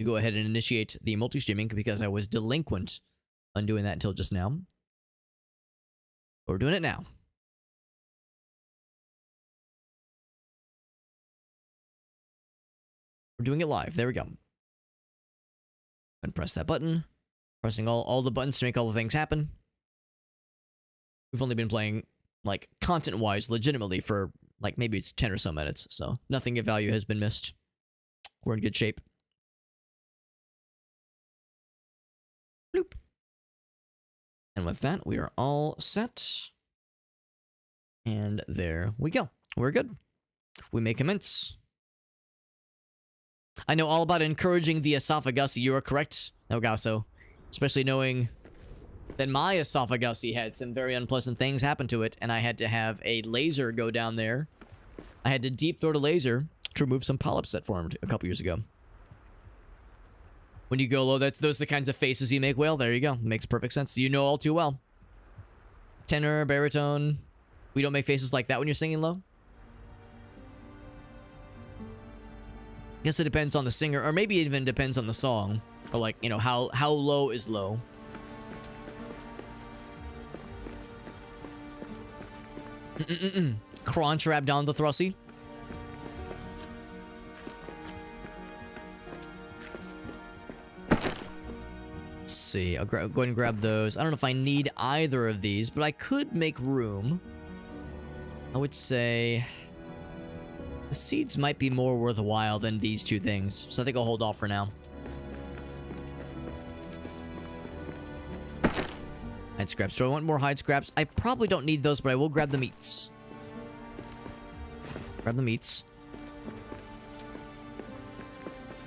to go ahead and initiate the multi-streaming because I was delinquent on doing that until just now. But we're doing it now. We're doing it live. There we go. And press that button. Pressing all the buttons to make all the things happen. We've only been playing, like, content-wise, legitimately for, like, maybe it's 10 or so minutes, so nothing of value has been missed. We're in good shape. Bloop. And with that, we are all set. And there we go. We're good. We may commence. I know all about encouraging the esophagus. You are correct, Elgaso. Especially knowing that my esophagus had some very unpleasant things happen to it, and I had to have a laser go down there. I had to deep throat a laser to remove some polyps that formed a couple years ago. When you go low, those are the kinds of faces you make. Well, there you go. Makes perfect sense. You know all too well. Tenor, baritone. We don't make faces like that when you're singing low. Guess it depends on the singer, or maybe it even depends on the song. Or like, you know, how low is low. Crunch wrap down the Thrussie. Let's see, I'll go ahead and grab those. I don't know if I need either of these, but I could make room. I would say the seeds might be more worthwhile than these two things, so I think I'll hold off for now. Hide scraps. Do I want more hide scraps? I probably don't need those, but I will grab the meats. Grab the meats.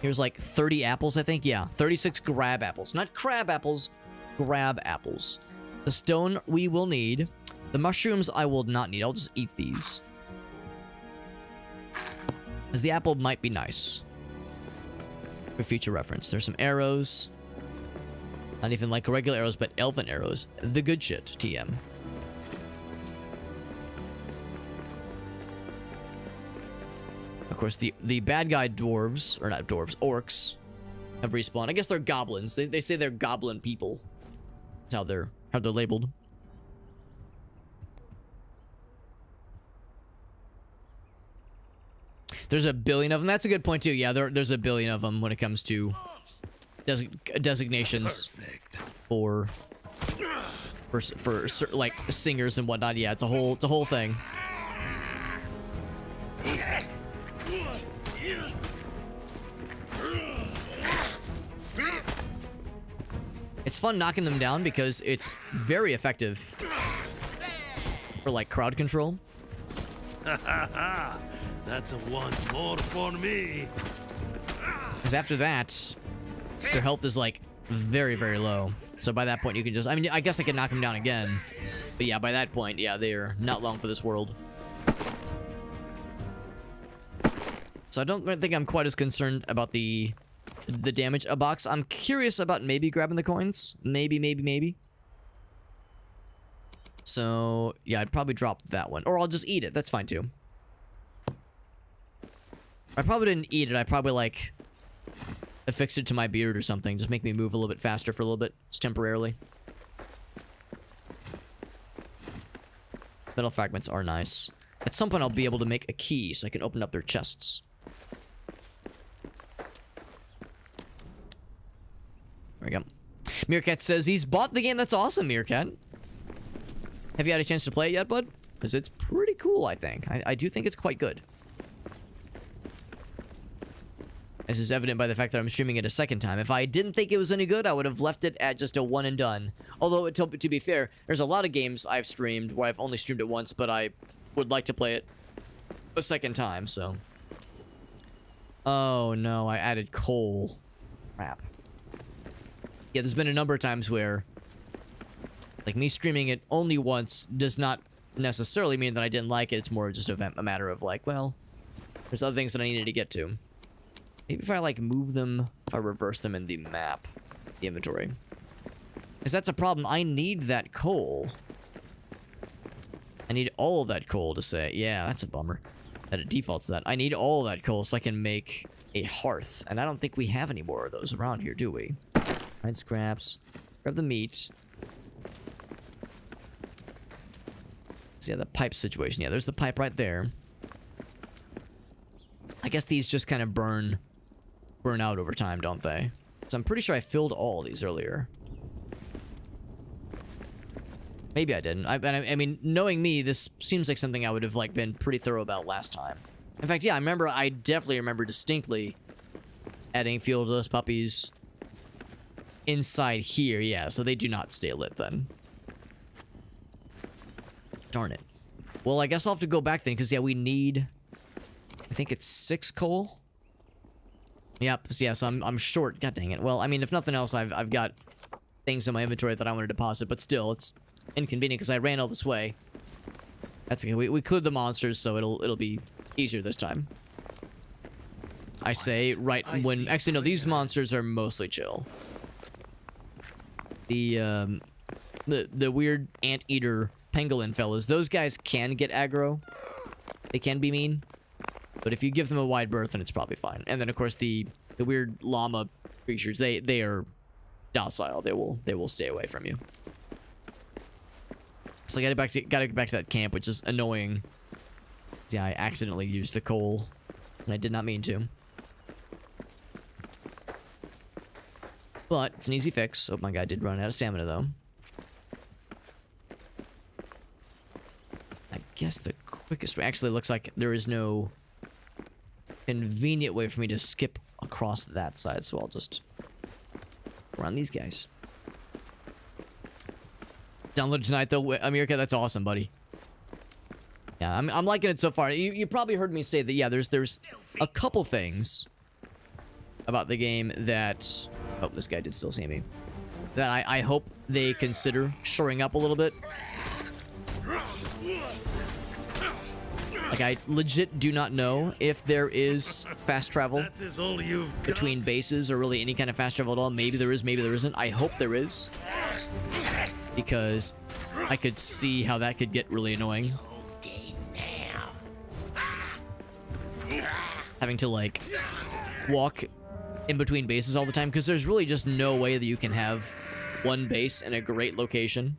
Here's like 30 apples, I think. Yeah, 36 grab apples. Not crab apples, grab apples. The stone we will need. The mushrooms I will not need. I'll just eat these. Because the apple might be nice. For future reference. There's some arrows. Not even like regular arrows, but elven arrows. The good shit, TM. Of course, the bad guy dwarves, or not dwarves, orcs, have respawned. I guess they're goblins. They say they're goblin people. That's how they're labeled. There's a billion of them. That's a good point too. Yeah, there's a billion of them when it comes to designations. Perfect. for like singers and whatnot. Yeah, it's a whole thing. It's fun knocking them down because it's very effective for like crowd control. That's a one more for me. Because after that, their health is like very, very low. So by that point, you can just, I mean, I guess I can knock them down again. But yeah, by that point, yeah, they're not long for this world. So I don't think I'm quite as concerned about the damage a box. I'm curious about maybe grabbing the coins. Maybe. So yeah, I'd probably drop that one. Or I'll just eat it. That's fine too. I probably didn't eat it. I probably like affixed it to my beard or something. Just make me move a little bit faster for a little bit. Just temporarily. Metal fragments are nice. At some point I'll be able to make a key so I can open up their chests. There we go. Meerkat says he's bought the game. That's awesome, Meerkat. Have you had a chance to play it yet, bud? Because it's pretty cool, I think. I do think it's quite good. This is evident by the fact that I'm streaming it a second time. If I didn't think it was any good, I would have left it at just a one and done. Although, to be fair, there's a lot of games I've streamed where I've only streamed it once, but I would like to play it a second time, so. Oh no, I added coal. Crap. Yeah, there's been a number of times where, like, me streaming it only once does not necessarily mean that I didn't like it. It's more just a matter of, like, well, there's other things that I needed to get to. Maybe if I, like, move them, if I reverse them in the map, the inventory. Because that's a problem. I need that coal. I need all of that coal to say. Yeah, that's a bummer. that it defaults to that. I need all that coal so I can make a hearth. And I don't think we have any more of those around here, do we? Find scraps. Grab the meat. So yeah, the pipe situation. Yeah, there's the pipe right there. I guess these just kind of burn out over time, don't they? So I'm pretty sure I filled all these earlier. Maybe I didn't. I mean, knowing me, this seems like something I would have like been pretty thorough about last time. In fact, yeah, I definitely remember distinctly adding fuel to those puppies inside here. Yeah, so they do not stay lit then. Darn it. Well, I guess I'll have to go back then, because yeah, we need, I think it's 6 coal. Yep. So yeah, so I'm short. God dang it. Well, I mean, if nothing else, I've got things in my inventory that I want to deposit, but still, it's inconvenient because I ran all this way. That's okay. We cleared the monsters, so it'll be easier this time. I say right when actually no, these monsters are mostly chill. The weird anteater pangolin fellas, those guys can get aggro. They can be mean. But if you give them a wide berth, then it's probably fine. And then of course the weird llama creatures, they are docile. They will stay away from you. So I gotta get back to that camp, which is annoying. Yeah, I accidentally used the coal, and I did not mean to. But it's an easy fix. Oh, my guy did run out of stamina though. I guess the quickest way actually looks like there is no convenient way for me to skip across that side, so I'll just run these guys. Downloaded tonight though, America. That's awesome, buddy. Yeah, I'm liking it so far. You probably heard me say that. Yeah, there's a couple things about the game that, oh, this guy did still see me, that I hope they consider shoring up a little bit. Like, I legit do not know if there is fast travel between bases or really any kind of fast travel at all. Maybe there is, maybe there isn't. I hope there is, because I could see how that could get really annoying. Having to, like, walk in between bases all the time, because there's really just no way that you can have one base in a great location.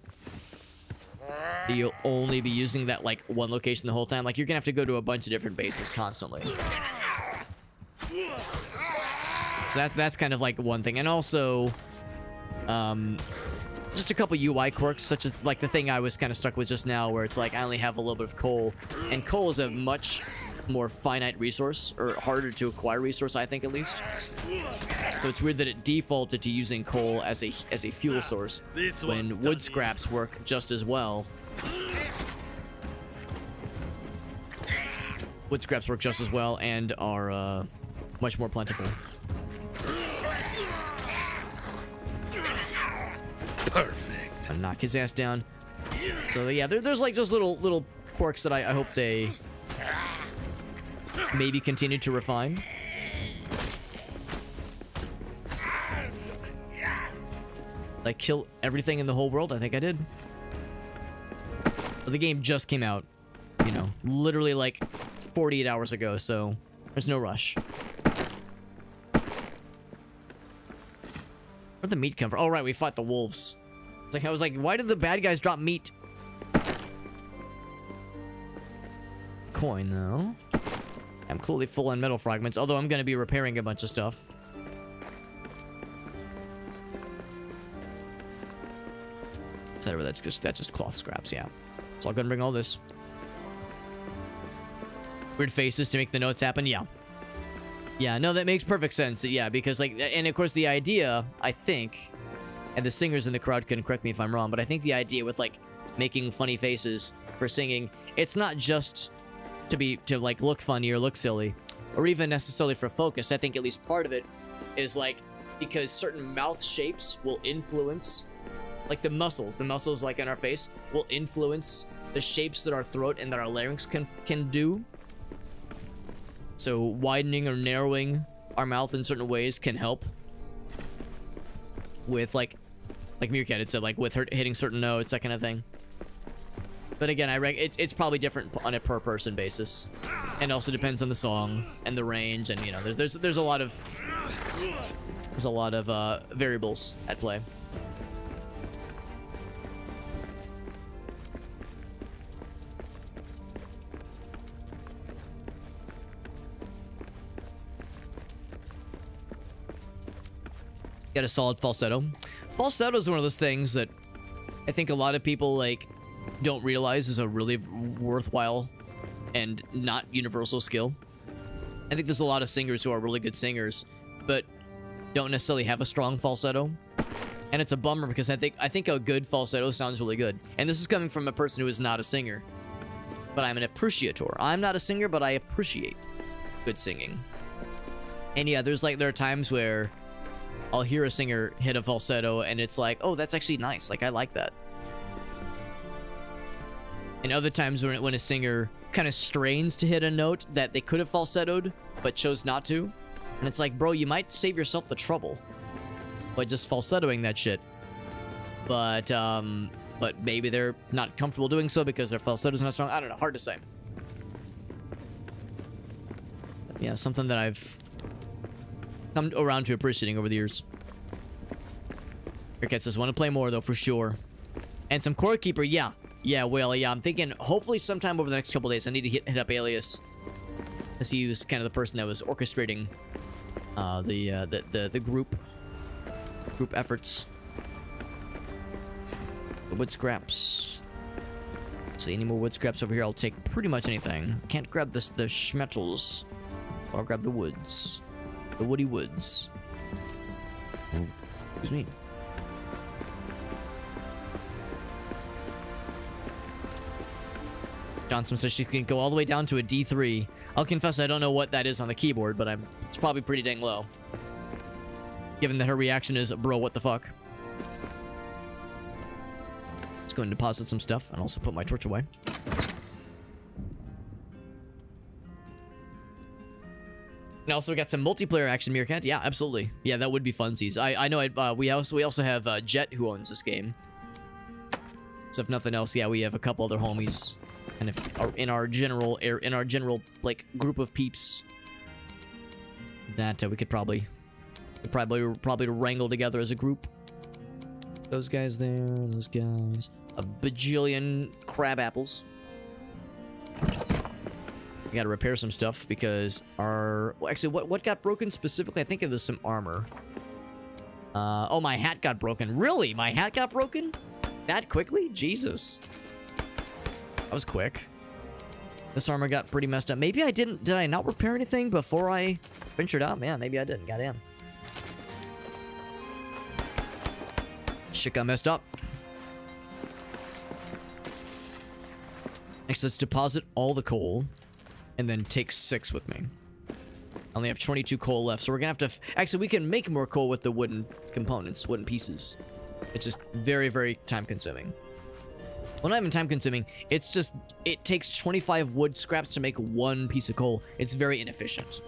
You'll only be using that, like, one location the whole time. Like, you're gonna have to go to a bunch of different bases constantly. So that's kind of like one thing. And also, just a couple UI quirks, such as, like, the thing I was kind of stuck with just now, where it's like I only have a little bit of coal, and coal is a much more finite resource, or harder to acquire resource, I think, at least. So it's weird that it defaulted to using coal as a fuel source when wood scraps work just as well. Wood scraps work just as well and are much more plentiful. Perfect. I'll knock his ass down. So yeah, there's like just little quirks that I hope they maybe continue to refine. Like, kill everything in the whole world? I think I did. But the game just came out, you know, literally like 48 hours ago, so there's no rush. Where'd the meat come from? Oh, right, we fought the wolves. It's like, I was like, why did the bad guys drop meat? Coin, though. I'm clearly full on metal fragments, although I'm going to be repairing a bunch of stuff. Etc. That's just cloth scraps, yeah. So I'll go and bring all this. Weird faces to make the notes happen, yeah. Yeah, no, that makes perfect sense, yeah, because, like, and of course the idea, I think, and the singers in the crowd can correct me if I'm wrong, but I think the idea with, like, making funny faces for singing, it's not just to like look funny or look silly, or even necessarily for focus. I think at least part of it is like because certain mouth shapes will influence, like the muscles like in our face will influence the shapes that our throat and that our larynx can do. So widening or narrowing our mouth in certain ways can help with like Meerkat had said, like with her hitting certain notes, that kind of thing. But again, it's probably different on a per person basis, and also depends on the song and the range, and you know, there's a lot of variables at play. Got a solid falsetto. Falsetto is one of those things that I think a lot of people like don't realize is a really worthwhile and not universal skill. I think there's a lot of singers who are really good singers, but don't necessarily have a strong falsetto. And it's a bummer because I think a good falsetto sounds really good. And this is coming from a person who is not a singer, but I'm an appreciator. I'm not a singer, but I appreciate good singing. And yeah, there are times where I'll hear a singer hit a falsetto and it's like, oh, that's actually nice. Like, I like that. And other times when a singer kind of strains to hit a note that they could have falsettoed but chose not to, and it's like, bro, you might save yourself the trouble by just falsettoing that shit. But maybe they're not comfortable doing so because their falsetto's not strong. I don't know. Hard to say. But yeah, something that I've come around to appreciating over the years. Cricket says, want to play more though, for sure. And some Core Keeper, yeah. Yeah, well, yeah, I'm thinking hopefully sometime over the next couple days I need to hit up Alias, as he was kind of the person that was orchestrating the group efforts. The wood scraps. See any more wood scraps over here? I'll take pretty much anything. Can't grab the schmettles. I'll grab the woods. The woody woods. Oh, excuse me. Johnson says she can go all the way down to a D3. I'll confess I don't know what that is on the keyboard, but it's probably pretty dang low. Given that her reaction is, bro, what the fuck? Let's go and deposit some stuff and also put my torch away. And also we got some multiplayer action, Meerkat. Yeah, absolutely. Yeah, that would be funsies. I know we also have Jet who owns this game. So if nothing else, yeah, we have a couple other homies. And if in our general like group of peeps that we could probably wrangle together as a group. Those guys there, those guys, a bajillion crab apples. We gotta repair some stuff because actually what got broken specifically? I think it was some armor. Oh, my hat got broken. Really? My hat got broken? That quickly? Jesus. That was quick. This armor got pretty messed up. Maybe I didn't... Did I not repair anything before I ventured out? Man, maybe I didn't. Goddamn. Shit got messed up. Next, let's deposit all the coal. And then take 6 with me. I only have 22 coal left, so we're gonna have to... Actually, we can make more coal with the wooden components, wooden pieces. It's just very, very time-consuming. Well, not even time-consuming. It's just... It takes 25 wood scraps to make 1 piece of coal. It's very inefficient.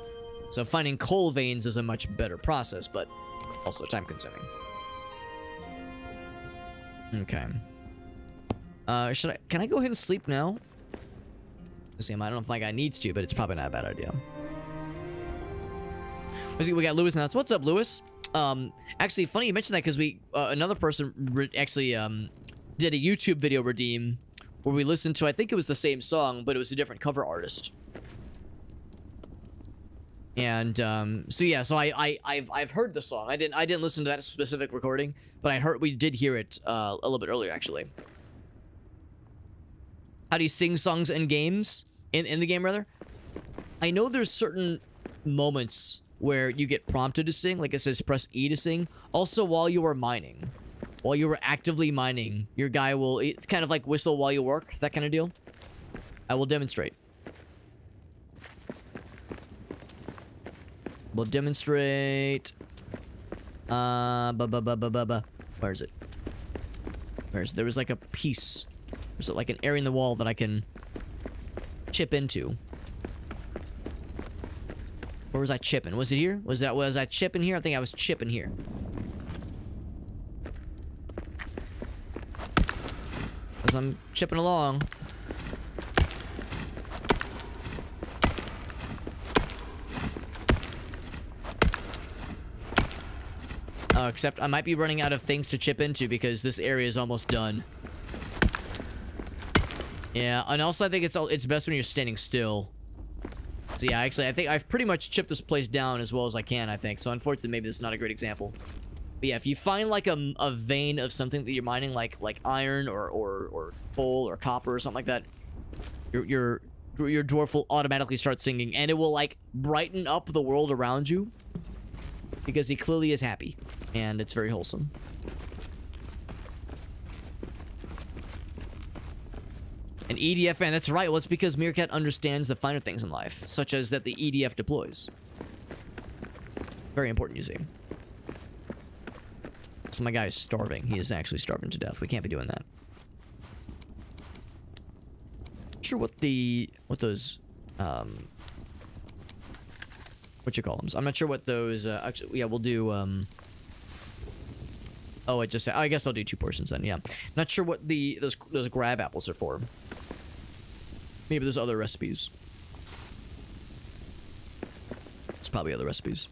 So finding coal veins is a much better process, but also time-consuming. Okay. Can I go ahead and sleep now? I don't think I need to, but it's probably not a bad idea. We got Lewis now. What's up, Lewis? Actually, funny you mentioned that because another person did a YouTube video redeem where we listened to, I think it was the same song, but it was a different cover artist. And so yeah, so I've heard the song. I didn't listen to that specific recording, but we did hear it a little bit earlier actually. How do you sing songs in games? In the game, rather? I know there's certain moments where you get prompted to sing, like it says press E to sing. Also, while you are mining. While you were actively mining, your guy will... It's kind of like whistle while you work, that kind of deal. I will demonstrate. We'll demonstrate... Where is it? There was like a piece... There's like an area in the wall that I can chip into. Where was I chipping? Was it here? Was I chipping here? I think I was chipping here. As I'm chipping along. Except I might be running out of things to chip into because this area is almost done. Yeah, and also I think it's best when you're standing still. So yeah, actually, I think I've pretty much chipped this place down as well as I can, I think. So unfortunately, maybe this is not a great example. But yeah, if you find like a vein of something that you're mining, like iron or coal or copper or something like that, your dwarf will automatically start singing, and it will like brighten up the world around you because he clearly is happy, and it's very wholesome. An EDF fan, that's right. Well, it's because Meerkat understands the finer things in life, such as that the EDF deploys. Very important, you see. So my guy is starving. He is actually starving to death. We can't be doing that. Not sure what those, what you call them. I'm not sure what those, actually, yeah, we'll do, oh, I guess I'll do 2 portions then, yeah. Not sure what those grab apples are for. Maybe there's other recipes. There's probably other recipes.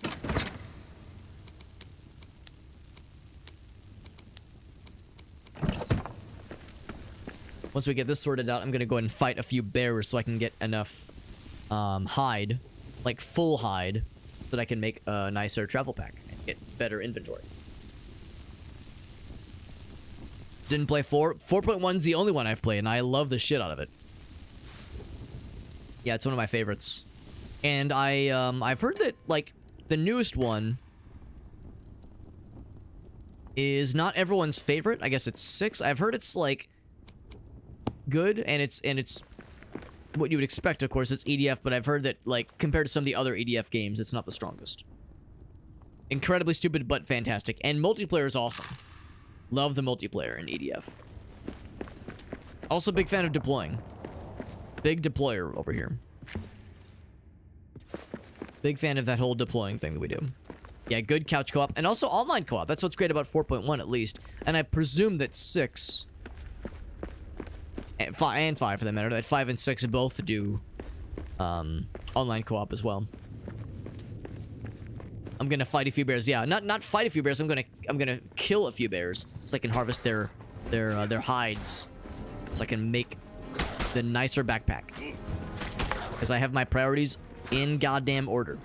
Once we get this sorted out, I'm gonna go ahead and fight a few bears so I can get enough hide, like full hide, so that I can make a nicer travel pack and get better inventory. Didn't play 4. 4.1's the only one I've played, and I love the shit out of it. Yeah, it's one of my favorites. And I've heard that, like, the newest one is not everyone's favorite. I guess it's 6. I've heard it's, like, good, and it's what you would expect, of course. It's EDF, but I've heard that, like, compared to some of the other EDF games, it's not the strongest. Incredibly stupid, but fantastic. And multiplayer is awesome. Love the multiplayer in EDF. Also big fan of deploying. Big deployer over here. Big fan of that whole deploying thing that we do. Yeah, good couch co-op. And also online co-op. That's what's great about 4.1 at least. And I presume that 6... And 5 for that matter. That 5 and 6 both do online co-op as well. I'm gonna fight a few bears. Yeah, not fight a few bears. I'm gonna kill a few bears so I can harvest their hides, so I can make the nicer backpack. Because I have my priorities in goddamn order.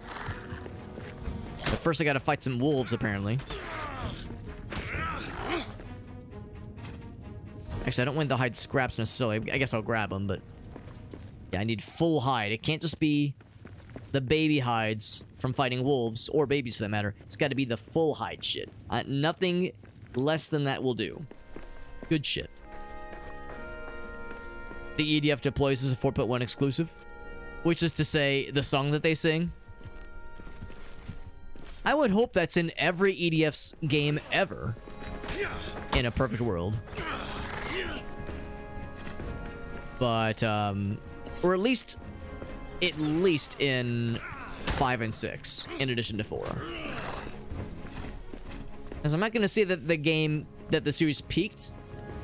But first, I gotta fight some wolves apparently. Actually, I don't want the hide scraps necessarily. I guess I'll grab them, but yeah, I need full hide. It can't just be the baby hides from fighting wolves, or babies for that matter. It's got to be the full hide shit. Nothing less than that will do. Good shit. The EDF deploys as a 4.1 exclusive, which is to say, the song that they sing. I would hope that's in every EDF's game ever. In a perfect world. But, or at least in 5 and 6, in addition to 4. Because I'm not going to say that the series peaked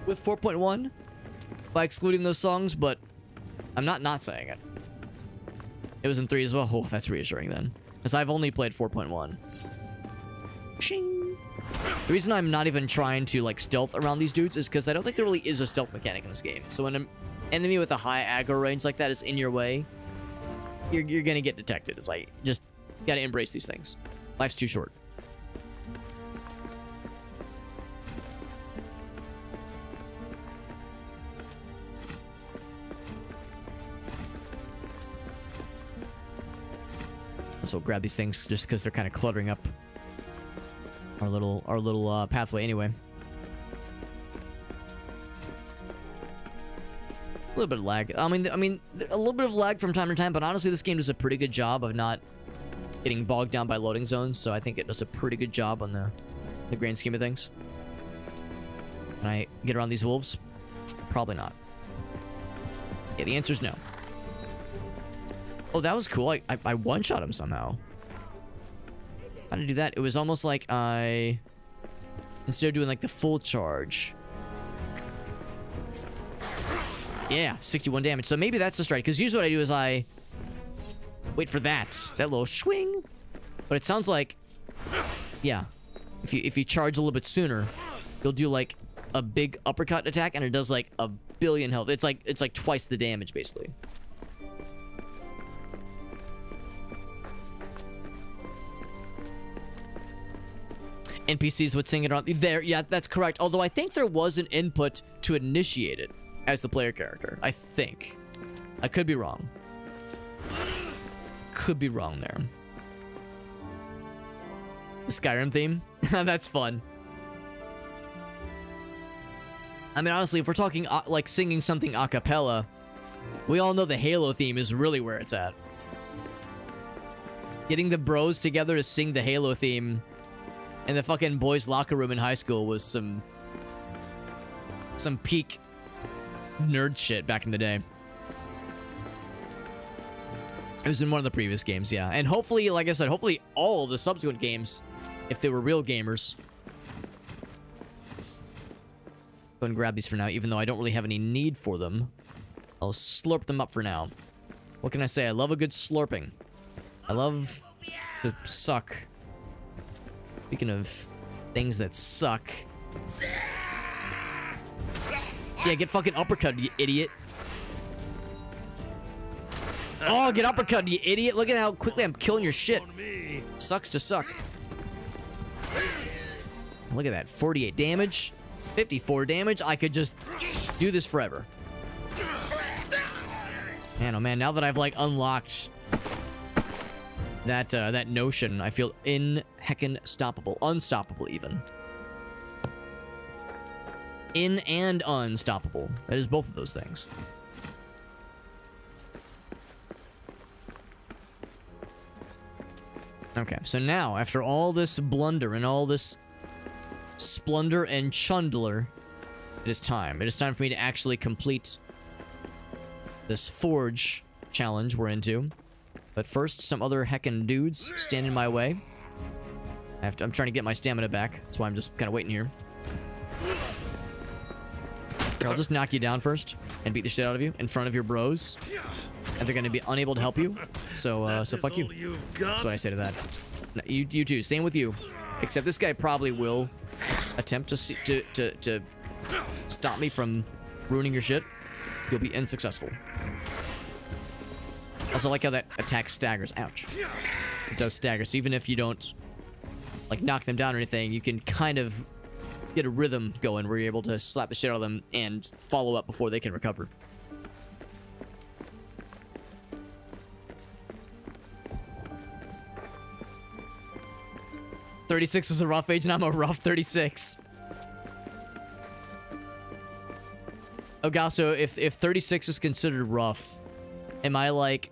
with 4.1 by excluding those songs, but I'm not saying it. It was in 3 as well. Oh, that's reassuring then. Because I've only played 4.1. Shing. The reason I'm not even trying to, like, stealth around these dudes is because I don't think there really is a stealth mechanic in this game. So when an enemy with a high aggro range like that is in your way, you're gonna get detected. It's like, just gotta embrace these things. Life's too short. So grab these things just because they're kind of cluttering up our little pathway anyway. A little bit of lag. I mean, a little bit of lag from time to time, but honestly, this game does a pretty good job of not getting bogged down by loading zones, so I think it does a pretty good job on the grand scheme of things. Can I get around these wolves? Probably not. Yeah, the answer is no. Oh, that was cool. I one-shot him somehow. How did I do that? It was almost like instead of doing like the full charge, Yeah, 61 damage. So maybe that's the strike. Because usually what I do is I wait for that little swing. But it sounds like, yeah, if you charge a little bit sooner, you'll do like a big uppercut attack, and it does like a billion health. It's like twice the damage basically. NPCs would sing it on there. Yeah, that's correct. Although I think there was an input to initiate it as the player character. I think. I could be wrong. Could be wrong there. The Skyrim theme? That's fun. I mean, honestly, if we're talking like singing something a cappella, we all know the Halo theme is really where it's at. Getting the bros together to sing the Halo theme in the fucking boys' locker room in high school was some peak nerd shit back in the day. It was in one of the previous games, yeah. And hopefully, like I said, hopefully all of the subsequent games, if they were real gamers. Go and grab these for now, even though I don't really have any need for them. I'll slurp them up for now. What can I say? I love a good slurping. I love to suck. Speaking of things that suck. Yeah, get fucking uppercut, you idiot. Oh, get uppercut, you idiot. Look at how quickly I'm killing your shit. Sucks to suck. Look at that. 48 damage. 54 damage. I could just do this forever. Man, oh man, now that I've like unlocked that notion, I feel heckin' unstoppable even. In and unstoppable. That is both of those things. Okay, so now, after all this blunder and all this splendor and chundler, it is time. It is time for me to actually complete this forge challenge we're into. But first, some other heckin' dudes stand in my way. I'm trying to get my stamina back. That's why I'm just kind of waiting here. Here, I'll just knock you down first and beat the shit out of you in front of your bros. And they're going to be unable to help you. So fuck you. That's what I say to that. No, you too. Same with you. Except this guy probably will attempt to stop me from ruining your shit. You'll be unsuccessful. Also, I like how that attack staggers. Ouch. It does stagger. So even if you don't like knock them down or anything, you can kind of get a rhythm going where you're able to slap the shit out of them and follow up before they can recover. "36 is a rough age, and I'm a rough 36. Oh god, so if 36 is considered rough, am I like,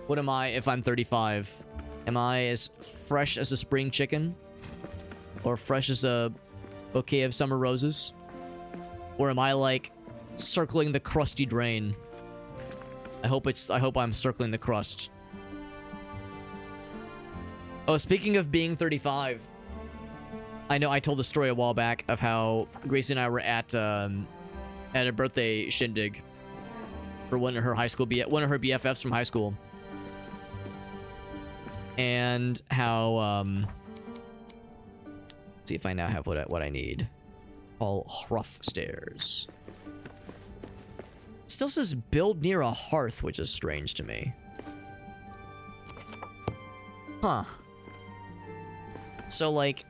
what am I if I'm 35? Am I as fresh as a spring chicken? Or fresh as a bouquet of summer roses? Or am I like circling the crusty drain? I hope I'm circling the crust. Oh, speaking of being 35, I know I told the story a while back of how Gracie and I were at a birthday shindig for one of her BFFs from high school, and how let's see if I now have what I need. All rough stairs. It still says build near a hearth, which is strange to me. Huh. So like,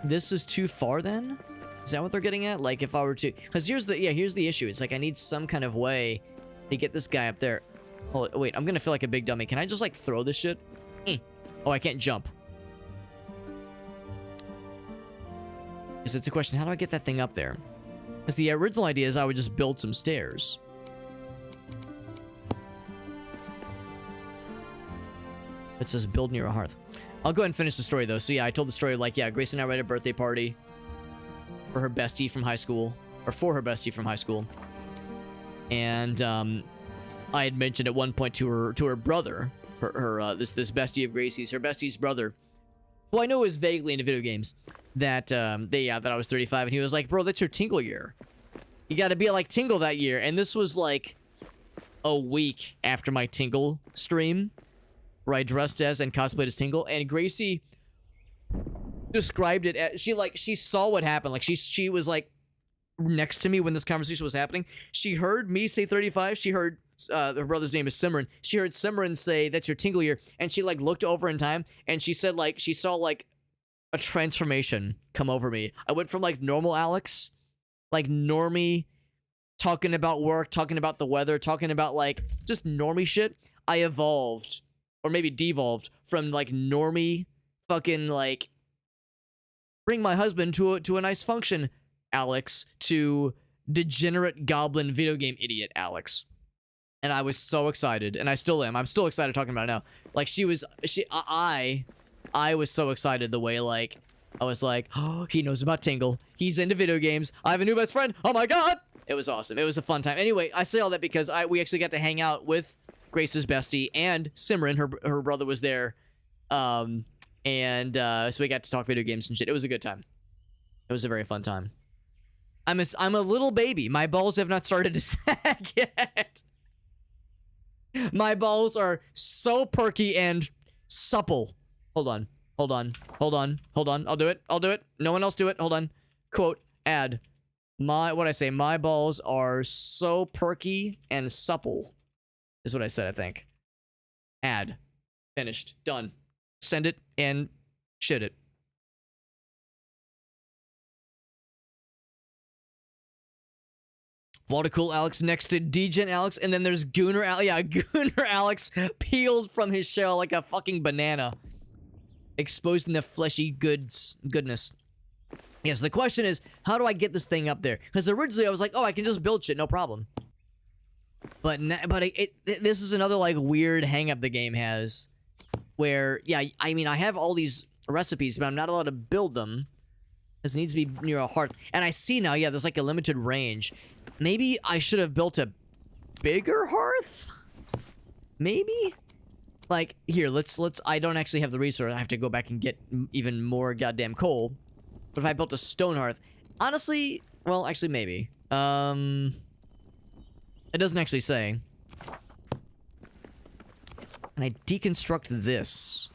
this is too far then? Is that what they're getting at? Like if I were to, because here's the issue. It's like I need some kind of way to get this guy up there. Oh wait, I'm gonna feel like a big dummy. Can I just like throw this shit? Oh, I can't jump. Because it's a question, how do I get that thing up there? Because the original idea is I would just build some stairs. It says build near a hearth. I'll go ahead and finish the story though. So yeah, I told the story like, yeah, Grace and I were at a birthday party for her bestie from high school, or for her bestie from high school. And I had mentioned at one point to her brother, this bestie of Gracie's, her bestie's brother, who I know is vaguely into video games, that that I was 35, and he was like, bro, that's your Tingle year. You got to be like Tingle that year. And this was like a week after my Tingle stream, where I dressed as and cosplayed as Tingle, and Gracie described it as she saw what happened. Like she was like next to me when this conversation was happening. She heard me say 35. She heard her brother's name is Simran. She heard Simran say that's your Tingle year, and she like looked over in time, and she said like she saw like a transformation come over me. I went from like normal Alex, like normie, talking about work, talking about the weather, talking about like just normie shit. I evolved, or maybe devolved, from like normie fucking like bring my husband to a nice function Alex to degenerate goblin video game idiot Alex. And I was so excited, and I still am. I'm still excited talking about it now. Like I was so excited the way like I was like, oh, he knows about Tingle. He's into video games. I have a new best friend. Oh my god! It was awesome. It was a fun time. Anyway, I say all that because we actually got to hang out with Grace's bestie and Simran. Her brother was there, so we got to talk video games and shit. It was a good time. It was a very fun time. I'm a little baby. My balls have not started to sag yet. My balls are so perky and supple. Hold on. I'll do it. No one else do it. Hold on. Quote, add. My balls are so perky and supple. Is what I said, I think. Add. Finished. Done. Send it and shit it. Water Cool Alex next to Degen Alex, and then there's Gooner Alex. Yeah, Gooner Alex peeled from his shell like a fucking banana, exposing the fleshy goodness. Yes, the question is, how do I get this thing up there? Because originally I was like, oh, I can just build shit, no problem. But this is another like weird hang-up the game has, where yeah, I mean I have all these recipes, but I'm not allowed to build them because it needs to be near a hearth. And I see now, yeah, there's like a limited range. Maybe I should have built a bigger hearth? Maybe? Like, here, let's, I don't actually have the resource. I have to go back and get even more goddamn coal. But if I built a stone hearth, honestly, well, actually, maybe. It doesn't actually say. And I deconstruct this.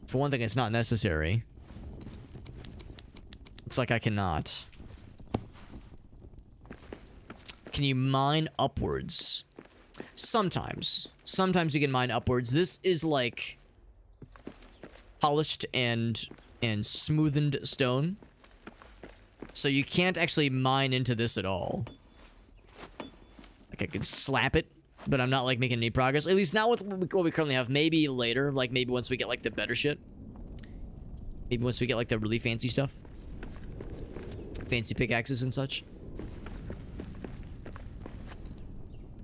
For one thing, it's not necessary. Looks like I cannot. Can you mine upwards? Sometimes. Sometimes you can mine upwards. This is like polished and smoothened stone. So you can't actually mine into this at all. Like I could slap it, but I'm not like making any progress. At least not with what we currently have. Maybe later, like maybe once we get like the better shit. Maybe once we get like the really fancy stuff. Fancy pickaxes and such.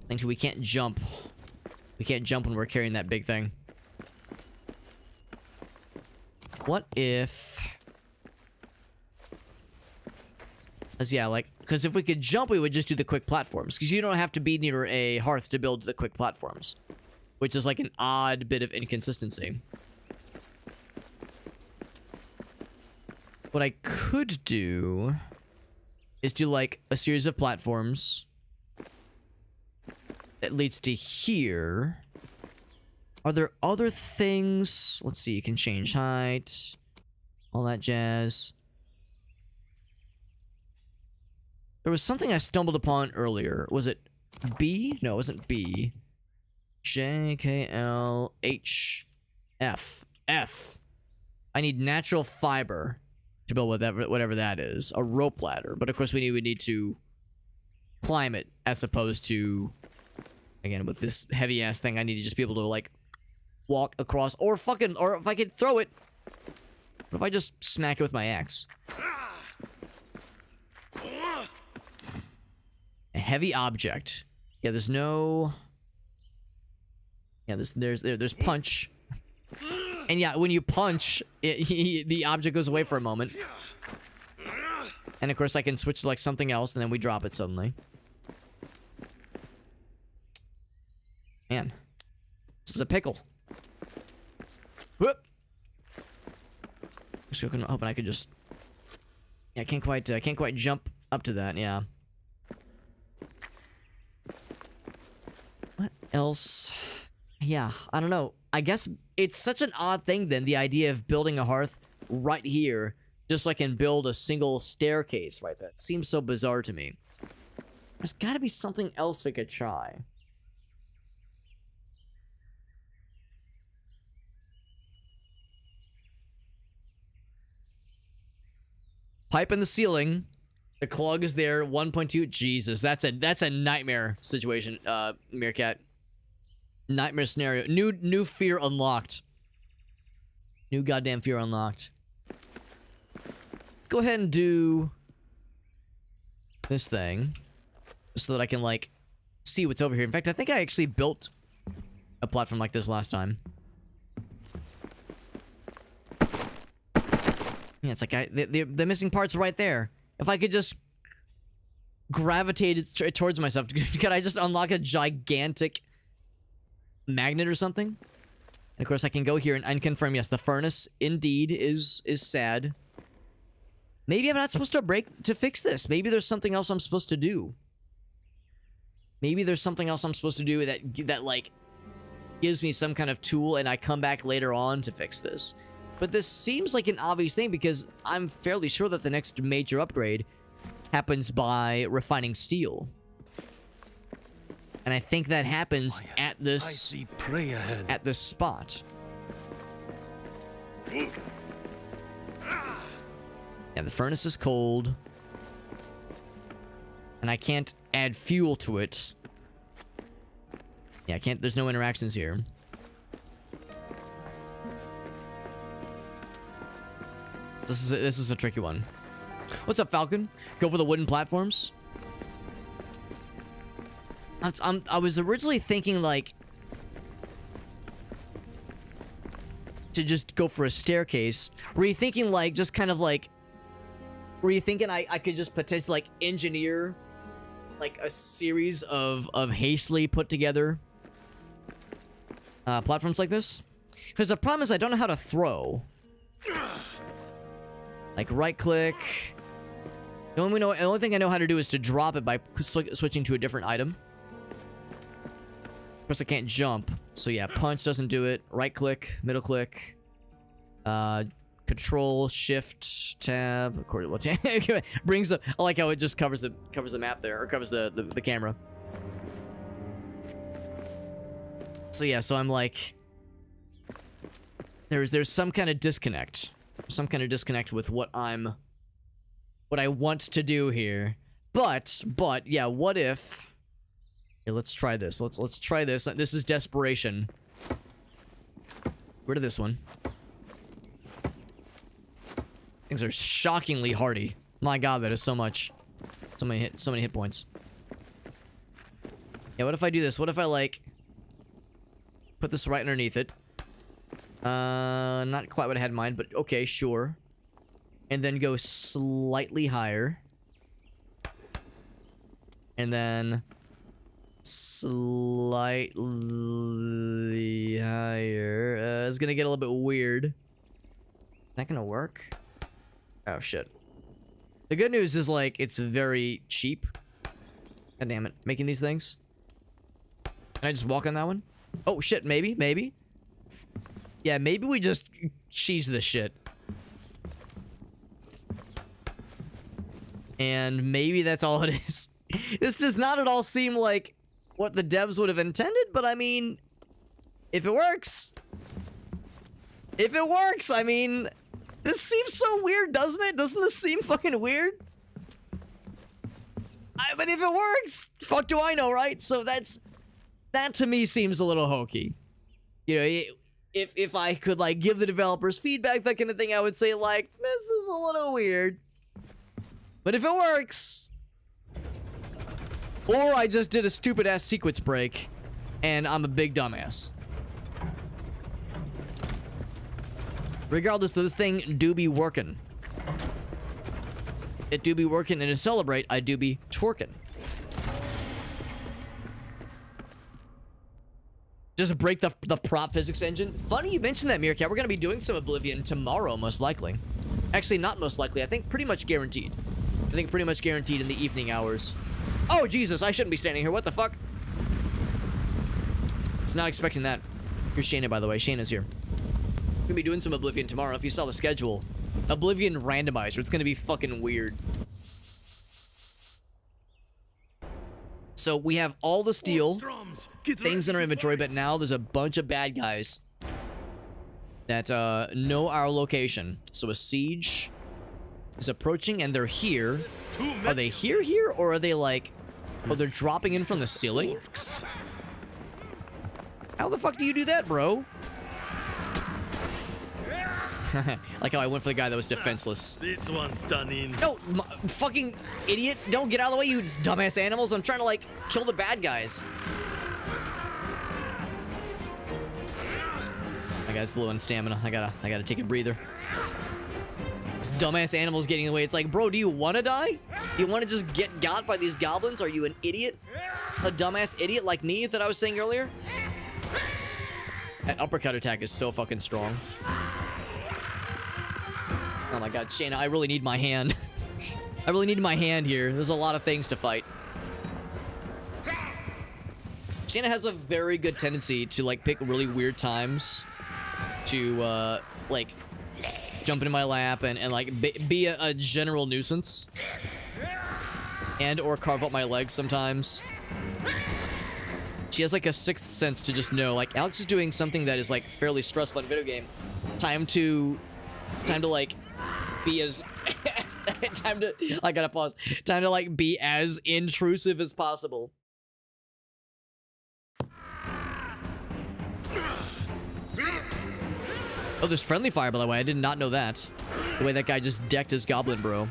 Thankfully, we can't jump. We can't jump when we're carrying that big thing. What if... Because, yeah, like... Because if we could jump, we would just do the quick platforms. Because you don't have to be near a hearth to build the quick platforms. Which is like an odd bit of inconsistency. What I could do... is do, like, a series of platforms... that leads to here. Are there other things? Let's see, you can change height. All that jazz. There was something I stumbled upon earlier. Was it B? No, it wasn't B. J, K, L, H, F. F. I need natural fiber to build whatever that is. A rope ladder. But of course we need to climb it as opposed to... Again, with this heavy-ass thing, I need to just be able to, like, walk across. Or if I could throw it. What if I just smack it with my axe? A heavy object. Yeah, there's no... Yeah, there's punch. And yeah, when you punch, the object goes away for a moment. And of course, I can switch to, like, something else, and then we drop it suddenly. Man, this is a pickle. Whoop. Just hoping I could just. Yeah, I can't quite jump up to that. Yeah. else? Yeah, I don't know. I guess it's such an odd thing then, the idea of building a hearth right here, just so I can build a single staircase right there. It seems so bizarre to me. There's gotta be something else we could try. Pipe in the ceiling. The clog is there. 1.2. Jesus, that's a nightmare situation, Meerkat. Nightmare scenario. New fear unlocked. New goddamn fear unlocked. Let's go ahead and do this thing, so that I can, like, see what's over here. In fact, I think I actually built a platform like this last time. Yeah, it's like the missing parts right there. If I could just gravitate it towards myself, could I just unlock a gigantic magnet or something? And of course, I can go here and confirm, yes, the furnace indeed is sad. Maybe I'm not supposed to fix this. Maybe there's something else I'm supposed to do. Maybe there's something else I'm supposed to do that like gives me some kind of tool, and I come back later on to fix this. But this seems like an obvious thing because I'm fairly sure that the next major upgrade happens by refining steel. And I think that happens at this... I see prey ahead. At this spot. Yeah, the furnace is cold. And I can't add fuel to it. Yeah, I can't... There's no interactions here. This is a tricky one. What's up, Falcon? Go for the wooden platforms. I was originally thinking, like, to just go for a staircase. Were you thinking, like, just kind of like... Were you thinking I could just potentially, like, engineer, like, a series of hastily put together platforms like this? Because the problem is I don't know how to throw. Like, right-click. The only thing I know how to do is to drop it by switching to a different item. Of course, I can't jump. So, yeah, punch doesn't do it. Right-click, middle-click. Control, Shift, Tab. Brings up... I like how it just covers the map there. Or covers the camera. So, yeah, so I'm like... There's some kind of disconnect. Some kind of disconnect with what I want to do here. But yeah, what if... Here, let's try this. Let's try this. This is desperation. Rid of this one. Things are shockingly hardy. My god, that is so much. So many hit points. Yeah, what if I do this? What if I, like, put this right underneath it? Not quite what I had in mind, but okay, sure. And then go slightly higher. And then slightly higher. It's gonna get a little bit weird. Is that gonna work? Oh, shit. The good news is, like, it's very cheap. God damn it. Making these things. Can I just walk on that one? Oh, shit. Maybe. Yeah, maybe we just cheese this shit. And maybe that's all it is. This does not at all seem like what the devs would have intended, but I mean, if it works, I mean, this seems so weird, doesn't it? Doesn't this seem fucking weird? But if it works, fuck do I know, right? So that to me seems a little hokey. You know, if I could, like, give the developers feedback, that kind of thing, I would say, like, this is a little weird. But if it works, or I just did a stupid-ass sequence break, and I'm a big dumbass. Regardless, this thing do be working. It do be working, and to celebrate, I do be twerking. Just break the prop physics engine. Funny you mentioned that, Meerkat. We're going to be doing some Oblivion tomorrow, most likely. Actually, not most likely. I think pretty much guaranteed. I think pretty much guaranteed in the evening hours. Oh, Jesus, I shouldn't be standing here. What the fuck? Was not expecting that. Here's Shayna, by the way. Shayna's here. We're gonna be doing some Oblivion tomorrow. If you saw the schedule, Oblivion randomizer. It's gonna be fucking weird. So we have all the steel things in our inventory, but now there's a bunch of bad guys that know our location. So a siege is approaching, and they're here. Are they here, or are they like... Oh, they're dropping in from the ceiling? How the fuck do you do that, bro? Like how I went for the guy that was defenseless. This one's done in. No, fucking idiot. Don't get out of the way, you dumbass animals. I'm trying to, like, kill the bad guys. My guy's low on stamina. I gotta take a breather. This dumbass animal's getting away. It's like, bro, do you want to die? Do you want to just get got by these goblins? Are you an idiot? A dumbass idiot like me that I was saying earlier? That uppercut attack is so fucking strong. Oh my god, Shayna, I really need my hand. I really need my hand here. There's a lot of things to fight. Shayna has a very good tendency to, like, pick really weird times to, like, jump into my lap and like, be a general nuisance. And or carve up my legs sometimes. She has, like, a sixth sense to just know, like, Alex is doing something that is, like, fairly stressful in a video game. Time to, like, be as I gotta pause. Time to, like, be as intrusive as possible. Oh, there's friendly fire, by the way. I did not know that. The way that guy just decked his goblin bro.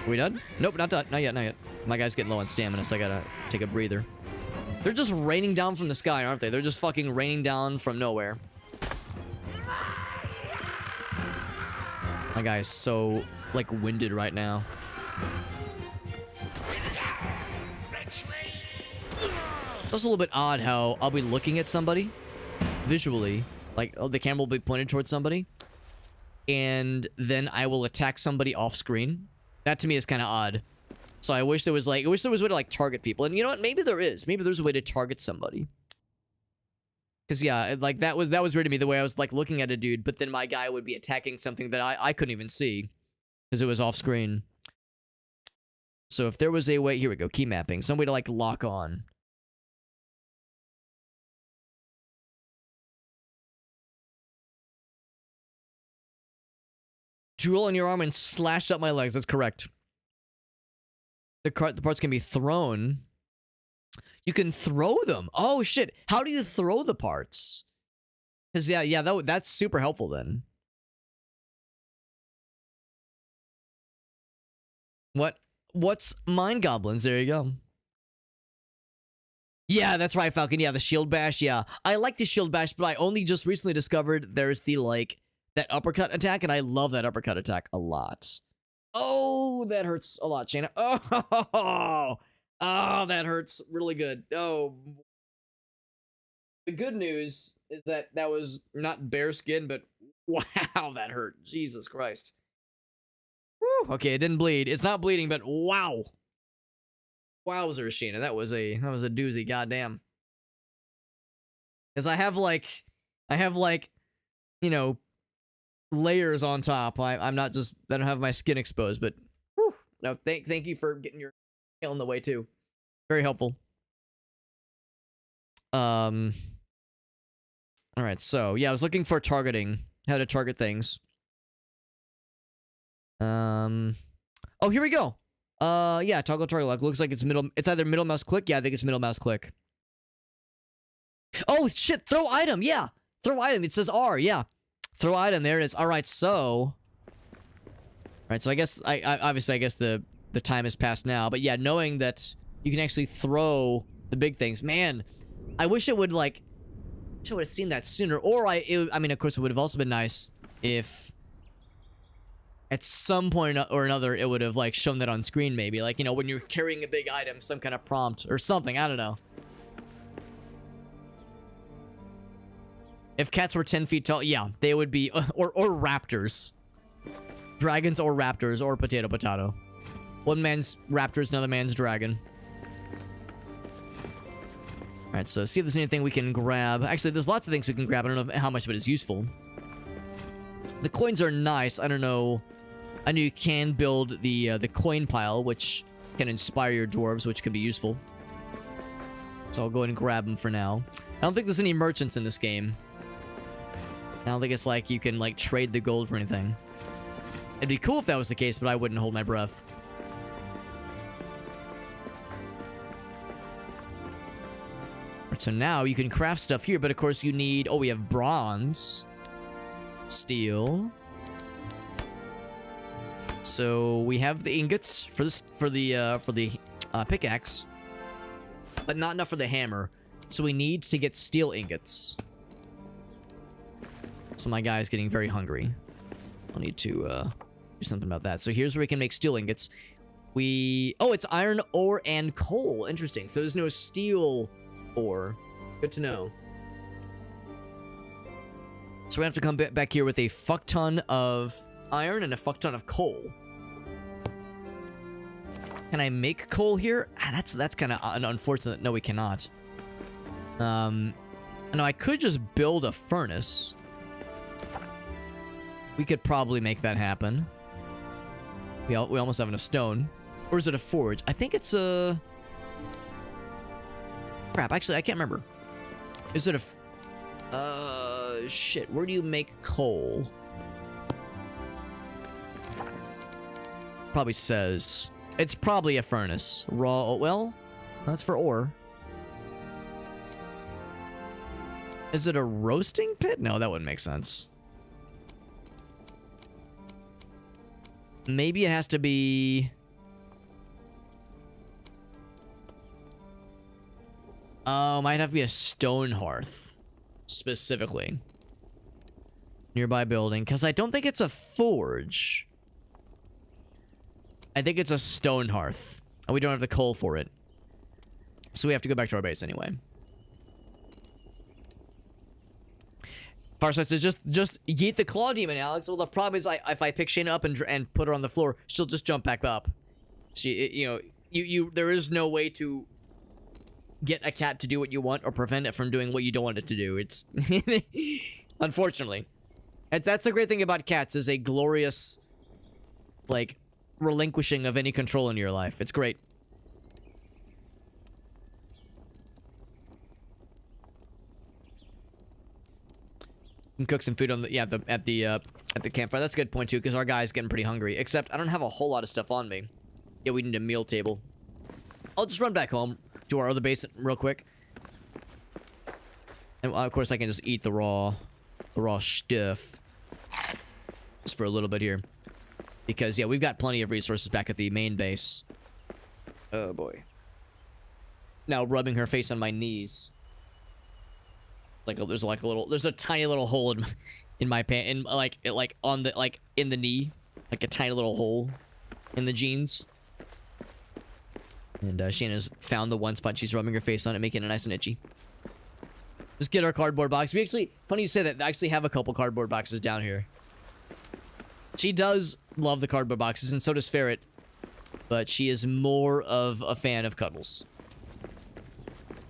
Are we done? Nope, not done. Not yet, not yet. My guy's getting low on stamina, so I gotta take a breather. They're just raining down from the sky, aren't they? They're just fucking raining down from nowhere. My guy is so, like, winded right now. It's also a little bit odd how I'll be looking at somebody visually, like, oh, the camera will be pointed towards somebody, and then I will attack somebody off screen. That to me is kind of odd. So I wish there was, like, a way to, like, target people. And you know what? Maybe there is. Maybe there's a way to target somebody. Because, yeah, like, that was weird to me, the way I was, like, looking at a dude, but then my guy would be attacking something that I couldn't even see because it was off screen. So if there was a way... Here we go. Key mapping. Some way to, like, lock on. Jewel on your arm and slashed up my legs. That's correct. The parts can be thrown. You can throw them. Oh, shit. How do you throw the parts? Because, yeah, that's super helpful then. What's Mind Goblins? There you go. Yeah, that's right, Falcon. Yeah, the Shield Bash. Yeah, I like the Shield Bash, but I only just recently discovered there's the, like, that uppercut attack, and I love that uppercut attack a lot. Oh, that hurts a lot, Shayna. Oh, that hurts really good. Oh. The good news is that that was not bare skin, but wow, that hurt. Jesus Christ. Whew. Okay, it didn't bleed. It's not bleeding, but wow. Wowzer, Shayna. That was a doozy, goddamn. Because I have like, you know, layers on top. I'm not just, I don't have my skin exposed, but whew, no, thank you for getting your tail in the way too. Very helpful. All right, so yeah, I was looking for targeting, how to target things. Oh, here we go. Yeah, toggle target lock. Looks like it's either middle mouse click. Yeah, I think it's middle mouse click. Oh shit, throw item. Yeah, throw item. It says R. Yeah. Throw item, there it is. Alright, so... Alright, so I guess, obviously, I guess the time has passed now. But yeah, knowing that you can actually throw the big things. Man, I wish it would, like... I wish I would have seen that sooner. Or I mean, of course, it would have also been nice if... At some point or another, it would have, like, shown that on screen, maybe. Like, you know, when you're carrying a big item, some kind of prompt or something. I don't know. If cats were 10 feet tall, yeah, they would be, or raptors. Dragons or raptors or potato. One man's raptor is another man's dragon. Alright, so see if there's anything we can grab. Actually, there's lots of things we can grab. I don't know how much of it is useful. The coins are nice. I don't know. I know you can build the coin pile, which can inspire your dwarves, which can be useful. So I'll go ahead and grab them for now. I don't think there's any merchants in this game. I don't think it's like you can like trade the gold for anything. It'd be cool if that was the case, but I wouldn't hold my breath. So now you can craft stuff here, but of course you need... Oh, we have bronze. Steel. So we have the ingots for this for the pickaxe, but not enough for the hammer. So we need to get steel ingots. So my guy is getting very hungry. I'll need to do something about that. So here's where we can make steel ingots. Oh, it's iron ore and coal. Interesting. So there's no steel ore. Good to know. So we have to come back here with a fuck ton of iron and a fuck ton of coal. Can I make coal here? That's kind of unfortunate. No, we cannot. No, I could just build a furnace. We could probably make that happen. We almost have enough stone. Or is it a forge? I think it's a... Crap, actually, I can't remember. Is it a... shit, where do you make coal? Probably says... It's probably a furnace. Raw... Well, that's for ore. Is it a roasting pit? No, that wouldn't make sense. Maybe it has to be... might have to be a stone hearth. Specifically. Nearby building. Because I don't think it's a forge. I think it's a stone hearth. And we don't have the coal for it. So we have to go back to our base anyway. Farsight says, just yeet the claw demon, Alex. Well, the problem is, if I pick Shayna up and put her on the floor, she'll just jump back up. There is no way to get a cat to do what you want or prevent it from doing what you don't want it to do. It's unfortunately, that's the great thing about cats, is a glorious, like, relinquishing of any control in your life. It's great. You can cook some food on the at the campfire. That's a good point too, because our guy's getting pretty hungry. Except I don't have a whole lot of stuff on me. Yeah, we need a meal table. I'll just run back home to our other base real quick. And of course I can just eat the raw stuff just for a little bit here, because yeah, we've got plenty of resources back at the main base. Oh boy. Now rubbing her face on my knees. There's a tiny little hole in my pant, in the knee, like a tiny little hole in the jeans. And Shayna's found the one spot. She's rubbing her face on it, making it nice and itchy. Just get our cardboard box. We actually, funny you say that, I actually have a couple cardboard boxes down here. She does love the cardboard boxes, and so does Ferret, but she is more of a fan of cuddles.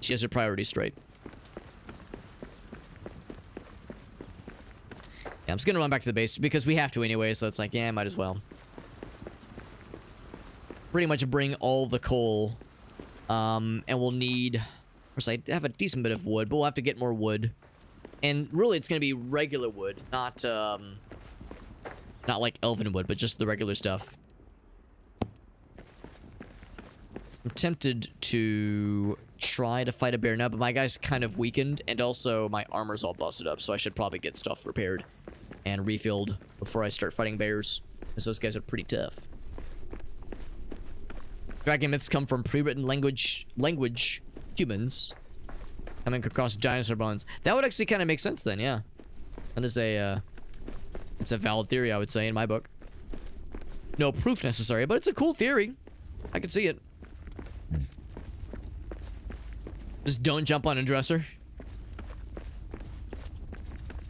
She has her priorities straight. Yeah, I'm just gonna run back to the base because we have to anyway, so it's like, yeah, might as well. Pretty much bring all the coal. And we'll need... Of course, I have a decent bit of wood, but we'll have to get more wood. And really, it's gonna be regular wood, not like elven wood, but just the regular stuff. I'm tempted to try to fight a bear now, but my guy's kind of weakened, and also my armor's all busted up, so I should probably get stuff repaired and refilled before I start fighting bears, because those guys are pretty tough. Dragon myths come from pre-written language humans coming across dinosaur bones. That would actually kind of make sense then, yeah. That is it's a valid theory, I would say, in my book. No proof necessary, but it's a cool theory. I can see it. Just don't jump on a dresser.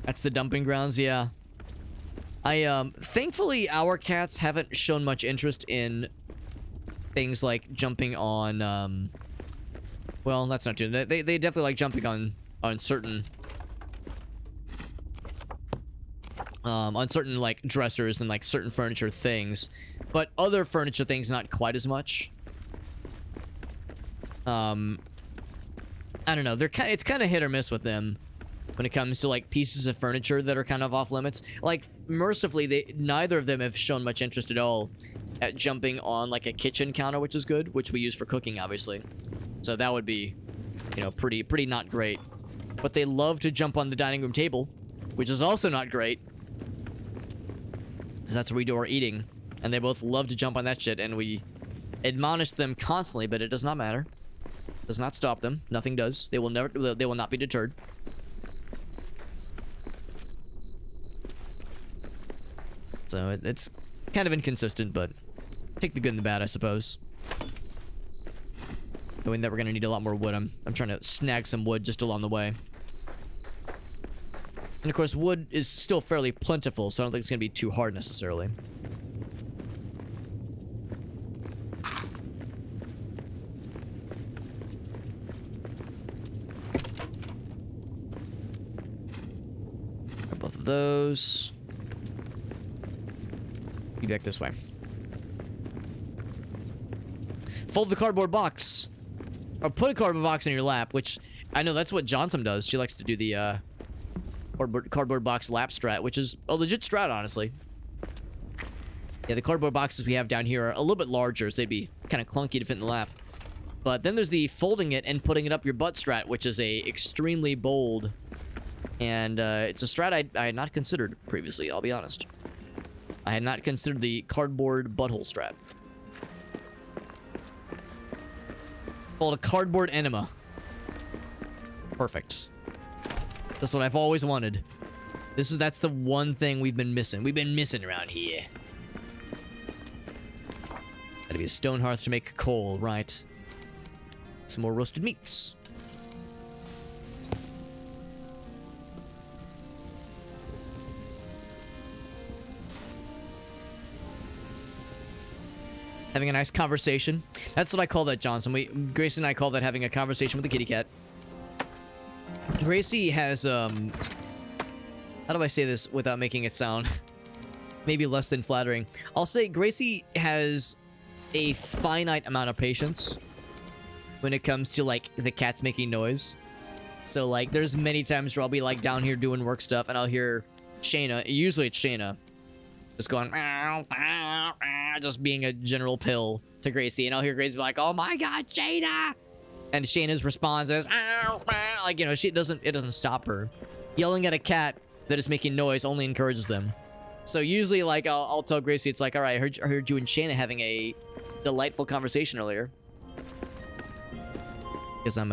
That's the dumping grounds, yeah. Thankfully, our cats haven't shown much interest in things like jumping on, well, that's not true. They definitely like jumping on certain like dressers and like certain furniture things, but other furniture things not quite as much. I don't know. It's kind of hit or miss with them when it comes to like pieces of furniture that are kind of off limits. Like mercifully, neither of them have shown much interest at all at jumping on like a kitchen counter, which is good, which we use for cooking, obviously. So that would be, you know, pretty not great. But they love to jump on the dining room table, which is also not great, because that's where we do our eating. And they both love to jump on that shit, and we admonish them constantly, but it does not matter. Does not stop them. Nothing does. They will not be deterred. So it's kind of inconsistent, but take the good and the bad, I suppose. Knowing that we're gonna need a lot more wood, I'm trying to snag some wood just along the way. And of course, wood is still fairly plentiful, so I don't think it's gonna be too hard necessarily. Both of those. Be back this way. Fold the cardboard box. Or put a cardboard box in your lap, which I know that's what Johnson does. She likes to do the cardboard box lap strat, which is a legit strat, honestly. Yeah, the cardboard boxes we have down here are a little bit larger, so they'd be kind of clunky to fit in the lap. But then there's the folding it and putting it up your butt strat, which is a extremely bold, and it's a strat I had not considered previously, I'll be honest. I had not considered the cardboard butthole strat. Called a cardboard enema. Perfect. That's what I've always wanted. That's the one thing we've been missing. We've been missing around here. Gotta be a stone hearth to make coal, right? Some more roasted meats. Having a nice conversation. That's what I call that, Johnson. Gracie and I call that having a conversation with the kitty cat. Gracie has, how do I say this without making it sound maybe less than flattering? I'll say Gracie has a finite amount of patience when it comes to, like, the cats making noise. So, like, there's many times where I'll be, like, down here doing work stuff, and I'll hear Shayna, usually it's Shayna, just going, just being a general pill to Gracie, and I'll hear Gracie be like, "Oh my God, Shayna!" And Shayna's response is, like, you know, it doesn't stop her. Yelling at a cat that is making noise only encourages them. So usually, like, I'll tell Gracie, it's like, "All right, I heard you and Shayna having a delightful conversation earlier." Because I'm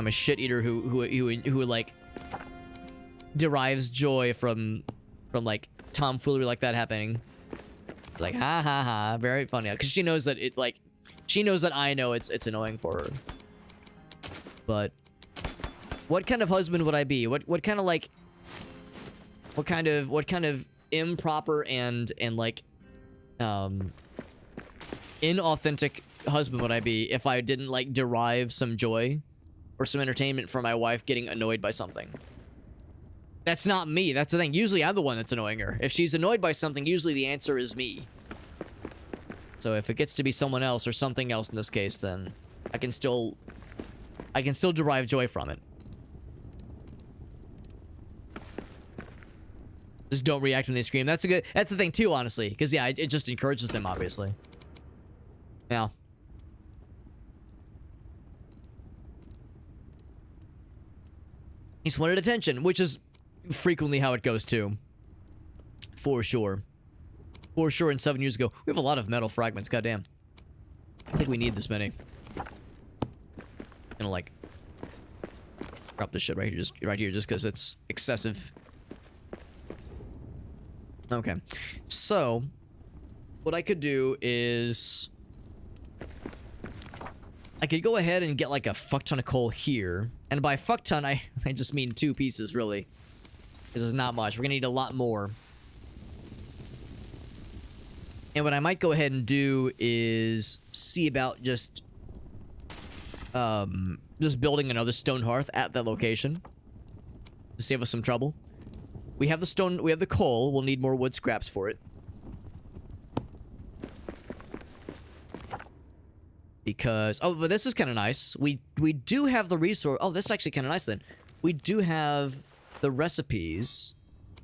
a shit eater who like derives joy from like tomfoolery like that happening. Like, ha ha ha, very funny, because she knows that she knows that I know it's annoying for her. But what kind of husband would I be? What kind of improper and like inauthentic husband would I be if I didn't like derive some joy or some entertainment from my wife getting annoyed by something? That's not me. That's the thing. Usually I'm the one that's annoying her. If she's annoyed by something, usually the answer is me. So if it gets to be someone else or something else in this case, then I can still derive joy from it. Just don't react when they scream. That's the thing too, honestly. Because yeah, it just encourages them, obviously. Yeah. He's wanted attention, which is frequently how it goes too. For sure. For sure, and 7 years ago. We have a lot of metal fragments, goddamn. I think we need this many. Gonna like drop this shit right here just because it's excessive. Okay. So what I could do is I could go ahead and get like a fuck ton of coal here. And by fuck ton, I just mean 2 pieces, really. This is not much. We're gonna need a lot more. And what I might go ahead and do is see about just building another stone hearth at that location to save us some trouble. We have the stone, we have the coal. We'll need more wood scraps for it. Because, oh, but this is kind of nice. We do have the resource. Oh, this is actually kind of nice then. We do have the recipes.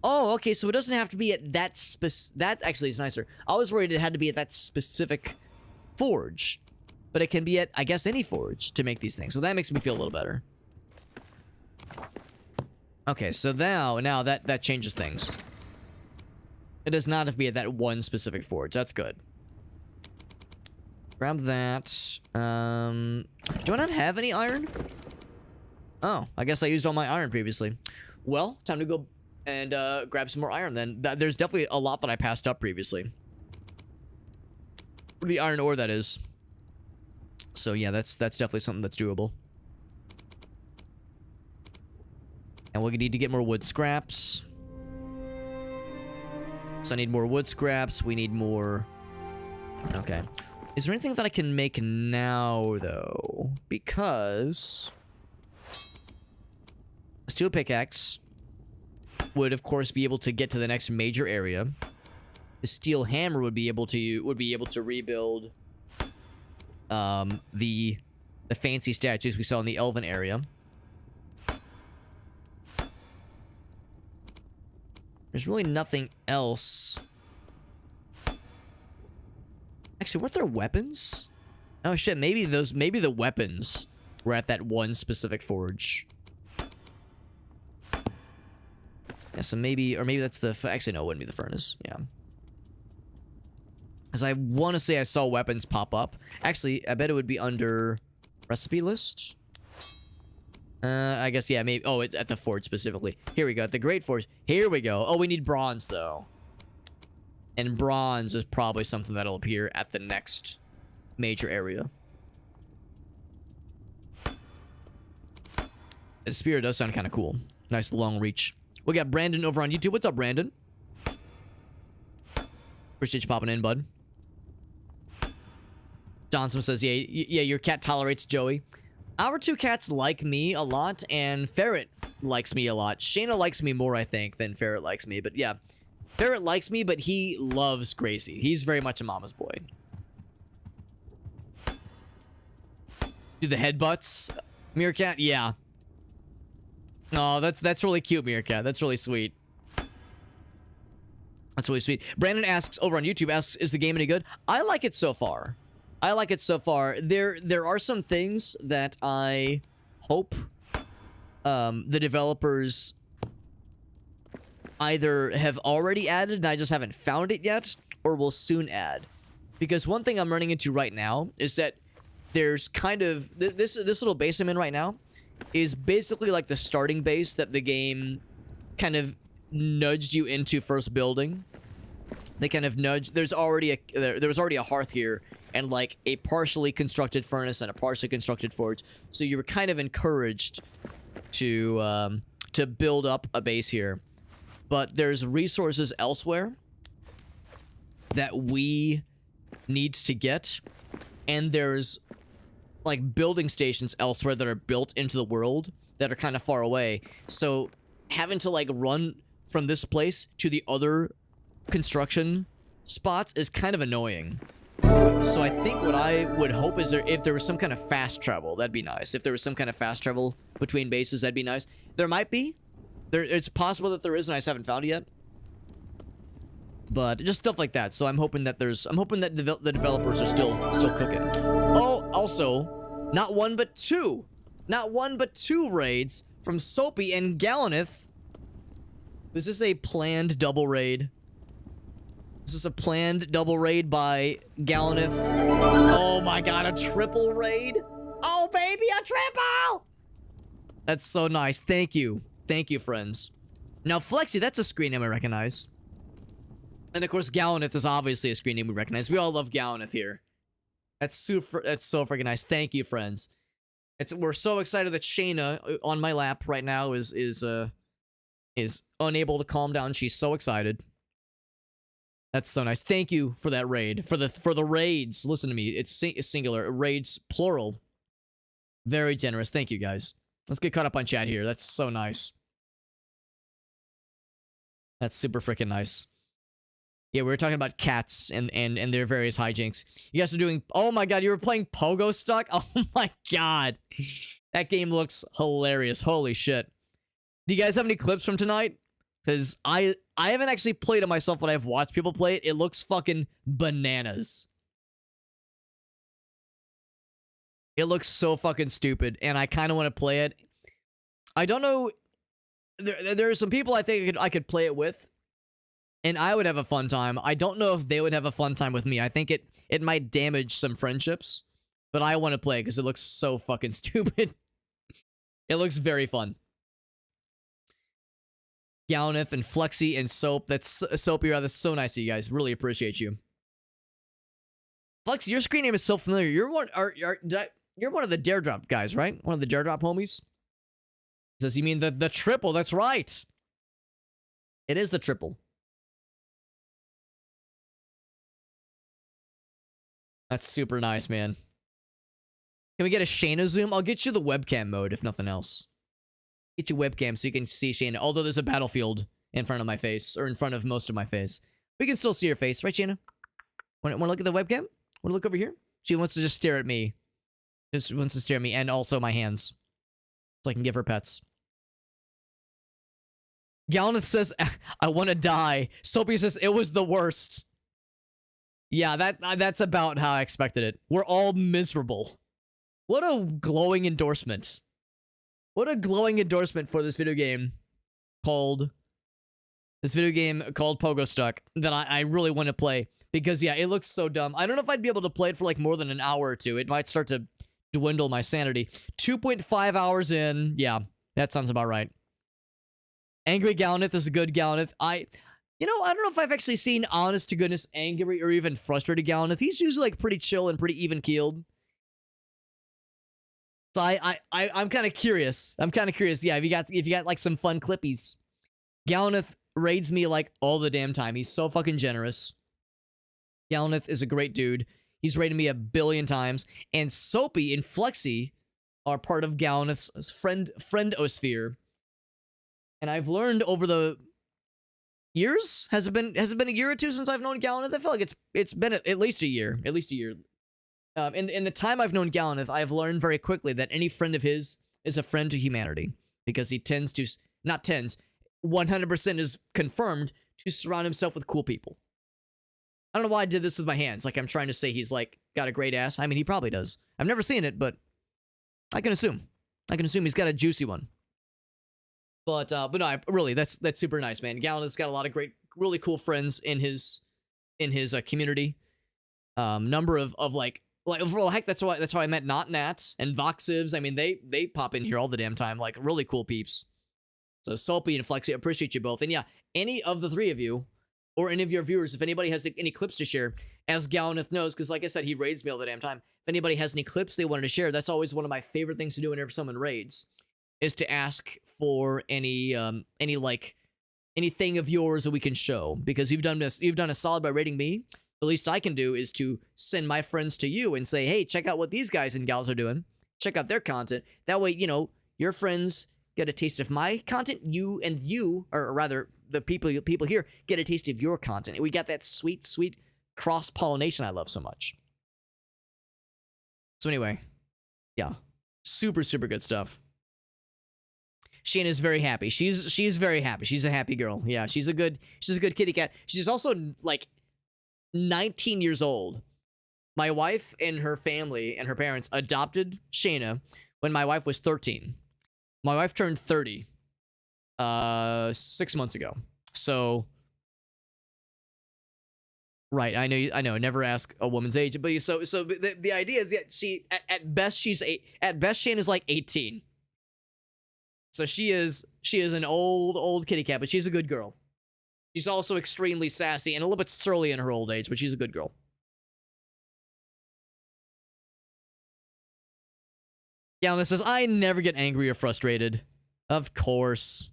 Oh, okay, so it doesn't have to be at that that actually is nicer. I was worried it had to be at that specific forge. But it can be at, I guess, any forge to make these things. So that makes me feel a little better. Okay, so now that changes things. It does not have to be at that one specific forge. That's good. Grab that. Do I not have any iron? Oh, I guess I used all my iron previously. Well, time to go and grab some more iron then. There's definitely a lot that I passed up previously. The iron ore, that is. So yeah, that's definitely something that's doable. And we need to get more wood scraps. So I need more wood scraps. We need more... Okay. Is there anything that I can make now, though? Because... a steel pickaxe would, of course, be able to get to the next major area. The steel hammer would be able to rebuild the fancy statues we saw in the Elven area. There's really nothing else. Actually, weren't there weapons? Oh shit, maybe the weapons were at that one specific forge. Yeah, so maybe that's the... Actually, no, it wouldn't be the furnace. Yeah. Because I want to say I saw weapons pop up. Actually, I bet it would be under recipe list. I guess, yeah, maybe... Oh, it's at the forge specifically. Here we go. At the Great Forge. Here we go. Oh, we need bronze, though. And bronze is probably something that'll appear at the next major area. The spear does sound kind of cool. Nice long reach. We got Brandon over on YouTube. What's up, Brandon? Appreciate you popping in, bud. Johnson says, yeah, your cat tolerates Joey. Our two cats like me a lot, and Ferret likes me a lot. Shayna likes me more, I think, than Ferret likes me. But yeah, Ferret likes me, but he loves Gracie. He's very much a mama's boy. Do the headbutts, Meerkat? Yeah. Oh, that's really cute, Meerkat. That's really sweet. That's really sweet. Brandon asks over on YouTube, is the game any good? I like it so far. I like it so far. There are some things that I hope the developers either have already added and I just haven't found it yet, or will soon add. Because one thing I'm running into right now is that there's kind of... This little base I'm in right now is basically like the starting base that the game kind of nudged you into first building. They kind of nudged... There was already a hearth here, and like a partially constructed furnace and a partially constructed forge. So you were kind of encouraged to build up a base here. But there's resources elsewhere that we need to get, and there's like building stations elsewhere that are built into the world that are kind of far away. So having to like run from this place to the other construction spots is kind of annoying. So I think what I would hope is if there was some kind of fast travel, that'd be nice. If there was some kind of fast travel between bases, that'd be nice. There might be. It's possible that there is, and I just haven't found it yet. But just stuff like that. So I'm hoping that the developers are still cooking. Oh, also, not one but two raids from Soapy and Gallaneth. Is this a planned double raid? Is this a planned double raid by Gallaneth? Oh my god, a triple raid? Oh baby, a triple! That's so nice. Thank you. Thank you, friends. Now, Flexi, that's a screen name I recognize. And of course, Gallaneth is obviously a screen name we recognize. We all love Gallaneth here. That's so freaking nice. Thank you, friends. We're so excited that Shayna on my lap right now is unable to calm down. She's so excited. That's so nice. Thank you for that raid. For the raids. Listen to me. It's singular. Raids plural. Very generous. Thank you guys. Let's get caught up on chat here. That's so nice. That's super freaking nice. Yeah, we were talking about cats and their various hijinks. You guys are doing... Oh my god, you were playing Pogo Stuck? Oh my god. That game looks hilarious. Holy shit. Do you guys have any clips from tonight? Because I haven't actually played it myself, but I've watched people play it. It looks fucking bananas. It looks so fucking stupid, and I kind of want to play it. I don't know. There are some people I think I could play it with, and I would have a fun time. I don't know if they would have a fun time with me. I think it might damage some friendships, but I want to play it because it looks so fucking stupid. It looks very fun. Galnith and Flexi and Soap. That's Soapy. That's so nice of you guys. Really appreciate you. Flexi, your screen name is so familiar. You're one of the Dare Drop guys, right? One of the Dare Drop homies. Does he mean the triple? That's right. It is the triple. That's super nice, man. Can we get a Shayna zoom? I'll get you the webcam mode, if nothing else. Get your webcam so you can see Shayna. Although there's a battlefield in front of my face, or in front of most of my face. We can still see her face, right, Shayna? Want to look at the webcam? Want to look over here? She wants to just stare at me. Just wants to stare at me, and also my hands. So I can give her pets. Galnith says, I want to die. Soapy says, it was the worst. Yeah, that's about how I expected it. We're all miserable. What a glowing endorsement. What a glowing endorsement for this video game called Pogo Stuck that I really want to play. Because, yeah, it looks so dumb. I don't know if I'd be able to play it for, like, more than an hour or two. It might start to dwindle my sanity. 2.5 hours in. Yeah, that sounds about right. Angry Galnith is a good Galnith. I don't know if I've actually seen honest to goodness angry or even frustrated Galnith. He's usually, like, pretty chill and pretty even-keeled. So I'm kind of curious. Yeah, if you got like some fun clippies. Galnith raids me like all the damn time. He's so fucking generous. Galnith is a great dude. He's raided me 1 billion times. And Soapy and Flexi are part of Galnith's friendosphere. And I've learned over the years, has it been a year or two since I've known Galnith? I feel like it's been at least a year. At least a year. In the time I've known Galnith, I've learned very quickly that any friend of his is a friend to humanity. Because he tends to, 100% is confirmed to surround himself with cool people. I don't know why I did this with my hands. Like I'm trying to say he's like, got a great ass. I mean, he probably does. I've never seen it, but I can assume. He's got a juicy one. But no, really, that's super nice, man. Galnith's got a lot of great, really cool friends in his community. Number of like, well, heck, that's how I met Not Nats and Voxivs. I mean, they pop in here all the damn time, like really cool peeps. So Soapy and Flexi, I appreciate you both. And yeah, any of the three of you, or any of your viewers, if anybody has any clips to share, as Galnith knows, because like I said, he raids me all the damn time. If anybody has any clips they wanted to share, that's always one of my favorite things to do whenever someone raids, is to ask for any anything of yours that we can show, because you've done a solid by raiding me. The least I can do is to send my friends to you and say, hey, check out what these guys and gals are doing. Check out their content. That way, your friends get a taste of my content. You, or rather, the people here get a taste of your content. And we got that sweet, sweet cross-pollination I love so much. So anyway, yeah, super, super good stuff. Shayna's very happy. She's very happy. She's a happy girl. Yeah, she's a good kitty cat. She's also like 19 years old. My wife and her family and her parents adopted Shayna when my wife was 13. My wife turned 30 6 months ago. So right, I know. Never ask a woman's age, but so the idea is that she at best Shayna's like 18. So she is an old kitty cat, but she's a good girl. She's also extremely sassy and a little bit surly in her old age, but she's a good girl. Galnith says, I never get angry or frustrated. Of course.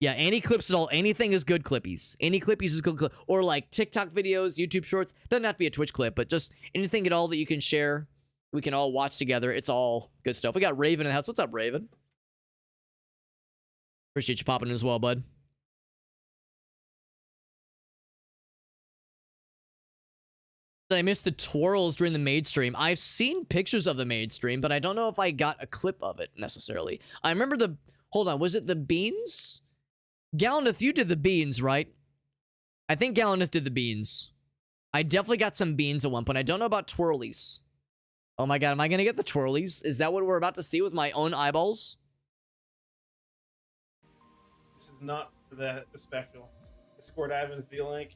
Yeah, any clips at all. Anything is good clippies. Any clippies is good clip. Or like TikTok videos, YouTube shorts. Doesn't have to be a Twitch clip, but just anything at all that you can share. We can all watch together. It's all good stuff. We got Raven in the house. What's up, Raven? Appreciate you popping in as well, bud. I missed the twirls during the maid stream. I've seen pictures of the maid stream, but I don't know if I got a clip of it necessarily. I remember the... Hold on, was it the beans? Gallaneth, you did the beans, right? I think Gallaneth did the beans. I definitely got some beans at one point. I don't know about twirlies. Oh my god, am I gonna get the twirlies? Is that what we're about to see with my own eyeballs? This is not for the special. Discord admins be link.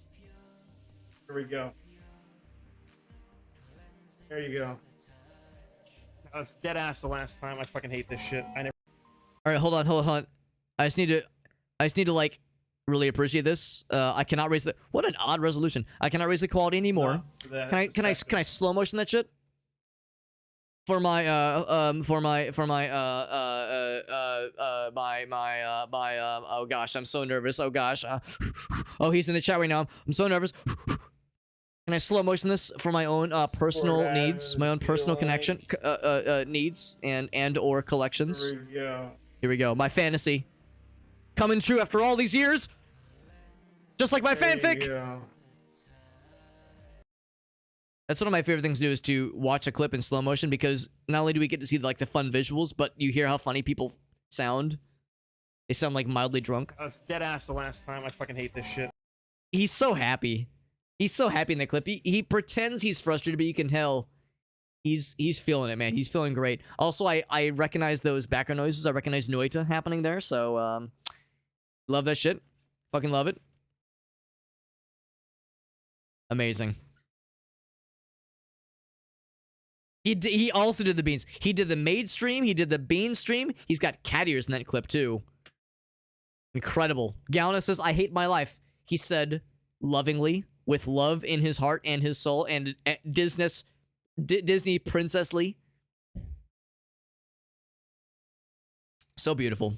Here we go. There you go. That's dead ass the last time. I fucking hate this shit. I never. All right, hold on. I just need to like really appreciate this. I cannot raise the... What an odd resolution. I cannot raise the quality anymore. Can I slow motion that shit? For my oh gosh, I'm so nervous. Oh gosh. Oh, he's in the chat right now. I'm so nervous. Can I slow motion this for my own personal needs, my own personal connection needs and or collections? Here we go. Here we go. My fantasy coming true after all these years, just like my fanfic. That's one of my favorite things to do, is to watch a clip in slow motion, because not only do we get to see like the fun visuals, but you hear how funny people sound. They sound like mildly drunk. That's dead ass the last time. I fucking hate this shit. He's so happy. He's so happy in the clip. He pretends he's frustrated, but you can tell he's feeling it, man. He's feeling great. Also, I recognize those background noises. I recognize Noita happening there, so love that shit. Fucking love it. Amazing. He also did the beans. He did the maid stream. He did the bean stream. He's got cat ears in that clip too. Incredible. Galna says, "I hate my life." He said lovingly, with love in his heart and his soul, and Disney princessly. So beautiful.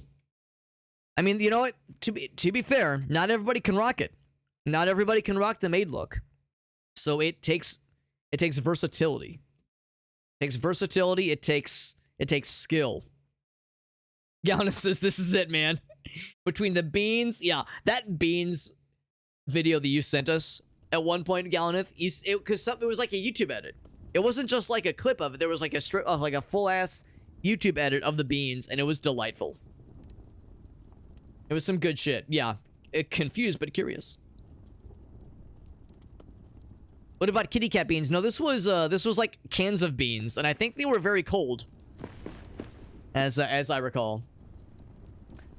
I mean, you know what? To be fair, not everybody can rock it. Not everybody can rock the maid look. So it takes versatility. It takes versatility. It takes skill. Galna says, "This is it, man." Between the beans, yeah, that beans video that you sent us at one point, Gallaneth, because it was like a YouTube edit. It wasn't just like a clip of it. There was like a strip of like a full ass YouTube edit of the beans, and it was delightful. It was some good shit. Yeah, confused but curious. What about kitty cat beans? No, this was like cans of beans, and I think they were very cold, as I recall.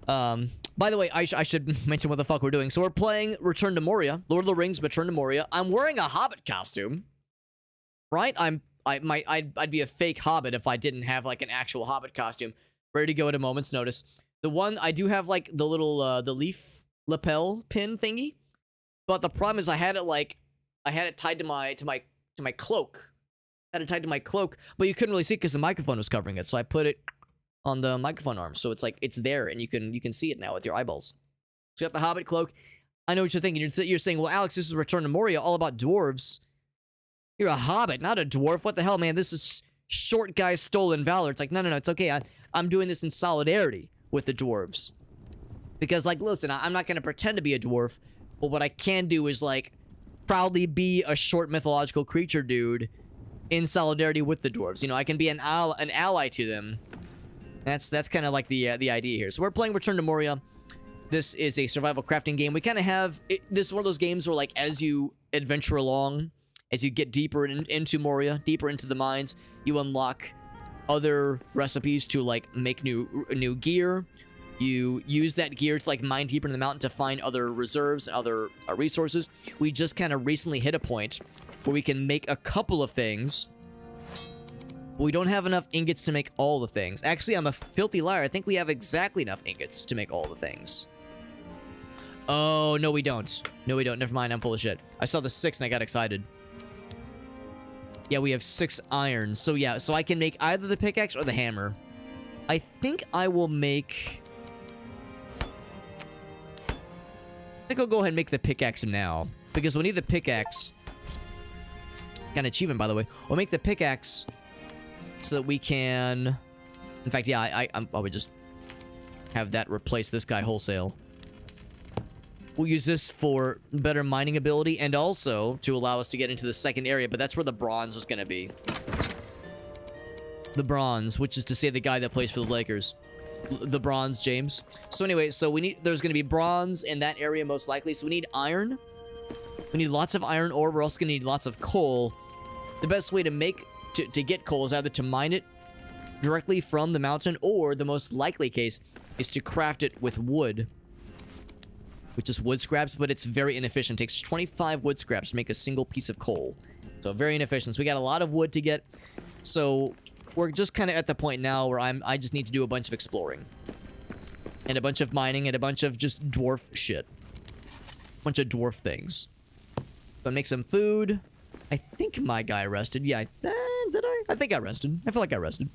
By the way, I should mention what the fuck we're doing. So we're playing Return to Moria, Lord of the Rings, Return to Moria. I'm wearing a hobbit costume, right? I'd be a fake hobbit if I didn't have like an actual hobbit costume ready to go at a moment's notice. The one I do have like the little the leaf lapel pin thingy, but the problem is I had it tied to my cloak. I had it tied to my cloak, but you couldn't really see it because the microphone was covering it. So I put it on the microphone arm, so it's like it's there, and you can see it now with your eyeballs. So you got the hobbit cloak. I know what you're thinking. You're saying, well, Alex, this is Return to Moria, all about dwarves. You're a hobbit, not a dwarf. What the hell, man? This is short guy stolen valor. It's like, no, it's okay. I'm doing this in solidarity with the dwarves, because like, listen, I'm not gonna pretend to be a dwarf, but what I can do is like proudly be a short mythological creature dude in solidarity with the dwarves. You know, I can be an ally to them. That's kind of like the idea here. So we're playing Return to Moria. This is a survival crafting game. We kind of have this is one of those games where like as you adventure along, as you get deeper into Moria, deeper into the mines, you unlock other recipes to like make new gear. You use that gear to like mine deeper in the mountain to find other reserves, other resources. We just kind of recently hit a point where we can make a couple of things. We don't have enough ingots to make all the things. Actually, I'm a filthy liar. I think we have exactly enough ingots to make all the things. Oh, no, we don't. No, we don't. Never mind. I'm full of shit. I saw the 6 and I got excited. Yeah, we have 6 irons. So, yeah. So, I can make either the pickaxe or the hammer. I think I will make... think I'll go ahead and make the pickaxe now. Because we'll need the pickaxe. Got an achievement, by the way. We'll make the pickaxe so that we can... In fact, yeah, I would just have that replace this guy wholesale. We'll use this for better mining ability and also to allow us to get into the second area, but that's where the bronze is going to be. The bronze, which is to say the guy that plays for the Lakers. The bronze, James. So anyway, so there's going to be bronze in that area most likely. So we need iron. We need lots of iron ore. We're also going to need lots of coal. The best way to get coal is either to mine it directly from the mountain, or the most likely case is to craft it with wood, which is wood scraps, but it's very inefficient. It takes 25 wood scraps to make a single piece of coal. So very inefficient. So we got a lot of wood to get. So we're just kind of at the point now where I just need to do a bunch of exploring. And a bunch of mining and a bunch of just dwarf shit. A bunch of dwarf things. So make some food. I think my guy rested. Yeah, did I? I think I rested. I feel like I rested.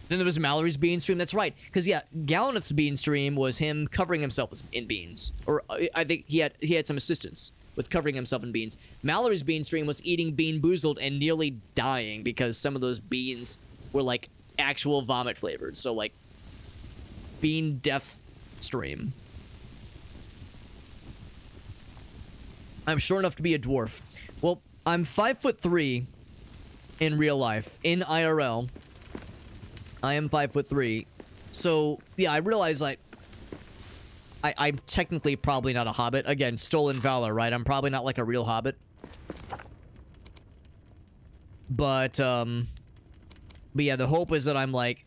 Then there was Mallory's bean stream. That's right. Because, yeah, Gallaneth's bean stream was him covering himself in beans. Or I think he had some assistance with covering himself in beans. Mallory's bean stream was eating Bean Boozled and nearly dying because some of those beans were, like, actual vomit flavored. So, like, bean death stream. I'm short enough to be a dwarf. Well, I'm 5'3" in real life. In IRL. I am 5'3". So, yeah, I realize I'm technically probably not a hobbit. Again, stolen valor, right? I'm probably not like a real hobbit. But yeah, the hope is that I'm like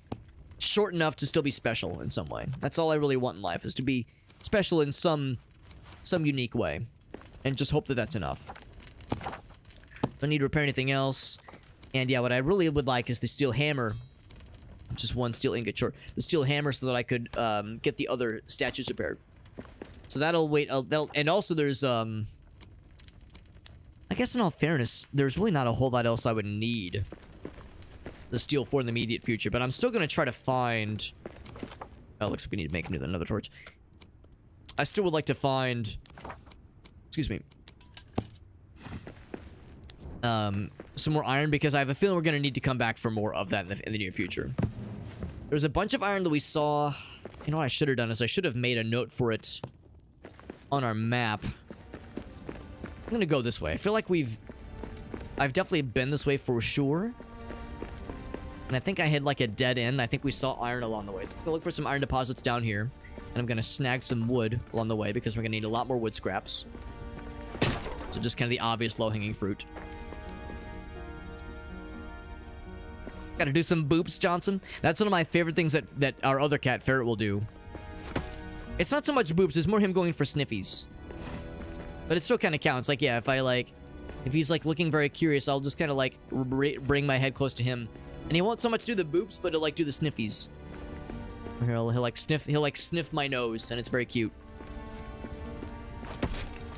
short enough to still be special in some way. That's all I really want in life, is to be special in some unique way. And just hope that that's enough. Don't need to repair anything else. And yeah, what I really would like is the steel hammer. Just one steel ingot short. The steel hammer so that I could get the other statues repaired. So that'll wait. And also there's I guess in all fairness, there's really not a whole lot else I would need the steel for in the immediate future. But I'm still gonna try to find. Oh, looks like we need to make another torch. I still would like to find. Excuse me. Some more iron, because I have a feeling we're going to need to come back for more of that in the near future. There's a bunch of iron that we saw. You know what I should have done is I should have made a note for it on our map. I'm going to go this way. I feel like I've definitely been this way for sure. And I think I had like a dead end. I think we saw iron along the way. So I'm going to look for some iron deposits down here. And I'm going to snag some wood along the way because we're going to need a lot more wood scraps. So just kind of the obvious low-hanging fruit. Gotta do some boops, Johnson. That's one of my favorite things that our other cat, Ferret, will do. It's not so much boops, it's more him going for sniffies. But it still kind of counts. Like, yeah, if he's, like, looking very curious, I'll just kind of, like, bring my head close to him. And he won't so much do the boops, but he'll, like, do the sniffies. He'll like, sniff my nose, and it's very cute.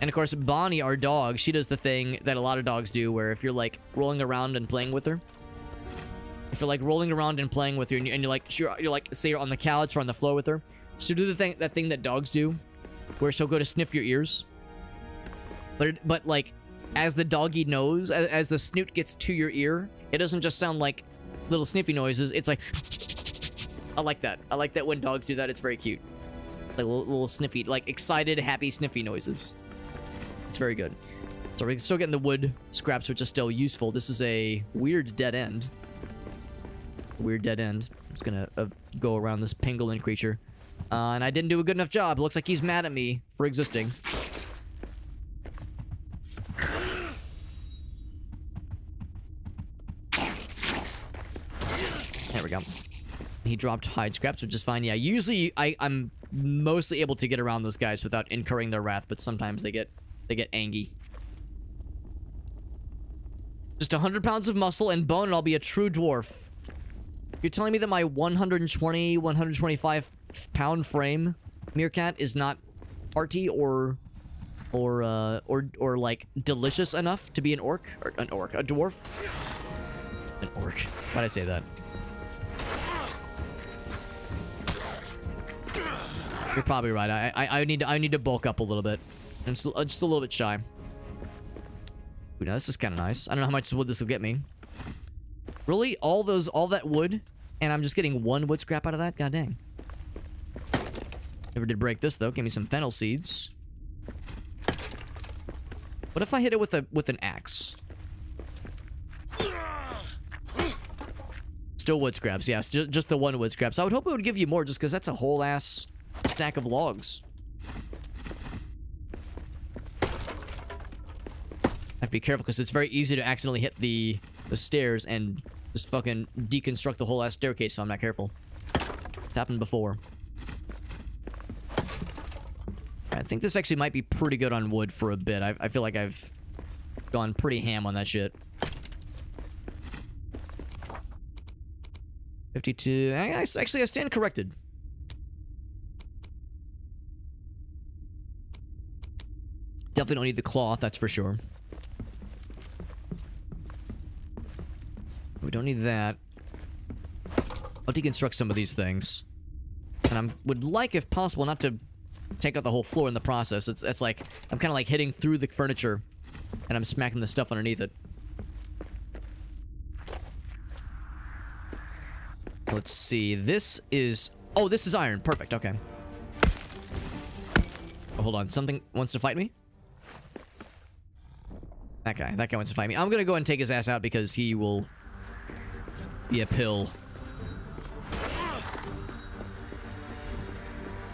And, of course, Bonnie, our dog, she does the thing that a lot of dogs do, where if you're, like, rolling around and playing with her, if you're like rolling around and playing with her, and you're like, say you're on the couch or on the floor with her, she'll do that thing that dogs do, where she'll go to sniff your ears. But like, as the doggy knows, as the snoot gets to your ear, it doesn't just sound like little sniffy noises. It's like, I like that. I like that when dogs do that. It's very cute. Like little sniffy, like excited, happy sniffy noises. It's very good. So we're still getting the wood scraps, which is still useful. This is a weird dead end. Weird dead end. I'm just gonna go around this pangolin creature. And I didn't do a good enough job. It looks like he's mad at me for existing. There we go. He dropped hide scraps, which is fine. Yeah, usually I'm mostly able to get around those guys without incurring their wrath, but sometimes they get angry. Just 100 pounds of muscle and bone and I'll be a true dwarf. You're telling me that my 125 pound frame meerkat is not hearty or like delicious enough to be an orc? Or a dwarf? An orc. Why'd I say that? You're probably right. I need to bulk up a little bit. I'm just a little bit shy. Ooh, now this is kind of nice. I don't know how much wood this will get me. Really? All that wood, and I'm just getting 1 wood scrap out of that? God dang. Never did break this though. Give me some fennel seeds. What if I hit it with an axe? Still wood scraps, yes. Just the 1 wood scraps. I would hope it would give you more, just because that's a whole ass stack of logs. I have to be careful because it's very easy to accidentally hit the stairs and just fucking deconstruct the whole ass staircase if I'm not careful. It's happened before. I think this actually might be pretty good on wood for a bit. I feel like I've gone pretty ham on that shit. 52. Actually, I stand corrected. Definitely don't need the cloth, that's for sure. We don't need that. I'll deconstruct some of these things. And I would like, if possible, not to take out the whole floor in the process. It's like, I'm kind of like hitting through the furniture, and I'm smacking the stuff underneath it. Let's see, this is... Oh, this is iron. Perfect, okay. Oh, hold on, something wants to fight me? That guy wants to fight me. I'm gonna go ahead and take his ass out because he will be a pill.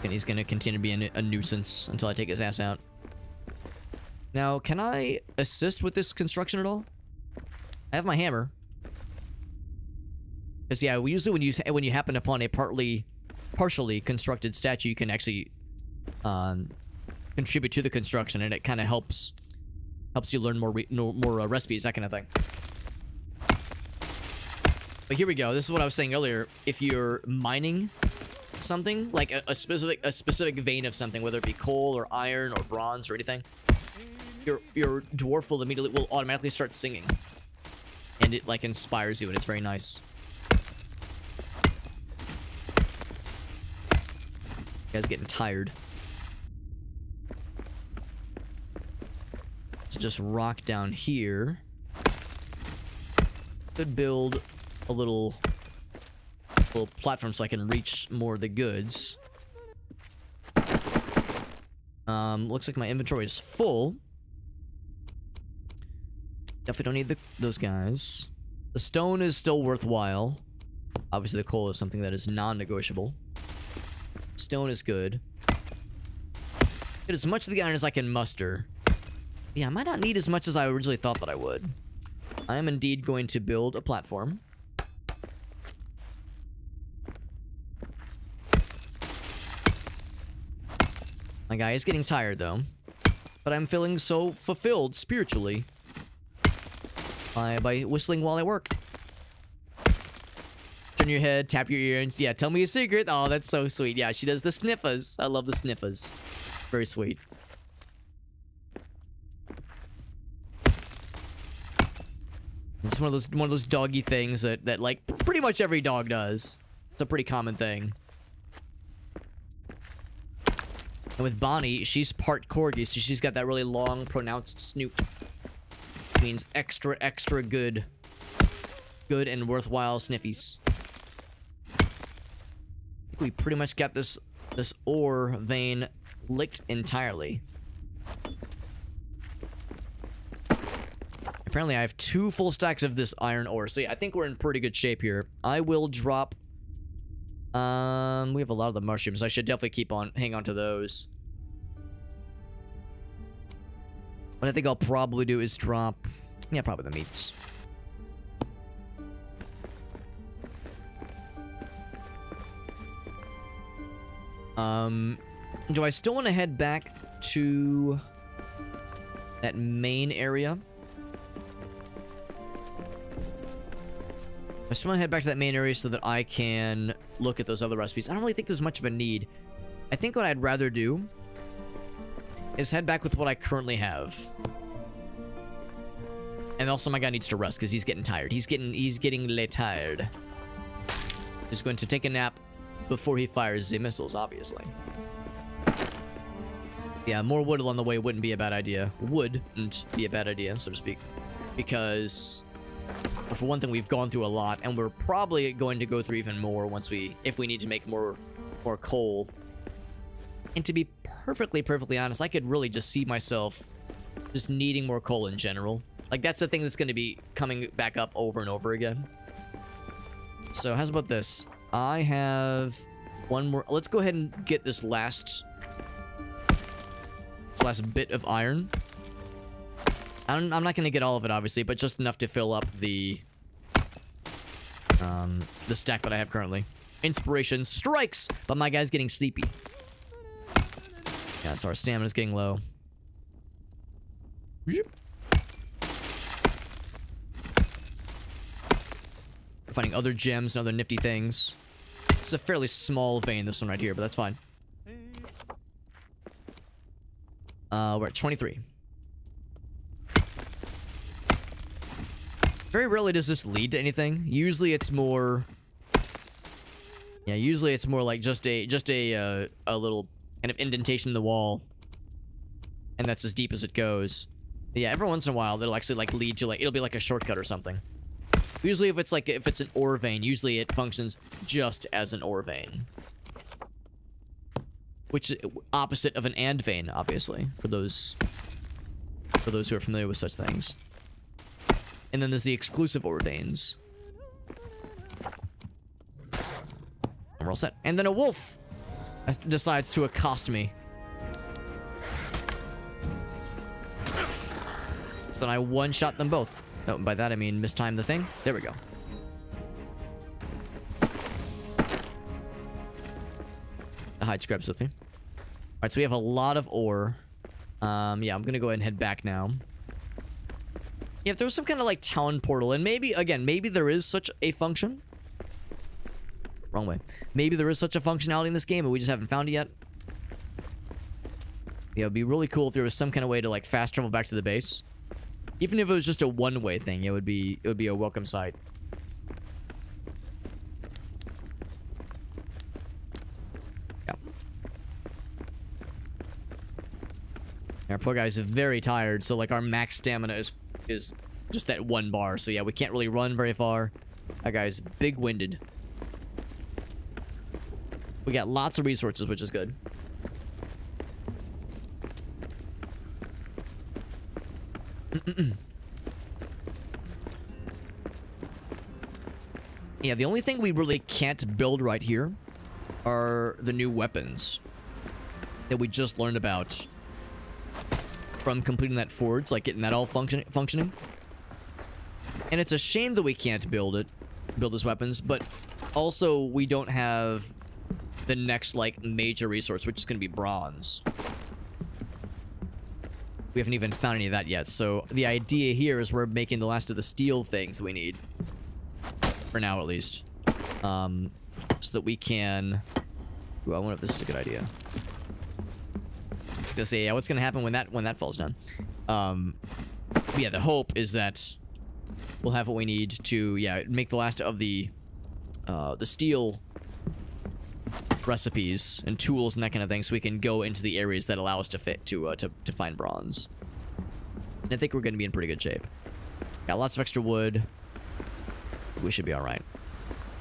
And he's gonna continue to be a nuisance until I take his ass out. Now, can I assist with this construction at all? I have my hammer. Because yeah, usually when you happen upon a partially constructed statue, you can actually contribute to the construction, and it kind of helps you learn more recipes, that kind of thing. But here we go. This is what I was saying earlier. If you're mining something, like a specific vein of something, whether it be coal or iron or bronze or anything, your dwarf will automatically start singing, and it like inspires you, and it's very nice. Guy's getting tired. So just rock down here. Could build a little platform so I can reach more of the goods. Looks like my inventory is full. Definitely don't need those guys. The stone is still worthwhile. Obviously the coal is something that is non-negotiable. Stone is good. Get as much of the iron as I can muster. Yeah, I might not need as much as I originally thought that I would. I am indeed going to build a platform. My guy is getting tired though. But I'm feeling so fulfilled spiritually by whistling while I work. Turn your head, tap your ear, and yeah, tell me a secret. Oh, that's so sweet. Yeah, she does the sniffers. I love the sniffers. Very sweet. It's one of those doggy things that like pretty much every dog does. It's a pretty common thing. And with Bonnie, she's part corgi, so she's got that really long, pronounced snoot. Which means extra, extra good and worthwhile sniffies. I think we pretty much got this ore vein licked entirely. Apparently I have 2 full stacks of this iron ore, so yeah, I think we're in pretty good shape here. I will drop... we have a lot of the mushrooms. I should definitely hang on to those. What I think I'll probably do is drop... Yeah, probably the meats. Do I still want to head back to that main area? I just want to head back to that main area so that I can look at those other recipes. I don't really think there's much of a need. I think what I'd rather do is head back with what I currently have. And also my guy needs to rest because he's getting tired. He's getting tired. He's going to take a nap before he fires the missiles, obviously. Yeah, more wood along the way wouldn't be a bad idea. Wouldn't be a bad idea, so to speak. Because, for one thing, we've gone through a lot, and we're probably going to go through even more if we need to make more coal. And to be perfectly honest, I could really just see myself just needing more coal in general. Like, that's the thing that's going to be coming back up over and over again. So, how's about this? I have one more. Let's go ahead and get this last bit of iron. I'm not going to get all of it, obviously, but just enough to fill up the stack that I have currently. Inspiration strikes, but my guy's getting sleepy. Yeah, so our stamina's getting low. Finding other gems and other nifty things. It's a fairly small vein, this one right here, but that's fine. We're at 23. Very rarely does this lead to anything. Usually it's more... Yeah, usually it's more like just a little kind of indentation in the wall. And that's as deep as it goes. But yeah, every once in a while, it'll actually like lead to like... It'll be like a shortcut or something. Usually if it's an ore vein, usually it functions just as an ore vein. Which is opposite of an and vein, obviously, for those who are familiar with such things. And then there's the exclusive ore veins. And we're all set. And then a wolf decides to accost me. So then I one-shot them both. Oh, by that I mean mistime the thing. There we go. The hide scrubs with me. Alright, so we have a lot of ore. Yeah, I'm gonna go ahead and head back now. Yeah, if there was some kind of like town portal, and maybe, again, maybe there is such a function. Wrong way. Maybe there is such a functionality in this game, but we just haven't found it yet. Yeah, it'd be really cool if there was some kind of way to like fast travel back to the base. Even if it was just a one-way thing, it would be a welcome sight. Yeah. Our poor guy's very tired, so like our max stamina is just that one bar. So yeah, we can't really run very far. That guy's big-winded. We got lots of resources, which is good. Yeah, the only thing we really can't build right here are the new weapons that we just learned about from completing that forge, like getting that all functioning. And it's a shame that we can't build those weapons, but also we don't have the next like major resource, which is going to be bronze. We haven't even found any of that yet, so the idea here is we're making the last of the steel things we need. For now, at least. So that we can... Ooh, I wonder if this is a good idea. To say, yeah, what's gonna happen when that falls down? But yeah, the hope is that we'll have what we need to, yeah, make the last of the steel recipes and tools and that kind of thing, so we can go into the areas that allow us to find bronze. And I think we're gonna be in pretty good shape. Got lots of extra wood. We should be all right.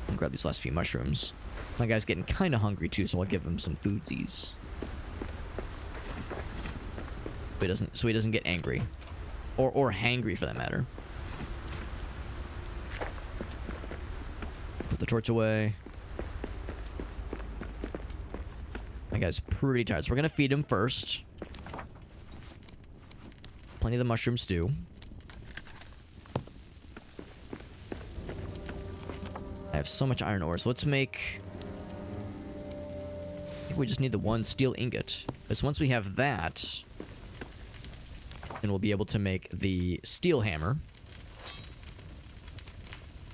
I'll grab these last few mushrooms. My guy's getting kind of hungry too, so I'll give him some foodsies. So he doesn't get angry, or hangry for that matter. Put the torch away. My guy's pretty tired, so we're gonna feed him first. Plenty of the mushroom stew. I have so much iron ore, so let's make... I think we just need the one steel ingot. Because once we have that, then we'll be able to make the steel hammer.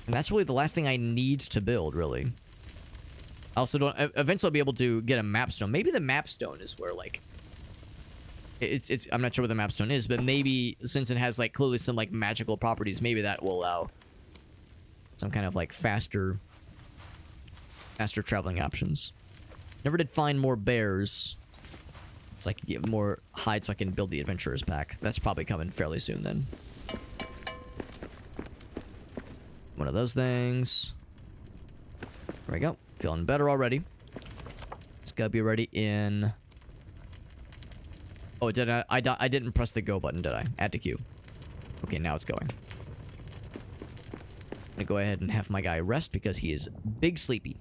And that's really the last thing I need to build, really. I also don't... Eventually I'll be able to get a map stone. Maybe the map stone is where, like... It's I'm not sure what the map stone is, but maybe since it has, like, clearly some, like, magical properties, maybe that will allow some kind of, like, faster traveling options. Never did find more bears. So I can get more hide so I can build the adventurers pack. That's probably coming fairly soon then. One of those things. There we go. Feeling better already. It's gotta be ready in... Oh, did I didn't press the go button, did I? Add to queue. Okay, now it's going. I'm gonna go ahead and have my guy rest because he is big sleepy.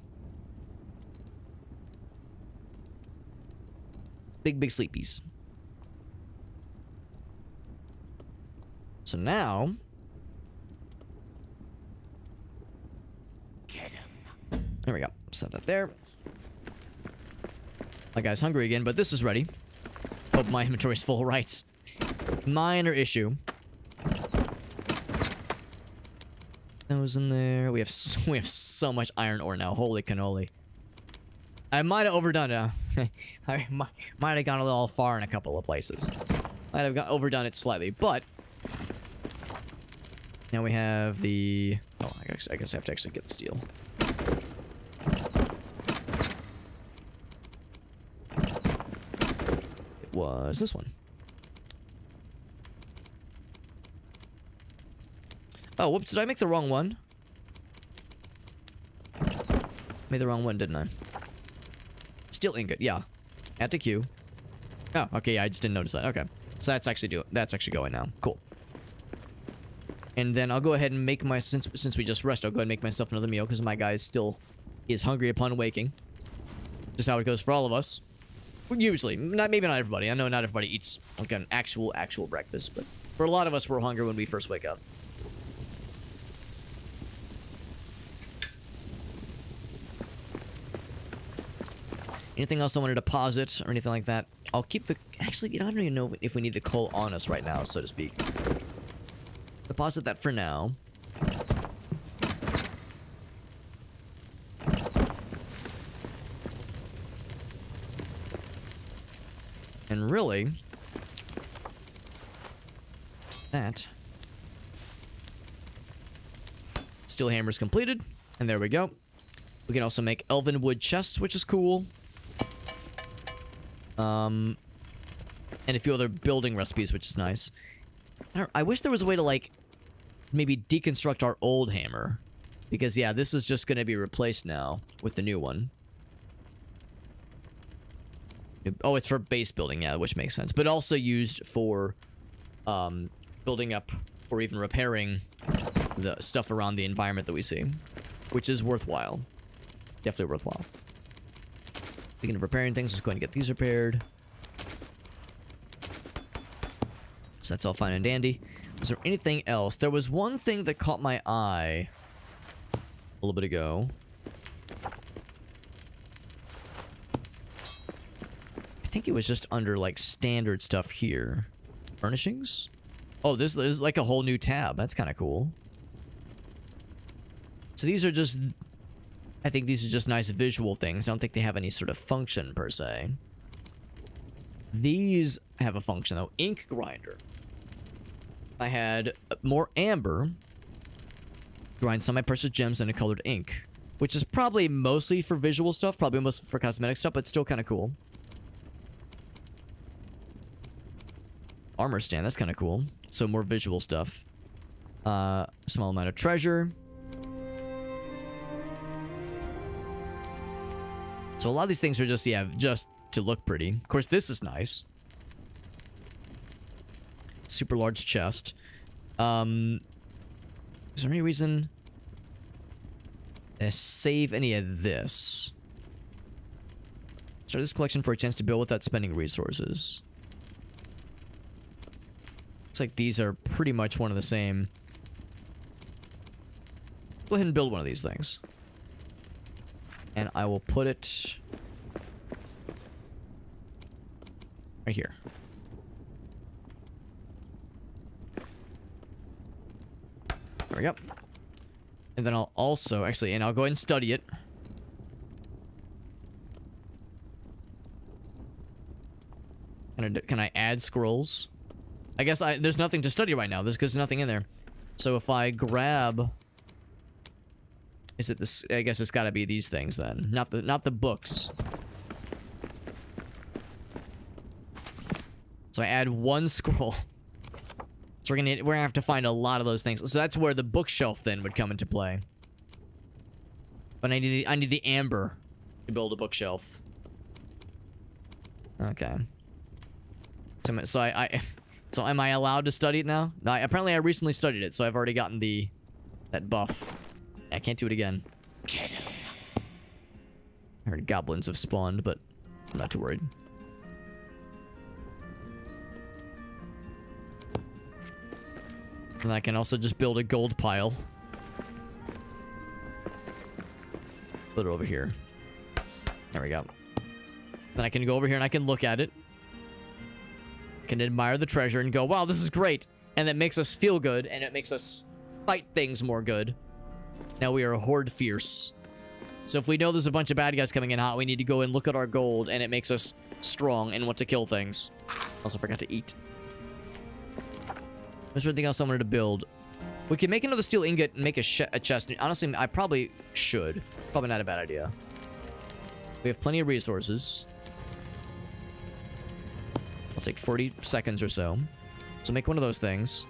Big sleepies. So now... Get him. There we go. Set that there. My guy's hungry again, but this is ready. Hope my inventory's full, right? Minor issue. Those in there. We have so much iron ore now. Holy cannoli. I might have overdone it. I might have gone a little far in a couple of places. Might have overdone it slightly, but now we have the... Oh, I guess I have to actually get the steel. It was this one. Oh, whoops! Did I make the wrong one? Made the wrong one, didn't I? Steel ingot, yeah. Add to queue. Oh, okay, yeah, I just didn't notice that. Okay. So that's actually going now. Cool. And then I'll go ahead and make my since we just rest, I'll go ahead and make myself another meal because my guy is hungry upon waking. Just how it goes for all of us. Usually. Maybe not everybody. I know not everybody eats like an actual breakfast, but for a lot of us we're hungry when we first wake up. Anything else I want to deposit or anything like that? I'll keep the... Actually, I don't even know if we need the coal on us right now, so to speak. Deposit that for now. And really... That... Steel hammer's completed. And there we go. We can also make elven wood chests, which is cool. And a few other building recipes, which is nice. I wish there was a way to, like, maybe deconstruct our old hammer. Because, yeah, this is just gonna be replaced now with the new one. Oh, it's for base building, yeah, which makes sense. But also used for, building up or even repairing the stuff around the environment that we see. Which is worthwhile. Definitely worthwhile. Speaking of repairing things, let's go ahead and get these repaired. So that's all fine and dandy. Was there anything else? There was one thing that caught my eye a little bit ago. I think it was just under, like, standard stuff here. Furnishings? Oh, this is like a whole new tab. That's kind of cool. So these are just... I think these are just nice visual things. I don't think they have any sort of function, per se. These have a function, though. Ink grinder. I had more amber. Grind some of my precious gems into colored ink. Which is probably mostly for visual stuff. Probably mostly for cosmetic stuff, but still kind of cool. Armor stand. That's kind of cool. So more visual stuff. Small amount of treasure. So a lot of these things are just, yeah, just to look pretty. Of course, this is nice. Super large chest. Is there any reason to save any of this? Start this collection for a chance to build without spending resources. Looks like these are pretty much one of the same. Go ahead and build one of these things. And I will put it right here. There we go. And then I'll also, actually, and I'll go ahead and study it. Can I add scrolls? I guess there's nothing to study right now. There's because there's nothing in there. So if I grab... Is it this? I guess it's got to be these things then, not the books. So I add 1 scroll. So we're gonna have to find a lot of those things. So that's where the bookshelf then would come into play. But I need the amber to build a bookshelf. Okay. So am I allowed to study it now? No, apparently I recently studied it, so I've already gotten that buff. I can't do it again. I heard goblins have spawned, but I'm not too worried. And I can also just build a gold pile. Put it over here. There we go. Then I can go over here and I can look at it. Can admire the treasure and go, wow, this is great. And that makes us feel good, and it makes us fight things more good. Now we are horde fierce. So if we know there's a bunch of bad guys coming in hot, we need to go and look at our gold, and it makes us strong and want to kill things. Also forgot to eat. There's anything else I wanted to build. We can make another steel ingot and make a chest. Honestly, I probably should. Probably not a bad idea. We have plenty of resources. I'll take 40 seconds or so. So make one of those things.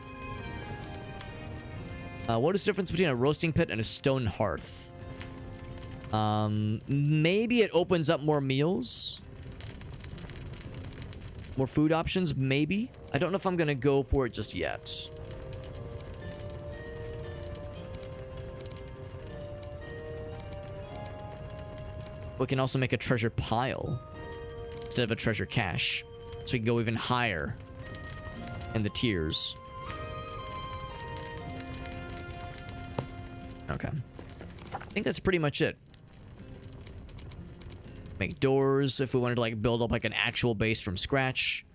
What is the difference between a roasting pit and a stone hearth? Maybe it opens up more meals. More food options, maybe. I don't know if I'm gonna go for it just yet. We can also make a treasure pile instead of a treasure cache. So we can go even higher in the tiers. Okay. I think that's pretty much it. Make doors if we wanted to like build up like an actual base from scratch.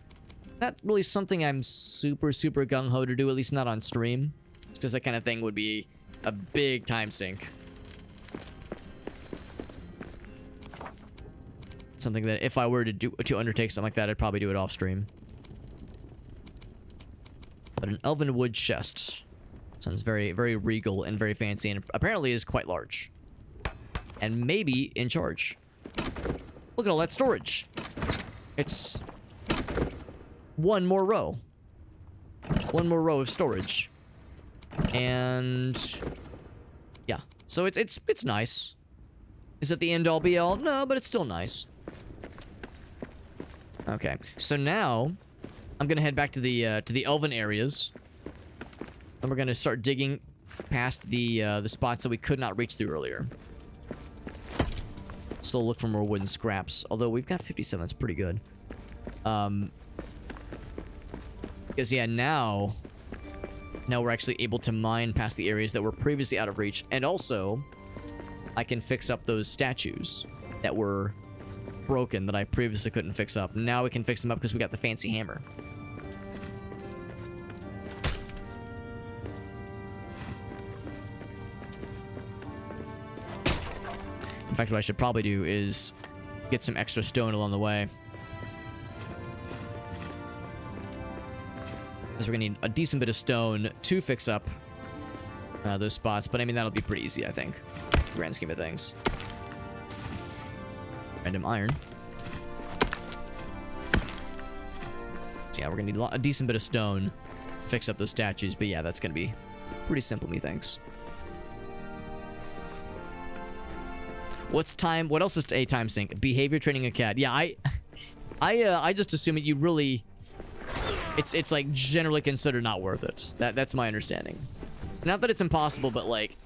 Not really something I'm super gung-ho to do, at least not on stream. Just because that kind of thing would be a big time sink. Something that if I were to undertake something like that, I'd probably do it off stream. But an elven wood chest sounds very regal and very fancy, and apparently is quite large. And maybe in charge. Look at all that storage. It's 1 more row. 1 more row of storage. And yeah. So it's nice. Is it the end all be all? No, but it's still nice. Okay. So now I'm gonna head back to the elven areas. And we're gonna start digging past the spots that we could not reach through earlier. Still look for more wooden scraps, although we've got 57. That's pretty good. Because yeah, now we're actually able to mine past the areas that were previously out of reach, and also I can fix up those statues that were broken that I previously couldn't fix up. Now we can fix them up because we got the fancy hammer. In fact, what I should probably do is get some extra stone along the way. Because we're gonna need a decent bit of stone to fix up those spots. But I mean, that'll be pretty easy, I think. Grand scheme of things. Random iron. So yeah, we're gonna need a decent bit of stone to fix up those statues. But yeah, that's gonna be pretty simple, methinks. What else is a time sink? Behavior training a cat. Yeah, I just assume that you really, it's like generally considered not worth it. That's my understanding. Not that it's impossible, but like,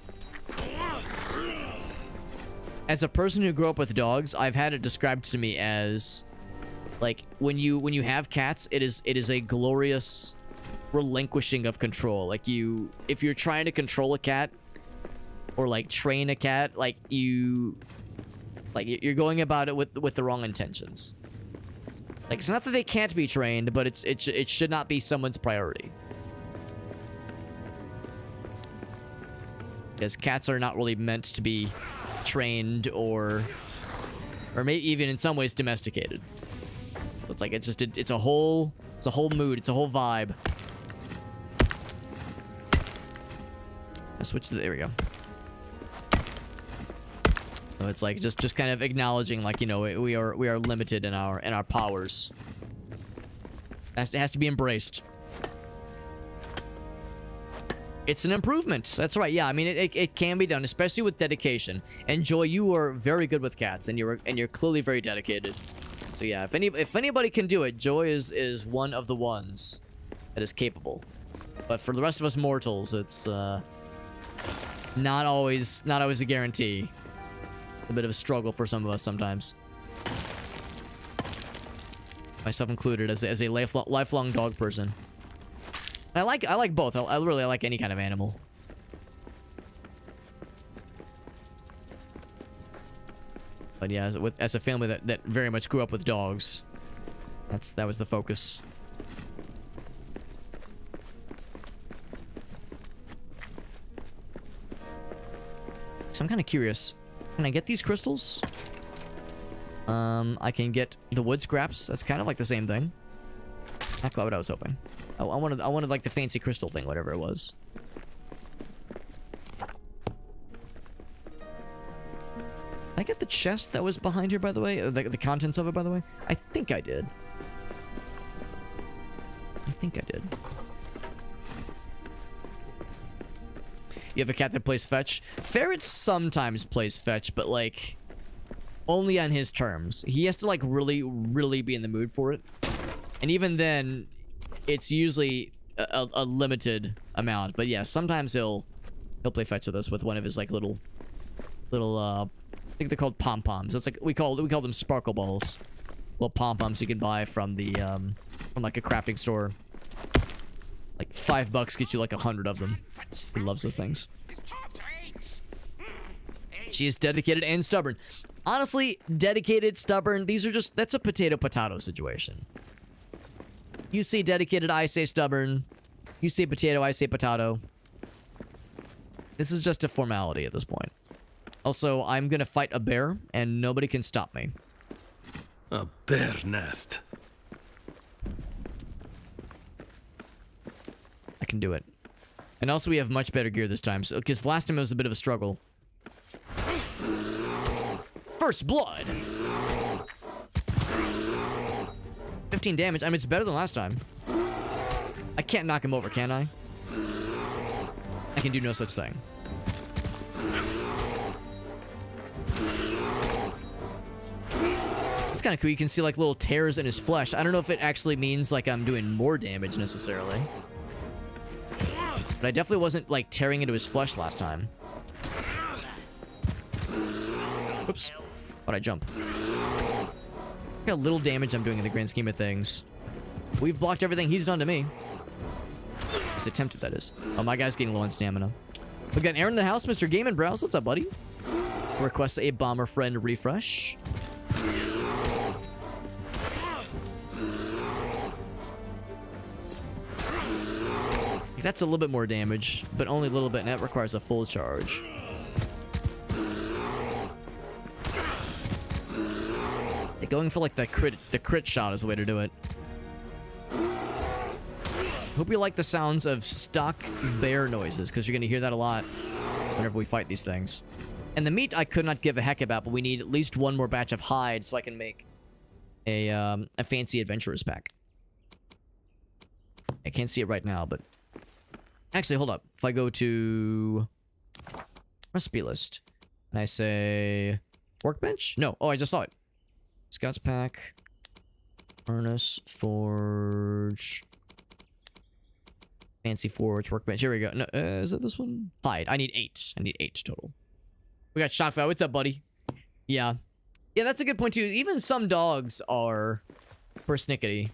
as a person who grew up with dogs, I've had it described to me as like when you have cats, it is a glorious relinquishing of control. Like if you're trying to control a cat or like train a cat, like you're going about it with the wrong intentions. Like, it's not that they can't be trained, but it should not be someone's priority. Because cats are not really meant to be trained or maybe even in some ways domesticated. It's like it's a whole mood, it's a whole vibe. I switched to there we go. So it's like just kind of acknowledging, like, you know, we are limited in our powers It has to be embraced. It's an improvement. That's right. Yeah, I mean, it can be done, especially with dedication. And Joy, you are very good with cats, and you're clearly very dedicated. So yeah, if anybody can do it, Joy is one of the ones that is capable. But for the rest of us mortals, it's not always a guarantee. A bit of a struggle for some of us sometimes. Myself included, as a lifelong dog person. I like both. I really like any kind of animal. But yeah, as a family that very much grew up with dogs, that was the focus. So I'm kind of curious. Can I get these crystals? I can get the wood scraps. That's kind of like the same thing. Not quite what I was hoping. I wanted like the fancy crystal thing, whatever it was. Did I get the chest that was behind here, by the way? The contents of it, by the way? I think I did. You have a cat that plays fetch? Ferret sometimes plays fetch, but like only on his terms. He has to like really be in the mood for it. And even then, it's usually a limited amount. But yeah, sometimes he'll play fetch with us with one of his like little I think they're called pom-poms. It's like we call them sparkle balls. Little pom-poms you can buy from the from like a crafting store. Like $5 gets you like 100 of them. He loves those things. She is dedicated and stubborn. Honestly, dedicated, stubborn, that's a potato-potato situation. You say dedicated, I say stubborn. You say potato, I say potato. This is just a formality at this point. Also, I'm gonna fight a bear, and nobody can stop me. A bear nest. I can do it. And also, we have much better gear this time, because last time it was a bit of a struggle. First blood! 15 damage. I mean, it's better than last time. I can't knock him over, can I? I can do no such thing. It's kind of cool. You can see like little tears in his flesh. I don't know if it actually means like I'm doing more damage necessarily. But I definitely wasn't like tearing into his flesh last time. Oops. Why'd I jump? Look how little damage I'm doing in the grand scheme of things. We've blocked everything he's done to me. He's attempted, that is. Oh, my guy's getting low on stamina. We got Aaron in the house, Mr. Game and Browse. What's up, buddy? Requests a bomber friend refresh. That's a little bit more damage, but only a little bit, and that requires a full charge. Going for like the crit shot is the way to do it. Hope you like the sounds of stock bear noises, because you're going to hear that a lot whenever we fight these things. And the meat I could not give a heck about, but we need at least one more batch of hide so I can make a fancy adventurer's pack. I can't see it right now, but actually, hold up. If I go to recipe list and I say workbench? No. Oh, I just saw it. Scout's pack, furnace, forge, fancy forge, workbench. Here we go. No, is it this one? Hide. I need 8. I need 8 total. We got Shotfire. What's up, buddy? Yeah. Yeah, that's a good point, too. Even some dogs are persnickety.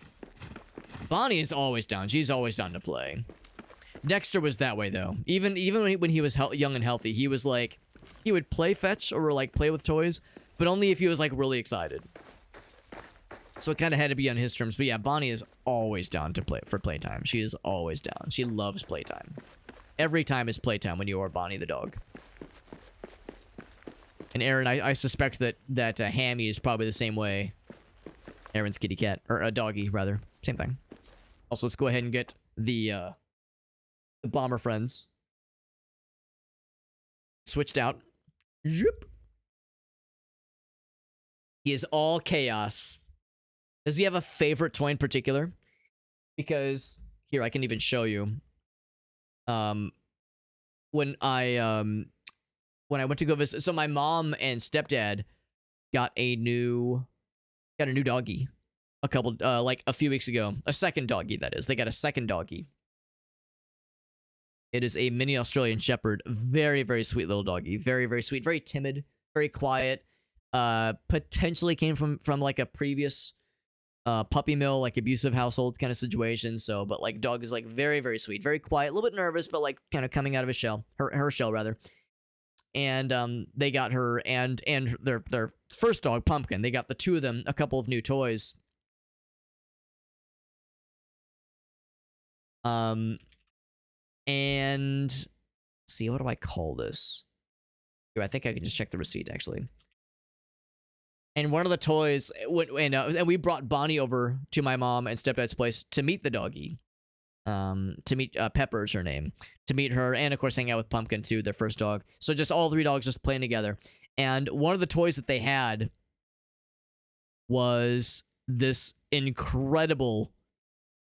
Bonnie is always down. She's always down to play. Dexter was that way, though. Even when he was young and healthy, he was like, he would play fetch or like play with toys, but only if he was like really excited. So it kind of had to be on his terms. But yeah, Bonnie is always down to play for playtime. She is always down. She loves playtime. Every time is playtime when you are Bonnie the dog. And Aaron, I suspect that Hammy is probably the same way. Aaron's kitty cat, or a doggy rather, same thing. Also, let's go ahead and get the bomber friends switched out. Zoop. He is all chaos. Does he have a favorite toy in particular? because here I can even show you. When I went to go visit, so my mom and stepdad got a new doggy like a few weeks ago. A second doggy, that is. They got a second doggy. It is a mini Australian Shepherd. Very, very sweet little doggy. Very, very sweet. Very timid. Very quiet. Potentially came from like a previous puppy mill, like abusive household kind of situation. So, but like dog is like very, very sweet. Very quiet. A little bit nervous, but like kind of coming out of his shell. Her shell, rather. And they got her and their first dog, Pumpkin. They got the two of them a couple of new toys. And let's see, what do I call this? Here, I think I can just check the receipt actually. And one of the toys, and we brought Bonnie over to my mom and stepdad's place to meet the doggy. To meet Pepper is her name. To meet her, and of course hang out with Pumpkin too, their first dog. So just all three dogs just playing together. And one of the toys that they had was this incredible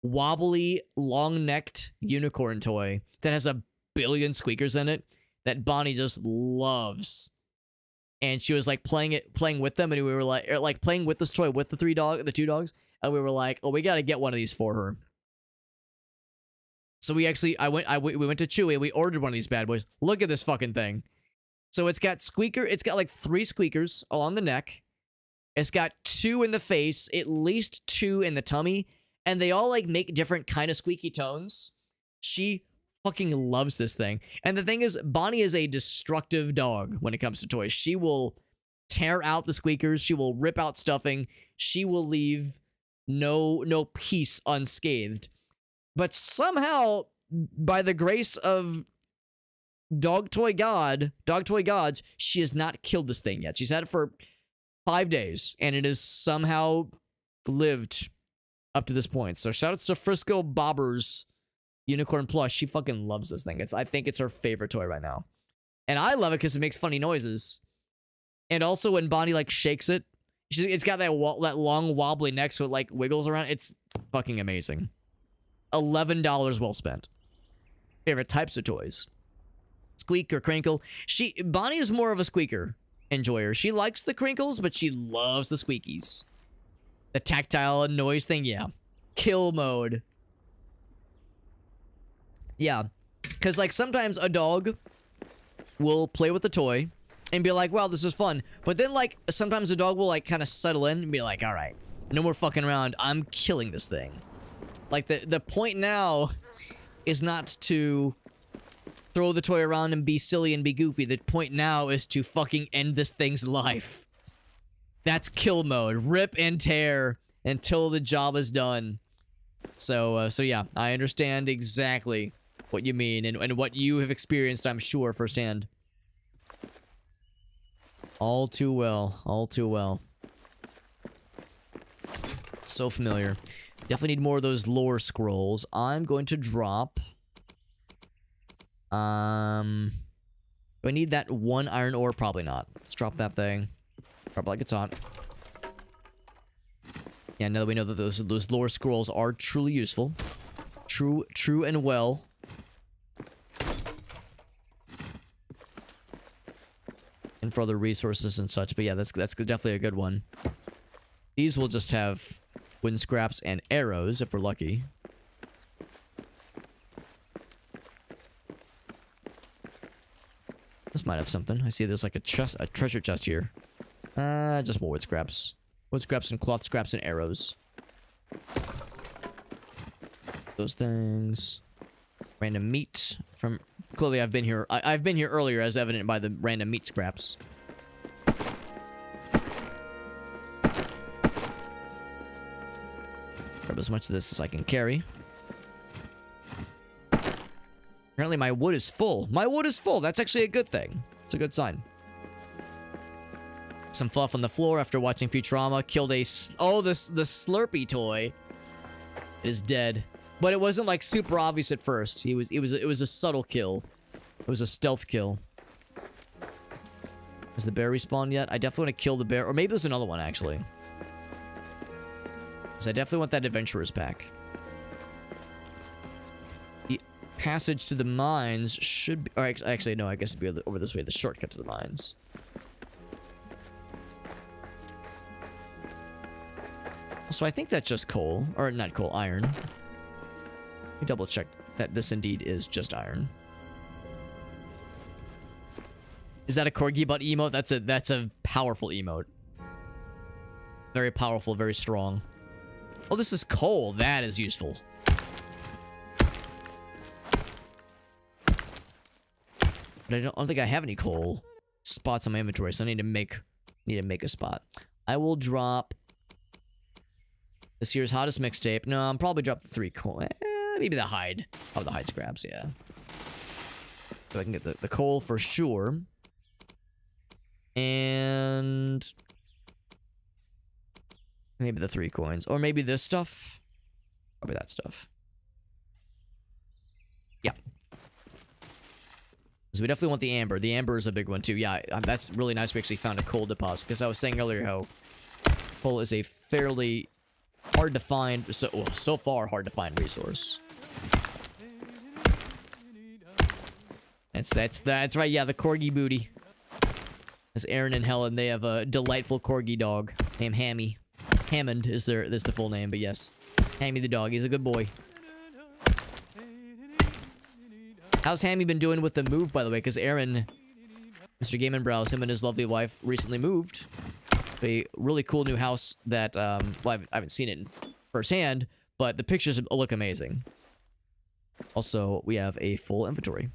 wobbly, long-necked unicorn toy that has a billion squeakers in it that Bonnie just loves. And she was like playing with them, and we were like playing with this toy with the two dogs, and we were like, oh, we got to get one of these for her. So we went to Chewy and we ordered one of these bad boys. Look at this fucking thing. So it's got like 3 squeakers along the neck. It's got 2 in the face, at least 2 in the tummy, and they all like make different kind of squeaky tones. She fucking loves this thing. And the thing is, Bonnie is a destructive dog when it comes to toys. She will tear out the squeakers. She will rip out stuffing. She will leave no piece unscathed. But somehow, by the grace of dog toy gods, she has not killed this thing yet. She's had it for 5 days, and it has somehow lived up to this point. So shout out to Frisco Bobber's Unicorn Plush. She fucking loves this thing. I think it's her favorite toy right now. And I love it because it makes funny noises. And also when Bonnie like shakes it, it's got that long wobbly neck so it like wiggles around. It's fucking amazing. $11 well spent. Favorite types of toys. Squeak or crinkle. Bonnie is more of a squeaker enjoyer. She likes the crinkles, but she loves the squeakies. The tactile noise thing, yeah. Kill mode. Yeah. Because, like, sometimes a dog will play with the toy and be like, wow, this is fun. But then, like, sometimes a dog will, like, kind of settle in and be like, all right, no more fucking around. I'm killing this thing. Like, the point now is not to throw the toy around and be silly and be goofy. The point now is to fucking end this thing's life. That's kill mode. Rip and tear until the job is done. So yeah, I understand exactly what you mean and what you have experienced, I'm sure, firsthand. All too well. All too well. So familiar. Definitely need more of those lore scrolls. I'm going to drop... do I need that 1 iron ore? Probably not. Let's drop that thing. Drop it like it's hot. Yeah, now that we know that those lore scrolls are truly useful. True and well. And for other resources and such. But yeah, that's definitely a good one. These will just have wind scraps and arrows, if we're lucky. This might have something. I see there's like a treasure chest here. Just more wood scraps. Wood scraps and cloth scraps and arrows. Those things. Random meat from... Clearly I've been here. I've been here earlier, as evident by the random meat scraps. Grab as much of this as I can carry. Apparently my wood is full. My wood is full. That's actually a good thing. It's a good sign. Some fluff on the floor after watching Futurama. Killed a... Oh, the Slurpee toy. It is dead. But it wasn't like super obvious at first. It was a subtle kill. It was a stealth kill. Has the bear respawned yet? I definitely want to kill the bear. Or maybe there's another one, actually. Because I definitely want that adventurer's pack. passage to the mines should be... Or actually, no, I guess it'd be over this way. The shortcut to the mines. So I think that's just coal. Or not coal, iron. Let me double check that this indeed is just iron. Is that a corgi butt emote? That's a powerful emote. Very powerful, very strong. Oh, this is coal. That is useful. But I don't think I have any coal spots on my inventory, so I need to make a spot. I will drop this year's hottest mixtape. No, I'll probably drop the 3 coal. Maybe the hide. Oh, the hide scraps, yeah. So I can get the coal for sure. And maybe the 3 coins. Or maybe this stuff. Probably that stuff. Yeah. So we definitely want the amber. The amber is a big one too. Yeah, that's really nice we actually found a coal deposit. Because I was saying earlier how coal is a fairly hard to find, so far hard to find resource. That's right, yeah, the corgi booty. As Aaron and Helen, they have a delightful corgi dog named Hammy. Hammond is the full name, but yes. Hammy the dog, he's a good boy. How's Hammy been doing with the move, by the way? Because Aaron, Mr. Game and Browse, him and his lovely wife recently moved. A really cool new house that, well, I haven't seen it firsthand, but the pictures look amazing. Also, we have a full inventory.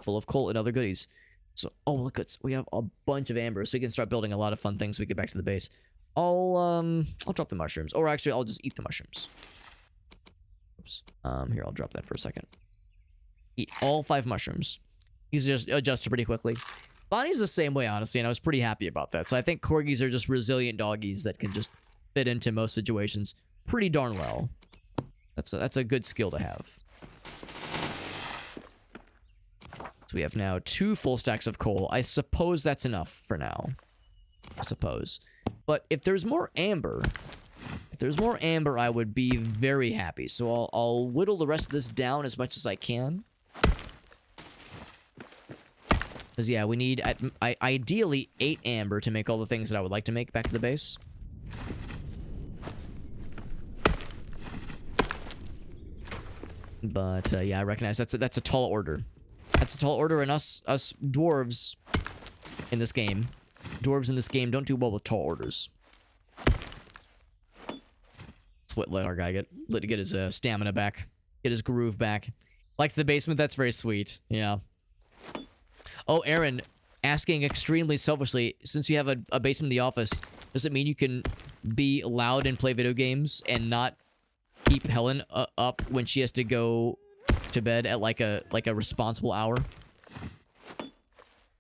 Full of coal and other goodies. So, oh, look, we have a bunch of amber, so we can start building a lot of fun things when we get back to the base. I'll drop the mushrooms. Or actually, I'll just eat the mushrooms. Oops. Here, I'll drop that for a second. Eat all 5 mushrooms. These just adjust pretty quickly. Bonnie's the same way, honestly, and I was pretty happy about that. So I think corgis are just resilient doggies that can just fit into most situations pretty darn well. That's a good skill to have. So we have now 2 full stacks of coal. I suppose that's enough for now. I suppose. But if there's more amber... I would be very happy. So I'll whittle the rest of this down as much as I can. Because, yeah, we need, ideally, 8 amber to make all the things that I would like to make back to the base. But, yeah, I recognize that's a tall order. That's a tall order, and us dwarves in this game. Dwarves in this game don't do well with tall orders. Let's let our guy get his stamina back. Get his groove back. Like the basement, that's very sweet. Yeah. Oh, Aaron, asking extremely selfishly, since you have a basement in the office, does it mean you can be loud and play video games and not keep Helen up when she has to go to bed at like a responsible hour?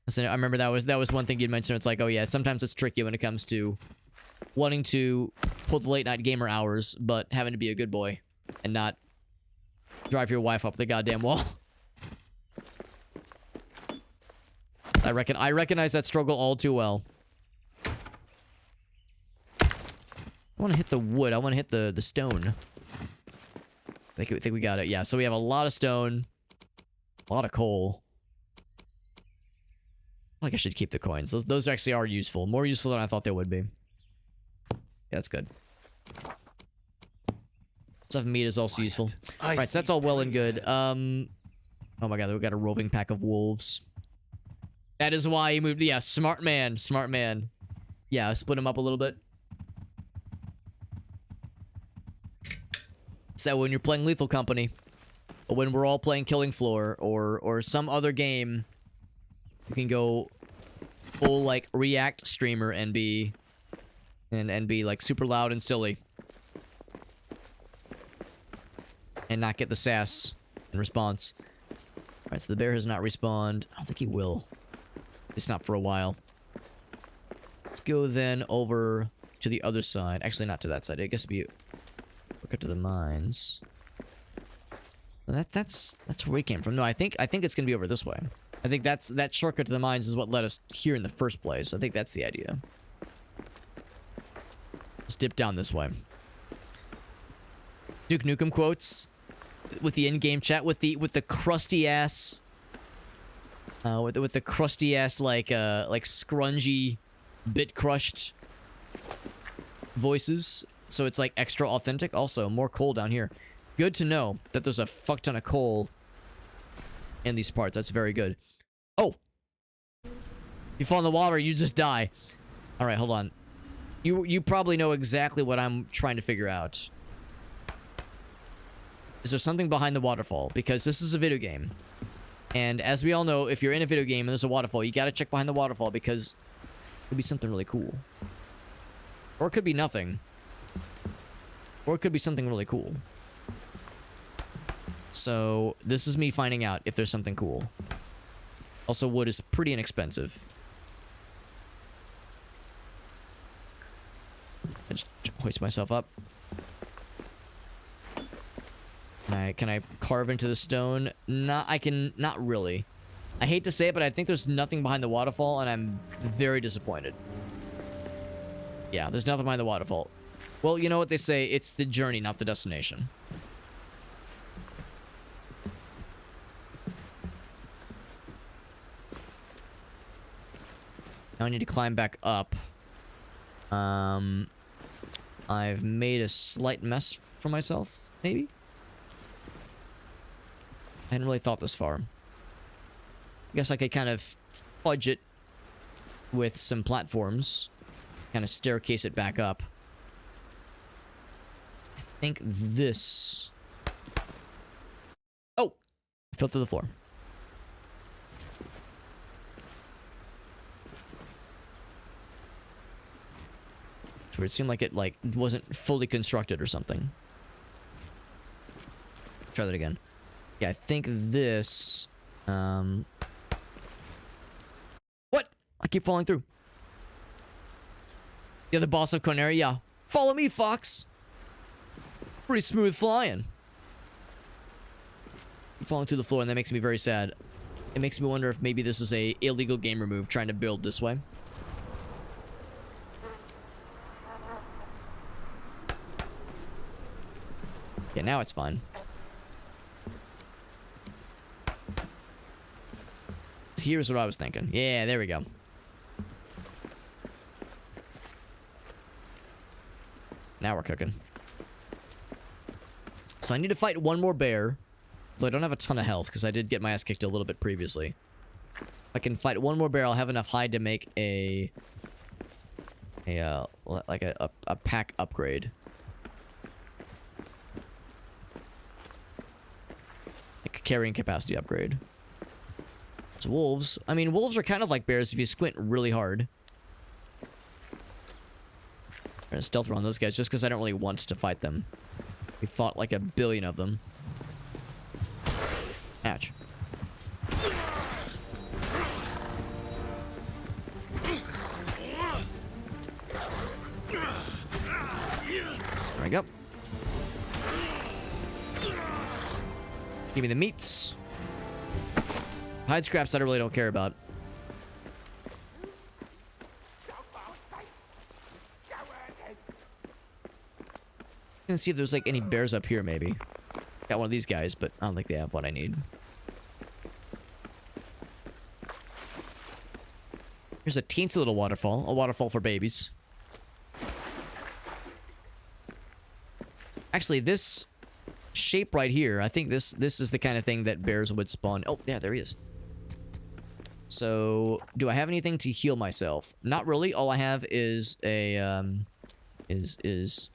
So I remember that was one thing you'd mentioned. It's like, oh yeah, sometimes it's tricky when it comes to wanting to pull the late night gamer hours, but having to be a good boy and not drive your wife up the goddamn wall. I recognize that struggle all too well. I want to hit the wood. I want to hit the stone. I think we got it. Yeah, so we have a lot of stone. A lot of coal. I think I should keep the coins. Those actually are useful. More useful than I thought they would be. Yeah, that's good. Stuff meat is also useful. Right, so that's all well and good. Oh my god, we got a roving pack of wolves. That is why he moved. Yeah, smart man. Smart man. Yeah, split him up a little bit. So when you're playing Lethal Company, or when we're all playing Killing Floor, or some other game, you can go full like React streamer and be like super loud and silly, and not get the sass in response. All right, so the bear has not respawned. I don't think he will. It's not for a while. Let's go then over to the other side. Actually, not to that side. I guess it'd be look up to the mines. Well, that's where we came from. No, I think it's gonna be over this way. I think that shortcut to the mines is what led us here in the first place. I think that's the idea. Let's dip down this way. Duke Nukem quotes. with the in-game chat with the crusty ass with the crusty ass like scrungy bit crushed voices, so it's like extra authentic. Also, more coal down here. Good to know that there's a fuck ton of coal in these parts. That's very good. Oh, you fall in the water, you just die. All right, hold on. You probably know exactly what I'm trying to figure out. Is there something behind the waterfall? Because this is a video game. And as we all know, if you're in a video game and there's a waterfall, you gotta check behind the waterfall because it could be something really cool. Or it could be nothing. Or it could be something really cool. So, this is me finding out if there's something cool. Also, wood is pretty inexpensive. I just hoist myself up. Can I carve into the stone? Not really. I hate to say it, but I think there's nothing behind the waterfall, and I'm very disappointed. Yeah, there's nothing behind the waterfall. Well, you know what they say, it's the journey, not the destination. Now I need to climb back up. I've made a slight mess for myself, maybe? I hadn't really thought this far. I guess I could kind of fudge it with some platforms. Kind of staircase it back up. I think this... Oh! I fell through the floor. Where it seemed like it wasn't fully constructed or something. Try that again. Yeah, I think this... What? I keep falling through. You're the boss of Corneria? Yeah. Follow me, Fox! Pretty smooth flying. I'm falling through the floor, and that makes me very sad. It makes me wonder if maybe this is a illegal gamer move trying to build this way. Yeah, now it's fine. Here's what I was thinking. Yeah, there we go. Now we're cooking. So I need to fight one more bear. Though I don't have a ton of health, because I did get my ass kicked a little bit previously. If I can fight one more bear, I'll have enough hide to make a pack upgrade. Like a carrying capacity upgrade. It's wolves. I mean, wolves are kind of like bears if you squint really hard. I'm gonna stealth around those guys just because I don't really want to fight them. We fought like a billion of them. Ouch. There we go. Give me the meats. Hide scraps that I really don't care about. Gonna see if there's like any bears up here, maybe. Got one of these guys, but I don't think they have what I need. Here's a teensy little waterfall. A waterfall for babies. Actually, this shape right here, I think this is the kind of thing that bears would spawn. Oh, yeah, there he is. So, do I have anything to heal myself? Not really. All I have is a, is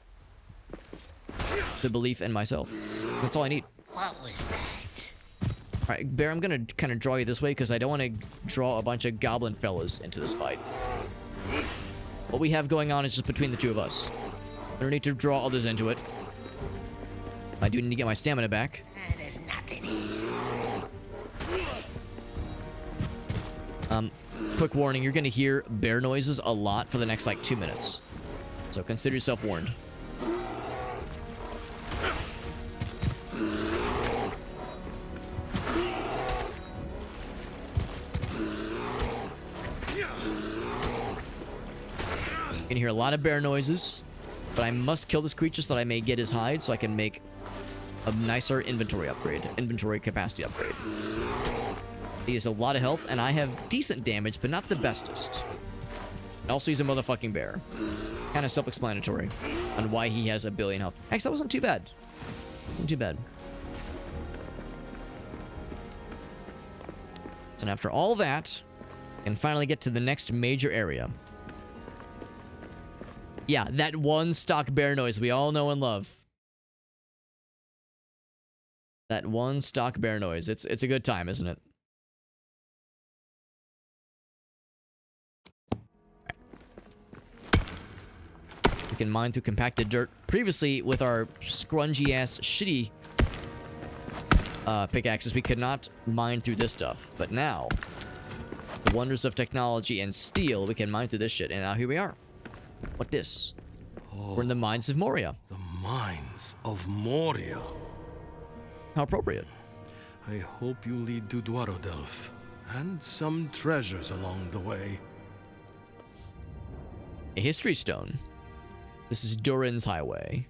the belief in myself. That's all I need. What was that? Alright, Bear, I'm gonna kind of draw you this way because I don't want to draw a bunch of goblin fellas into this fight. What we have going on is just between the two of us. I don't need to draw others into it. I do need to get my stamina back. There's nothing here. Quick warning, you're gonna hear bear noises a lot for the next, like, 2 minutes. So consider yourself warned. You can hear a lot of bear noises, but I must kill this creature so that I may get his hide so I can make a nicer inventory upgrade, inventory capacity upgrade. He has a lot of health, and I have decent damage, but not the bestest. Also, he's a motherfucking bear. Kind of self-explanatory on why he has 1 billion health. Actually, that wasn't too bad. Wasn't too bad. So after all that, I can finally get to the next major area. Yeah, that one stock bear noise we all know and love. That one stock bear noise. It's a good time, isn't it? We can mine through compacted dirt. Previously, with our scrungy-ass, shitty pickaxes, we could not mine through this stuff. But now, the wonders of technology and steel, we can mine through this shit. And now here we are. What this? We're in the mines of Moria. The mines of Moria. How appropriate. I hope you lead to Dwarodelf, and some treasures along the way. A history stone. This is Durin's Highway.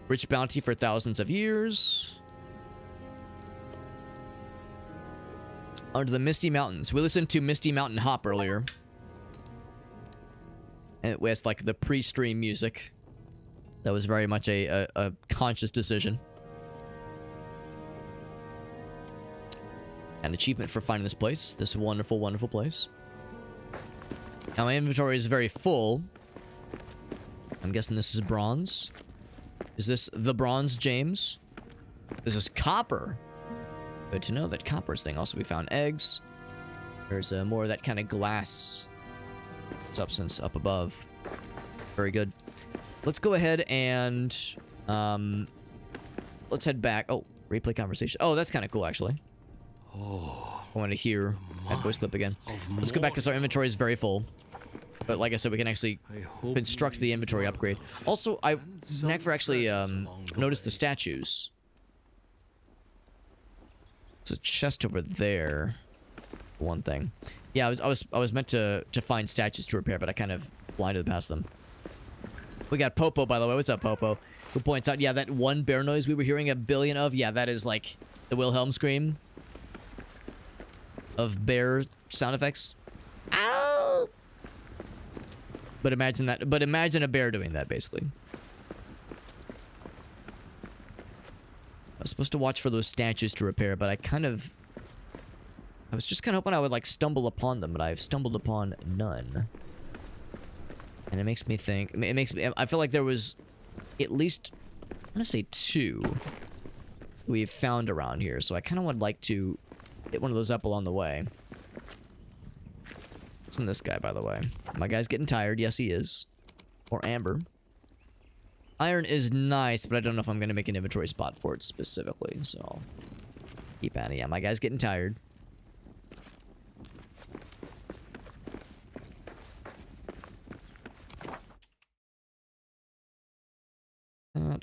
Rich bounty for thousands of years. Under the Misty Mountains. We listened to Misty Mountain Hop earlier. And it was like the pre-stream music. That was very much a conscious decision. An achievement for finding this place. This wonderful, wonderful place. Now my inventory is very full. I'm guessing this is bronze. Is this the bronze, James? This is copper. Good to know that copper's thing. Also, we found eggs. There's more of that kind of glass substance up above. Very good. Let's go ahead and let's head back. Oh, replay conversation. Oh, that's kind of cool, actually. Oh, I want to hear that voice clip again. Let's go back because our inventory is very full. But like I said, we can actually construct the inventory upgrade. Also, I never actually noticed the statues. There's a chest over there. One thing. Yeah, I was meant to find statues to repair, but I kind of blinded past them. We got Popo, by the way. What's up, Popo? Who points out, yeah, that one bear noise we were hearing 1 billion of. Yeah, that is like the Wilhelm scream of bear sound effects. Ow! But imagine that. But imagine a bear doing that, basically. I was supposed to watch for those statues to repair, but I was just kind of hoping I would like stumble upon them, but I've stumbled upon none. And it makes me think. I feel like there was at least, I'm gonna say 2 we've found around here, so I kind of would like to hit one of those up along the way. Isn't this guy, by the way? My guy's getting tired. Yes, he is. Or Amber. Iron is nice, but I don't know if I'm going to make an inventory spot for it specifically, so keep at it. Yeah, my guy's getting tired.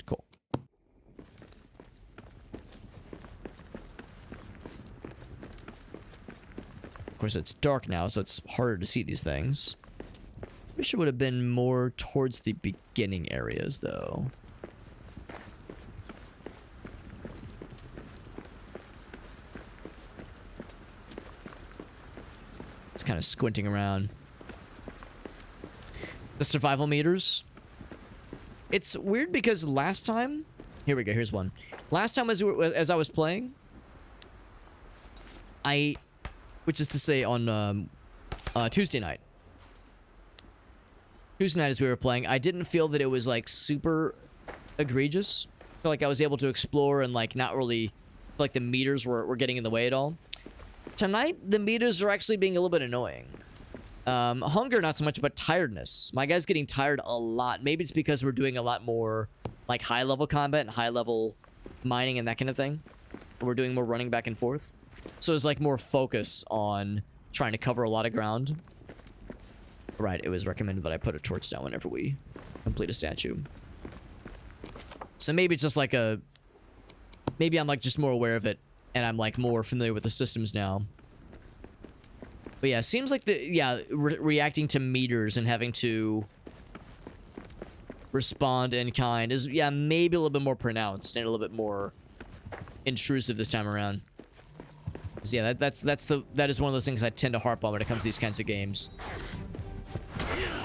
Cool. Of course, it's dark now, so it's harder to see these things. Wish it would have been more towards the beginning areas, though. It's kind of squinting around. The survival meters. It's weird because last time... Here we go, here's one. Last time as I was playing, which is to say on Tuesday night. Tuesday night as we were playing, I didn't feel that it was like super egregious. I feel like I was able to explore and like not really feel like the meters were getting in the way at all. Tonight, the meters are actually being a little bit annoying. Hunger, not so much, but tiredness. My guy's getting tired a lot. Maybe it's because we're doing a lot more like high-level combat and high-level mining and that kind of thing. We're doing more running back and forth. So there's like more focus on trying to cover a lot of ground. Right, it was recommended that I put a torch down whenever we complete a statue. So maybe it's just like maybe I'm like just more aware of it, and I'm like more familiar with the systems now. But yeah, it seems like reacting to meters and having to respond in kind is, yeah, maybe a little bit more pronounced and a little bit more intrusive this time around. So yeah, that is one of those things I tend to harp on when it comes to these kinds of games.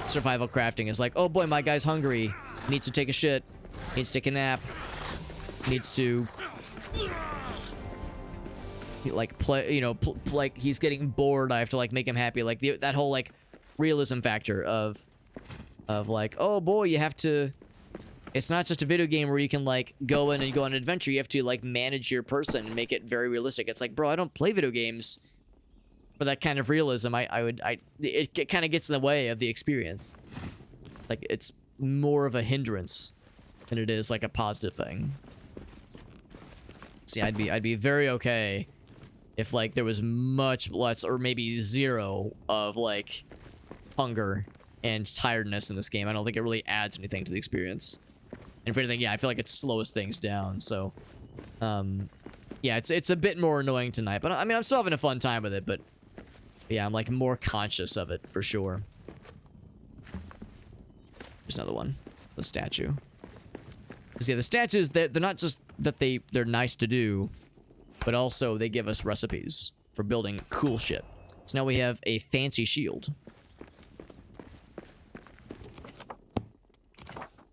Survival crafting is like, oh boy, my guy's hungry, needs to take a shit, needs to take a nap, needs to like play, you know, like he's getting bored, I have to like make him happy, like that whole like realism factor of like, oh boy, you have to, it's not just a video game where you can like go in and go on an adventure. You have to like manage your person and make it very realistic. It's like, bro, I don't play video games for that kind of realism. It kind of gets in the way of the experience. Like, it's more of a hindrance than it is like a positive thing. See, I'd be very okay if like there was much less or maybe zero of like hunger and tiredness in this game. I don't think it really adds anything to the experience. And if anything, yeah, I feel like it slows things down. So, yeah, it's a bit more annoying tonight. But I mean, I'm still having a fun time with it. But yeah, I'm like more conscious of it for sure. There's another one, the statue. Because yeah, the statues, they're not just that they're nice to do, but also they give us recipes for building cool shit. So now we have a fancy shield.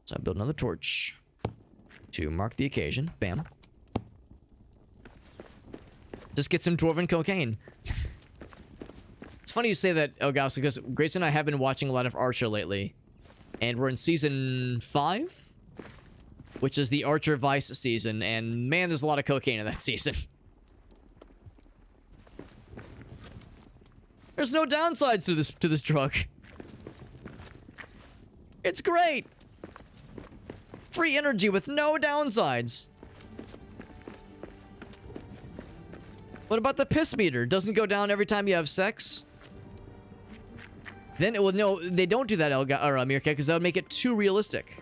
So I build another torch to mark the occasion. Bam. Just get some dwarven cocaine. It's funny you say that, Elgaus, because Grayson and I have been watching a lot of Archer lately. And we're in season 5, which is the Archer Vice season. And man, there's a lot of cocaine in that season. There's no downsides to this drug. It's great. Free energy with no downsides. What about the piss meter? Doesn't go down every time you have sex? Then, well, no, they don't do that, Mirka, because that would make it too realistic.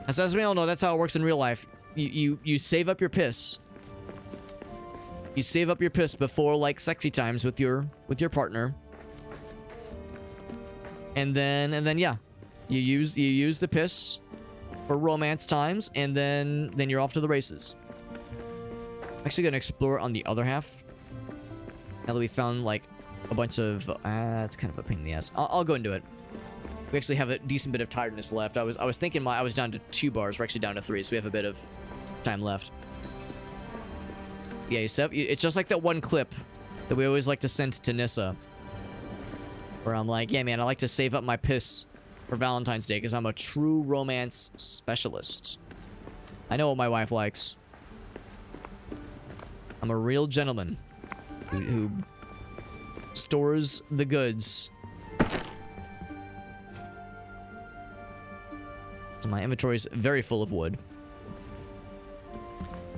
As we all know, that's how it works in real life. You save up your piss. You save up your piss before, like, sexy times with your partner. And then, yeah. You use the piss for romance times, and then you're off to the races. I'm actually gonna explore on the other half. Now that we found like a bunch of it's kind of a pain in the ass. I'll go into it. We actually have a decent bit of tiredness left. I was thinking I was down to 2 bars. We're actually down to 3, so we have a bit of time left. Yeah, it's just like that one clip that we always like to send to Nissa, where I'm like, yeah, man, I like to save up my piss for Valentine's Day because I'm a true romance specialist. I know what my wife likes. I'm a real gentleman who stores the goods. So my inventory is very full of wood.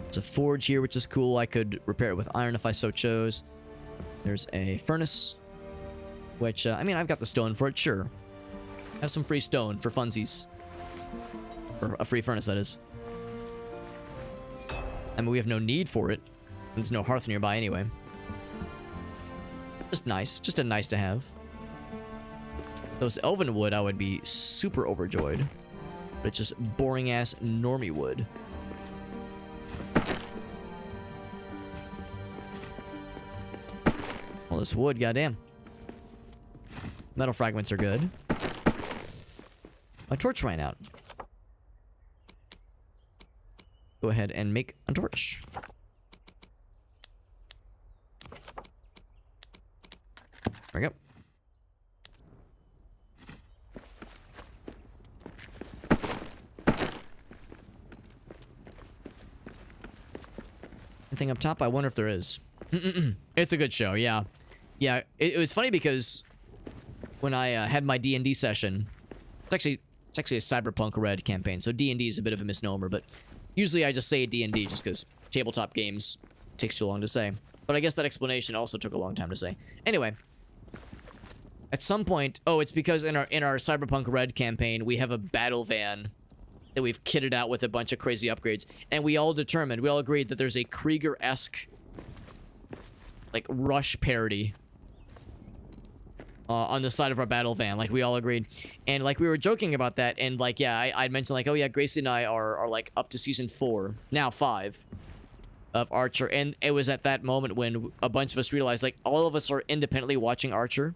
There's a forge here, which is cool. I could repair it with iron if I so chose. There's a furnace, which, I mean, I've got the stone for it, sure. Have some free stone for funsies. Or a free furnace, that is. I mean, we have no need for it. There's no hearth nearby anyway. Just nice. Just a nice to have. Those elven wood, I would be super overjoyed. But it's just boring-ass normie wood. All this wood, goddamn. Metal fragments are good. My torch ran out. Go ahead and make a torch. There we go. Anything up top? I wonder if there is. It's a good show, yeah. Yeah, it was funny because when I had my D&D session, it's actually a Cyberpunk Red campaign, so D&D is a bit of a misnomer, but usually I just say D&D just because tabletop games takes too long to say. But I guess that explanation also took a long time to say. Anyway, at some point, oh, it's because in our Cyberpunk Red campaign, we have a battle van that we've kitted out with a bunch of crazy upgrades, and we all agreed that there's a Krieger-esque, like, Rush parody on the side of our battle van, like we all agreed, and like we were joking about that, and like yeah, I'd mentioned like, oh yeah, Gracie and I are like up to season 4 now, 5 of Archer, and it was at that moment when a bunch of us realized like all of us are independently watching Archer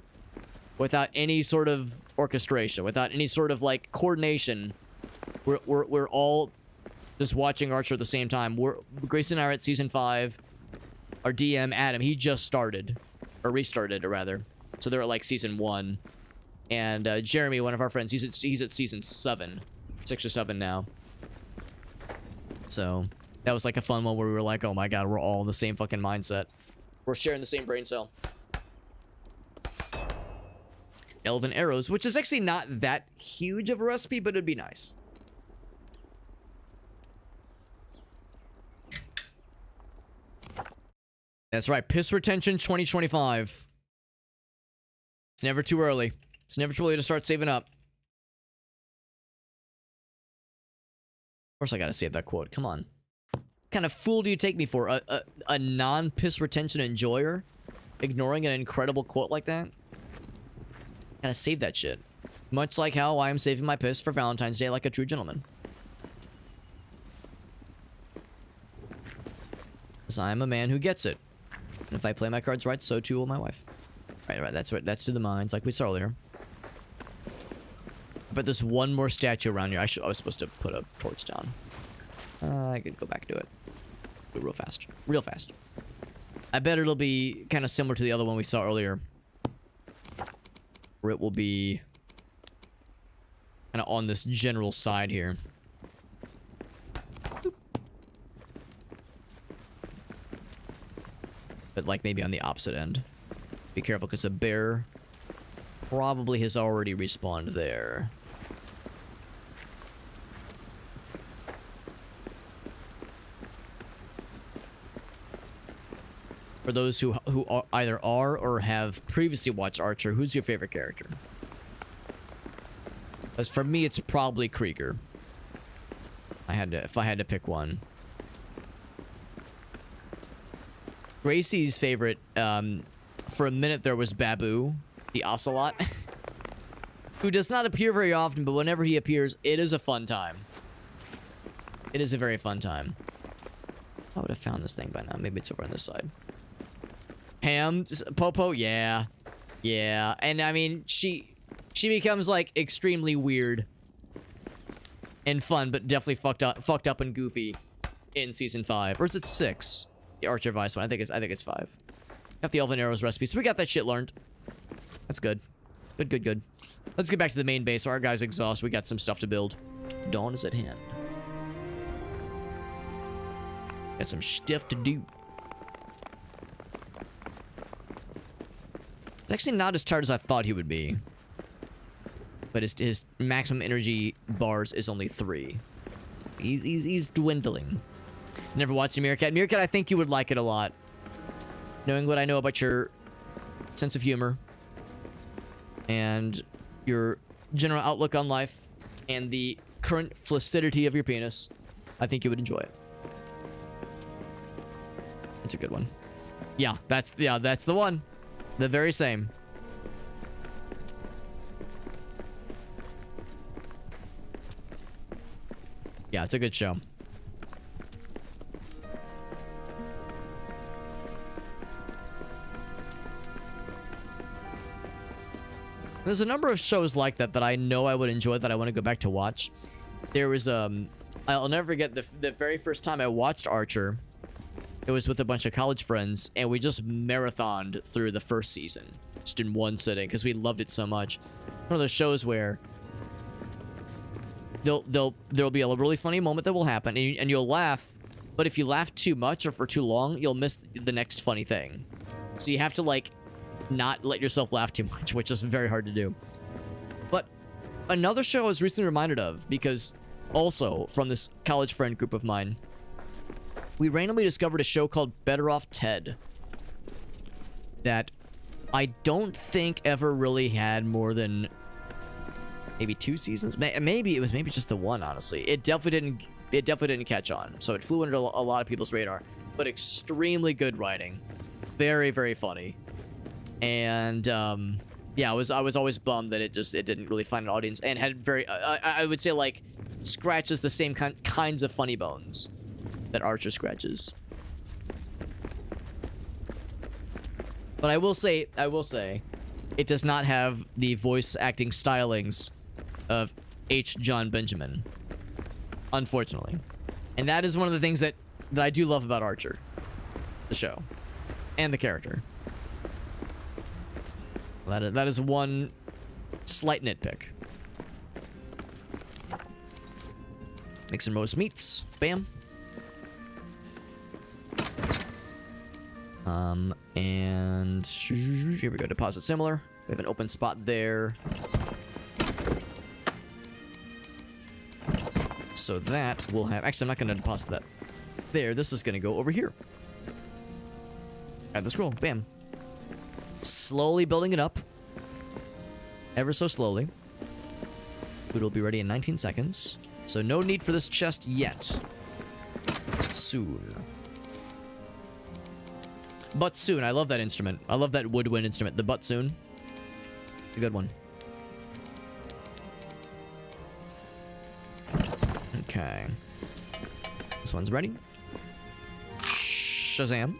without any sort of orchestration, without any sort of like coordination. We're all just watching Archer at the same time. Gracie and I are at season 5. Our DM Adam, he just started, or restarted, or rather. So they're at like season 1, and Jeremy, one of our friends, he's at season 7, 6 or 7 now. So that was like a fun one where we were like, oh my god, we're all in the same fucking mindset. We're sharing the same brain cell. Elven arrows, which is actually not that huge of a recipe, but it'd be nice. That's right, piss retention 2025. It's never too early. It's never too early to start saving up. Of course I gotta save that quote. Come on. What kind of fool do you take me for? A non-piss retention enjoyer? Ignoring an incredible quote like that? Gotta save that shit. Much like how I am saving my piss for Valentine's Day like a true gentleman. Because I am a man who gets it. And if I play my cards right, so too will my wife. Right, that's right. That's to the mines, like we saw earlier. But there's one more statue around here. I was supposed to put a torch down. I could go back and do it. Do it real fast. Real fast. I bet it'll be kind of similar to the other one we saw earlier. Where it will be kind of on this general side here. Boop. But like maybe on the opposite end. Be careful because the bear probably has already respawned there. For those who either are or have previously watched Archer, who's your favorite character? As for me, it's probably Krieger. If I had to pick one. Gracie's favorite, for a minute there was Babu, the ocelot, who does not appear very often, but whenever he appears, it is a fun time. It is a very fun time. I would have found this thing by now. Maybe it's over on this side. Pam, Popo, yeah. Yeah, and I mean, she becomes, like, extremely weird and fun, but definitely fucked up and goofy in Season 5. Or is it 6? The Archer Vice one. I think it's 5. Got the Elven Arrows recipe, so we got that shit learned. That's good. Good. Let's get back to the main base. Our guy's exhausted. We got some stuff to build. Dawn is at hand. Got some stuff to do. It's actually not as tired as I thought he would be. But his maximum energy bars is only 3. He's dwindling. Never watched Meerkat. Meerkat, I think you would like it a lot. Knowing what I know about your sense of humor. And your general outlook on life. And the current flaccidity of your penis. I think you would enjoy it. It's a good one. Yeah, that's the one. The very same. Yeah, it's a good show. There's a number of shows like that that I know I would enjoy that I want to go back to watch. There was, I'll never forget the very first time I watched Archer. It was with a bunch of college friends, and we just marathoned through the first season. Just in one sitting, because we loved it so much. One of those shows where there'll be a really funny moment that will happen, and you'll laugh, but if you laugh too much or for too long, you'll miss the next funny thing. So you have to, like, not let yourself laugh too much, which is very hard to do. But another show I was recently reminded of, because also from this college friend group of mine, we randomly discovered a show called Better Off Ted that I don't think ever really had more than maybe 2 seasons. Maybe it was just the one, honestly. It definitely didn't catch on, so it flew under a lot of people's radar. But extremely good writing, very, very funny, and Yeah, I was always bummed that it didn't really find an audience and had very I would say like scratches the same kinds of funny bones that Archer scratches. But I will say, it does not have the voice acting stylings of H. John Benjamin, unfortunately. And that is one of the things that I do love about Archer, the show, and the character. That is one slight nitpick. Make some roast meats. Bam. And here we go. Deposit similar. We have an open spot there. So that will have... Actually, I'm not going to deposit that there. This is going to go over here. Add the scroll. Bam. Slowly building it up. Ever so slowly. Food will be ready in 19 seconds. So no need for this chest yet. Soon. But soon. I love that instrument. I love that woodwind instrument. The but soon. A good one. Okay. This one's ready. Shazam.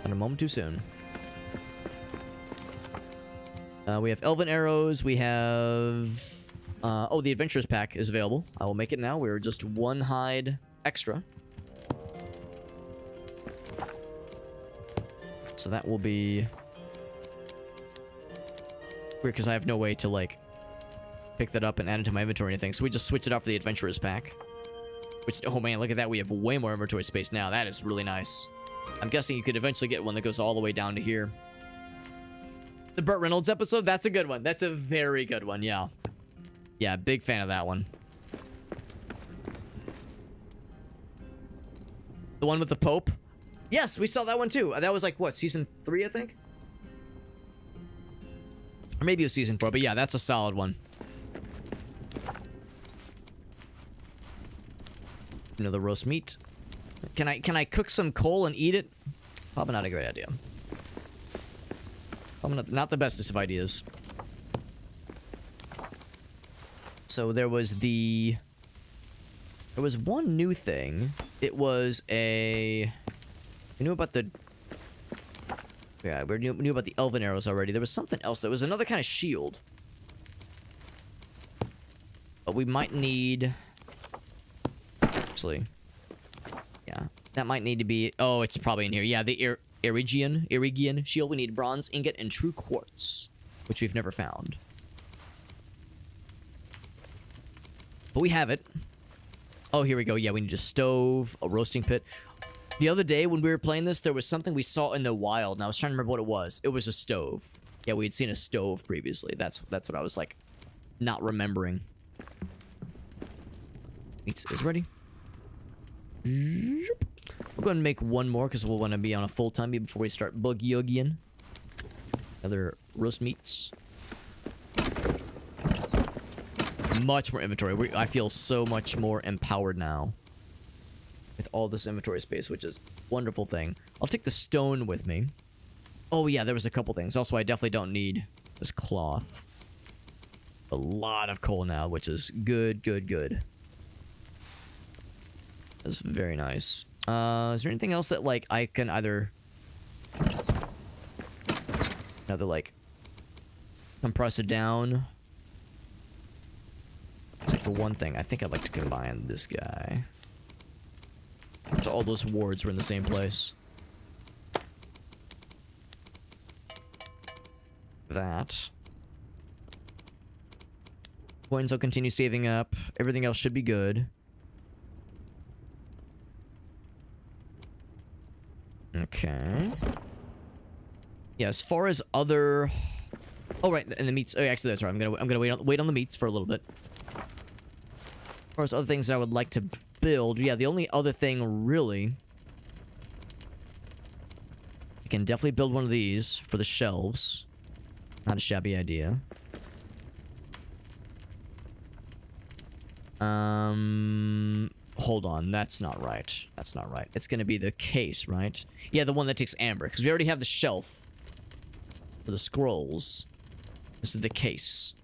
Not a moment too soon. We have elven arrows. We have... oh, the adventurers pack is available. I will make it now. We're just one hide extra. So that will be... weird, because I have no way to, like, pick that up and add it to my inventory or anything. So we just switch it out for the adventurers pack. Which, oh man, look at that. We have way more inventory space now. That is really nice. I'm guessing you could eventually get one that goes all the way down to here. The Burt Reynolds episode? That's a good one. That's a very good one, yeah. Yeah, big fan of that one. The one with the Pope? Yes, we saw that one too. That was like, what, season 3, I think? Or maybe it was season 4, but yeah, that's a solid one. Another roast meat. Can I cook some coal and eat it? Probably not a great idea. Probably not the bestest of ideas. So there was one new thing. It was a... We knew about the... Yeah, we knew about the elven arrows already. There was something else. There was another kind of shield. But we might need... Actually... Yeah, that might need to be... Oh, it's probably in here. Yeah, the Erigian shield. We need bronze ingot and true quartz, which we've never found. But we have it. Oh, here we go. Yeah, we need a stove, a roasting pit. The other day when we were playing this, there was something we saw in the wild, and I was trying to remember what it was. It was a stove. Yeah, we had seen a stove previously. That's what I was, like, not remembering. Meat is ready. We'll go ahead and make one more, because we'll want to be on a full time before we start boogie-yoogieing. Other roast meats. Much more inventory. I feel so much more empowered now. With all this inventory space, which is a wonderful thing. I'll take the stone with me. Oh yeah, there was a couple things. Also, I definitely don't need this cloth. A lot of coal now, which is good, good, good. That's very nice. Is there anything else that, like, I can either... like, compress it down? Except for one thing. I think I'd like to combine this guy. So all those wards were in the same place. That. Coins will continue saving up. Everything else should be good. Okay. Yeah, as far as other... Oh, right, and the meats... Oh, actually, that's right. I'm gonna wait on the meats for a little bit. As far as other things I would like to build... Yeah, the only other thing, really... I can definitely build one of these for the shelves. Not a shabby idea. Hold on, that's not right. That's not right. It's gonna be the case, right? Yeah, the one that takes amber, because we already have the shelf for the scrolls. This is the case.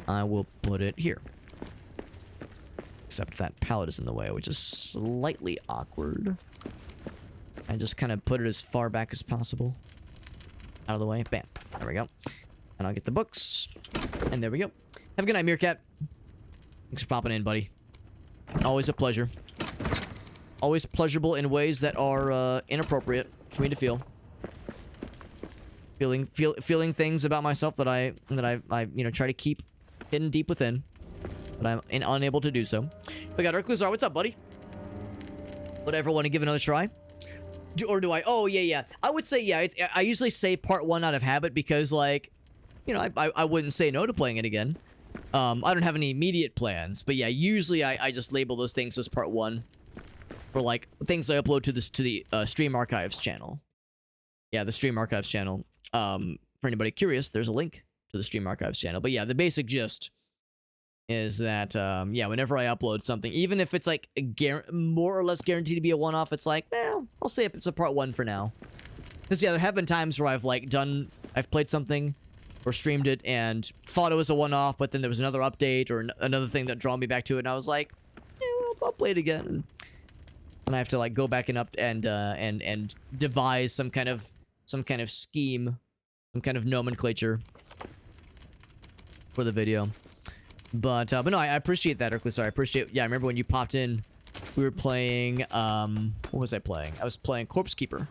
I will put it here. Except that pallet is in the way, which is slightly awkward. And just kind of put it as far back as possible. Out of the way. Bam. There we go. And I'll get the books. And there we go. Have a good night, Meerkat. Thanks for popping in, buddy. Always a pleasure. Always pleasurable in ways that are inappropriate for me to feel. Feeling things about myself that I you know, try to keep hidden deep within, but I'm unable to do so. We got Urklazar. What's up, buddy? Would I ever want to give another try? Do I? Oh, yeah. I would say, yeah. I usually say part 1 out of habit because, like, you know, I wouldn't say no to playing it again. I don't have any immediate plans, but yeah, usually I just label those things as part 1 for, like, things I upload to the Stream Archives channel. Yeah, the Stream Archives channel. For anybody curious, there's a link to the Stream Archives channel. But yeah, the basic gist is that, yeah, whenever I upload something, even if it's like more or less guaranteed to be a one-off, it's like, I'll say if it's a part 1 for now. Because yeah, there have been times where I've played something or streamed it and thought it was a one-off, but then there was another update or another thing that drew me back to it, and I was like, yeah, well, I'll play it again. And I have to like go back and devise some kind of scheme, some kind of nomenclature for the video. But no, I appreciate that, Urklazar. I appreciate. Yeah, I remember when you popped in, we were playing. What was I playing? I was playing Corpse Keeper.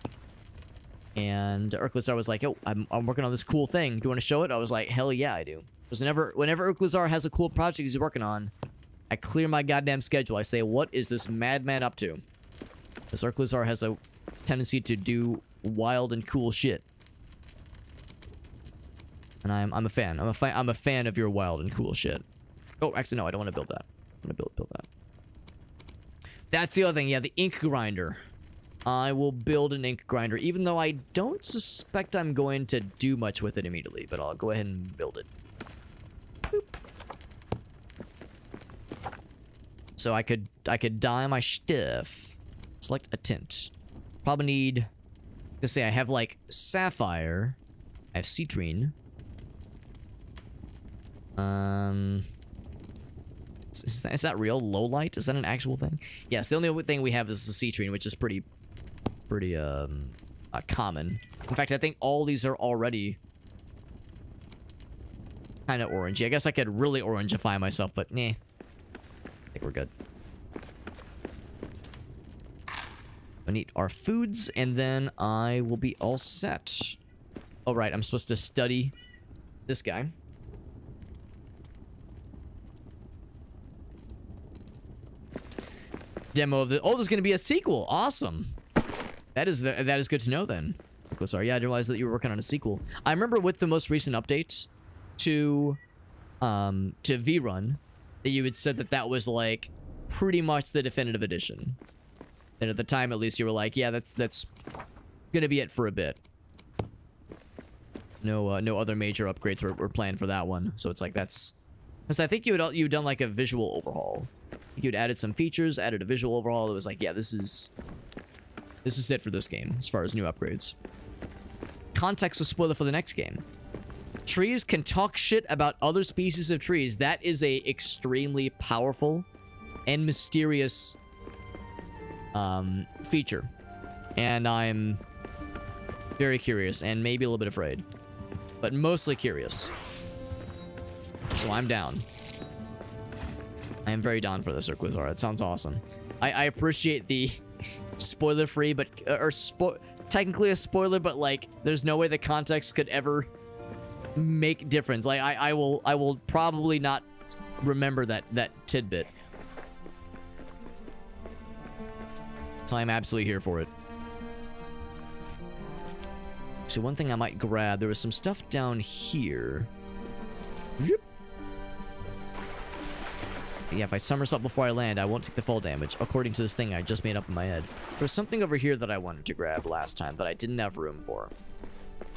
And Urklazar was like, "Yo, I'm working on this cool thing. Do you want to show it?" I was like, "Hell yeah, I do." Because whenever Urklazar has a cool project he's working on, I clear my goddamn schedule. I say, "What is this madman up to?" Because Urklazar has a tendency to do wild and cool shit. And I'm a fan. I'm a fan of your wild and cool shit. Oh, actually, no, I don't want to build that. I'm gonna build that. That's the other thing. Yeah, the ink grinder. I will build an ink grinder, even though I don't suspect I'm going to do much with it immediately, but I'll go ahead and build it. Boop. So I could dye my stuff. Select a tint. Probably need, let's say I have like sapphire. I have citrine. Is that real? Low light? Is that an actual thing? Yes, the only thing we have is the citrine, which is pretty common. In fact, I think all these are already kind of orangey. I guess I could really orangeify myself, but nah. I think we're good. I need our foods, and then I will be all set. Oh, right, I'm supposed to study this guy. Demo of the... Oh, there's going to be a sequel. Awesome. That is good to know, then. Sorry, yeah, I didn't realize that you were working on a sequel. I remember with the most recent update to V-Run, that you had said that was, like, pretty much the definitive edition. And at the time, at least, you were like, yeah, that's gonna be it for a bit. No other major upgrades were planned for that one. So it's like, that's... Because I think you'd done, like, a visual overhaul. You'd added some features, added a visual overhaul. It was like, yeah, this is it for this game, as far as new upgrades. Context of spoiler for the next game. Trees can talk shit about other species of trees. That is a extremely powerful and mysterious feature. And I'm very curious and maybe a little bit afraid. But mostly curious. So I'm down. I am very down for this, Urklazar. It sounds awesome. I appreciate the spoiler-free, but... technically a spoiler, but, like, there's no way the context could ever make difference. Like, I will probably not remember that tidbit. So I'm absolutely here for it. So one thing I might grab, there was some stuff down here. Yep. Yeah, if I somersault before I land, I won't take the fall damage, according to this thing I just made up in my head. There's something over here that I wanted to grab last time that I didn't have room for.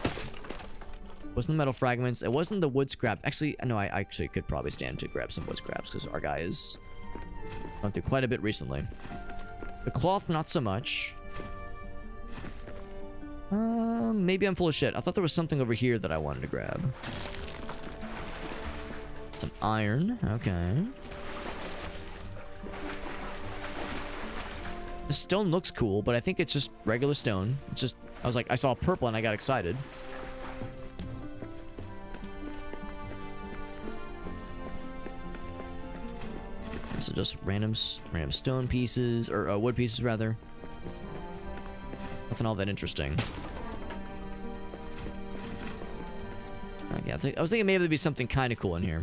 It wasn't the metal fragments. It wasn't the wood scrap. Actually, no, I actually could probably stand to grab some wood scraps, because our guy is gone through quite a bit recently. The cloth, not so much. Maybe I'm full of shit. I thought there was something over here that I wanted to grab. Some iron. Okay. The stone looks cool, but I think it's just regular stone. It's just, I was like, I saw purple and I got excited. So just random stone pieces, or wood pieces rather. Nothing all that interesting. Okay, I was thinking maybe there'd be something kind of cool in here.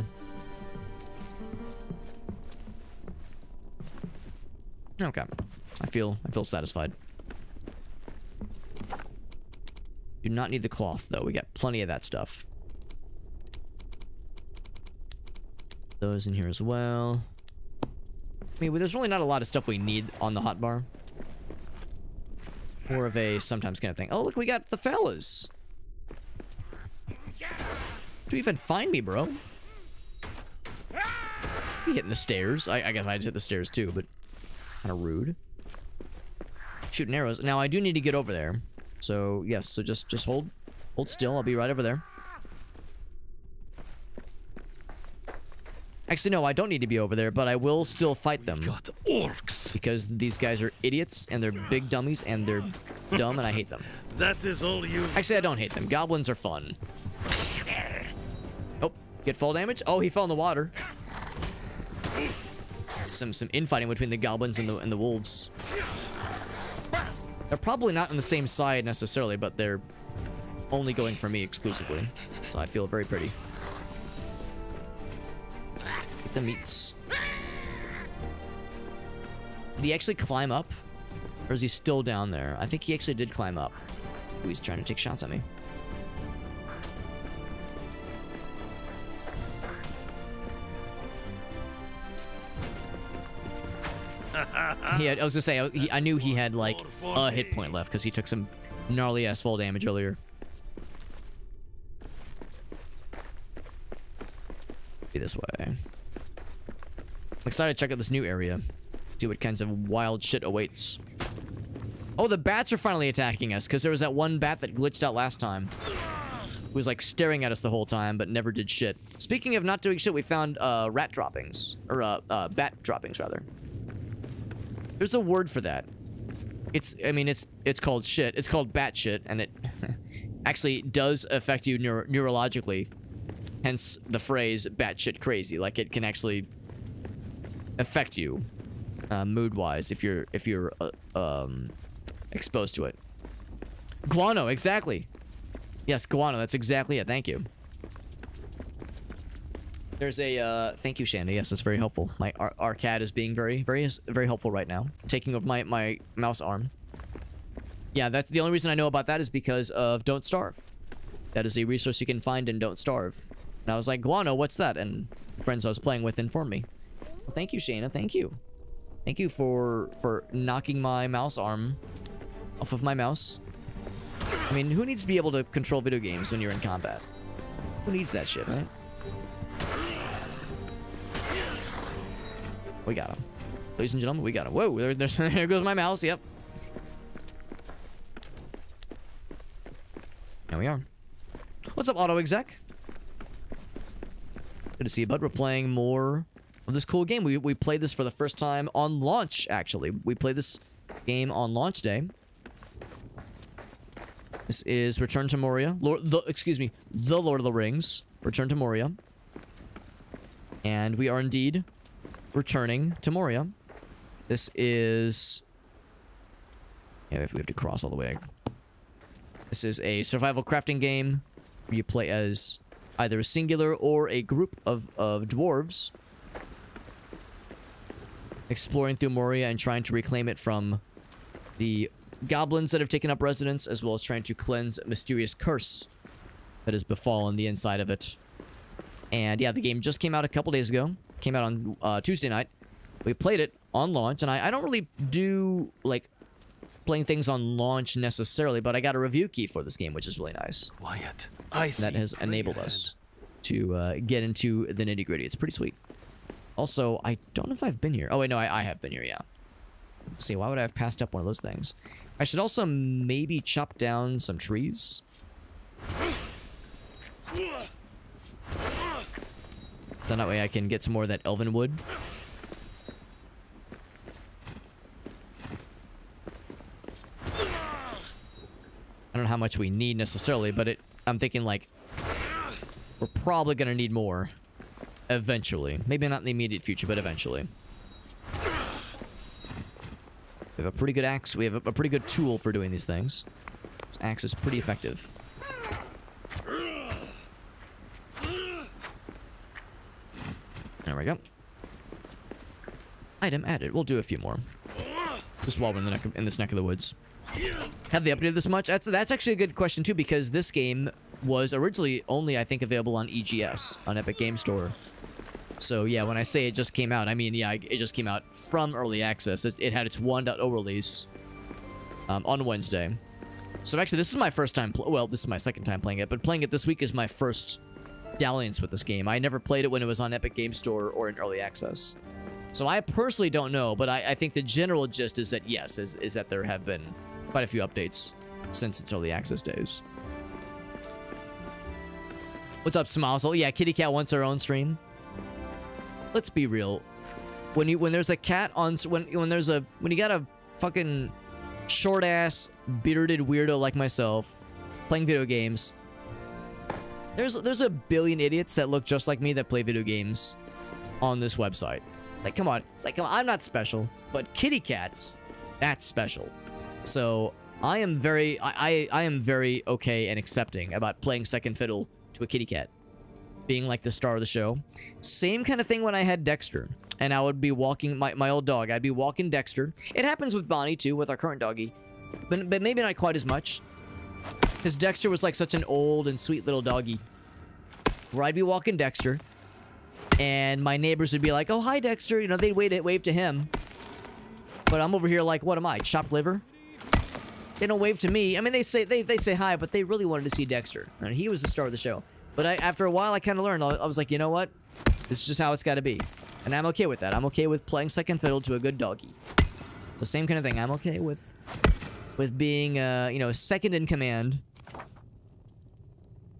Okay, I feel satisfied. Do not need the cloth though. We got plenty of that stuff. Those in here as well. I mean, there's really not a lot of stuff we need on the hotbar. More of a sometimes kind of thing. Oh, look, we got the fellas. Did you even find me, bro? You hitting the stairs. I guess I just hit the stairs too, but kind of rude. Shooting arrows. Now, I do need to get over there. So, yes, so just hold still. I'll be right over there. Actually, no, I don't need to be over there, but I will still fight them. Got orcs. Because these guys are idiots, and they're big dummies, and they're dumb, and I hate them. That is all you. Actually, I don't hate them. Goblins are fun. Oh, get fall damage? Oh, he fell in the water. Some infighting between the goblins and the wolves. They're probably not on the same side necessarily, but they're only going for me exclusively. So I feel very pretty. Get the meats. Did he actually climb up? Or is he still down there? I think he actually did climb up. Ooh, he's trying to take shots at me. I was gonna say, I knew he had like a hit point left because he took some gnarly ass fall damage earlier. Be this way. I'm excited to check out this new area. See what kinds of wild shit awaits. Oh, the bats are finally attacking us because there was that one bat that glitched out last time. Who was like staring at us the whole time but never did shit. Speaking of not doing shit, we found rat droppings. Or bat droppings rather. There's a word for that. I mean, it's called shit. It's called bat shit, and it actually does affect you neurologically. Hence the phrase bat shit crazy. Like it can actually affect you mood-wise if you're exposed to it. Guano, exactly. Yes, guano. That's exactly it. Thank you. There's a, thank you, Shanda. Yes, that's very helpful. Our cat is being very helpful right now. Taking over my mouse arm. Yeah, that's the only reason I know about that is because of Don't Starve. That is a resource you can find in Don't Starve. And I was like, guano, what's that? And friends I was playing with informed me. Well, thank you, Shayna. Thank you. Thank you for knocking my mouse arm off of my mouse. I mean, who needs to be able to control video games when you're in combat? Who needs that shit, right? We got him. Ladies and gentlemen, we got him. Whoa, there goes my mouse. Yep. There we are. What's up, Auto Exec? Good to see you, bud. We're playing more of this cool game. We played this for the first time on launch, actually. We played this game on launch day. This is Return to Moria. The Lord of the Rings. Return to Moria. And we are indeed returning to Moria. This is... Yeah, if we have to cross all the way. This is a survival crafting game where you play as either a singular or a group of dwarves exploring through Moria and trying to reclaim it from the goblins that have taken up residence, as well as trying to cleanse a mysterious curse that has befallen the inside of it. And yeah, the game just came out a couple days ago. Came out on Tuesday night. We played it on launch, and I don't really do like playing things on launch necessarily, but I got a review key for this game, which is really nice. Quiet. That has enabled us to get into the nitty-gritty. It's pretty sweet. Also, I don't know if I've been here. Oh wait, no, I have been here. Yeah. Let's see, why would I have passed up one of those things? I should also maybe chop down some trees. So that way I can get some more of that elven wood. I don't know how much we need necessarily, but I'm thinking like we're probably gonna need more eventually. Maybe not in the immediate future, but eventually. We have a pretty good axe. We have a pretty good tool for doing these things. This axe is pretty effective. There we go. Item added. We'll do a few more. Just while we're in this neck of the woods. Have they updated this much? That's actually a good question too, because this game was originally only, I think, available on EGS, on Epic Game Store. So yeah, when I say it just came out, I mean, yeah, it just came out from early access. It had its 1.0 release on Wednesday. So actually, this is my first time, well, this is my second time playing it, but playing it this week is my first dalliance with this game. I never played it when it was on Epic Game Store or in early access. So I personally don't know, but I think the general gist is that yes, is that there have been quite a few updates since its early access days. What's up, Smozzle? Yeah, Kitty Cat wants her own stream. Let's be real. When there's a cat on when you got a fucking short ass bearded weirdo like myself playing video games, there's a billion idiots that look just like me that play video games on this website. Like, come on. It's like, come on, I'm not special, but kitty cats, that's special. So I am very okay and accepting about playing second fiddle to a kitty cat being like the star of the show. Same kind of thing when I had Dexter and I would be walking my old dog. I'd be walking Dexter. It happens with Bonnie too, with our current doggy, but maybe not quite as much, because Dexter was like such an old and sweet little doggy, where I'd be walking Dexter and my neighbors would be like, oh, hi Dexter, you know, they'd wave to him, but I'm over here like, what am I, chopped liver? They don't wave to me. I mean, they say hi, but they really wanted to see Dexter, and he was the star of the show. But after a while, I kind of learned. I was like, you know what? This is just how it's got to be. And I'm okay with that. I'm okay with playing second fiddle to a good doggy. The same kind of thing. I'm okay with being, you know, second in command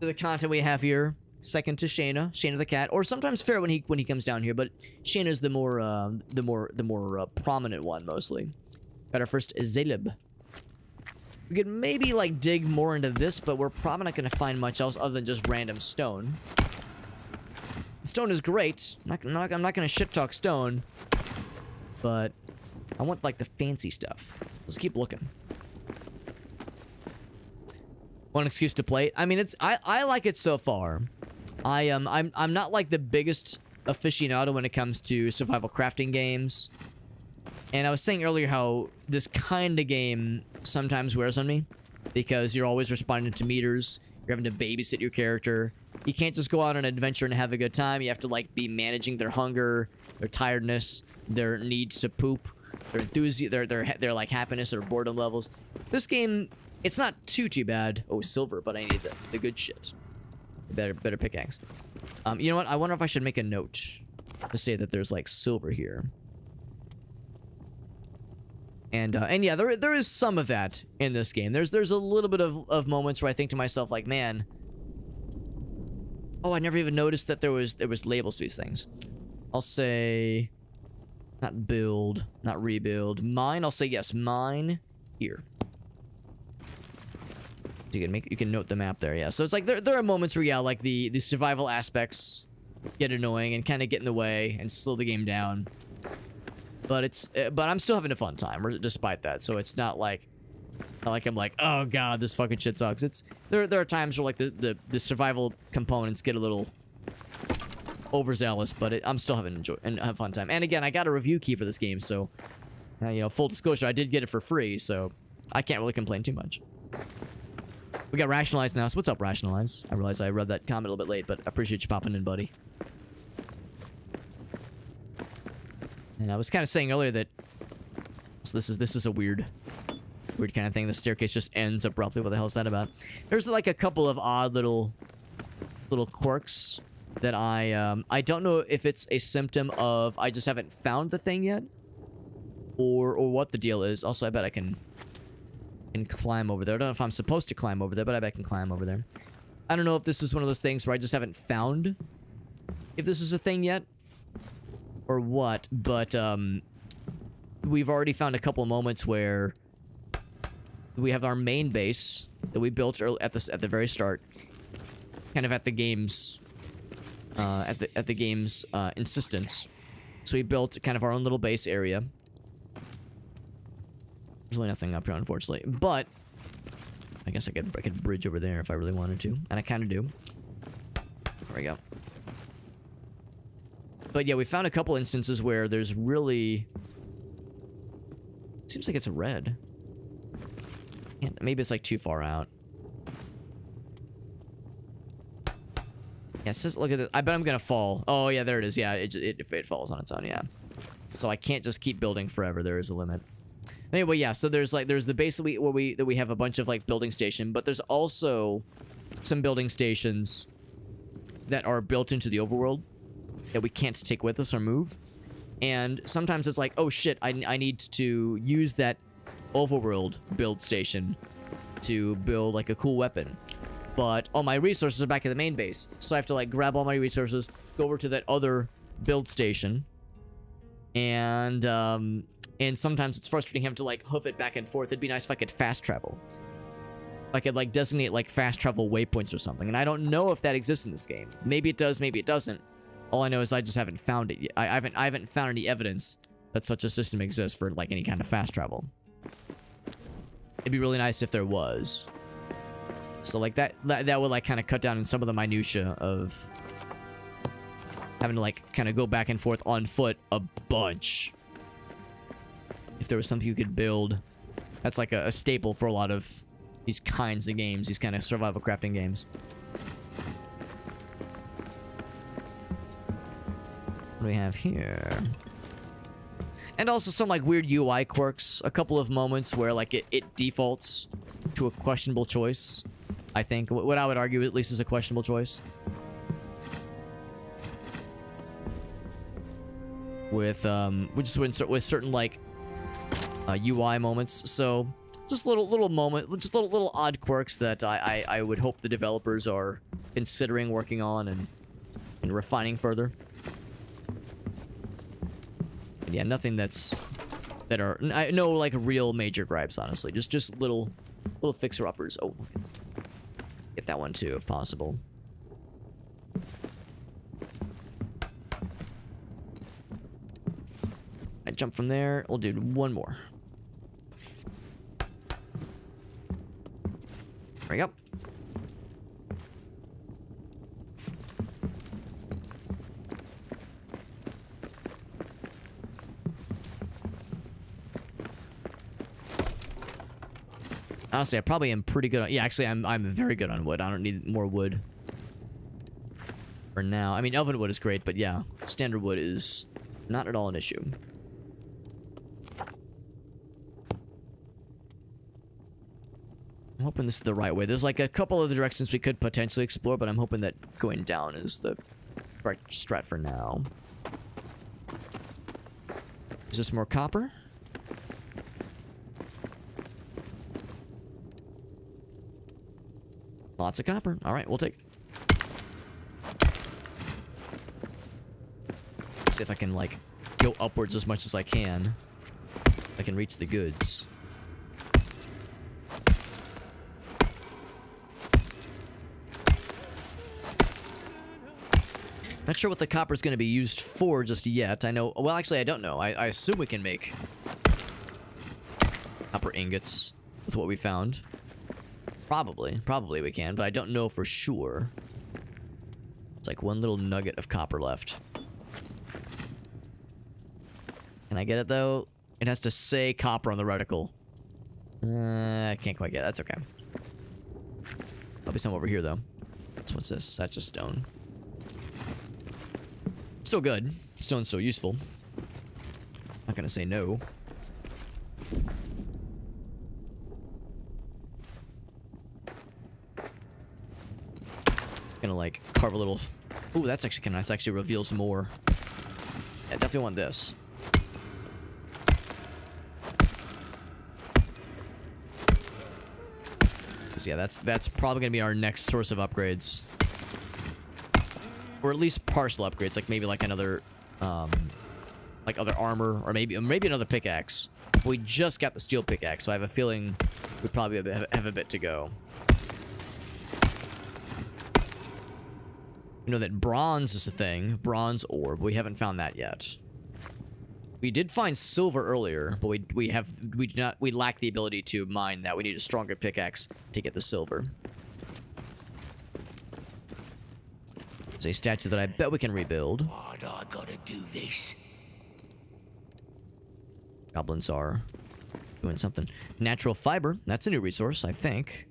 to the content we have here. Second to Shayna the cat, or sometimes Fair when he comes down here. But Shayna's the more prominent one mostly. Got our first Zaleb. We could maybe, like, dig more into this, but we're probably not going to find much else other than just random stone. Stone is great. I'm not going to shit-talk stone, but I want, like, the fancy stuff. Let's keep looking. One excuse to play it. I mean, I like it so far. I'm not, like, the biggest aficionado when it comes to survival crafting games. And I was saying earlier how this kind of game sometimes wears on me, because you're always responding to meters. You're having to babysit your character. You can't just go out on an adventure and have a good time. You have to, like, be managing their hunger, their tiredness, their needs to poop, their enthusiasm, their like happiness or boredom levels. This game, it's not too bad. Oh, silver, but I need the good shit. Better pickaxe. You know what? I wonder if I should make a note to say that there's, like, silver here. And yeah, there is some of that in this game. There's a little bit of moments where I think to myself, like, man, oh, I never even noticed that there was labels to these things. I'll say, not build, not rebuild. Mine, I'll say yes, mine here. You can note the map there, yeah. So it's like there are moments where, yeah, like the survival aspects get annoying and kind of get in the way and slow the game down. But I'm still having a fun time, despite that. So it's not like I'm like, oh god, this fucking shit sucks. There are times where, like, the survival components get a little overzealous, but I'm still having a fun time. And again, I got a review key for this game, so you know, full disclosure, I did get it for free, so I can't really complain too much. We got Rationalize now. So what's up, Rationalize? I realize I read that comment a little bit late, but I appreciate you popping in, buddy. And I was kind of saying earlier that so this is a weird kind of thing. The staircase just ends abruptly. What the hell is that about? There's, like, a couple of odd little quirks that I don't know if it's a symptom of I just haven't found the thing yet, or what the deal is. Also, I bet I can climb over there. I don't know if I'm supposed to climb over there, but I bet I can climb over there. I don't know if this is one of those things where I just haven't found if this is a thing yet or what, but we've already found a couple of moments where we have our main base that we built at the very start, kind of at the game's insistence. So we built kind of our own little base area. There's really nothing up here, unfortunately, but I guess I could bridge over there if I really wanted to, and I kind of do. There we go. But yeah, we found a couple instances where there's really... Seems like it's red. Maybe it's like too far out. Yeah, it says, look at this. I bet I'm gonna fall. Oh yeah, there it is. Yeah, it falls on its own. Yeah. So I can't just keep building forever. There is a limit. Anyway, yeah. So there's the base that we have a bunch of like building station, but there's also some building stations that are built into the overworld that we can't take with us or move. And sometimes it's like, oh shit, I need to use that overworld build station to build like a cool weapon. But all my resources are back at the main base. So I have to like grab all my resources, go over to that other build station. And sometimes it's frustrating having to like hoof it back and forth. It'd be nice if I could fast travel. If I could like designate like fast travel waypoints or something. And I don't know if that exists in this game. Maybe it does, maybe it doesn't. All I know is I just haven't found it yet. I haven't found any evidence that such a system exists for like any kind of fast travel. It'd be really nice if there was. So like that would like kind of cut down on some of the minutia of having to like kind of go back and forth on foot a bunch. If there was something you could build, that's like a staple for a lot of these kinds of games, these kind of survival crafting games. What do we have here? And also some like weird UI quirks. A couple of moments where like it defaults to a questionable choice. I think what I would argue at least is a questionable choice. With certain like UI moments. So just little odd quirks that I would hope the developers are considering working on and refining further. But yeah, nothing no like real major gripes, honestly. Just little fixer-uppers. Oh, get that one too, if possible. I jump from there. We'll do one more. There we go. Honestly, I probably am pretty good on... Yeah, actually, I'm very good on wood. I don't need more wood for now. I mean, elven wood is great, but yeah, standard wood is not at all an issue. I'm hoping this is the right way. There's like a couple of the directions we could potentially explore, but I'm hoping that going down is the right strat for now. Is this more copper? Lots of copper. All right, we'll take. See if I can like go upwards as much as I can. I can reach the goods. Not sure what the copper is going to be used for just yet. I know. Well, actually, I don't know. I assume we can make copper ingots with what we found. Probably we can, but I don't know for sure. It's like one little nugget of copper left. Can I get it though? It has to say copper on the reticle. I can't quite get it. That's okay. There'll be some over here though. So what's this? That's just stone. Still good. Stone's still useful. Not gonna say no. Gonna like carve a little. Ooh, that's actually kind of nice. Actually reveals more. I definitely want this. 'Cause, yeah, that's probably gonna be our next source of upgrades. Or at least partial upgrades, like maybe like another, like other armor, or maybe another pickaxe. We just got the steel pickaxe, so I have a feeling we probably have a bit to go. You know that bronze is a thing, bronze ore, but we haven't found that yet. We did find silver earlier, but we lack the ability to mine that. We need a stronger pickaxe to get the silver. There's a statue that I bet we can rebuild. Why'd I gotta do this? Goblins are doing something. Natural fiber, that's a new resource, I think.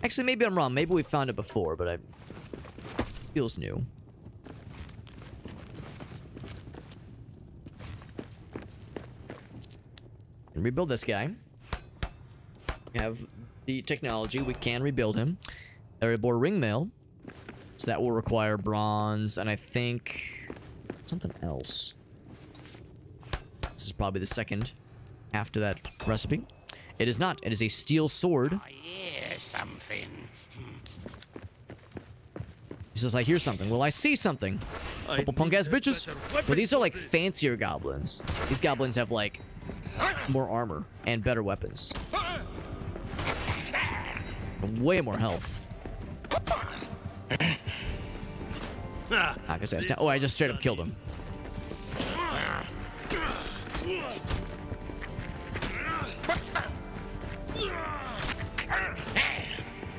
Actually, maybe I'm wrong. Maybe we found it before, but it feels new. And rebuild this guy. We have the technology. We can rebuild him. Area bore ring mail. So that will require bronze, and I think something else. This is probably the second after that recipe. It is not. It is a steel sword. I hear something. He says, I hear something. Well, I see something. Couple punk-ass bitches. But these are like fancier goblins. These goblins have like more armor and better weapons. And way more health. Knock his ass down. Oh, I just straight up killed him.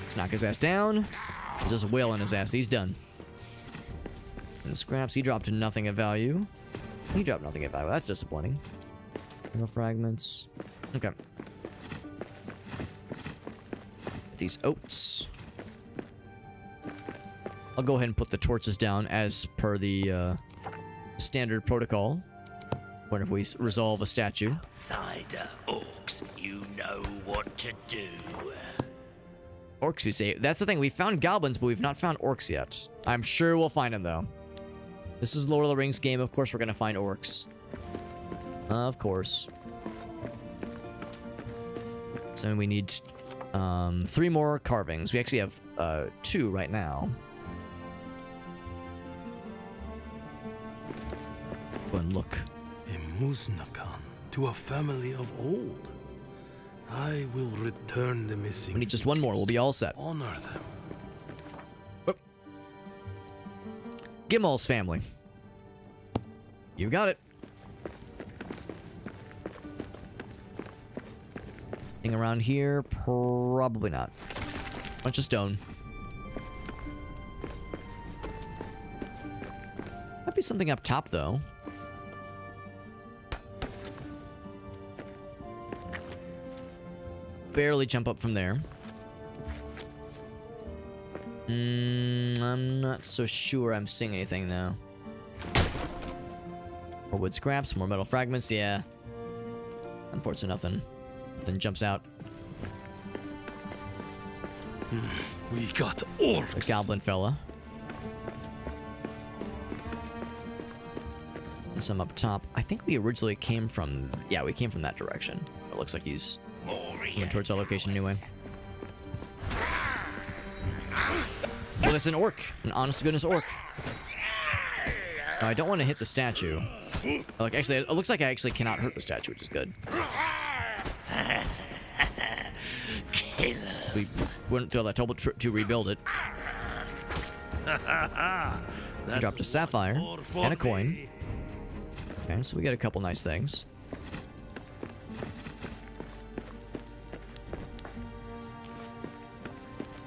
Let's knock his ass down. Just wail on his ass. He's done. And scraps, he dropped nothing of value. He dropped nothing of value. That's disappointing. No fragments. Okay. These oats. I'll go ahead and put the torches down as per the standard protocol. What if we resolve a statue? Outsider orcs, you know what to do. Orcs, you say? That's the thing. We found goblins, but we've not found orcs yet. I'm sure we'll find them, though. This is Lord of the Rings game. Of course we're going to find orcs. Of course. So we need 3 more carvings. We actually have 2 right now. Go and look. A Muznakan to a family of old. I will return the missing. We need just 1 more. We'll be all set. Honor them. Oh. Gimmel's family. You got it. Thing around here? Probably not. Bunch of stone. Might be something up top, though. Barely jump up from there. I'm not so sure I'm seeing anything, though. More wood scraps, more metal fragments, yeah. Unfortunately, nothing jumps out. We got orcs. The goblin fella. And some up top. I think we originally came from... Yeah, we came from that direction. It looks like he's Moria. going towards our location anyway. Well, that's an orc. An honest to goodness orc. No, I don't want to hit the statue. Like, actually, it looks like I actually cannot hurt the statue, which is good. Killer. We went through all that trouble to rebuild it. We dropped a sapphire and a coin. Okay, so we got a couple nice things.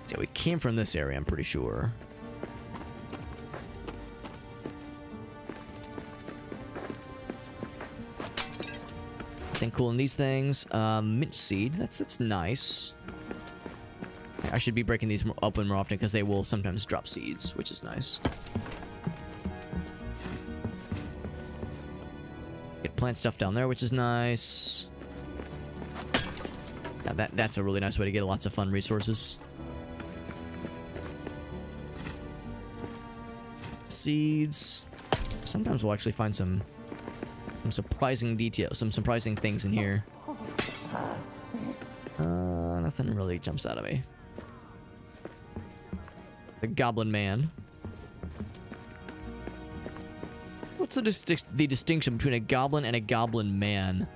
Yeah, we came from this area, I'm pretty sure. Nothing cool in these things. Mint seed, that's nice. I should be breaking these open more often because they will sometimes drop seeds, which is nice. Get plant stuff down there, which is nice. Now that's a really nice way to get lots of fun resources. Seeds. Sometimes we'll actually find some surprising details, some surprising things in here. Nothing really jumps out at me. The Goblin Man. What's the distinction between a goblin and a goblin man?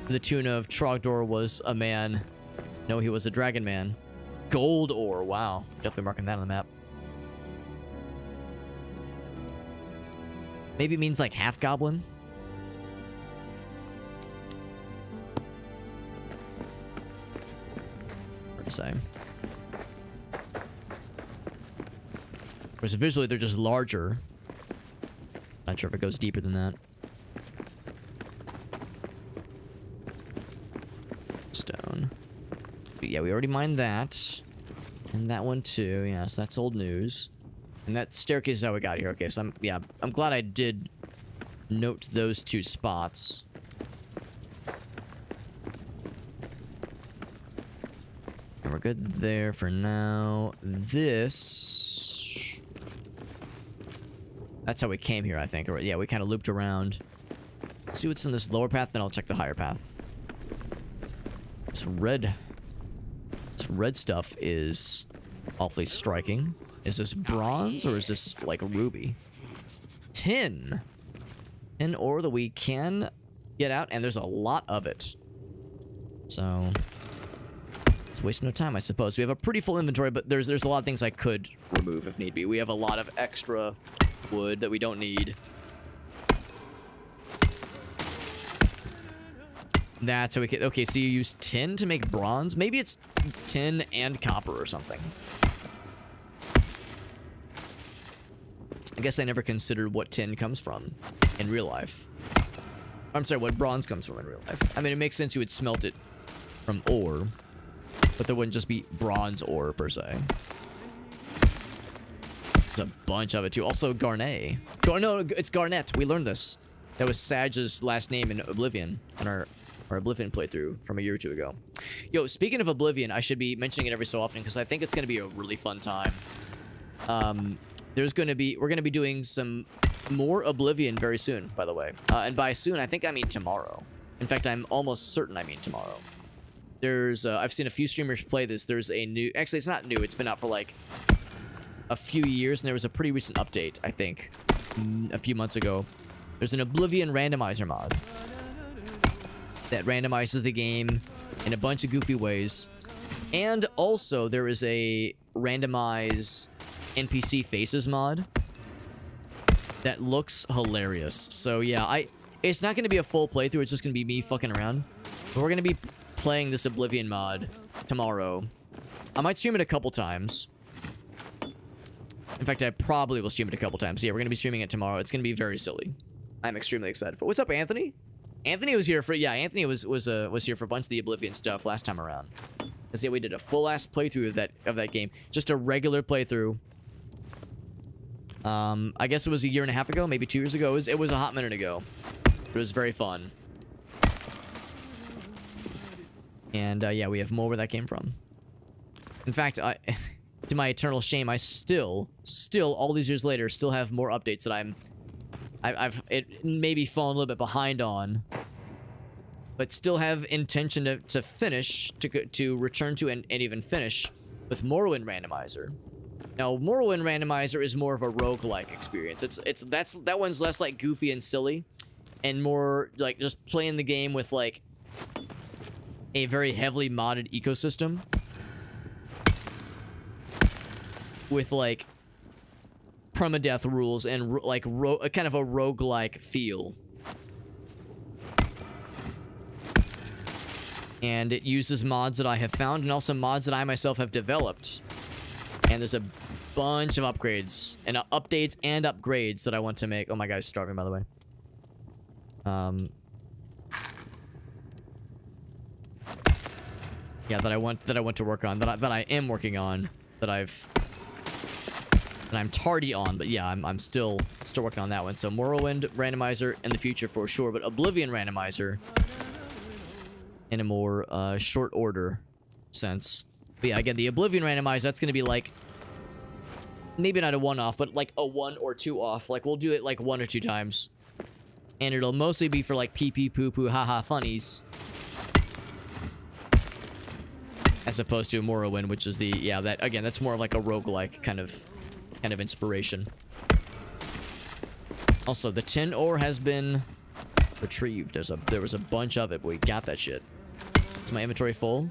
To the tune of Trogdor was a man. No, he was a dragon man. Gold ore. Wow. Definitely marking that on the map. Maybe it means like half goblin. Hard to say. Whereas visually they're just larger. Not sure if it goes deeper than that. Stone. But yeah, we already mined that. And that one too. Yeah, so that's old news. And that staircase is how we got here. Okay, so I'm glad I did note those two spots. And we're good there for now. This... That's how we came here, I think. Or, yeah, we kind of looped around. See what's in this lower path, then I'll check the higher path. This red stuff is awfully striking. Is this bronze or is this like ruby? Tin. Tin ore that we can get out, and there's a lot of it. So it's wasting no time, I suppose. We have a pretty full inventory, but there's a lot of things I could remove if need be. We have a lot of extra wood that we don't need. That's how we can... Okay, so you use tin to make bronze? Maybe it's tin and copper or something. I guess I never considered what tin comes from in real life. I'm sorry, what bronze comes from in real life. I mean, it makes sense you would smelt it from ore, but there wouldn't just be bronze ore per se. There's a bunch of it too. Also, Garnet. No, it's Garnet. We learned this. That was Saj's last name in Oblivion on our Oblivion playthrough from a year or two ago. Yo, speaking of Oblivion, I should be mentioning it every so often because I think it's going to be a really fun time. We're going to be doing some more Oblivion very soon, by the way. And by soon, I think I mean tomorrow. In fact, I'm almost certain I mean tomorrow. There's, I've seen a few streamers play this. There's a new, actually it's not new. It's been out for like a few years, and there was a pretty recent update, I think, a few months ago. There's an Oblivion randomizer mod that randomizes the game in a bunch of goofy ways. And also, there is a randomize NPC faces mod that looks hilarious. So yeah, it's not going to be a full playthrough, it's just going to be me fucking around. But we're going to be playing this Oblivion mod tomorrow. I might stream it a couple times. In fact, I probably will stream it a couple times. Yeah, we're going to be streaming it tomorrow. It's going to be very silly. I'm extremely excited for it. What's up, Anthony? Anthony was here for... Yeah, Anthony was here for a bunch of the Oblivion stuff last time around. Because yeah, we did a full-ass playthrough of that game. Just a regular playthrough. I guess it was a year and a half ago, maybe 2 years ago. It was a hot minute ago. It was very fun. And yeah, we have more where that came from. In fact, to my eternal shame, I still, all these years later, still have more updates that I've maybe fallen a little bit behind on, but still have intention to finish, to return to and even finish with Morrowind Randomizer. Now, Morrowind Randomizer is more of a roguelike experience. That one's less like goofy and silly, and more like just playing the game with like a very heavily modded ecosystem with like permadeath rules and like kind of a roguelike feel. And it uses mods that I have found and also mods that I myself have developed. And there's a bunch of upgrades and updates and upgrades that I want to make. Oh, my guy's starving, by the way. Yeah, that I want to work on, that I am working on, that I'm tardy on, but yeah, I'm still working on that one. So Morrowind Randomizer in the future for sure, but Oblivion Randomizer in a more short order sense. But yeah, again, the Oblivion Randomizer, that's going to be like, maybe not a one-off, but like a 1 or 2 off. Like, we'll do it like 1 or 2 times. And it'll mostly be for like pee-pee, poo-poo, haha funnies. as opposed to Morrowind, which is the, yeah, that, again, that's more of like a roguelike kind of inspiration. Also, the tin ore has been retrieved. There was a bunch of it, but we got that shit. Is my inventory full?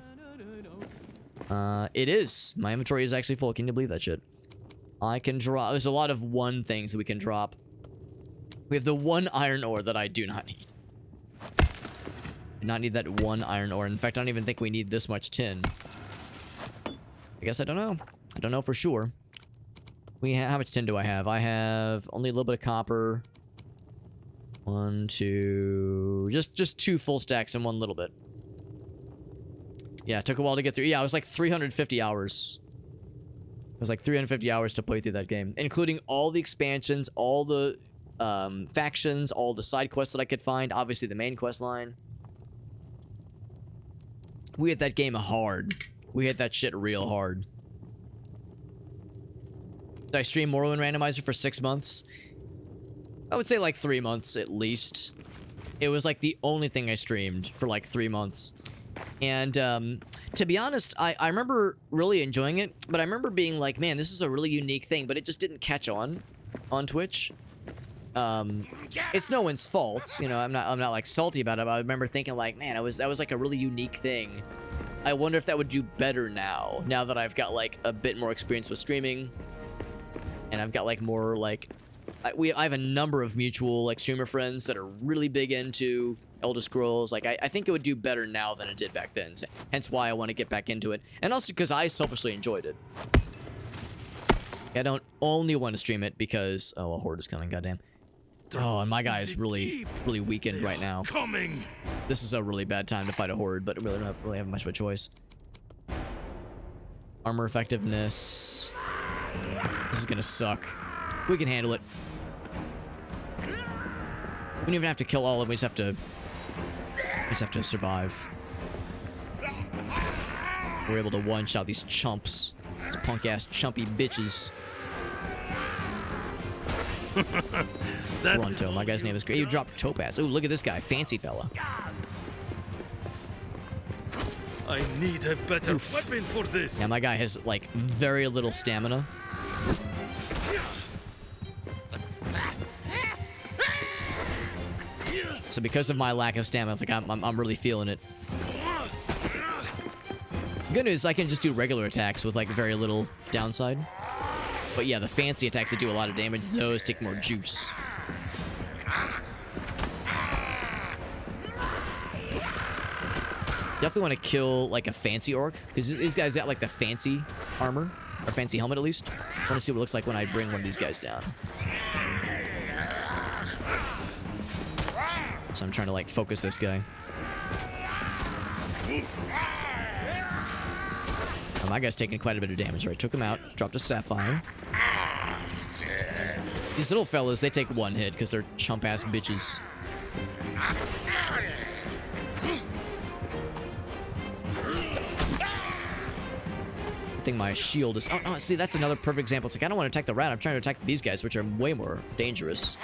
It is. My inventory is actually full. Can you believe that shit? I can drop. There's a lot of one things that we can drop. We have the one iron ore that I do not need. Do not need that one iron ore. In fact, I don't even think we need this much tin. I guess I don't know. I don't know for sure. How much tin do I have? I have only a little bit of copper. 1, 2... Just 2 full stacks and 1 little bit. Yeah, it took a while to get through. Yeah, it was like 350 hours. It was like 350 hours to play through that game. Including all the expansions, all the factions, all the side quests that I could find. Obviously, the main quest line. We hit that game hard. We hit that shit real hard. Did I stream Morrowind Randomizer for 6 months? I would say like 3 months at least. It was like the only thing I streamed for like 3 months. And to be honest, I remember really enjoying it, but I remember being like, man, this is a really unique thing, but it just didn't catch on Twitch. It's no one's fault, you know. I'm not like salty about it, but I remember thinking like, man, that was like a really unique thing. I wonder if that would do better now that I've got like a bit more experience with streaming, and I've got like more like I have a number of mutual like streamer friends that are really big into Elder Scrolls. Like I think it would do better now than it did back then. So, hence why I want to get back into it, and also because I selfishly enjoyed it. I don't only want to stream it because a horde is coming. Goddamn. Oh, and my guy is really weakened right now. Coming. This is a really bad time to fight a horde, but really don't really have much of a choice. Armor effectiveness. This is gonna suck. We can handle it. We don't even have to kill all of them. We just have to survive. We're able to one-shot these chumps. These punk-ass chumpy bitches. Toronto. My guy's name is great. You dropped Topaz. Oh, look at this guy. Fancy fella. I need a better weapon for this. Yeah, my guy has, like, very little stamina. So because of my lack of stamina, it's like I'm really feeling it. Good news, I can just do regular attacks with, like, very little downside. But yeah, the fancy attacks that do a lot of damage, those take more juice. Definitely want to kill, like, a fancy orc, because these guys got, like, the fancy armor, or fancy helmet at least. I want to see what it looks like when I bring one of these guys down. So I'm trying to, like, focus this guy. Oh, my guy's taking quite a bit of damage. Right, took him out. Dropped a sapphire. These little fellas, they take 1 hit because they're chump-ass bitches. I think my shield is... Oh, see, that's another perfect example. It's like, I don't want to attack the rat. I'm trying to attack these guys, which are way more dangerous.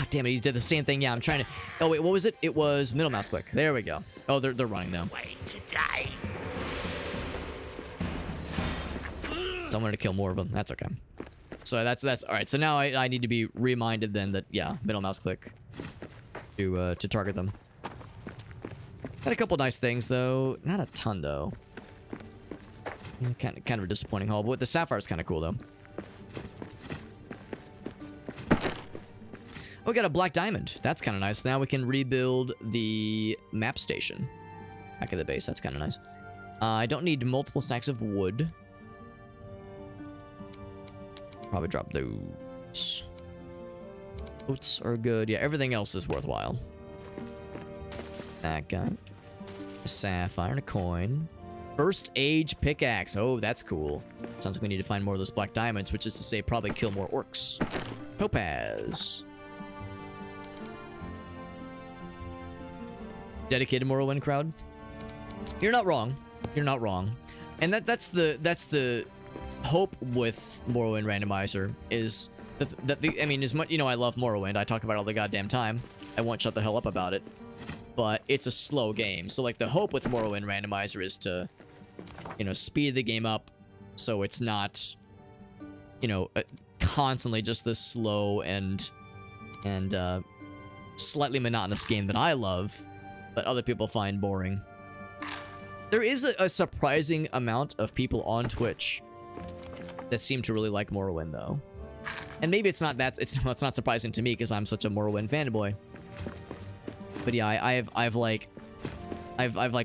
Damn it, he did the same thing. Yeah, I'm trying to... Oh, wait, what was it? It was middle mouse click. There we go. Oh, they're running, though. So I'm going to kill more of them. That's okay. So that's... All right, so now I need to be reminded then that, yeah, middle mouse click to target them. Had a couple nice things, though. Not a ton, though. Kind of a disappointing haul, but with the sapphire is kind of cool, though. Oh, we got a black diamond. That's kind of nice. Now we can rebuild the map station back at the base. That's kind of nice. I don't need multiple stacks of wood. Probably drop those. Oats are good. Yeah, everything else is worthwhile. That guy. A sapphire and a coin. First age pickaxe. Oh, that's cool. Sounds like we need to find more of those black diamonds, which is to say probably kill more orcs. Topaz. Dedicated Morrowind crowd. You're not wrong. You're not wrong. And that's the hope with Morrowind Randomizer is I mean, as much, you know, I love Morrowind. I talk about it all the goddamn time. I won't shut the hell up about it. But it's a slow game. So, like, the hope with Morrowind Randomizer is to, you know, speed the game up so it's not, you know, constantly just this slow and slightly monotonous game that I love, but other people find boring. There is a surprising amount of people on Twitch that seem to really like Morrowind, though. And maybe it's not not surprising to me because I'm such a Morrowind fanboy. But yeah, I've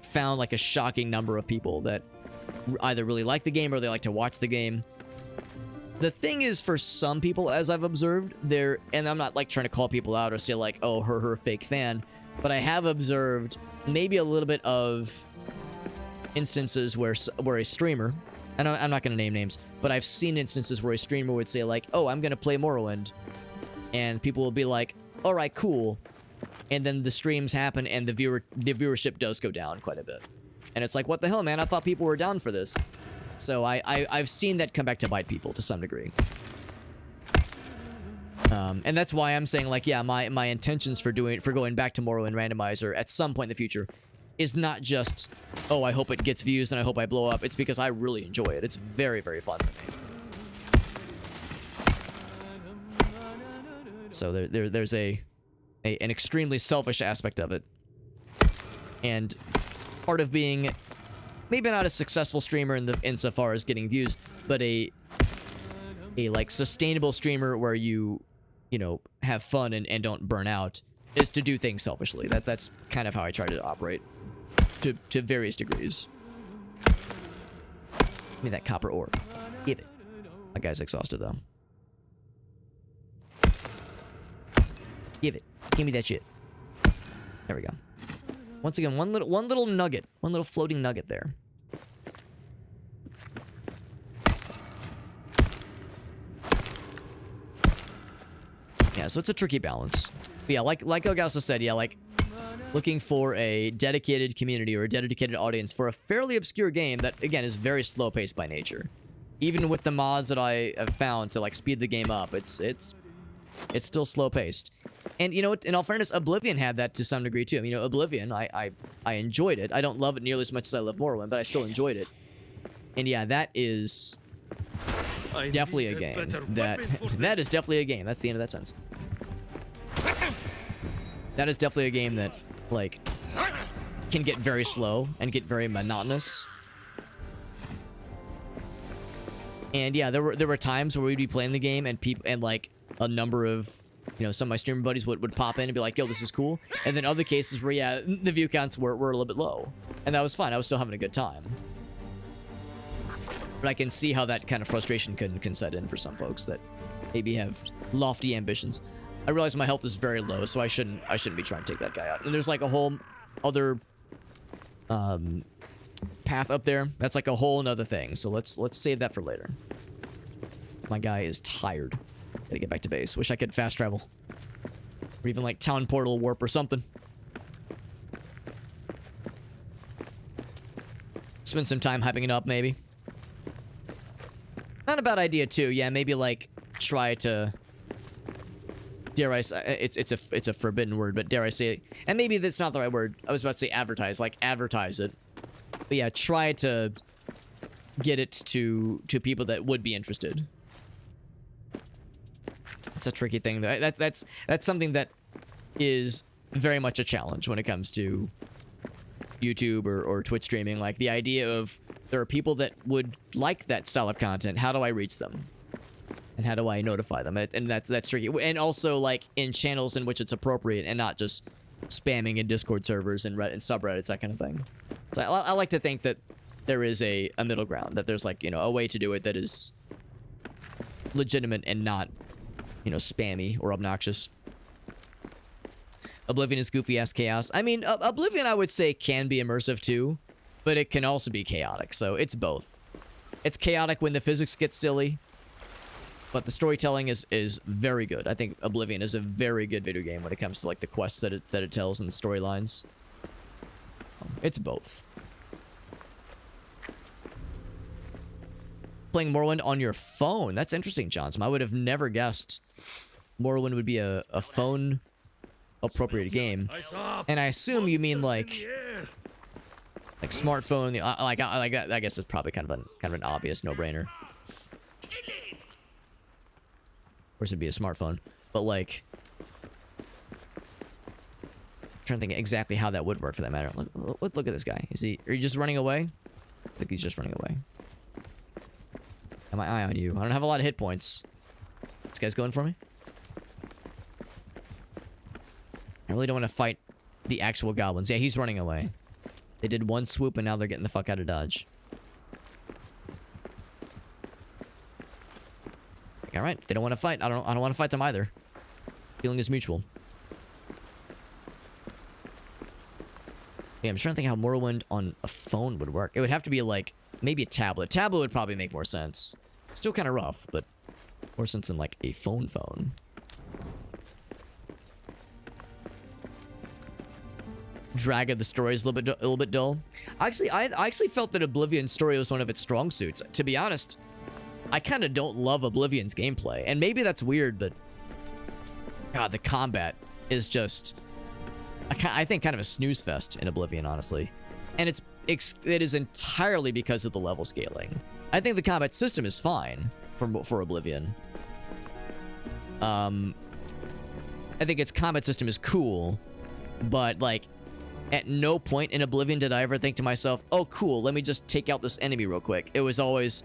found like a shocking number of people that either really like the game or they like to watch the game. The thing is, for some people, as I've observed, and I'm not like trying to call people out or say like, oh, her fake fan, but I have observed maybe a little bit of instances where a streamer, and I'm not going to name names, but I've seen instances where a streamer would say like, oh, I'm going to play Morrowind, and people will be like, all right, cool, and then the streams happen and the viewership does go down quite a bit, and it's like, what the hell, man? I thought people were down for this. So I've seen that come back to bite people to some degree. And that's why I'm saying, like, yeah, my intentions for going back to Morrowind Randomizer at some point in the future is not just, oh, I hope it gets views and I hope I blow up. It's because I really enjoy it. It's very, very fun for me. So there's an extremely selfish aspect of it. And part of being maybe not a successful streamer insofar as getting views, but a like sustainable streamer where you know, have fun and don't burn out is to do things selfishly. That's kind of how I try to operate to various degrees. Give me that copper ore. Give it. That guy's exhausted though. Give it. Give me that shit. There we go. Once again, one little nugget. One little floating nugget there. Yeah, so it's a tricky balance. But yeah, like Ogasa said, yeah, like looking for a dedicated community or a dedicated audience for a fairly obscure game that, again, is very slow-paced by nature. Even with the mods that I have found to, like, speed the game up, it's still slow-paced. And, you know, in all fairness, Oblivion had that to some degree, too. I mean, you know, Oblivion, I enjoyed it. I don't love it nearly as much as I love Morrowind, but I still enjoyed it. And, yeah, that is definitely a game. That is definitely a game. That's the end of that sentence. That is definitely a game that, like, can get very slow and get very monotonous. And, yeah, there were times where we'd be playing the game and like, a number of, you know, some of my streamer buddies would pop in and be like, yo, this is cool. And then other cases where, yeah, the view counts were a little bit low. And that was fine. I was still having a good time. But I can see how that kind of frustration can set in for some folks that maybe have lofty ambitions. I realize my health is very low, so I shouldn't be trying to take that guy out. And there's like a whole other path up there. That's like a whole another thing. So let's save that for later. My guy is tired. Gotta get back to base. Wish I could fast travel. Or even like town portal warp or something. Spend some time hyping it up, maybe. Not a bad idea, too. Yeah, maybe like try to, dare I say, it's a forbidden word, but dare I say it, and maybe that's not the right word. I was about to say advertise, like advertise it. But yeah, try to get it to people that would be interested. It's a tricky thing. That's something that is very much a challenge when it comes to YouTube or Twitch streaming. Like the idea of there are people that would like that style of content. How do I reach them? And how do I notify them? And that's tricky. And also like in channels in which it's appropriate and not just spamming in Discord servers and Reddit and subreddits, that kind of thing. So I like to think that there is a middle ground, that there's like, you know, a way to do it that is legitimate and not, you know, spammy or obnoxious. Oblivion is goofy-ass chaos. I mean, Oblivion, I would say, can be immersive too, but it can also be chaotic, so it's both. It's chaotic when the physics get silly, but the storytelling is very good. I think Oblivion is a very good video game when it comes to, like, the quests that it tells and the storylines. It's both. Playing Morrowind on your phone. That's interesting, Johnston. I would have never guessed Morrowind would be a phone appropriate game, and I assume you mean like smartphone. Like I guess it's probably kind of an obvious no-brainer. Of course, it'd be a smartphone, but like, I'm trying to think exactly how that would work for that matter. Look at this guy. Are you just running away? I think he's just running away. Got my eye on you. I don't have a lot of hit points. This guy's going for me. I really don't want to fight the actual goblins. Yeah, he's running away. They did one swoop and now they're getting the fuck out of Dodge. All right, they don't want to fight. I don't want to fight them either. Feeling is mutual. Yeah, I'm just trying to think how Morrowind on a phone would work. It would have to be like maybe a tablet. Tablet would probably make more sense. Still kind of rough, but more sense than like a phone. Drag of the story is a little bit dull. Actually, I actually felt that Oblivion's story was one of its strong suits. To be honest, I kind of don't love Oblivion's gameplay, and maybe that's weird, but God, the combat is just, I think, kind of a snooze fest in Oblivion, honestly, and it is entirely because of the level scaling. I think the combat system is fine for Oblivion. I think its combat system is cool, but like, at no point in Oblivion did I ever think to myself, oh cool, let me just take out this enemy real quick. It was always,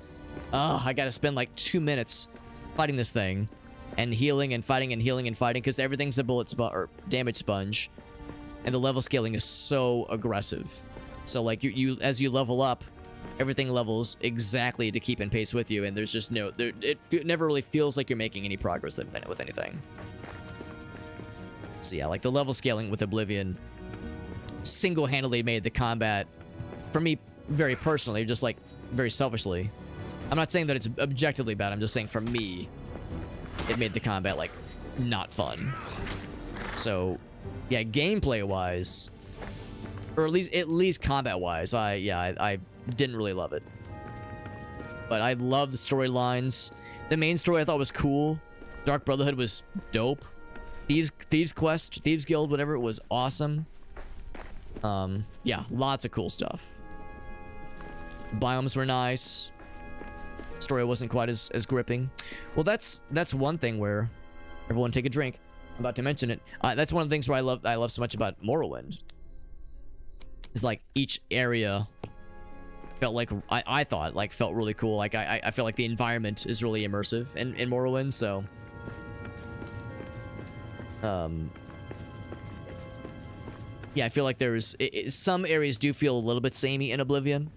oh, I gotta spend like 2 minutes fighting this thing and healing and fighting and healing and fighting because everything's a or damage sponge, and the level scaling is so aggressive. So like you as you level up, everything levels exactly to keep in pace with you, and there's just it never really feels like you're making any progress with anything. So yeah, like the level scaling with Oblivion single-handedly made the combat, for me, very personally, just like very selfishly. I'm not saying that it's objectively bad, I'm just saying for me, it made the combat like not fun. So yeah, gameplay wise, or at least combat wise, I didn't really love it. But I love the storylines. The main story I thought was cool. Dark Brotherhood was dope. Thieves Quest, Thieves Guild, whatever, it was awesome. Yeah, lots of cool stuff. Biomes were nice. Story wasn't quite as gripping. Well, that's one thing where, everyone take a drink. I'm about to mention it. That's one of the things where I love so much about Morrowind. Is like each area felt like I thought like felt really cool. Like I feel like the environment is really immersive in Morrowind. So yeah, I feel like there's some areas do feel a little bit samey in Oblivion,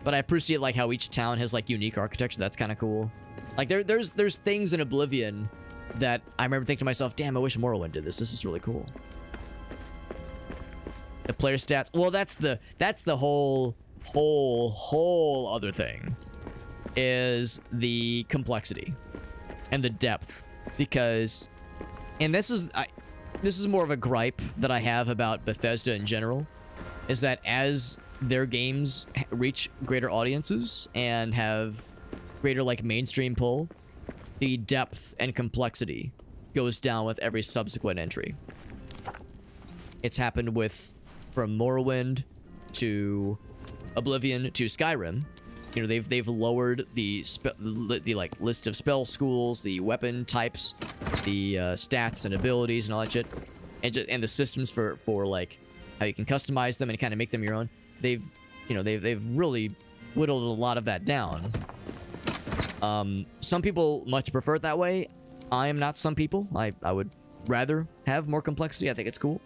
but I appreciate like how each town has like unique architecture. That's kind of cool. Like there's things in Oblivion that I remember thinking to myself, damn, I wish Morrowind did this. This is really cool. The player stats. Well, that's the whole other thing, is the complexity and the depth, because, and this is more of a gripe that I have about Bethesda in general, is that as their games reach greater audiences and have greater like mainstream pull, the depth and complexity goes down with every subsequent entry. It's happened from Morrowind to Oblivion to Skyrim. You know, they've lowered the like list of spell schools, the weapon types, the stats and abilities and all that shit, and the systems for like how you can customize them and kind of make them your own. They've really whittled a lot of that down. Some people much prefer it that way. I am not some people. I would rather have more complexity. I think it's cool.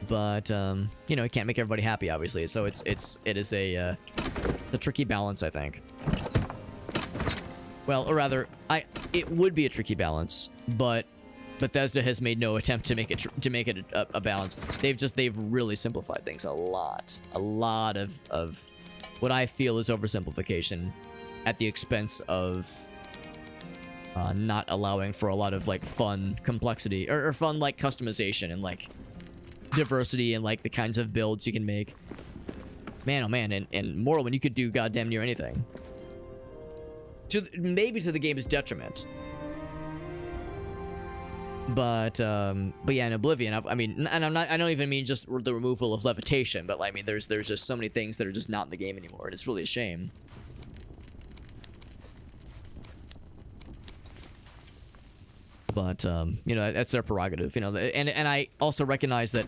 But you know, it can't make everybody happy, obviously. So it is a tricky balance, I think. Well, or rather, it would be a tricky balance, but Bethesda has made no attempt to make it a balance. They've really simplified things a lot of what I feel is oversimplification at the expense of not allowing for a lot of like fun complexity or fun like customization and like diversity and like the kinds of builds you can make. Man, oh man, and Morrowind, you could do goddamn near anything. Maybe to the game's detriment, But yeah, in Oblivion, I mean, and I don't even mean just the removal of levitation, but I mean, there's just so many things that are just not in the game anymore, and it's really a shame. But you know, that's their prerogative, you know, and I also recognize that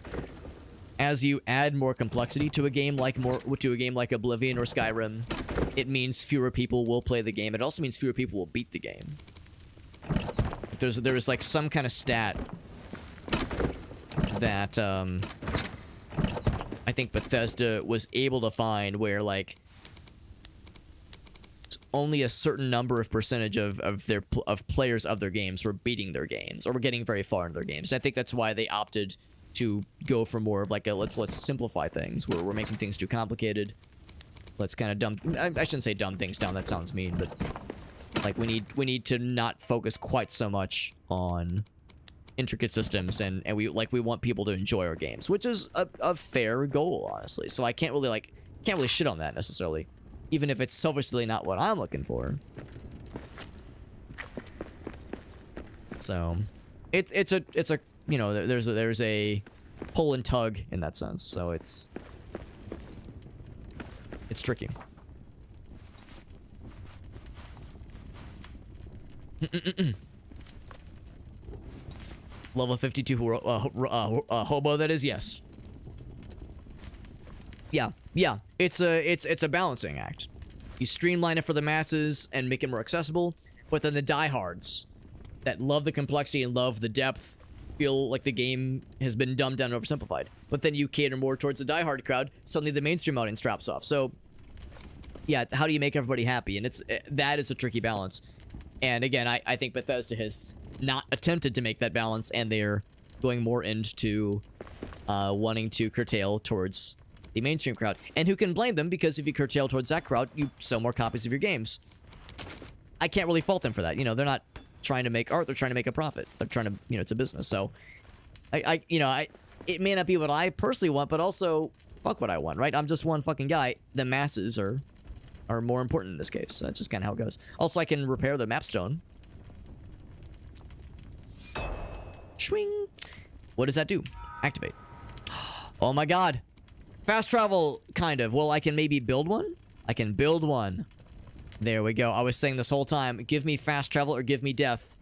as you add more complexity to a game like Oblivion or Skyrim, it means fewer people will play the game. It also means fewer people will beat the game. There's like some kind of stat that I think Bethesda was able to find where like only a certain number of percentage of players of their games were beating their games or were getting very far in their games. And I think that's why they opted to go for more of like a let's simplify things, where we're making things too complicated. Let's kind of dumb, I shouldn't say dumb things down, that sounds mean, but like we need to not focus quite so much on intricate systems, and we want people to enjoy our games, which is a fair goal, honestly. So I can't really shit on that necessarily, even if it's selfishly not what I'm looking for. So it's a you know, there's a pull and tug in that sense. So it's tricky. Level 52 hobo, that is, yes. Yeah. It's a balancing act. You streamline it for the masses and make it more accessible, but then the diehards that love the complexity and love the depth feel like the game has been dumbed down and oversimplified. But then you cater more towards the diehard crowd, suddenly the mainstream audience drops off. So yeah, how do you make everybody happy? And that is a tricky balance. And again, I think Bethesda has not attempted to make that balance, and they're going more into wanting to curtail towards the mainstream crowd. And who can blame them? Because if you curtail towards that crowd, you sell more copies of your games. I can't really fault them for that. You know, they're not trying to make art, they're trying to make a profit. They're trying to, you know, it's a business. So it may not be what I personally want, but also fuck what I want, right? I'm just one fucking guy. The masses are more important in this case. So that's just kind of how it goes. Also, I can repair the map stone. Swing. What does that do? Activate. Oh my god. Fast travel, kind of. Well, I can maybe build one? I can build one. There we go. I was saying this whole time, give me fast travel or give me death.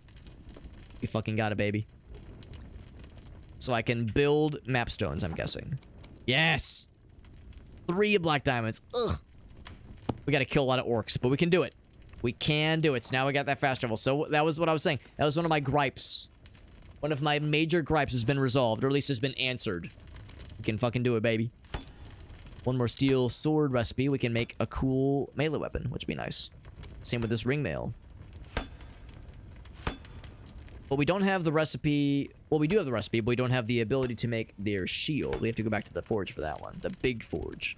You fucking got it, baby. So I can build map stones, I'm guessing. Yes! 3 black diamonds. Ugh. We gotta kill a lot of orcs, but we can do it. We can do it. So now we got that fast travel. So that was what I was saying. That was one of my gripes. One of my major gripes has been resolved, or at least has been answered. We can fucking do it, baby. One more steel sword recipe. We can make a cool melee weapon, which would be nice. Same with this ring mail. But we don't have the recipe. Well, we do have the recipe, but we don't have the ability to make their shield. We have to go back to the forge for that one. The big forge.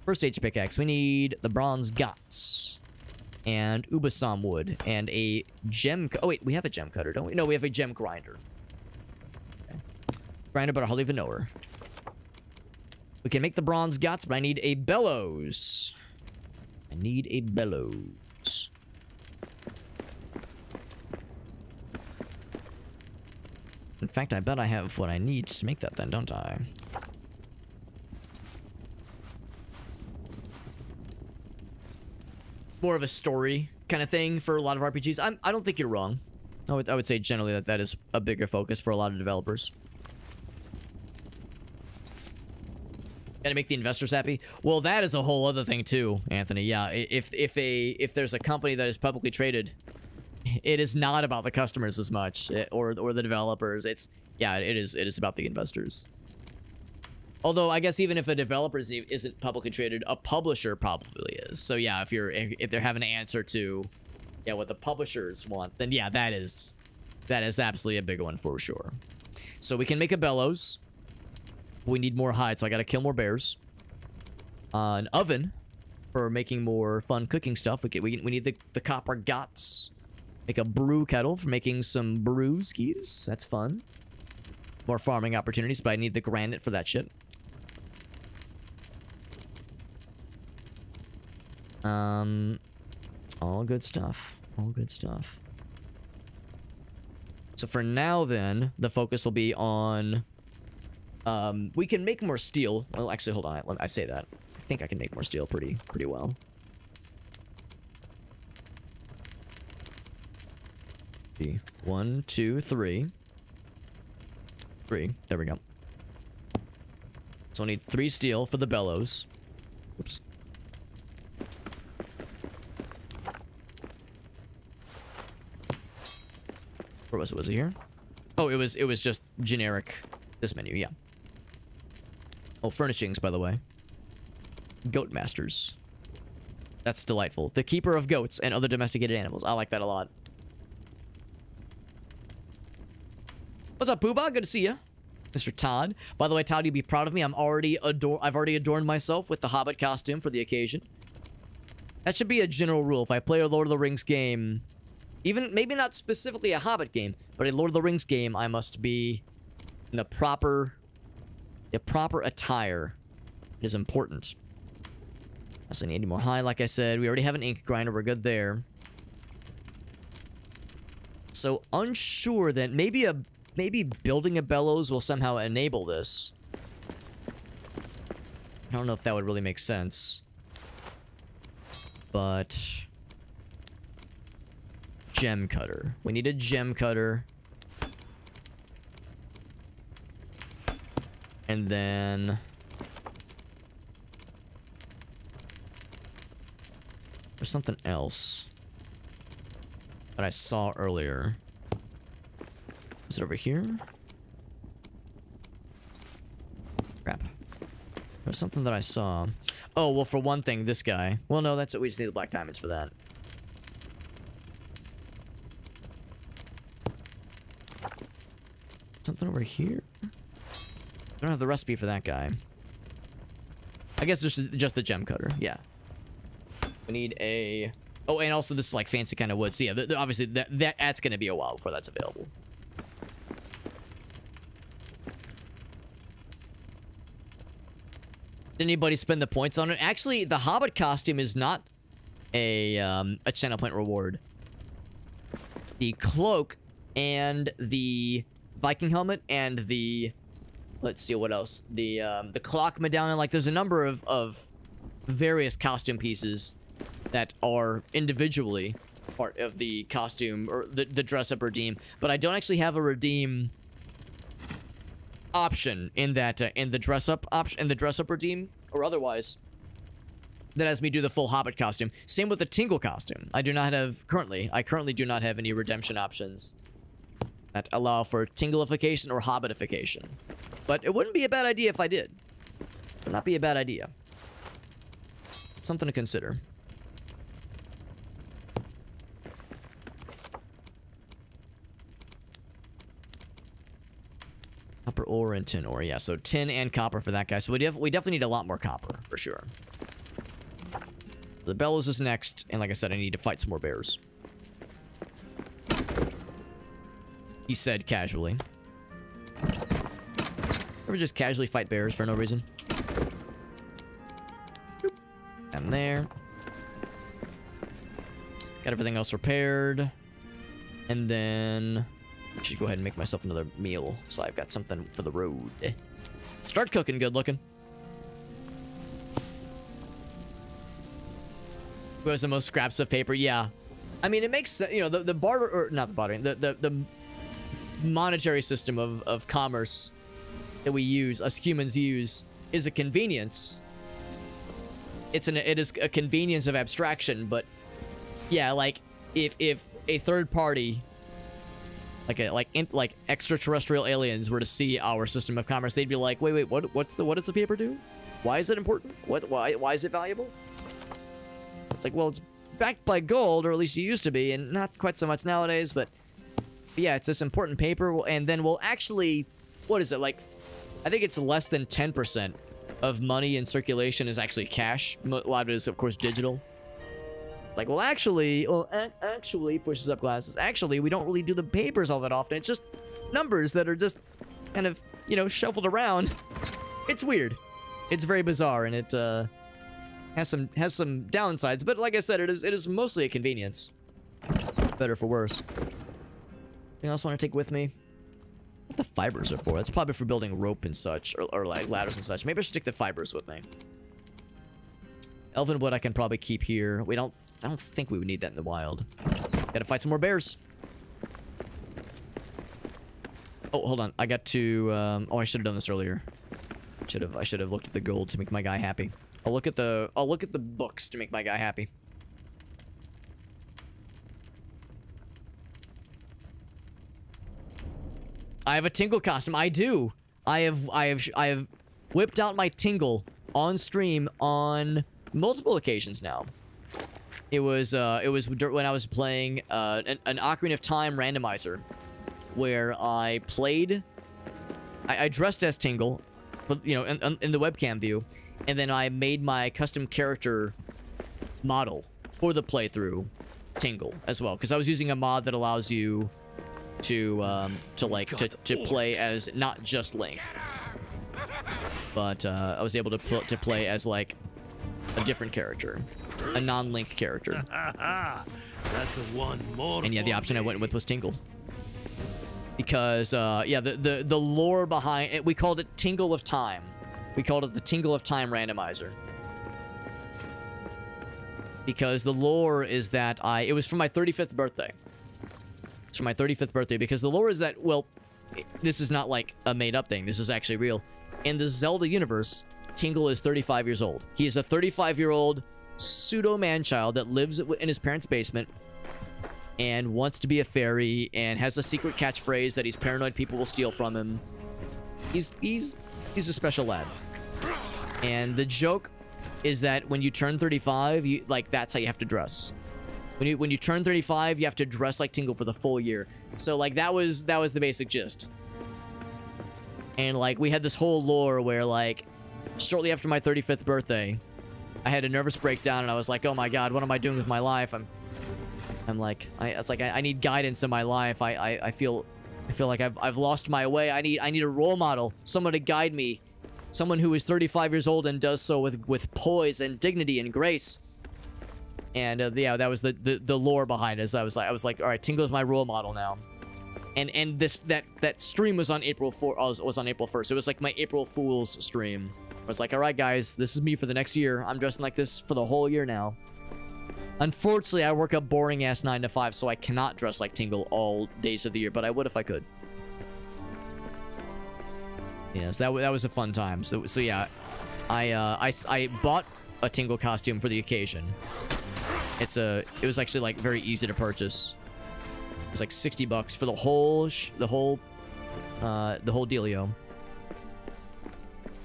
First stage pickaxe. We need the bronze guts. And ubasam wood. And a gem... Oh, wait. We have a gem cutter, don't we? No, we have a gem grinder. Okay. Grinder, but I hardly even know her. We can make the bronze guts, but I need a bellows. I need a bellows. In fact, I bet I have what I need to make that then, don't I? It's more of a story kind of thing for a lot of RPGs. I don't think you're wrong. I would say generally that is a bigger focus for a lot of developers. Gotta make the investors happy. Well, that is a whole other thing too, Anthony. Yeah, if there's a company that is publicly traded, it is not about the customers as much, or the developers. It is about the investors. Although I guess even if a developer isn't publicly traded, a publisher probably is. So yeah, if they're having an answer to what the publishers want, then yeah, that is absolutely a big one for sure. So we can make a bellows. We need more hide, so I gotta kill more bears. An oven for making more fun cooking stuff. We need the copper guts. Make a brew kettle for making some brewskis. That's fun. More farming opportunities, but I need the granite for that shit. All good stuff. All good stuff. So for now, then, the focus will be on... we can make more steel. Well, actually, hold on. I say that. I think I can make more steel pretty well. See. 1, 2, 3. 3. There we go. So I need 3 steel for the bellows. Oops. Where was it? Was it here? Oh, it was just generic. This menu, yeah. Oh, furnishings, by the way. Goat masters. That's delightful. The keeper of goats and other domesticated animals. I like that a lot. What's up, Poobah? Good to see you. Mr. Todd. By the way, Todd, you'd be proud of me. I've already adorned myself with the Hobbit costume for the occasion. That should be a general rule. If I play a Lord of the Rings game, even maybe not specifically a Hobbit game, but a Lord of the Rings game, I must be in the proper attire. It is important. Also need more high, like I said. We already have an ink grinder. We're good there. So unsure that maybe building a bellows will somehow enable this. I don't know if that would really make sense. But gem cutter. We need a gem cutter. And then there's something else that I saw earlier. Is it over here? Crap. There's something that I saw. Oh, well, for one thing, this guy. Well, no, that's it. We just need the black diamonds for that. Something over here? I don't have the recipe for that guy. I guess this is just the gem cutter. Yeah. We need a... Oh, and also this is like fancy kind of wood. So yeah, obviously that's going to be a while before that's available. Did anybody spend the points on it? Actually, the Hobbit costume is not a channel point reward. The cloak and the Viking helmet and the... Let's see, what else? The clock medallion. Like, there's a number of various costume pieces that are individually part of the costume or the dress-up redeem. But I don't actually have a redeem option in that in the dress-up option, in the dress-up redeem or otherwise. That has me do the full Hobbit costume. Same with the Tingle costume. I do not have currently. I currently do not have any redemption options that allow for Tingleification or Hobbitification. But it wouldn't be a bad idea if I did. It would not be a bad idea. Something to consider. Copper ore and tin ore. Yeah, so tin and copper for that guy. So we definitely need a lot more copper, for sure. The bellows is next. And like I said, I need to fight some more bears. He said casually. Ever just casually fight bears for no reason? Boop. And there. Got everything else repaired. And then... I should go ahead and make myself another meal. So I've got something for the road. Start cooking good looking. Who has the most scraps of paper? Yeah. I mean, it makes sense. You know, the barter... Or not the bartering. The monetary system of commerce that we use, us humans use, is a convenience. It is a convenience of abstraction, but yeah, like if a third party, like extraterrestrial aliens were to see our system of commerce, they'd be like, wait, what does the paper do? Why is it important? Why is it valuable? It's like, well, it's backed by gold, or at least it used to be, and not quite so much nowadays, but yeah, it's this important paper, and then we'll actually, what is it, like, I think it's less than 10% of money in circulation is actually cash. A lot of it is, of course, digital. Like, well, actually, pushes up glasses. Actually, we don't really do the papers all that often. It's just numbers that are just kind of, you know, shuffled around. It's weird. It's very bizarre, and it has some downsides. But like I said, it is mostly a convenience. Better for worse. Anything else I want to take with me? What the fibers are for? That's probably for building rope and such, or like ladders and such. Maybe I should take the fibers with me. Elven wood I can probably keep here. I don't think we would need that in the wild. Gotta fight some more bears. Oh, hold on. I got to. Oh, I should have done this earlier. I should have looked at the gold to make my guy happy. I'll look at the books to make my guy happy. I have a Tingle costume. I do. I have whipped out my Tingle on stream on multiple occasions now. It was when I was playing an Ocarina of Time randomizer, where I played. I dressed as Tingle, but you know, in the webcam view, and then I made my custom character model for the playthrough Tingle as well, because I was using a mod that allows you to play as not just Link, but I was able to play as like a different character, a non-Link character. That's a one more. And yeah, the option I went with was Tingle, because yeah, the lore behind it, we called it Tingle of Time. We called it the Tingle of Time randomizer, because the lore is that it was for my 35th birthday. It's for my 35th birthday, because the lore is that, well, this is not like a made-up thing. This is actually real. In the Zelda universe, Tingle is 35 years old. He is a 35-year-old pseudo-man-child that lives in his parents' basement and wants to be a fairy and has a secret catchphrase that he's paranoid people will steal from him. He's a special lad. And the joke is that when you turn 35, that's how you have to dress. When you turn 35, you have to dress like Tingle for the full year. So like that was the basic gist. And like we had this whole lore where like shortly after my 35th birthday, I had a nervous breakdown and I was like, oh my god, what am I doing with my life? I'm like, I need guidance in my life. I feel like I've lost my way. I need a role model, someone to guide me, someone who is 35 years old and does so with poise and dignity and grace. And yeah, that was the lore behind it. So I was like, all right, Tingle's my role model now. And that stream was on April 4th. Was on April 1st. It was like my April Fool's stream. I was like, all right, guys, this is me for the next year. I'm dressing like this for the whole year now. Unfortunately, I work a boring ass 9 to 5, so I cannot dress like Tingle all days of the year. But I would if I could. Yes, that was a fun time. So yeah, I bought a Tingle costume for the occasion. It was actually like very easy to purchase. It was like $60 for the whole dealio.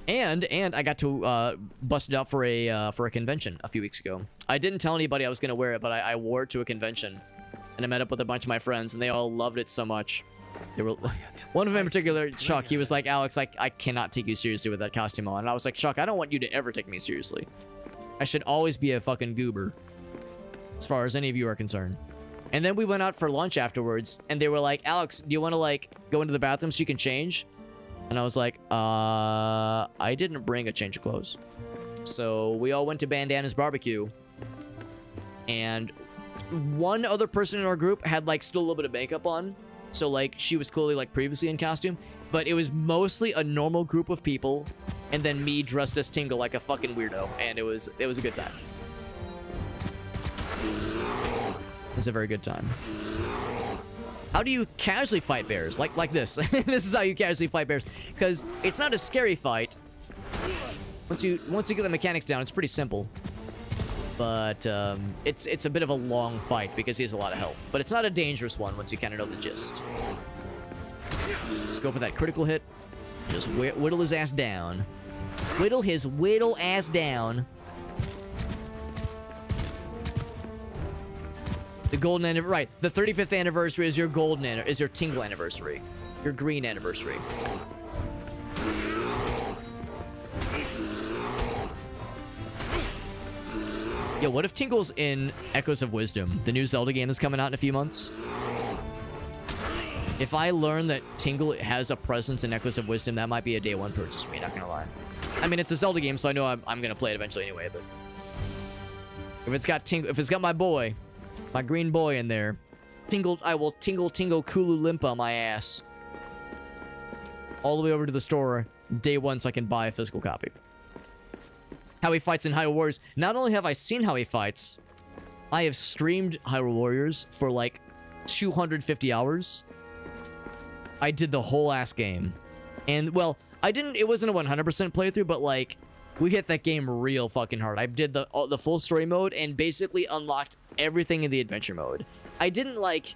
And I got to bust it out for a convention a few weeks ago. I didn't tell anybody I was gonna wear it, but I wore it to a convention, and I met up with a bunch of my friends, and they all loved it so much. They were one of them in particular, Chuck. He was like, Alex, I cannot take you seriously with that costume on. And I was like, Chuck, I don't want you to ever take me seriously. I should always be a fucking goober, as far as any of you are concerned. And then we went out for lunch afterwards, and they were like, Alex, do you want to like go into the bathroom so you can change? And I was like, I didn't bring a change of clothes. So we all went to Bandana's barbecue, and one other person in our group had like still a little bit of makeup on. So like she was clearly like previously in costume, but it was mostly a normal group of people, and then me dressed as Tingle like a fucking weirdo, and it was a good time. It was a very good time. How do you casually fight bears? Like this. This is how you casually fight bears, because it's not a scary fight. Once you get the mechanics down, it's pretty simple. But it's a bit of a long fight because he has a lot of health. But it's not a dangerous one once you kind of know the gist. Let's go for that critical hit. Just whittle his ass down. Whittle his ass down. The golden anniversary, right? The 35th anniversary is your is your Tingle anniversary, your green anniversary. Yo, what if Tingle's in Echoes of Wisdom? The new Zelda game is coming out in a few months. If I learn that Tingle has a presence in Echoes of Wisdom, that might be a day one purchase for me, not gonna lie. I mean, it's a Zelda game, so I know I'm gonna play it eventually anyway, but if it's got my boy, my green boy in there, I will tingle Kulu Limpa my ass. All the way over to the store day one so I can buy a physical copy. How he fights in Hyrule Warriors. Not only have I seen how he fights, I have streamed Hyrule Warriors for like 250 hours. I did the whole ass game. And, well, it wasn't a 100% playthrough, but like, we hit that game real fucking hard. I did the full story mode and basically unlocked everything in the adventure mode. I didn't, like,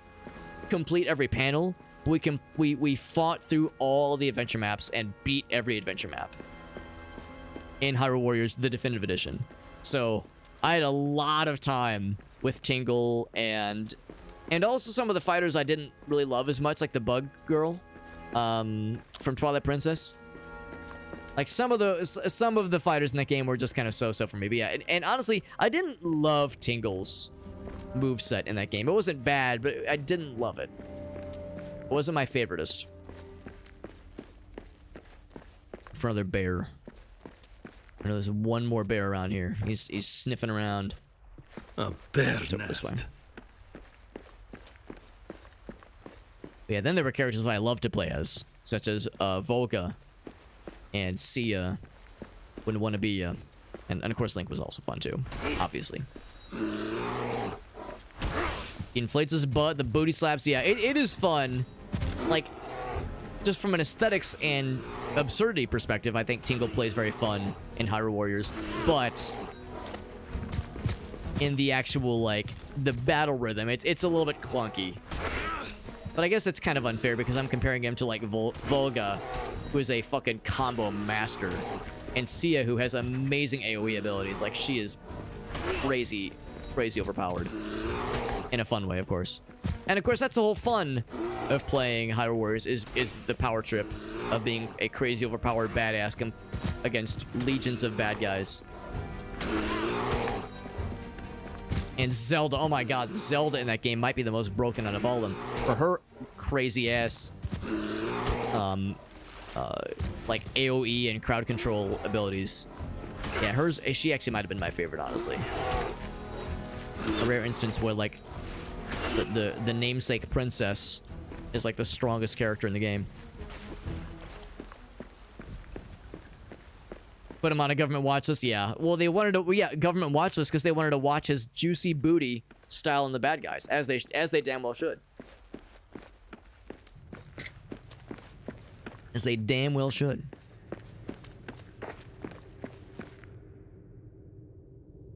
complete every panel. We fought through all the adventure maps and beat every adventure map in Hyrule Warriors, the definitive edition. So, I had a lot of time with Tingle and also some of the fighters I didn't really love as much, like the bug girl from Twilight Princess. Like, some of the fighters in that game were just kind of so-so for me. But yeah, and honestly, I didn't love Tingle's moveset in that game. It wasn't bad, but I didn't love it. It wasn't my favoritist. For another bear. I know there's one more bear around here. He's sniffing around. A bear It's over this way. nest. But yeah, then there were characters I loved to play as, such as Volga and Sia, Wouldn't Want to Be Ya. And of course Link was also fun too, obviously. He inflates his butt, the booty slaps. Yeah, it is fun. Like, just from an aesthetics and absurdity perspective, I think Tingle plays very fun in Hyrule Warriors. But in the actual, like, the battle rhythm, it's a little bit clunky. But I guess it's kind of unfair because I'm comparing him to, like, Volga, who is a fucking combo master, and Sia, who has amazing AoE abilities. Like, she is crazy overpowered. In a fun way, of course. And of course, that's the whole fun of playing Hyrule Warriors, is the power trip of being a crazy overpowered badass against legions of bad guys. And Zelda, oh my god, Zelda in that game might be the most broken out of all of them. For her crazy ass, like AoE and crowd control abilities. Yeah, she actually might have been my favorite, honestly. A rare instance where, like, the namesake princess is, like, the strongest character in the game. Put him on a government watch list? Yeah. Well, they wanted to... Yeah, government watch list because they wanted to watch his juicy booty style in the bad guys, as they damn well should. As they damn well should.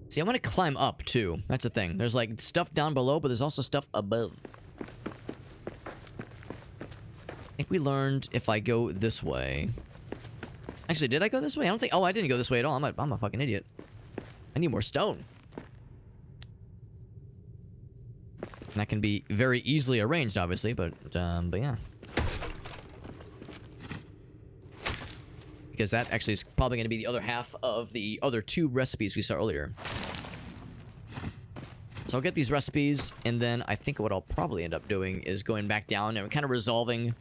See, I want to climb up, too. That's the thing. There's, like, stuff down below, but there's also stuff above. I think we learned if I go this way... Actually, did I go this way? I don't think... Oh, I didn't go this way at all. I'm a fucking idiot. I need more stone. And that can be very easily arranged, obviously, but yeah. Because that actually is probably going to be the other half of the other two recipes we saw earlier. So I'll get these recipes, and then I think what I'll probably end up doing is going back down and kind of resolving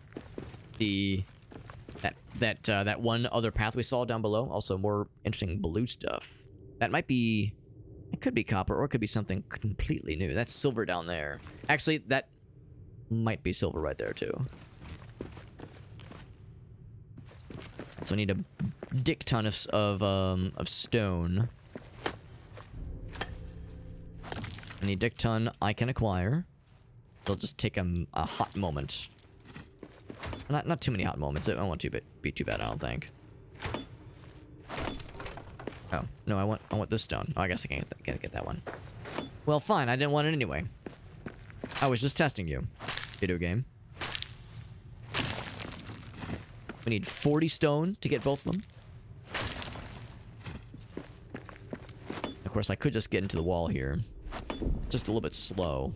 that one other path we saw down below. Also, more interesting blue stuff. That might be... It could be copper, or it could be something completely new. That's silver down there. Actually, that might be silver right there, too. So I need a dick ton of stone. Any dick ton I can acquire. It'll just take a hot moment. Not too many hot moments. It won't be too bad, I don't think. Oh no, I want this stone. Oh, I guess I can't get that one. Well, fine. I didn't want it anyway. I was just testing you, video game. We need 40 stone to get both of them. Of course, I could just get into the wall here. Just a little bit slow.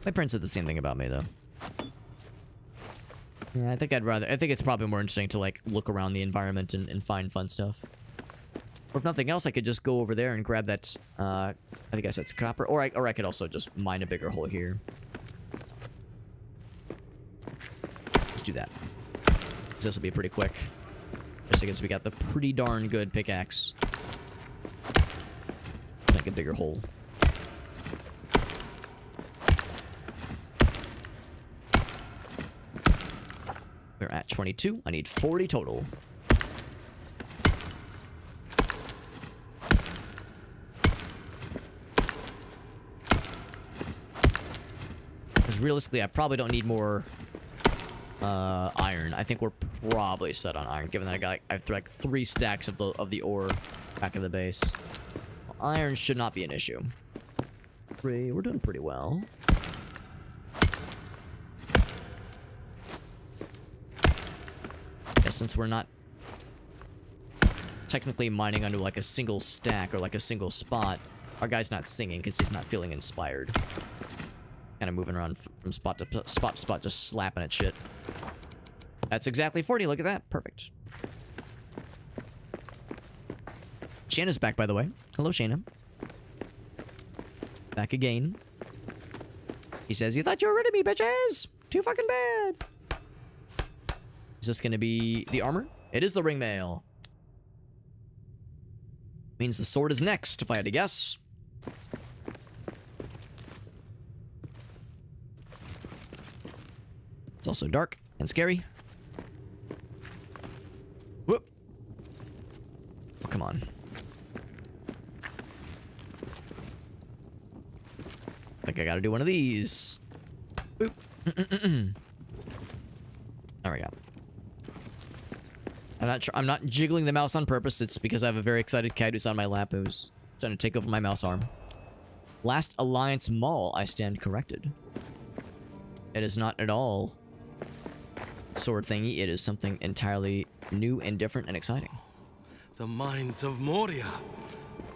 My parents said the same thing about me, though. Yeah, I think it's probably more interesting to, like, look around the environment and find fun stuff. Or if nothing else, I could just go over there and grab that, I think I said it's copper. Or I could also just mine a bigger hole here. Let's do that. This will be pretty quick. Just because we got the pretty darn good pickaxe. Make a bigger hole. 22. I need 40 total. Because realistically, I probably don't need more iron. I think we're probably set on iron, given that I have like 3 stacks of the ore back in the base. Iron should not be an issue. We're doing pretty well. Yeah, since we're not technically mining under like a single stack or like a single spot, our guy's not singing because he's not feeling inspired. Kind of moving around from spot to spot, just slapping at shit. That's exactly 40. Look at that. Perfect. Shayna's back, by the way. Hello, Shayna. Back again. He says, "You thought you were rid of me, bitches! Too fucking bad!" Is this gonna be the armor? It is the ring mail. Means the sword is next, if I had to guess. It's also dark and scary. Whoop. Oh, come on. I think I gotta do one of these. Boop. There we go. I'm not jiggling the mouse on purpose. It's because I have a very excited cat who's on my lap who's trying to take over my mouse arm. Last Alliance Mall, I stand corrected. It is not at all sword thingy. It is something entirely new and different and exciting. The mines of Moria.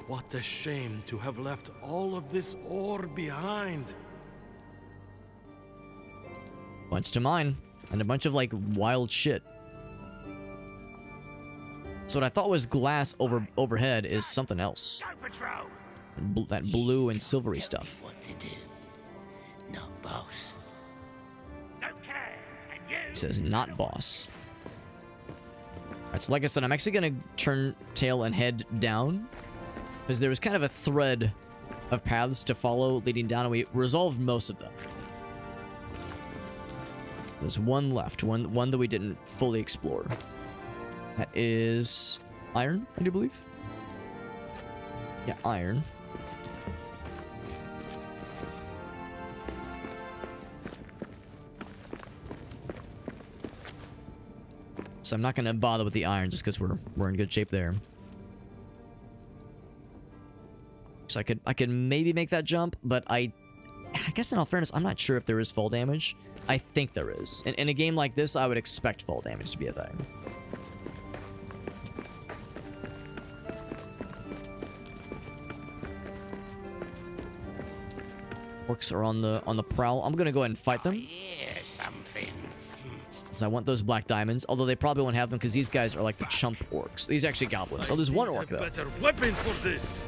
What a shame to have left all of this ore behind. Bunch to mine. And a bunch of, like, wild shit. So what I thought was glass overhead is something else. That blue and silvery stuff. What to do? Not boss. It says not boss. Alright, so like I said, I'm actually gonna turn tail and head down. Because there was kind of a thread of paths to follow leading down, and we resolved most of them. There's one left, one that we didn't fully explore. That is iron, I do believe. Yeah, iron. So I'm not gonna bother with the iron just because we're in good shape there. So I could maybe make that jump, but I guess in all fairness, I'm not sure if there is fall damage. I think there is. In a game like this, I would expect fall damage to be a thing. Orcs are on the prowl. I'm gonna go ahead and fight them. Yeah, something. Because I want those black diamonds. Although they probably won't have them because these guys are like the chump orcs. These are actually goblins. Oh, there's one orc though. Better weapon for this.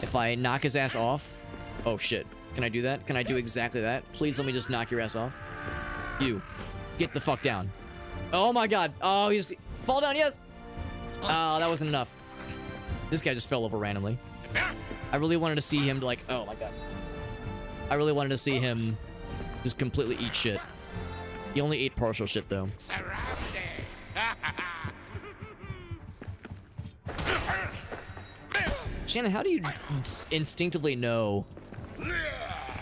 If I knock his ass off... Oh, shit. Can I do that? Can I do exactly that? Please let me just knock your ass off. You. Get the fuck down. Oh, my God. Oh, he's... Fall down, yes! Oh, that wasn't enough. This guy just fell over randomly. I really wanted to see him, like... Oh, my God. I really wanted to see him just completely eat shit. He only ate partial shit, though. Shannon, how do you instinctively know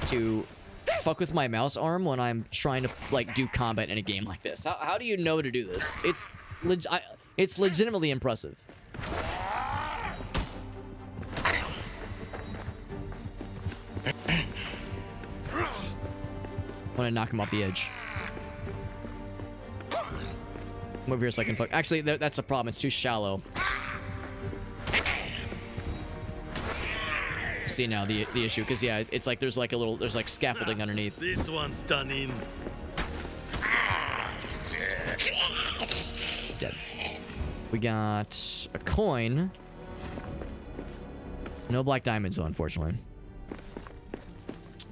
to fuck with my mouse arm when I'm trying to, like, do combat in a game like this? How do you know to do this? It's legitimately impressive. I want to knock him off the edge. Come over here so I can fuck. Actually, that's a problem. It's too shallow. See now the issue, because yeah, it's like there's like scaffolding underneath. This one's done in. It's dead. We got a coin. No black diamonds though, unfortunately.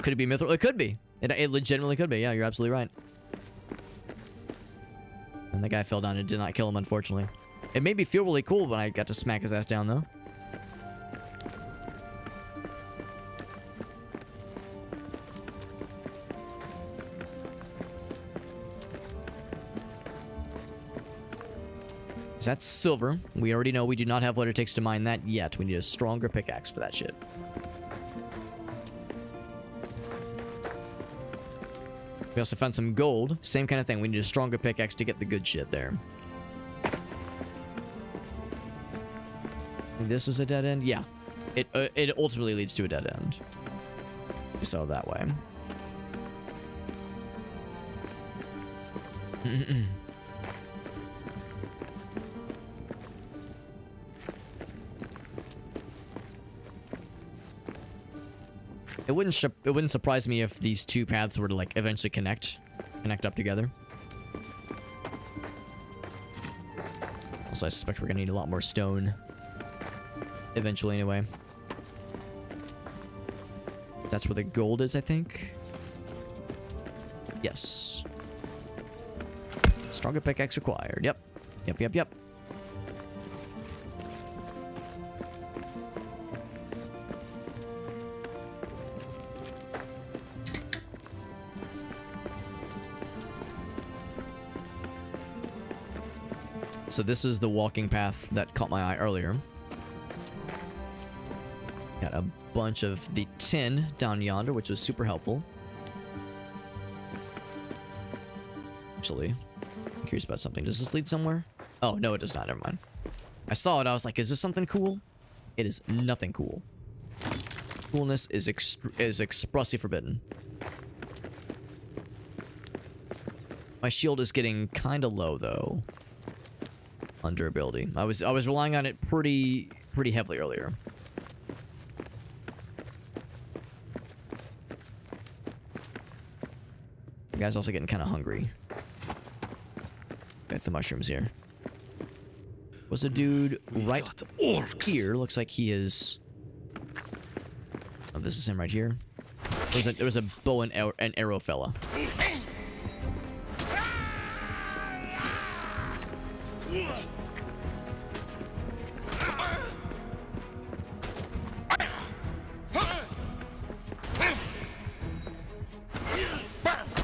Could it be mithril? It could be. It legitimately could be. Yeah, you're absolutely right. And the guy fell down and did not kill him, unfortunately. It made me feel really cool when I got to smack his ass down, though. That's silver. We already know we do not have what it takes to mine that yet. We need a stronger pickaxe for that shit. We also found some gold. Same kind of thing. We need a stronger pickaxe to get the good shit there. This is a dead end? Yeah. It ultimately leads to a dead end. So that way. It wouldn't surprise me if these two paths were to like eventually connect up together. Also, I suspect we're gonna need a lot more stone eventually anyway. That's where the gold is, I think. Yes. Stronger pickaxe required. Yep. Yep. So this is the walking path that caught my eye earlier. Got a bunch of the tin down yonder, which was super helpful. Actually, I'm curious about something. Does this lead somewhere? Oh, no, it does not. Never mind. I saw it. I was like, is this something cool? It is nothing cool. Coolness is expressly forbidden. My shield is getting kind of low, though. On durability. I was relying on it pretty heavily earlier. The guy's also getting kind of hungry. Got the mushrooms here. Was a dude right here? Looks like he is. Oh, this is him right here. There was a bow and arrow fella.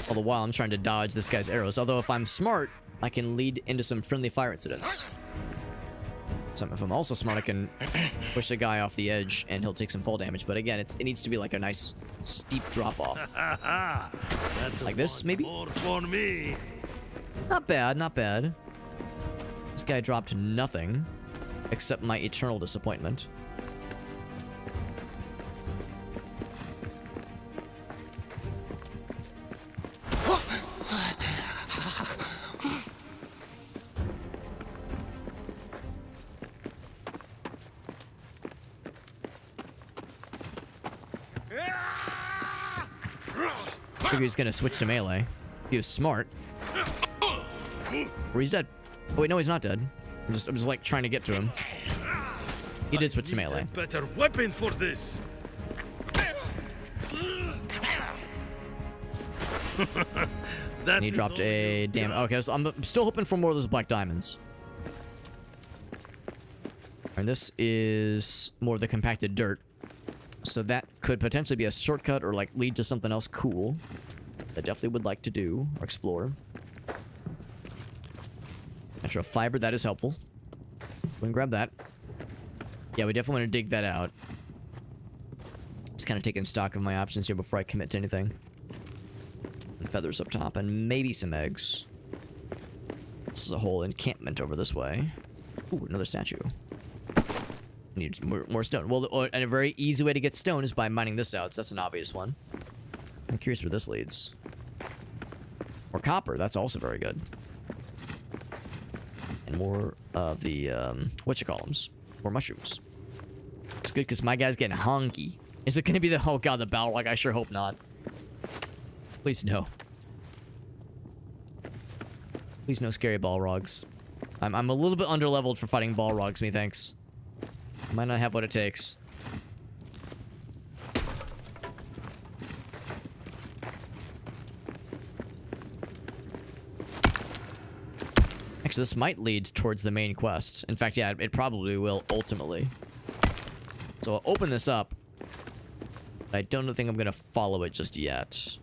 All the while I'm trying to dodge this guy's arrows. Although if I'm smart, I can lead into some friendly fire incidents. So if I'm also smart, I can push the guy off the edge and he'll take some fall damage. But again, it needs to be like a nice steep drop off. That's like this, maybe? more for me. Not bad, not bad. This guy dropped nothing except my eternal disappointment. I figured he's gonna switch to melee. He was smart. Or he's dead. Oh wait, no, he's not dead. I'm just like trying to get to him. He did switch to melee. A better weapon for this. And he dropped a damn. Okay, so I'm still hoping for more of those black diamonds. And this is more of the compacted dirt. So that could potentially be a shortcut or like lead to something else cool. I definitely would like to do or explore. Natural fiber, that is helpful. Go and grab that. Yeah, we definitely want to dig that out. Just kind of taking stock of my options here before I commit to anything. And feathers up top and maybe some eggs. This is a whole encampment over this way. Ooh, another statue. Need more stone. Well, and a very easy way to get stone is by mining this out, so that's an obvious one. I'm curious where this leads. Or copper, that's also very good. And more of the, whatchamacallums. More mushrooms. It's good because my guy's getting hungry. Is it going to be the, oh god, the Balrog? I sure hope not. Please no. Please no scary Balrogs. I'm a little bit underleveled for fighting Balrogs, me thanks. Might not have what it takes. Actually, this might lead towards the main quest. In fact, yeah, it probably will ultimately. So I'll open this up. I don't think I'm gonna follow it just yet.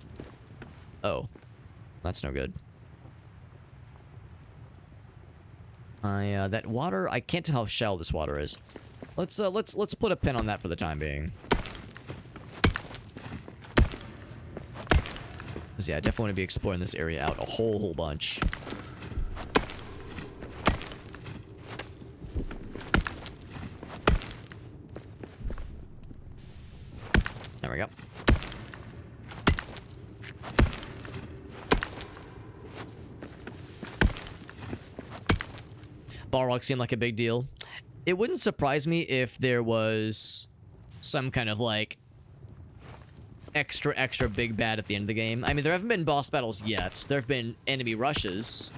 Oh. That's no good. That water, I can't tell how shallow this water is. Let's put a pin on that for the time being. 'Cause yeah, I definitely want to be exploring this area out a whole bunch. There we go. Balrog seemed like a big deal. It wouldn't surprise me if there was some kind of like extra big bad at the end of the game. I mean, there haven't been boss battles yet. There have been enemy rushes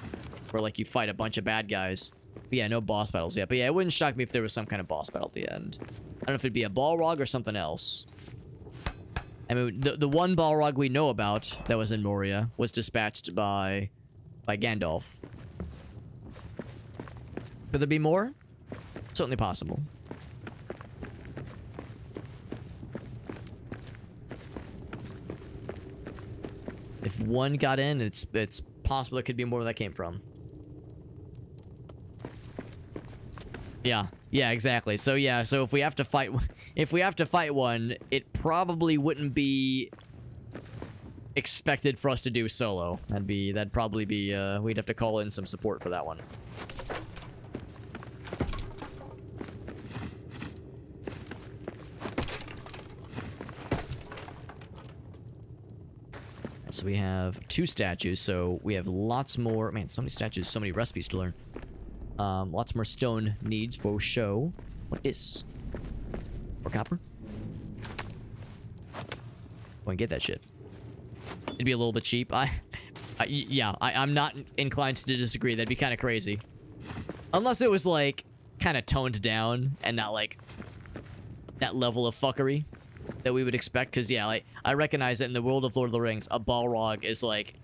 where like you fight a bunch of bad guys. But yeah, no boss battles yet. But yeah, it wouldn't shock me if there was some kind of boss battle at the end. I don't know if it'd be a Balrog or something else. I mean, the one Balrog we know about that was in Moria was dispatched by Gandalf. Could there be more? Certainly possible. If one got in, it's possible there could be more where that came from. Yeah, exactly. So yeah, so if we have to fight one, it probably wouldn't be expected for us to do solo. That'd probably be we'd have to call in some support for that one. So we have 2 statues, so we have lots more. Man, so many statues, so many recipes to learn. Lots more stone needs for show. What is? Or copper? Go and get that shit. It'd be a little bit cheap. I'm not inclined to disagree. That'd be kind of crazy. Unless it was like kind of toned down and not like that level of fuckery that we would expect. Because yeah, like I recognize that in the world of Lord of the Rings, a Balrog is like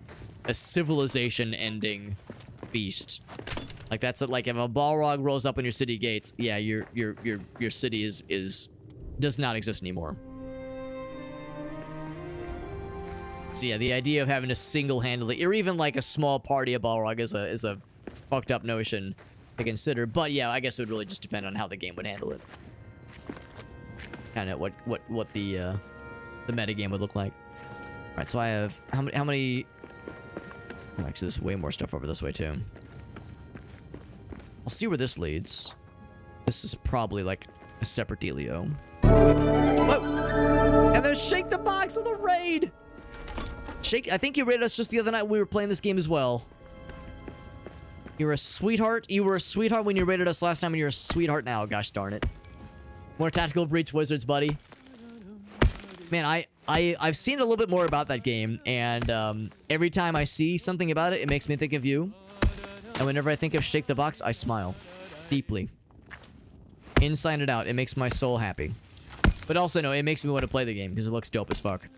a civilization-ending beast. Like that's it. Like if a Balrog rolls up on your city gates, yeah, your city does not exist anymore. So yeah, the idea of having to single-handedly, or even like a small party of Balrog is a fucked up notion to consider. But yeah, I guess it would really just depend on how the game would handle it. Kind of what the metagame would look like. All right, so I have how many? Oh, actually, there's way more stuff over this way too. I'll see where this leads. This is probably like a separate dealio. Whoa! And there's Shake the Box of the raid. Shake, I think you raided us just the other night when we were playing this game as well. You're a sweetheart. You were a sweetheart when you raided us last time, and you're a sweetheart now. Gosh darn it. More Tactical Breach Wizards, buddy. Man, I've seen a little bit more about that game, and every time I see something about it, it makes me think of you. And whenever I think of Shake the Box, I smile. Deeply. Inside and out, it makes my soul happy. But also, no, it makes me want to play the game, because it looks dope as fuck.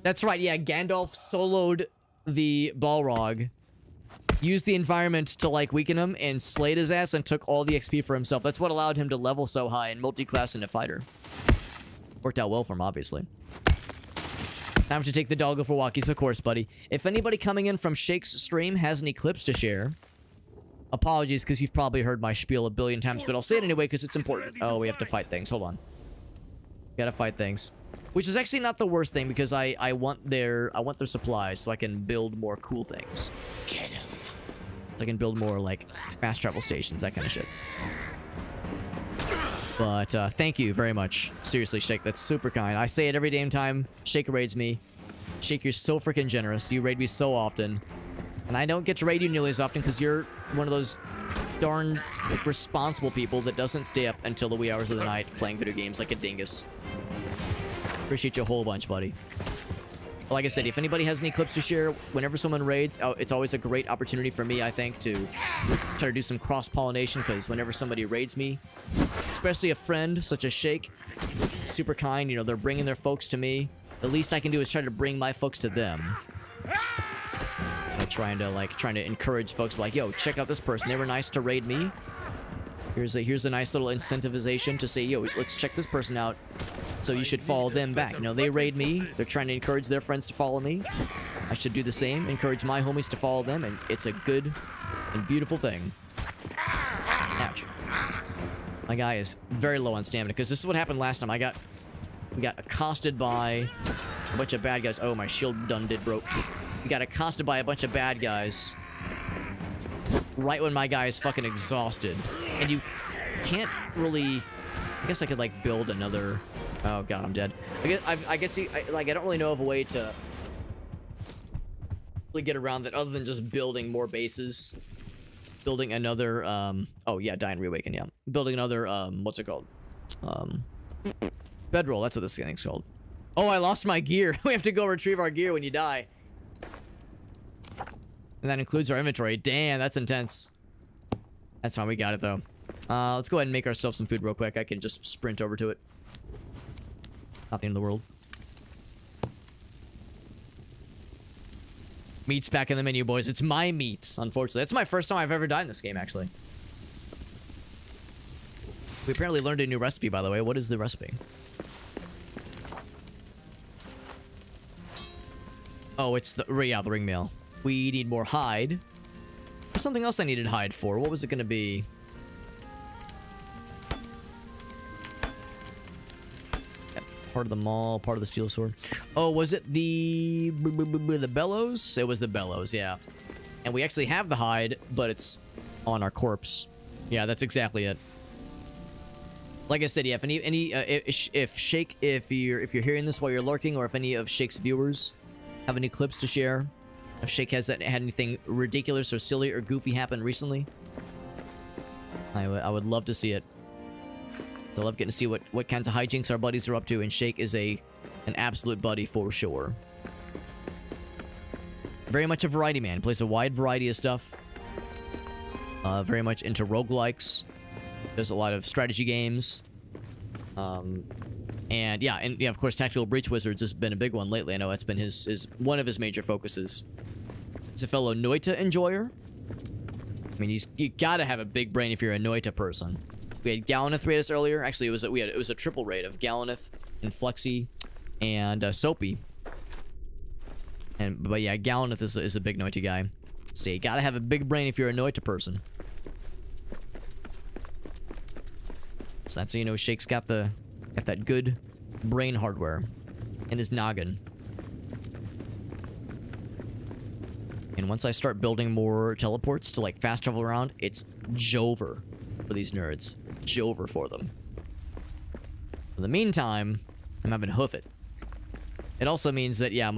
That's right, yeah, Gandalf soloed the Balrog, used the environment to, like, weaken him, and slayed his ass and took all the XP for himself. That's what allowed him to level so high and multi-class into fighter. Worked out well for him, obviously. Time to take the doggo for walkies, of course, buddy. If anybody coming in from Shake's stream has any clips to share, apologies, because you've probably heard my spiel a billion times, but I'll say it anyway because it's important. Oh, we have to fight things. Hold on. Gotta fight things. Which is actually not the worst thing, because I want their supplies so I can build more cool things. Get him. So I can build more, like, fast travel stations, that kind of shit. But, thank you very much. Seriously, Shake, that's super kind. I say it every damn time Shake raids me. Shake, you're so freaking generous. You raid me so often. And I don't get to raid you nearly as often because you're one of those darn responsible people that doesn't stay up until the wee hours of the night playing video games like a dingus. Appreciate you a whole bunch, buddy. Like I said, if anybody has any clips to share, whenever someone raids, it's always a great opportunity for me, I think, to try to do some cross-pollination, because whenever somebody raids me, especially a friend such as Shake, super kind, you know, they're bringing their folks to me. The least I can do is try to bring my folks to them. Trying to encourage folks, like, yo, check out this person. They were nice to raid me. Here's a nice little incentivization to say, yo, let's check this person out. So you should follow them back. You know, they raid me. They're trying to encourage their friends to follow me. I should do the same. Encourage my homies to follow them, and it's a good and beautiful thing. Ouch. My guy is very low on stamina, because this is what happened last time. We got accosted by a bunch of bad guys. Oh, my shield done did broke. We got accosted by a bunch of bad guys right when my guy is fucking exhausted. And you can't really... I guess I could, like, build another... Oh, God, I'm dead. I guess I don't really know of a way to really get around that other than just building more bases. Building another, oh, yeah, Die and Reawaken, yeah. Building another, what's it called? Bedroll, that's what this thing's called. Oh, I lost my gear. We have to go retrieve our gear when you die. And that includes our inventory. Damn, that's intense. That's fine, we got it, though. Let's go ahead and make ourselves some food real quick. I can just sprint over to it. Not the end of the world. Meat's back in the menu, boys. It's my meat, unfortunately. That's my first time I've ever died in this game, actually. We apparently learned a new recipe, by the way. What is the recipe? Oh, it's the... Yeah, the ring mail. We need more hide. There's something else I needed hide for. What was it going to be? Part of the maul, part of the steel sword. Oh, was it the bellows? It was the bellows, yeah. And we actually have the hide, but it's on our corpse. Yeah, that's exactly it. Like I said, yeah. If you're hearing this while you're lurking, or if any of Shake's viewers have any clips to share, if Shake has had anything ridiculous or silly or goofy happen recently, I would love to see it. I love getting to see what kinds of hijinks our buddies are up to, and Shake is an absolute buddy for sure. Very much a variety man. Plays a wide variety of stuff. Very much into roguelikes. Does a lot of strategy games. And yeah, of course, Tactical Breach Wizards has been a big one lately. I know that's been one of his major focuses. He's a fellow Noita enjoyer. I mean, you gotta have a big brain if you're a Noita person. We had Gallaneth raid us earlier. Actually, it was a triple raid of Gallaneth and Flexi and Soapy. But yeah, Gallaneth is a big Noita guy. So you gotta have a big brain if you're a Noita person. So that's how you know Shake's got that good brain hardware in his noggin. And once I start building more teleports to like fast travel around, it's Jover for these nerds. Jover for them. In the meantime, I'm having to hoof it. It also means that, yeah,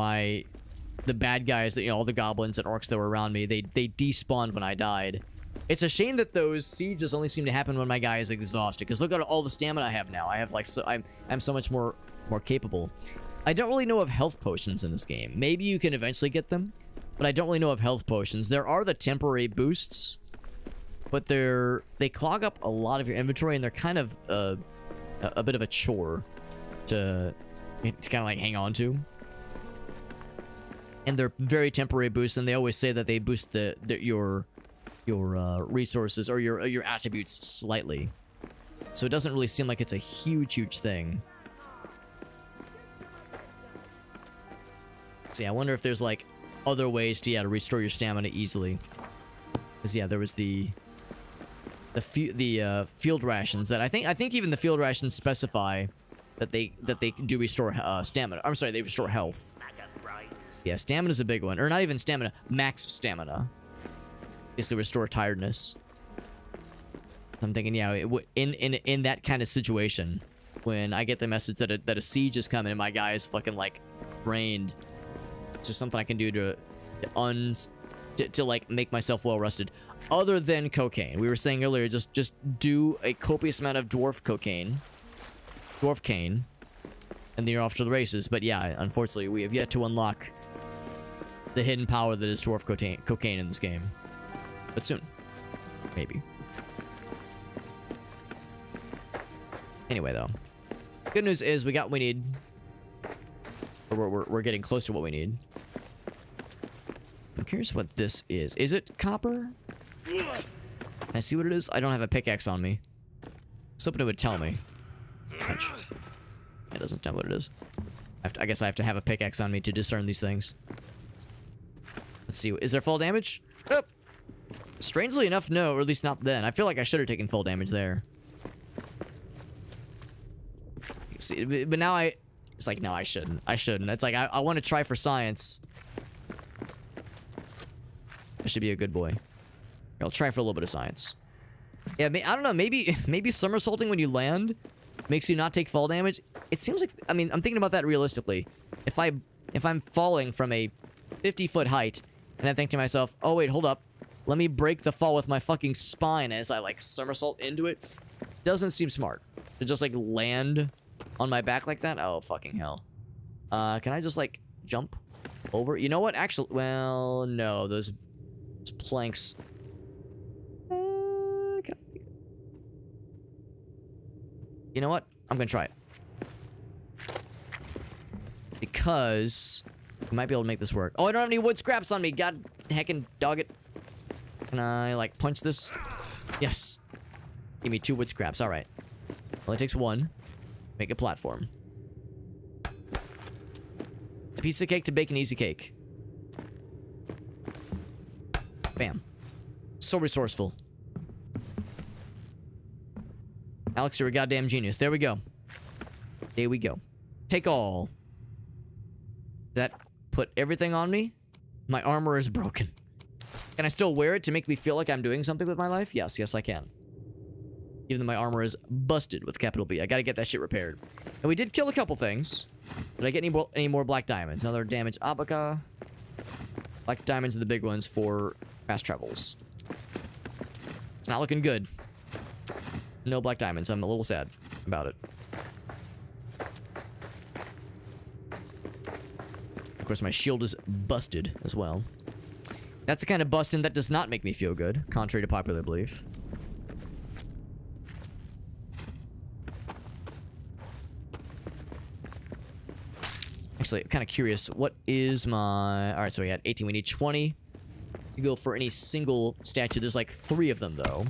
the bad guys, that, you know, all the goblins and orcs that were around me, they despawned when I died. It's a shame that those sieges only seem to happen when my guy is exhausted, because look at all the stamina I have now. I have like I'm so much more capable. I don't really know of health potions in this game. Maybe you can eventually get them, but I don't really know of health potions. There are the temporary boosts, but they clog up a lot of your inventory, and they're kind of a bit of a chore to kind of like hang on to. And they're very temporary boosts, and they always say that they boost your resources or your attributes slightly. So it doesn't really seem like it's a huge thing. See, I wonder if there's like other ways to restore your stamina easily. Because yeah, there was the field rations that I think even the field rations specify that they do restore stamina. I'm sorry, they restore health. Yeah, stamina's a big one, or not even stamina, max stamina. Basically restore tiredness. I'm thinking, yeah, in that kind of situation, when I get the message that a siege is coming and my guy is fucking like drained, it's just something I can do to like make myself well rested. Other than cocaine, we were saying earlier, just do a copious amount of dwarf cane, and then you're off to the races. But yeah, unfortunately, we have yet to unlock the hidden power that is dwarf cocaine in this game. But soon. Maybe. Anyway, though. Good news is we got what we need. Or we're getting close to what we need. I'm curious what this is. Is it copper? Can I see what it is? I don't have a pickaxe on me. I was hoping it would tell me. Ouch. It doesn't tell me what it is. I guess I have to have a pickaxe on me to discern these things. Let's see. Is there fall damage? Oh. Strangely enough, no, or at least not then. I feel like I should have taken full damage there. See, but now it's like, no, I shouldn't. I shouldn't. It's like, I want to try for science. I should be a good boy. I'll try for a little bit of science. Yeah, I don't know. Maybe somersaulting when you land makes you not take fall damage. It seems like, I mean, I'm thinking about that realistically. If I'm falling from a 50-foot height, and I think to myself, oh wait, hold up. Let me break the fall with my fucking spine as I like somersault into it. Doesn't seem smart to just like land on my back like that. Oh, fucking hell. Can I just like jump over? You know what? Actually, well, no, those planks. You know what? I'm gonna try it. Because I might be able to make this work. Oh, I don't have any wood scraps on me. God heckin' dog it. Can I, like, punch this? Yes. Give me 2 wood scraps. Alright. Only takes 1. Make a platform. It's a piece of cake to bake an easy cake. Bam. So resourceful. Alex, you're a goddamn genius. There we go. There we go. Take all. That put everything on me. My armor is broken. Can I still wear it to make me feel like I'm doing something with my life? Yes, yes, I can. Even though my armor is busted with capital B. I gotta get that shit repaired. And we did kill a couple things. Did I get any more black diamonds? Another damage abaca. Black diamonds are the big ones for fast travels. It's not looking good. No black diamonds. I'm a little sad about it. Of course, my shield is busted as well. That's the kind of busting that does not make me feel good, contrary to popular belief. Actually, I'm kind of curious. What is my... Alright, so we got 18. We need 20. You go for any single statue. There's like 3 of them, though.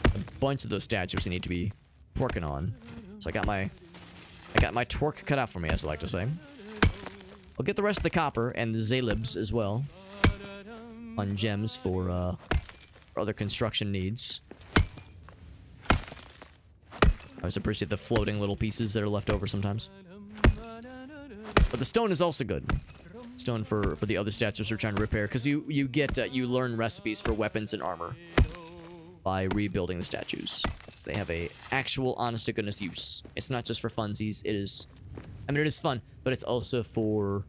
A bunch of those statues I need to be working on. So I got my torque cut out for me, as I like to say. I'll get the rest of the copper and the Zalibs as well. On gems for other construction needs. I always appreciate the floating little pieces that are left over sometimes. But the stone is also good. Stone for the other statues we're trying to repair, because you learn recipes for weapons and armor by rebuilding the statues. So they have a actual honest to goodness use. It's not just for funsies. It is, I mean, it is fun, but it's also for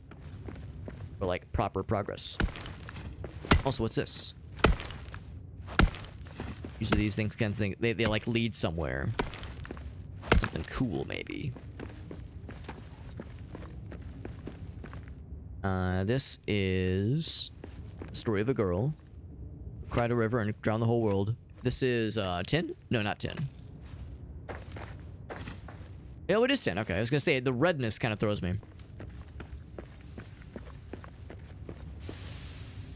like proper progress. Also, what's this? Usually these things can think they like lead somewhere. Something cool, maybe. This is the story of a girl who cried a river and drowned the whole world. This is tin? No, not tin. Oh, it is tin. Okay, I was gonna say the redness kind of throws me.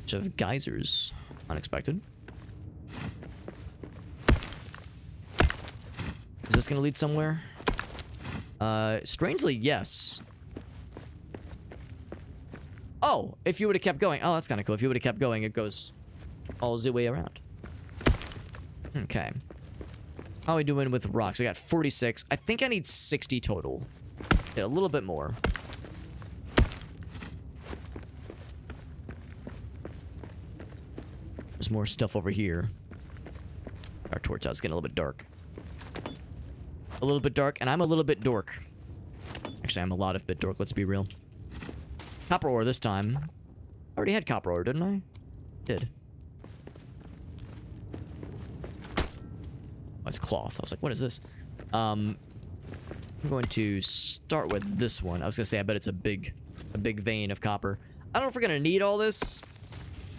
Bunch of geysers, unexpected. Is this gonna lead somewhere? Strangely, yes. Oh, if you would have kept going. Oh, that's kind of cool. If you would have kept going, it goes all the way around. Okay. How are we doing with rocks? I got 46. I think I need 60 total. Yeah, a little bit more. There's more stuff over here. Our torch out's getting a little bit dark. A little bit dark, and I'm a little bit dork. Actually, I'm a lot of bit dork, let's be real. Copper ore this time. I already had copper ore, didn't I? Did. Oh, it's cloth. I was like, what is this? I'm going to start with this one. I was gonna say, I bet it's a big vein of copper. I don't know if we're gonna need all this.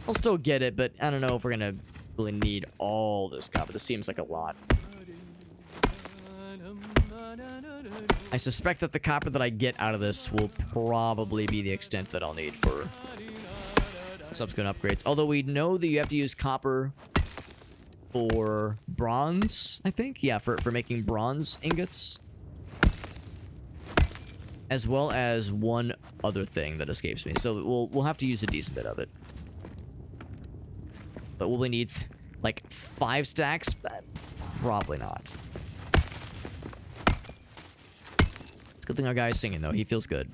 I'll still get it, but I don't know if we're gonna really need all this copper. This seems like a lot. I suspect that the copper that I get out of this will probably be the extent that I'll need for subsequent upgrades. Although we know that you have to use copper for bronze, I think. Yeah, for making bronze ingots. As well as one other thing that escapes me. So we'll have to use a decent bit of it. But will we need like 5 stacks? Probably not. It's a good thing our guy's singing though. He feels good.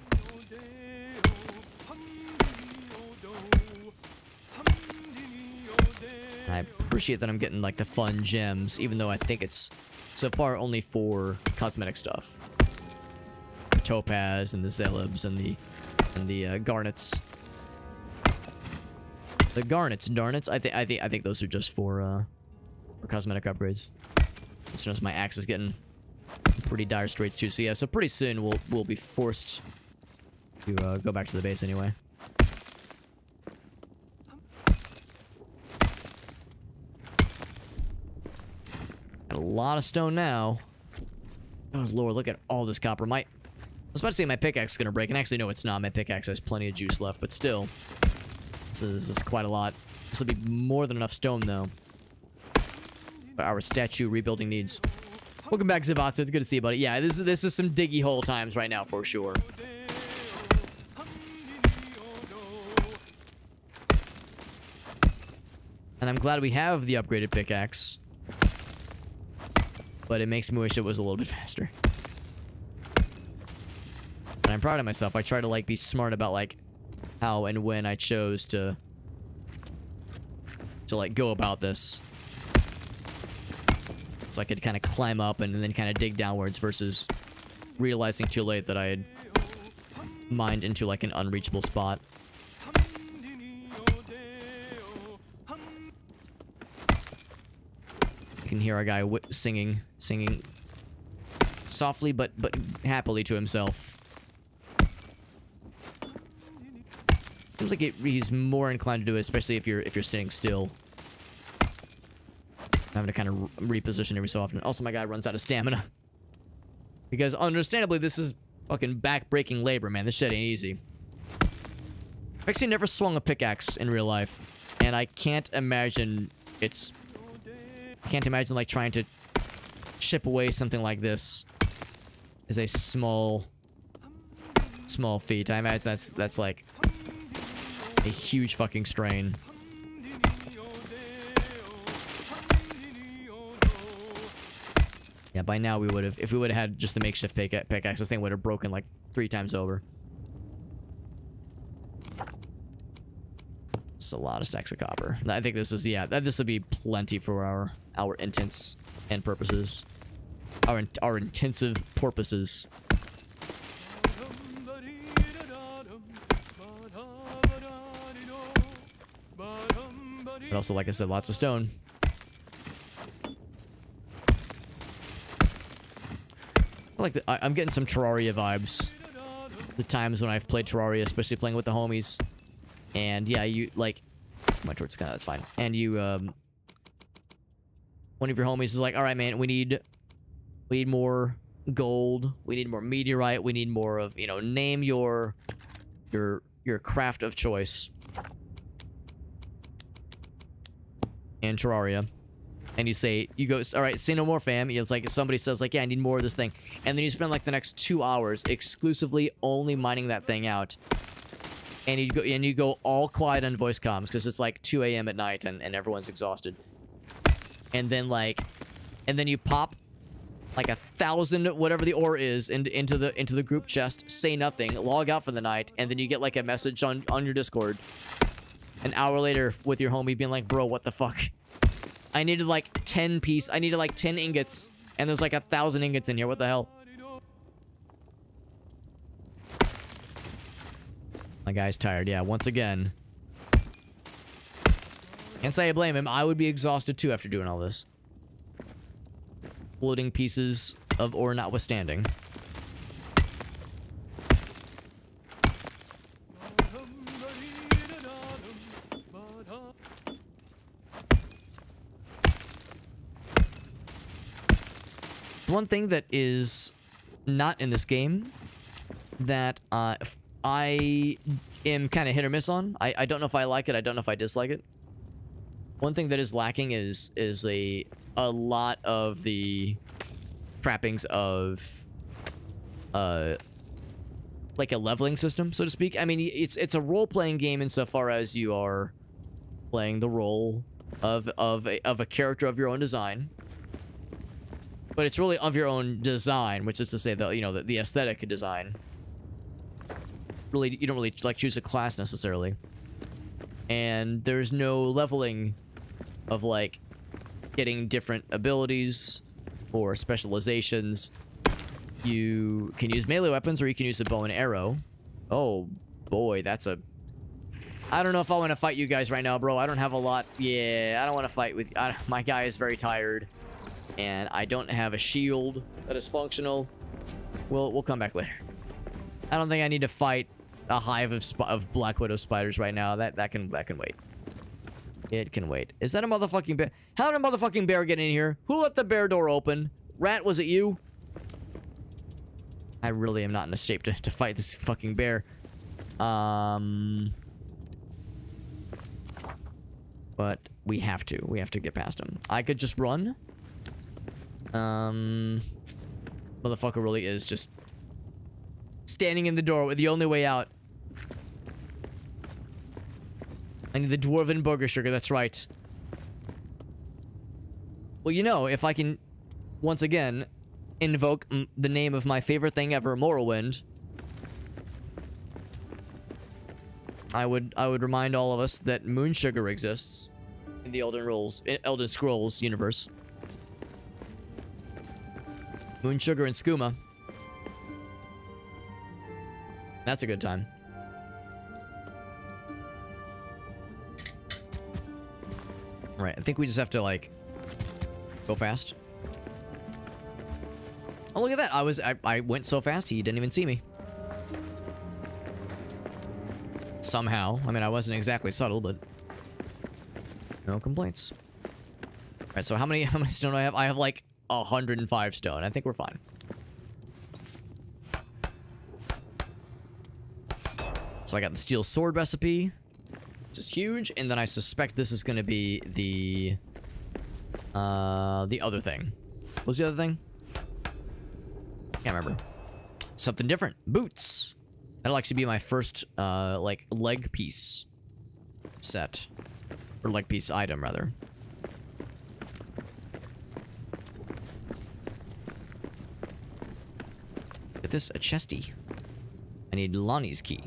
And I appreciate that I'm getting like the fun gems, even though I think it's so far only for cosmetic stuff. The topaz and the zelibs and the garnets. The garnets, darnets. I think those are just for cosmetic upgrades. As soon as my axe is getting pretty dire straits too. So yeah, so pretty soon we'll be forced to go back to the base anyway. Got a lot of stone now. Oh lord, look at all this copper. I was about to say my pickaxe is gonna break, and actually no, it's not. My pickaxe has plenty of juice left, but still. So this is quite a lot. This will be more than enough stone, though. For our statue rebuilding needs. Welcome back, Zavatsu. It's good to see you, buddy. Yeah, this is some diggy hole times right now, for sure. And I'm glad we have the upgraded pickaxe. But it makes me wish it was a little bit faster. And I'm proud of myself. I try to, like, be smart about, like, how and when I chose to like go about this, so I could kind of climb up and then kind of dig downwards versus realizing too late that I had mined into like an unreachable spot. You can hear our guy singing softly but happily to himself. Seems like he's more inclined to do it, especially if you're sitting still. Having to kind of reposition every so often. Also, my guy runs out of stamina. Because, understandably, this is fucking back-breaking labor, man. This shit ain't easy. I've actually never swung a pickaxe in real life. And I can't imagine like, trying to chip away something like this is a small feat. I imagine that's like a huge fucking strain. Yeah, by now we would have, if we would have had just the makeshift pickaxe, this thing would have broken like 3 times over. It's a lot of stacks of copper. I think this is, yeah, this would be plenty for our intents and purposes. Our intensive purposes. But also, like I said, lots of stone. I'm getting some Terraria vibes. The times when I've played Terraria, especially playing with the homies. And yeah, you, like... My torch kind of, that's fine. And you, one of your homies is like, alright man, we need more gold. We need more meteorite. We need more of, you know, name your craft of choice. In Terraria. And you go, alright, say no more, fam. It's like, somebody says, like, yeah, I need more of this thing. And then you spend, like, the next 2 hours exclusively only mining that thing out. And you go all quiet on voice comms, because it's, like, 2 a.m. at night, and everyone's exhausted. And then, like, you pop, like, 1,000, whatever the ore is, into the group chest, say nothing, log out for the night, and then you get, like, a message on your Discord. An hour later, with your homie being like, bro, what the fuck? I needed like 10 ingots, and there's like 1,000 ingots in here. What the hell? My guy's tired. Yeah, once again. Can't say I blame him. I would be exhausted too after doing all this. Floating pieces of ore notwithstanding. One thing that is not in this game that I am kind of hit or miss on. I don't know if I like it. I don't know if I dislike it. One thing that is lacking is a lot of the trappings of like a leveling system, so to speak. I mean, it's a role-playing game insofar as you are playing the role of a character of your own design. But it's really of your own design, which is to say the aesthetic design. Really, you don't really like choose a class necessarily. And there's no leveling of like getting different abilities or specializations. You can use melee weapons or you can use a bow and arrow. Oh boy, that's a... I don't know if I want to fight you guys right now, bro. I don't have a lot. Yeah, I don't want to fight with... my guy is very tired. And I don't have a shield that is functional. We'll come back later. I don't think I need to fight a hive of Black Widow spiders right now. That can wait. It can wait. Is that a motherfucking bear? How did a motherfucking bear get in here? Who let the bear door open? Rat, was it you? I really am not in a shape to fight this fucking bear. But we have to. We have to get past him. I could just run. Motherfucker really is just standing in the door with the only way out. I need the dwarven burger sugar, that's right. Well, if I can once again invoke the name of my favorite thing ever, Morrowind, I would remind all of us that moon sugar exists in the Elden Scrolls universe. Moon sugar and skooma. That's a good time. Right, I think we just have to, like, go fast. Oh, look at that. I went so fast, he didn't even see me. Somehow. I mean, I wasn't exactly subtle, but... no complaints. Alright, so how many stone do I have? I have, like, 105 stone. I think we're fine. So I got the steel sword recipe, which is huge, and then I suspect this is going to be the other thing. What was the other thing? Can't remember. Something different. Boots. That'll actually be my first, like, leg piece set. Or leg piece item, rather. Get this, a chesty. I need Lonnie's key.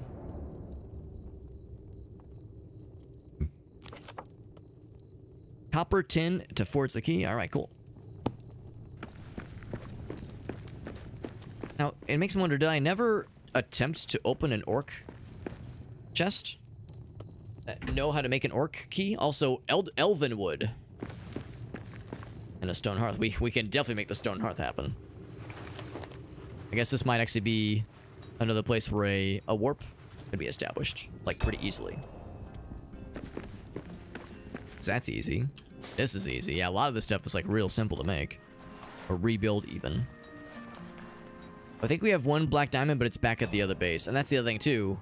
Copper tin to forge the key. Alright, cool. Now, it makes me wonder, did I never attempt to open an orc chest? Know how to make an orc key? Also, elven wood. And a stone hearth. We can definitely make the stone hearth happen. I guess this might actually be another place where a warp could be established. Like, pretty easily. That's easy. This is easy. Yeah, a lot of this stuff is, like, real simple to make. Or rebuild, even. I think we have one black diamond, but it's back at the other base. And that's the other thing, too.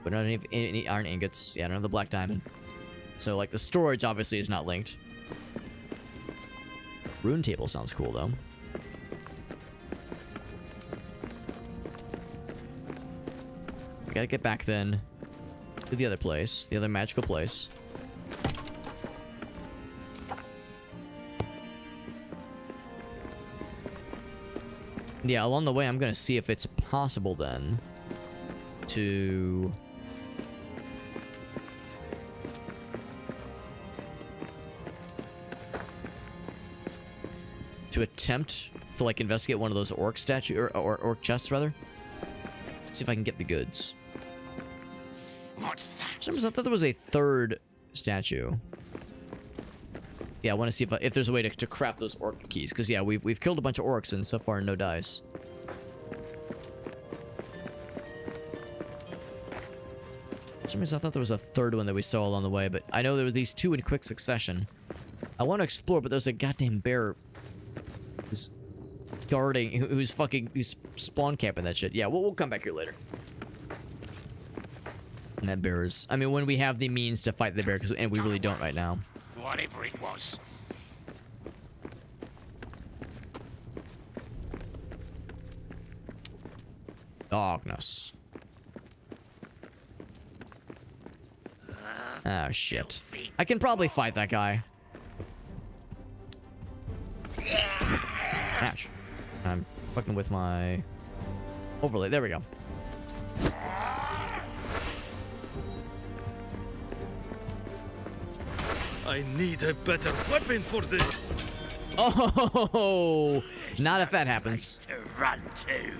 But not any iron ingots. Yeah, another black diamond. So, like, the storage, obviously, is not linked. Rune table sounds cool, though. We gotta get back, then, to the other place. The other magical place. Yeah, along the way, I'm gonna see if it's possible, then, to... attempt to, like, investigate one of those orc or orc chests, rather. See if I can get the goods. What's that? For some reason, I thought there was a third statue. Yeah, I want to see if there's a way to craft those orc keys. Because, yeah, we've killed a bunch of orcs, and so far, no dice. For some reason, I thought there was a third one that we saw along the way, but I know there were these two in quick succession. I want to explore, but there's a goddamn bear who's guarding, who's spawn camping that shit. Yeah, we'll come back here later. And that bear is... I mean, when we have the means to fight the bear, and we really don't right now. Whatever it was. Darkness. Oh, shit. I can probably fight that guy. Ouch. I'm fucking with my overlay. There we go. I need a better weapon for this. Oh, not if that happens. To run to.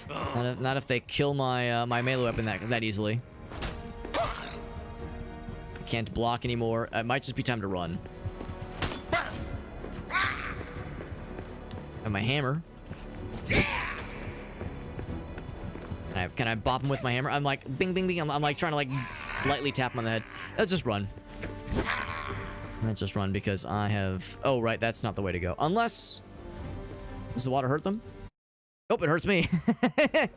Oh, Not if they kill my my melee weapon that easily. Can't block anymore. It might just be time to run. And my hammer. Can I bop him with my hammer? I'm like, bing, bing, bing. I'm like trying to like lightly tap him on the head. Let's just run. Let's just run because I have... Oh, right. That's not the way to go. Unless... Does the water hurt them? Oh, it hurts me. Yeah,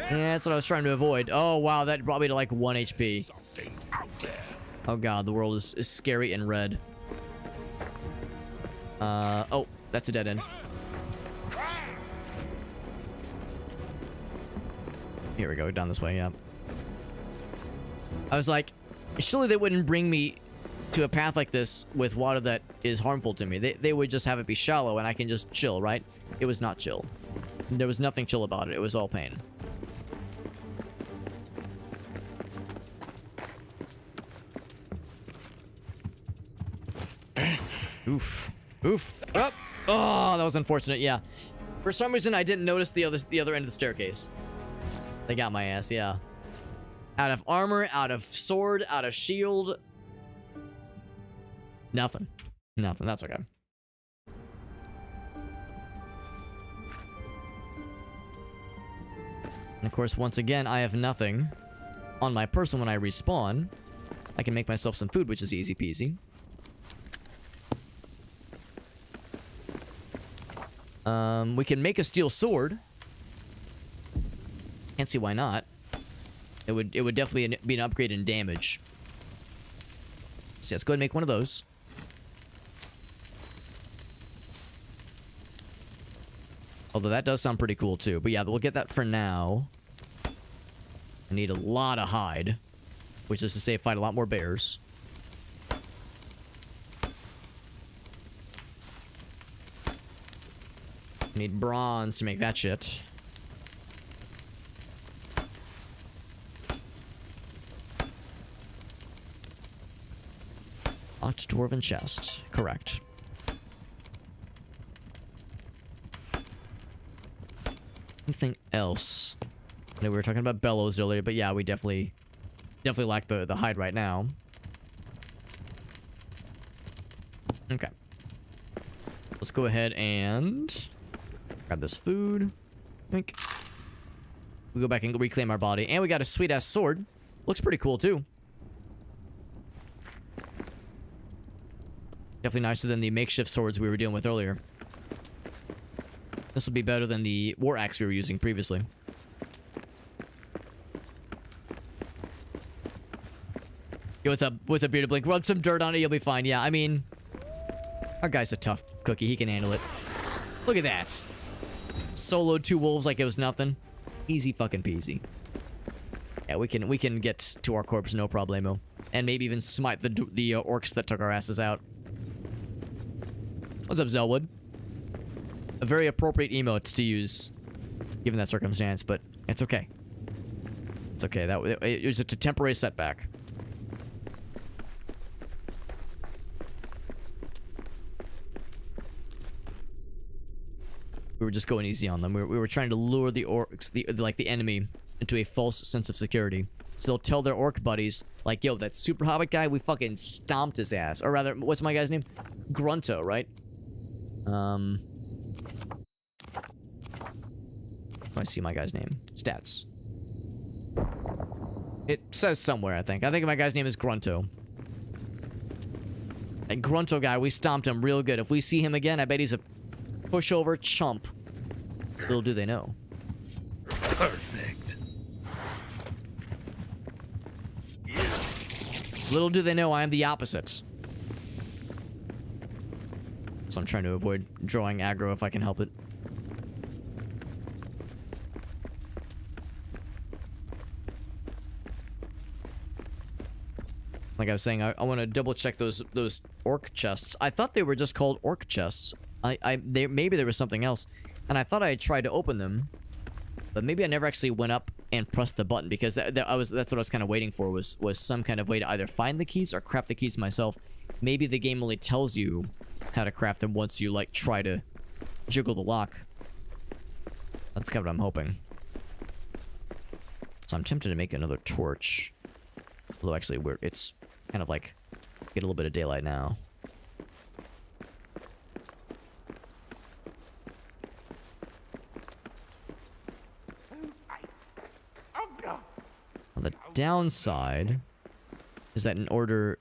that's what I was trying to avoid. Oh, wow. That brought me to like 1 HP. Oh, God. The world is scary and red. Oh, that's a dead end. Here we go. Down this way, yeah. I was like, surely they wouldn't bring me to a path like this with water that is harmful to me. They would just have it be shallow and I can just chill, right? It was not chill. There was nothing chill about it. It was all pain. Oof. Oof. Oh. Oh, that was unfortunate. Yeah. For some reason, I didn't notice the other end of the staircase. They got my ass, yeah. Out of armor, out of sword, out of shield. Nothing. Nothing. That's okay. And of course, once again, I have nothing on my person when I respawn. I can make myself some food, which is easy peasy. We can make a steel sword. Can't see why not. It would definitely be an upgrade in damage. So let's go ahead and make one of those. Although that does sound pretty cool too. But yeah, we'll get that for now. I need a lot of hide. Which is to say fight a lot more bears. I need bronze to make that shit. Locked dwarven chest. Correct. Anything else? I know we were talking about bellows earlier, but yeah, we definitely lack the hide right now. Okay. Let's go ahead and grab this food. Think. We go back and reclaim our body. And we got a sweet-ass sword. Looks pretty cool, too. Definitely nicer than the makeshift swords we were dealing with earlier. This will be better than the war axe we were using previously. Yo, what's up? What's up, Bearded Blink? Rub some dirt on it, you'll be fine. Yeah, I mean... Our guy's a tough cookie. He can handle it. Look at that. Soloed 2 wolves like it was nothing. Easy fucking peasy. Yeah, we can get to our corpse, no problemo. And maybe even smite the orcs that took our asses out. What's up, Zelwood? A very appropriate emote to use, given that circumstance, but it's okay. It's okay. It was a temporary setback. We were just going easy on them. We were trying to lure the orcs, the enemy, into a false sense of security. So they'll tell their orc buddies, like, yo, that super hobbit guy, we fucking stomped his ass. Or rather, what's my guy's name? Grunto, right? I see my guy's name. Stats. It says somewhere, I think. I think my guy's name is Grunto. That Grunto guy, we stomped him real good. If we see him again, I bet he's a pushover chump. Little do they know. Perfect. Little do they know I am the opposite. So I'm trying to avoid drawing aggro if I can help it. Like I was saying, I want to double check those orc chests. I thought they were just called orc chests. Maybe there was something else, and I thought I had tried to open them, but maybe I never actually went up and pressed the button, because that's what I was kind of waiting for, was some kind of way to either find the keys or craft the keys myself. Maybe the game only tells you how to craft them once you like try to jiggle the lock. That's kind of what I'm hoping. So I'm tempted to make another torch. Although actually it's kind of like get a little bit of daylight now. On the downside is that in order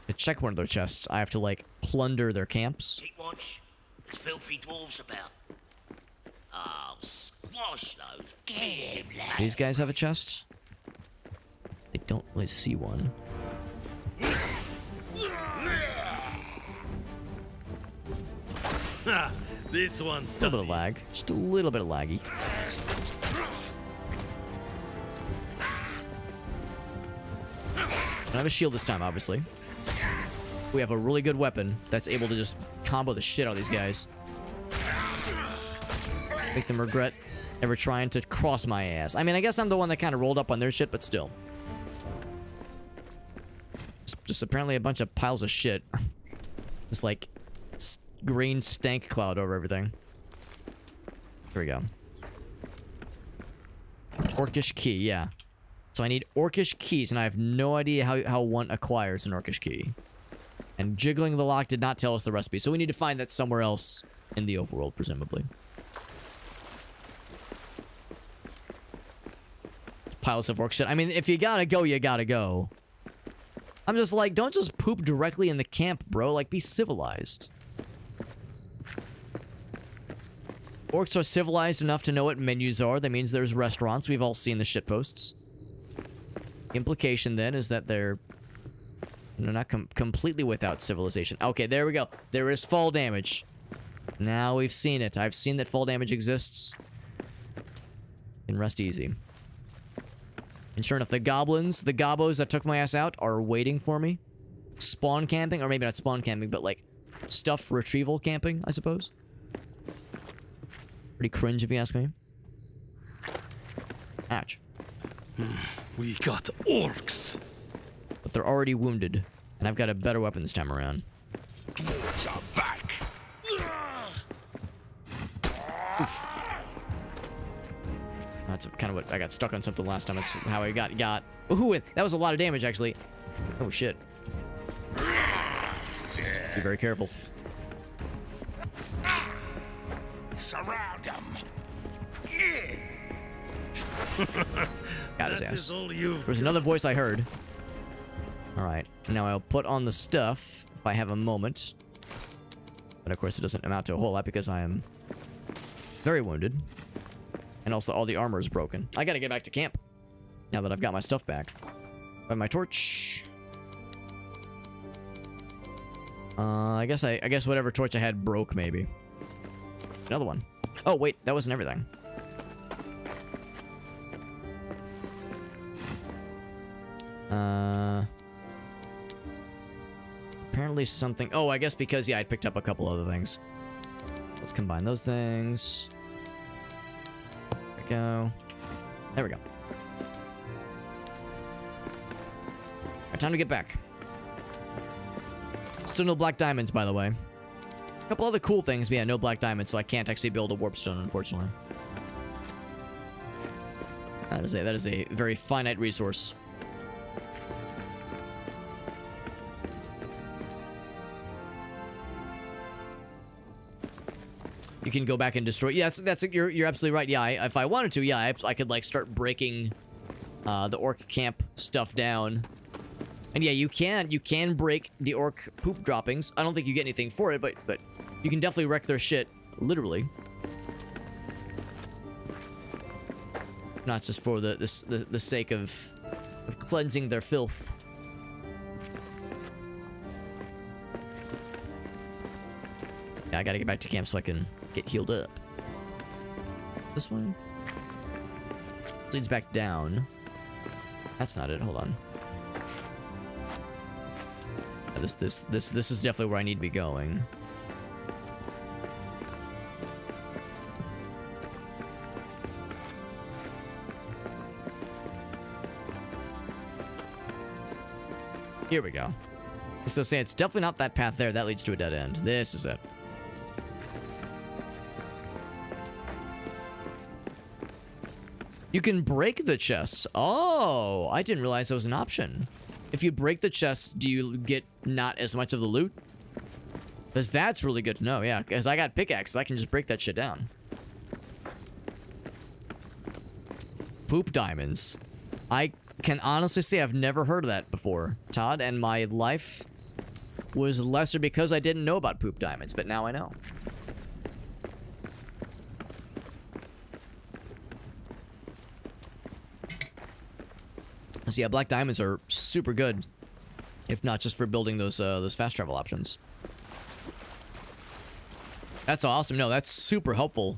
to check one of their chests, I have to like plunder their camps. Keep watch. There's filthy dwarves about. Oh, squash those. Get him, lad. These guys have a chest? They don't really see one. This one's A little bit of lag. Just a little bit of laggy. I don't have a shield this time, obviously. We have a really good weapon that's able to just combo the shit out of these guys. Make them regret ever trying to cross my ass. I mean, I guess I'm the one that kind of rolled up on their shit, but still. Just apparently a bunch of piles of shit. It's like green stank cloud over everything. Here we go. Orcish key, yeah. So I need orcish keys, and I have no idea how one acquires an orcish key. And jiggling the lock did not tell us the recipe, so we need to find that somewhere else in the overworld, presumably. Piles of orc shit. I mean, if you gotta go, you gotta go. I'm just like, don't just poop directly in the camp, bro. Like, be civilized. Orcs are civilized enough to know what menus are. That means there's restaurants. We've all seen the shitposts. Implication, then, is that they're not completely without civilization. Okay, there we go. There is fall damage. Now we've seen it. I've seen that fall damage exists. Can rest easy. And sure enough, the goblins, the gobos that took my ass out are waiting for me. Spawn camping, or maybe not spawn camping, but like stuff retrieval camping, I suppose. Pretty cringe if you ask me. Ouch. We got orcs. But they're already wounded, and I've got a better weapon this time around. Dwarves are back. Oof. That's kind of what I got stuck on something last time. That's how I got. Ooh, that was a lot of damage actually. Oh shit. Be very careful. Surround them. Got his That ass. is all you've There's another voice I heard. Alright. Now I'll put on the stuff if I have a moment. But of course it doesn't amount to a whole lot because I am very wounded. And also all the armor is broken. I gotta get back to camp. Now that I've got my stuff back. Find my torch. I guess whatever torch I had broke maybe. Another one. Oh wait, that wasn't everything. Apparently something... Oh, I guess because, yeah, I picked up a couple other things. Let's combine those things. There we go. There we go. Alright, time to get back. Still no black diamonds, by the way. A couple other cool things, but yeah, no black diamonds, so I can't actually build a warp stone, unfortunately. That is a very finite resource. You can go back and destroy. Yeah, you're absolutely right. Yeah, if I wanted to, yeah, I could like start breaking the orc camp stuff down. And yeah, you can break the orc poop droppings. I don't think you get anything for it, but you can definitely wreck their shit, literally. Not just for the sake of cleansing their filth. Yeah, I gotta get back to camp so I can get healed up. This one leads back down. That's not it. Hold on. This is definitely where I need to be going. Here we go. So say it's definitely not that path there. That leads to a dead end. This is it. You can break the chests. Oh, I didn't realize that was an option. If you break the chests, do you get not as much of the loot? Because that's really good to know, yeah. Because I got pickaxes, I can just break that shit down. Poop diamonds. I can honestly say I've never heard of that before, Todd, and my life was lesser because I didn't know about poop diamonds, but now I know. So yeah, black diamonds are super good, if not just for building those fast travel options. That's awesome. No, that's super helpful.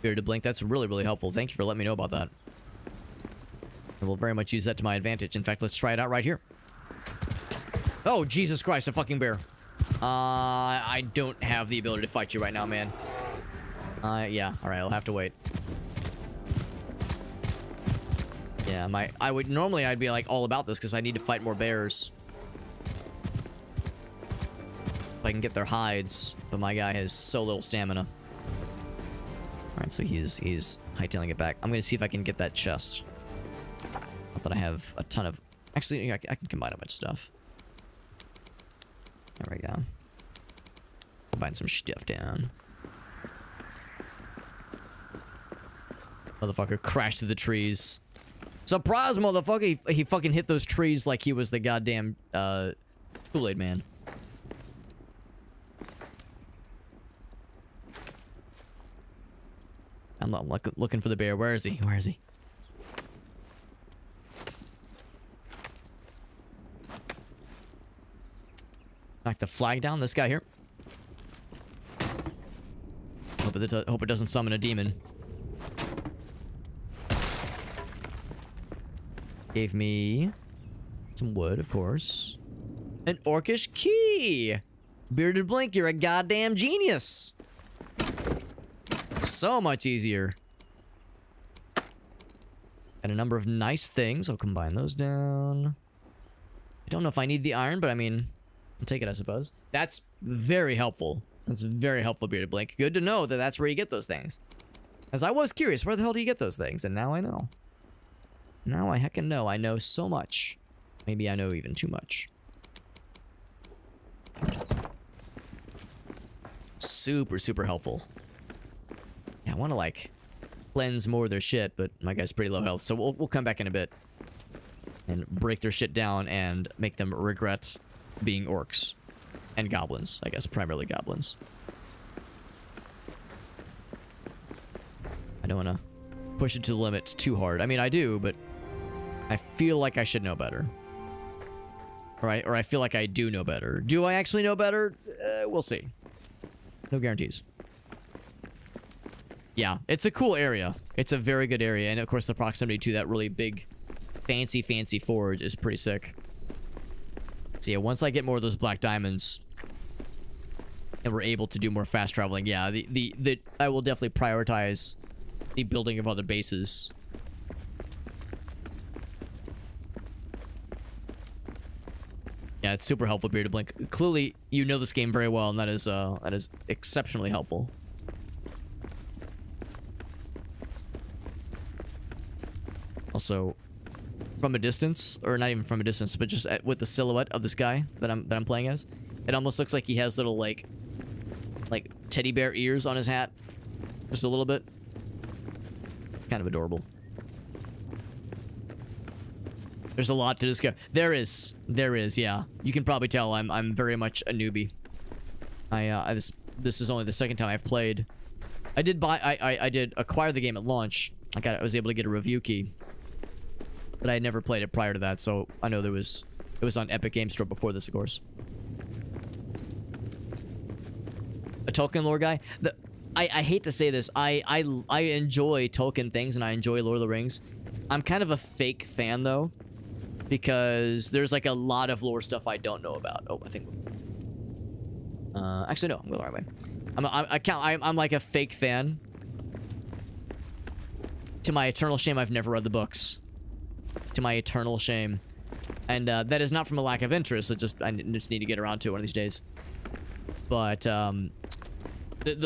Bearded Blink, that's really, really helpful. Thank you for letting me know about that. I will very much use that to my advantage. In fact, let's try it out right here. Oh, Jesus Christ, a fucking bear. I don't have the ability to fight you right now, man. Yeah, alright, I'll have to wait. Yeah, normally I'd be like all about this because I need to fight more bears. If I can get their hides, but my guy has so little stamina. Alright, so he's hightailing it back. I'm gonna see if I can get that chest. Not that I have a ton of... Actually, I can combine a bunch of stuff. There we go. Combine some stuff down. Motherfucker crashed through the trees. Surprise, motherfucker! He fucking hit those trees like he was the goddamn Kool-Aid man. I'm looking for the bear. Where is he? Where is he? Knock the flag down. This guy here. Hope it doesn't summon a demon. Gave me some wood, of course. An orcish key! Bearded Blink, you're a goddamn genius! So much easier. And a number of nice things. I'll combine those down. I don't know if I need the iron, but I mean, I'll take it, I suppose. That's very helpful. That's very helpful, Bearded Blink. Good to know that that's where you get those things. As I was curious, where the hell do you get those things? And now I know. Now I heckin' know. I know so much. Maybe I know even too much. Super, super helpful. Yeah, I want to, like, cleanse more of their shit, but my guy's pretty low health, so we'll come back in a bit. And break their shit down and make them regret being orcs. And goblins, I guess. Primarily goblins. I don't want to push it to the limit too hard. I mean, I do, but I feel like I should know better. Right? Or I feel like I do know better. Do I actually know better? We'll see. No guarantees. Yeah, it's a cool area. It's a very good area. And of course, the proximity to that really big, fancy forge is pretty sick. So yeah, once I get more of those black diamonds and we're able to do more fast traveling, yeah, I will definitely prioritize the building of other bases. Yeah, it's super helpful, Bearded Blink. Clearly, you know this game very well, and that is exceptionally helpful. Also, from a distance, or not even from a distance, but just with the silhouette of this guy that I'm playing as, it almost looks like he has little like teddy bear ears on his hat, just a little bit. Kind of adorable. There's a lot to discover. There is, yeah. You can probably tell I'm very much a newbie. This is only the second time I've played. I did acquire the game at launch. I was able to get a review key, but I had never played it prior to that, so I know it was on Epic Games Store before this, of course. A Tolkien lore guy. I hate to say this. I enjoy Tolkien things and I enjoy Lord of the Rings. I'm kind of a fake fan though. because there's like a lot of lore stuff I don't know about. Oh, I think. Actually, no, I'm going the right way. I'm like a fake fan. To my eternal shame, I've never read the books. To my eternal shame. And that is not from a lack of interest. I just need to get around to it one of these days. But the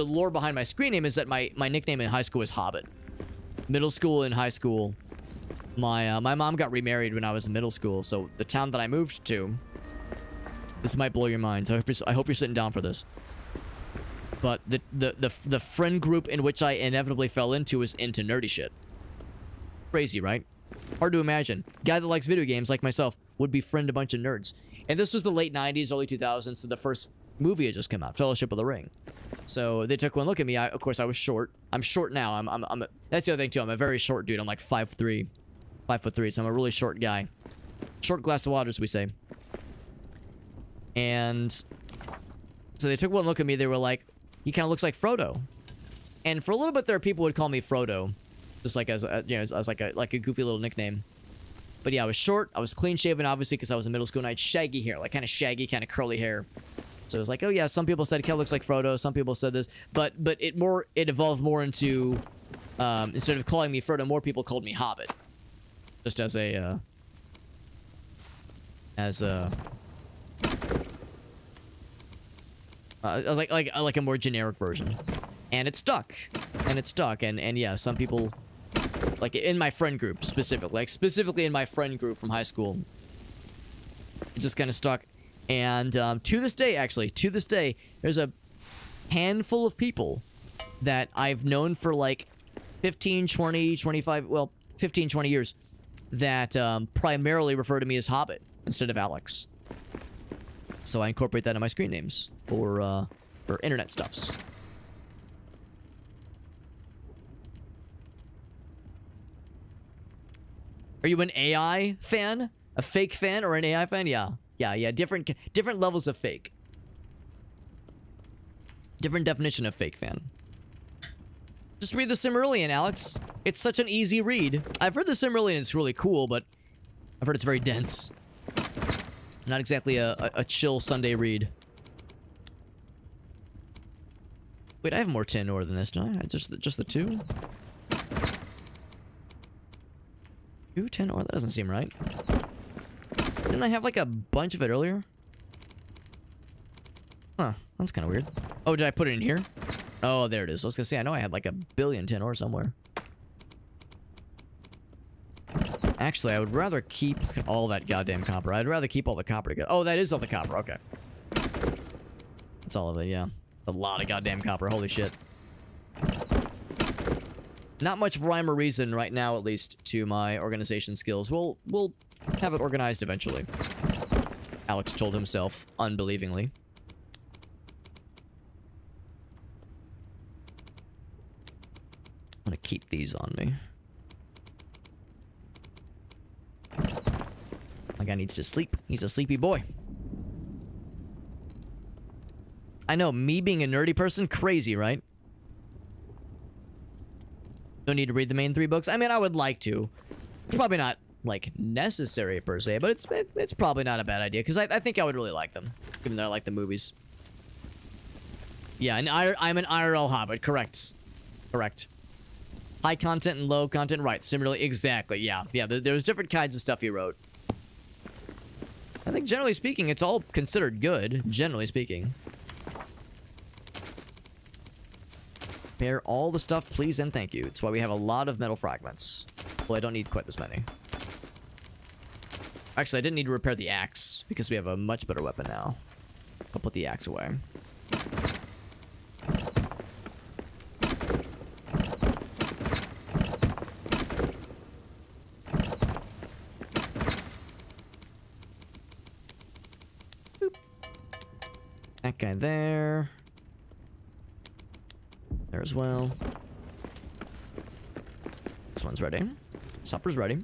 lore behind my screen name is that my nickname in high school was Hobbit. Middle school and high school. My mom got remarried when I was in middle school, so the town that I moved to. This might blow your mind. So I hope you're sitting down for this. But the friend group in which I inevitably fell into was into nerdy shit. Crazy, right? Hard to imagine. Guy that likes video games, like myself, would befriend a bunch of nerds. And this was the late 90s, early 2000s, so the first movie had just come out, Fellowship of the Ring. So they took one look at me. Of course, I was short. I'm short now. That's the other thing, too. I'm a very short dude. I'm like 5'3". 5'3", so I'm a really short guy. Short glass of water, as we say. And so they took one look at me. They were like, he kind of looks like Frodo. And for a little bit there, people would call me Frodo. Just like as like a goofy little nickname. But yeah, I was short. I was clean shaven, obviously, because I was in middle school, and I had shaggy hair, like kind of shaggy, kind of curly hair. So it was like, oh yeah, some people said Kel looks like Frodo. Some people said this, but it evolved more into instead of calling me Frodo, more people called me Hobbit, just as a like a more generic version, and it stuck, and yeah, some people. Like, in my friend group, specifically in my friend group from high school. It just kind of stuck. And, to this day, there's a handful of people that I've known for, like, 15, 20, 25, well, 15, 20 years that, primarily refer to me as Hobbit instead of Alex. So I incorporate that in my screen names for internet stuffs. Are you an AI fan? A fake fan or an AI fan? Yeah. Yeah. Different levels of fake. Different definition of fake fan. Just read the Silmarillion, Alex. It's such an easy read. I've read the Silmarillion. It's really cool, but I've heard it's very dense. Not exactly a chill Sunday read. Wait, I have more tin ore than this, don't I? Just the two? 210 ore? That doesn't seem right. Didn't I have like a bunch of it earlier? Huh. That's kind of weird. Oh, did I put it in here? Oh, there it is. I was gonna say, I know I had like 1 billion tin ore somewhere. Actually, I would rather keep all that goddamn copper. I'd rather keep all the copper together. Oh, that is all the copper. Okay. That's all of it, yeah. A lot of goddamn copper. Holy shit. Not much rhyme or reason right now, at least, to my organization skills. We'll have it organized eventually. Alex told himself, unbelievingly. I'm gonna keep these on me. My guy needs to sleep. He's a sleepy boy. I know, me being a nerdy person, crazy, right? Don't need to read the main 3 books. I mean, I would like to. It's probably not, like, necessary per se, but it's probably not a bad idea, because I think I would really like them, given that I like the movies. Yeah, and I'm an IRL Hobbit, correct. Correct. High content and low content, right, similarly, exactly, yeah. Yeah, there's different kinds of stuff he wrote. I think, generally speaking, it's all considered good, generally speaking. Repair all the stuff, please and thank you. That's why we have a lot of metal fragments. Well, I don't need quite this many. Actually, I didn't need to repair the axe, because we have a much better weapon now. I'll put the axe away. Boop. That guy there. There as well. This one's ready. Supper's ready.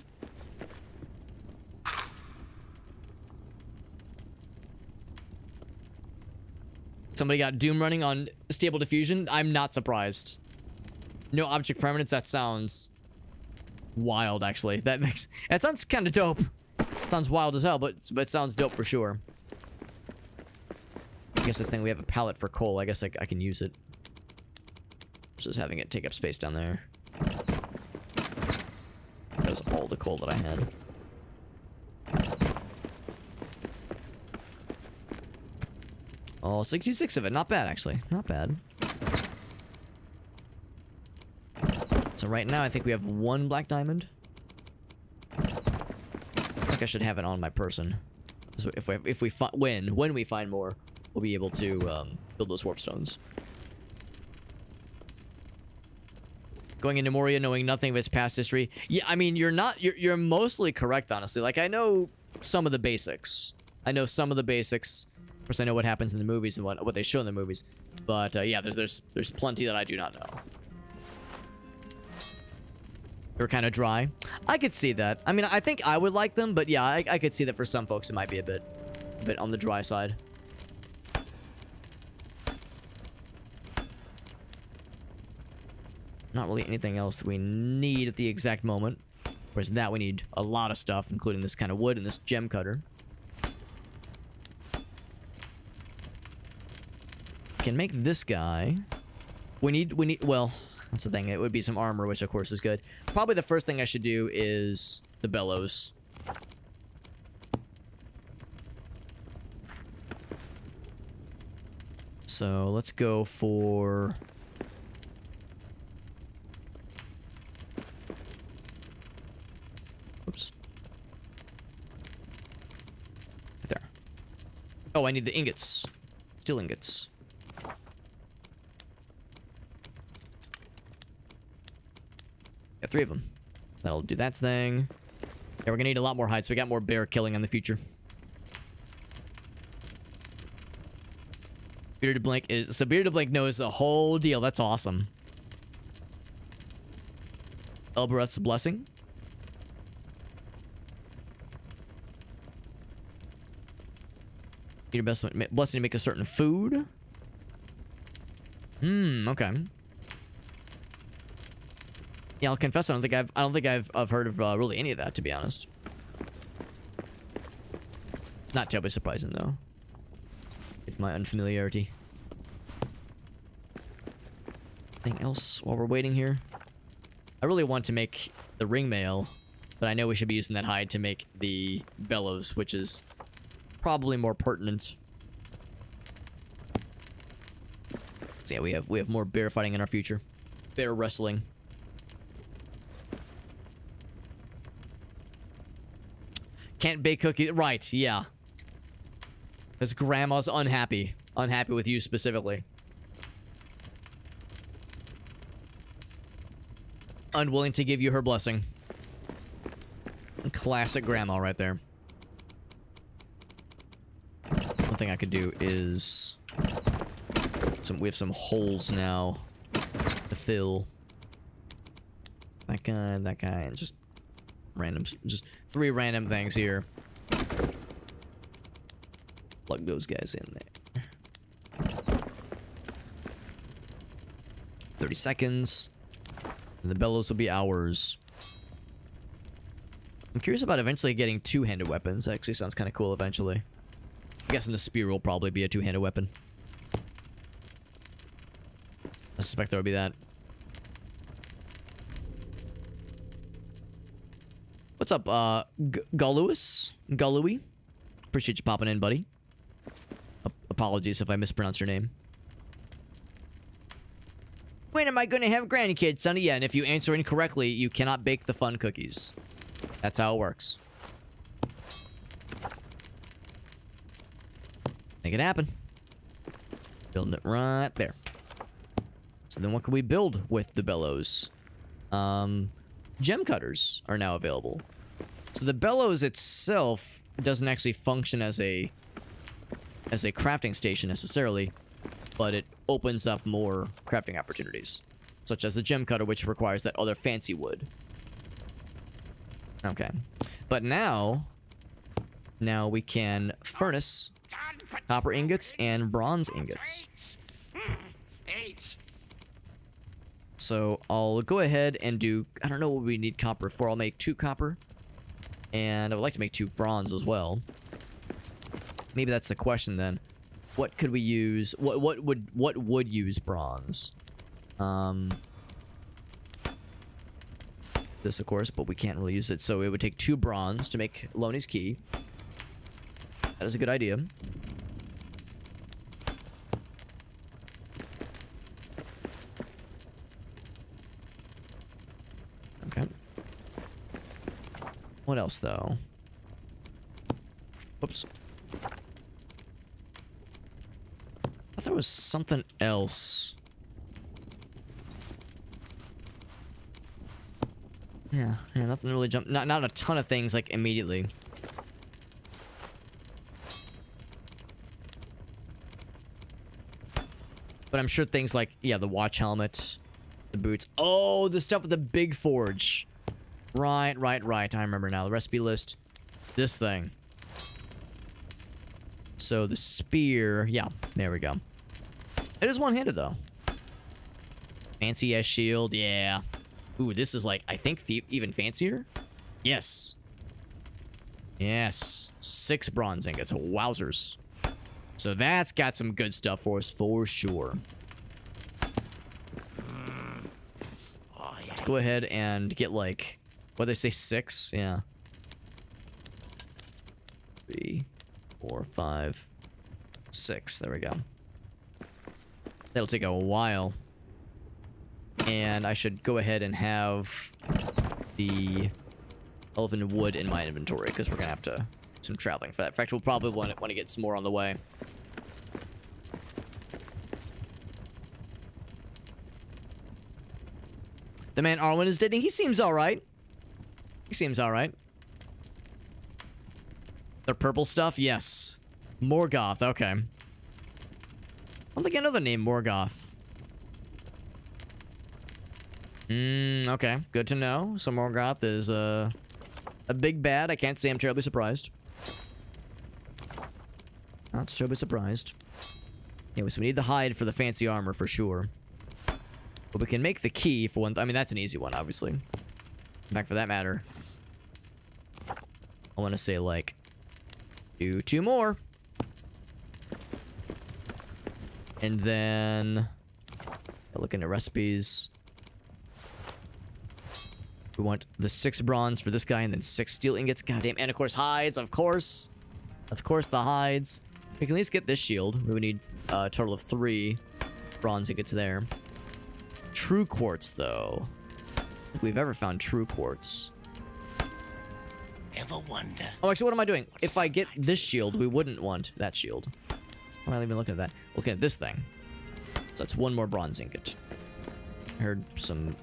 Somebody got Doom running on Stable Diffusion. I'm not surprised. No object permanence. That sounds wild, actually. That sounds kind of dope. Sounds wild as hell, but it sounds dope for sure. I guess this thing, we have a pallet for coal. I guess I can use it. Just having it take up space down there. That was all the coal that I had. Oh, 66 of it. Not bad, actually. Not bad. So right now, I think we have 1 black diamond. I think I should have it on my person. So if we when we find more, we'll be able to build those warp stones. Going into Moria, knowing nothing of its past history. Yeah, I mean, you're mostly correct, honestly. Like, I know some of the basics. Of course, I know what happens in the movies and what they show in the movies. But yeah, there's plenty that I do not know. They're kind of dry. I could see that. I mean, I think I would like them, but yeah, I could see that for some folks it might be a bit on the dry side. Not really anything else that we need at the exact moment. Whereas that we need a lot of stuff, including this kind of wood and this gem cutter. Can make this guy. We need, well, that's the thing. It would be some armor, which of course is good. Probably the first thing I should do is the bellows. So let's go for... Oops. There. Oh, I need the ingots. Steel ingots. Got 3 of them. That'll do that thing. Yeah, we're gonna need a lot more heights. We got more bear killing in the future. Bearded Blink is... So Bearded Blink knows the whole deal. That's awesome. Elbereth's Blessing. Need your best blessing to make a certain food. Okay. Yeah, I'll confess, I don't think I've heard of really any of that, to be honest. Not terribly surprising though. It's my unfamiliarity. Anything else while we're waiting here? I really want to make the ring mail, but I know we should be using that hide to make the bellows, which is probably more pertinent. So yeah, we have more bear fighting in our future. Bear wrestling. Can't bake cookies. Right, yeah. Because grandma's unhappy. Unhappy with you specifically. Unwilling to give you her blessing. Classic grandma right there. One thing I could do is... we have some holes now to fill. That guy, and just random... Just 3 random things here. Plug those guys in there. 30 seconds. And the bellows will be ours. I'm curious about eventually getting 2-handed weapons. That actually sounds kind of cool eventually. I'm guessing the spear will probably be a 2-handed weapon. I suspect there will be that. What's up, Gallowis? Gallowy? Appreciate you popping in, buddy. Apologies if I mispronounced your name. When am I going to have grandkids, Sonny? Yeah, and if you answer incorrectly, you cannot bake the fun cookies. That's how it works. Make it happen. Building it right there. So then what can we build with the bellows? Gem cutters are now available. So the bellows itself doesn't actually function as a crafting station necessarily, but it opens up more crafting opportunities, such as the gem cutter, which requires that other fancy wood. Okay, but now we can furnace copper ingots and bronze ingots. So I'll go ahead and do, I don't know what we need copper for. I'll make 2 copper. And I would like to make 2 bronze as well. Maybe that's the question then. What could we use? What would use bronze? This, of course, but we can't really use it. So it would take 2 bronze to make Loney's key. That is a good idea. Okay. What else, though? Whoops. I thought there was something else. Yeah, nothing really jumped. Not a ton of things, like, immediately. But I'm sure things like, yeah, the watch helmet, the boots. Oh, the stuff with the big forge. Right. I remember now. The recipe list. This thing. So the spear. Yeah, there we go. It is one-handed, though. Fancy-ass shield. Yeah. Ooh, this is like, I think, even fancier. Yes. Yes. 6 bronze ingots. Wowzers. So that's got some good stuff for us, for sure. Let's go ahead and get, like, what they say, 6? Yeah. 3, 4, 5, 6. There we go. That'll take a while. And I should go ahead and have the elven wood in my inventory, because we're going to have to do some traveling for that. In fact, we'll probably want to get some more on the way. The man Arwen is dating, he seems alright. He seems alright. The purple stuff? Yes. Morgoth, okay. I don't think I know the name Morgoth. Okay. Good to know. So Morgoth is a big bad. I can't say I'm terribly surprised. Not terribly surprised. Anyway, so we need the hide for the fancy armor for sure. But we can make the key for one. I mean, that's an easy one, obviously. In fact, for that matter, I want to say, like, do 2 more. And then, looking at recipes. We want the 6 bronze for this guy, and then 6 steel ingots. Goddamn. And, of course, hides, of course. Of course, the hides. We can at least get this shield. We would need a total of 3 bronze ingots there. True quartz, though. I don't think we've ever found true quartz. Ever wonder? Oh, actually, what am I doing? If I get this shield, we wouldn't want that shield. Why am I even looking at that? Looking at this thing. So that's 1 more bronze ingot. I heard some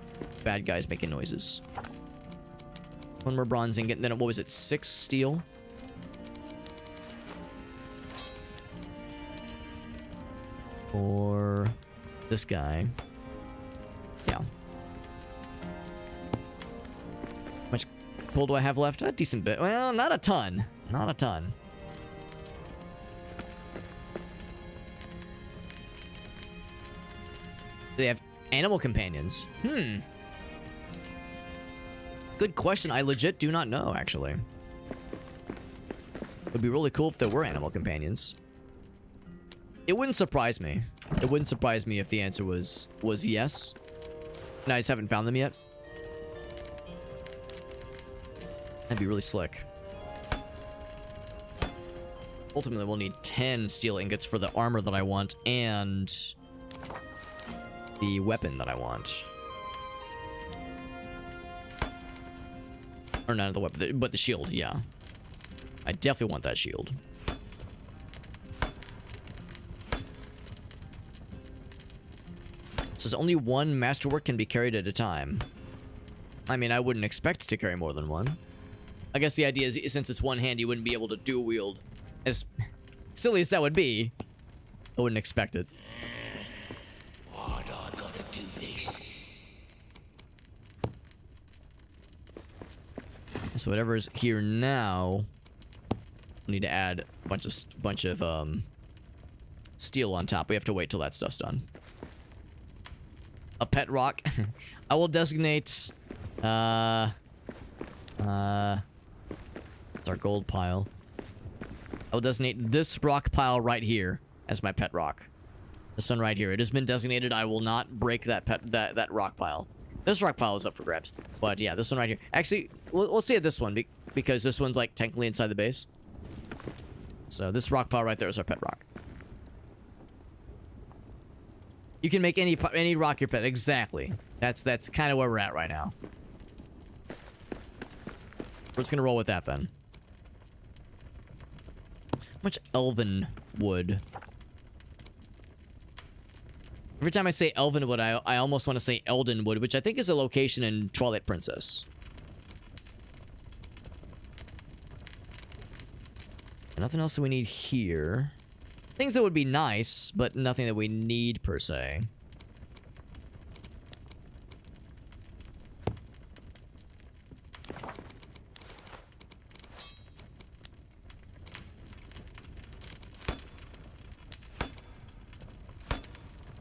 bad guys making noises. 1 more bronze ingot, and then what was it? 6 steel? Or this guy. Yeah. How much coal do I have left? A decent bit. Well, not a ton. Not a ton. They have animal companions. Good question. I legit do not know, actually. Would be really cool if there were animal companions. It wouldn't surprise me. It wouldn't surprise me if the answer was yes. And I just haven't found them yet. That'd be really slick. Ultimately, we'll need 10 steel ingots for the armor that I want and the weapon that I want. Or not the weapon, but the shield, yeah. I definitely want that shield. Says only 1 masterwork can be carried at a time. I mean, I wouldn't expect to carry more than 1. I guess the idea is, since it's one hand, you wouldn't be able to dual wield. As silly as that would be, I wouldn't expect it. Why'd I gotta do this? So whatever's here now, we need to add a bunch of steel on top. We have to wait till that stuff's done. A pet rock. I will designate It's our gold pile. I will designate this rock pile right here as my pet rock. This one right here. It has been designated. I will not break that rock pile. This rock pile is up for grabs. But yeah, this one right here. Actually, let's see this one because this one's like technically inside the base. So this rock pile right there is our pet rock. You can make any rock your pet. Exactly. That's kind of where we're at right now. We're just gonna roll with that then. How much elven wood? Every time I say Elvenwood, I almost want to say Eldenwood, which I think is a location in Twilight Princess. Nothing else that we need here. Things that would be nice, but nothing that we need per se.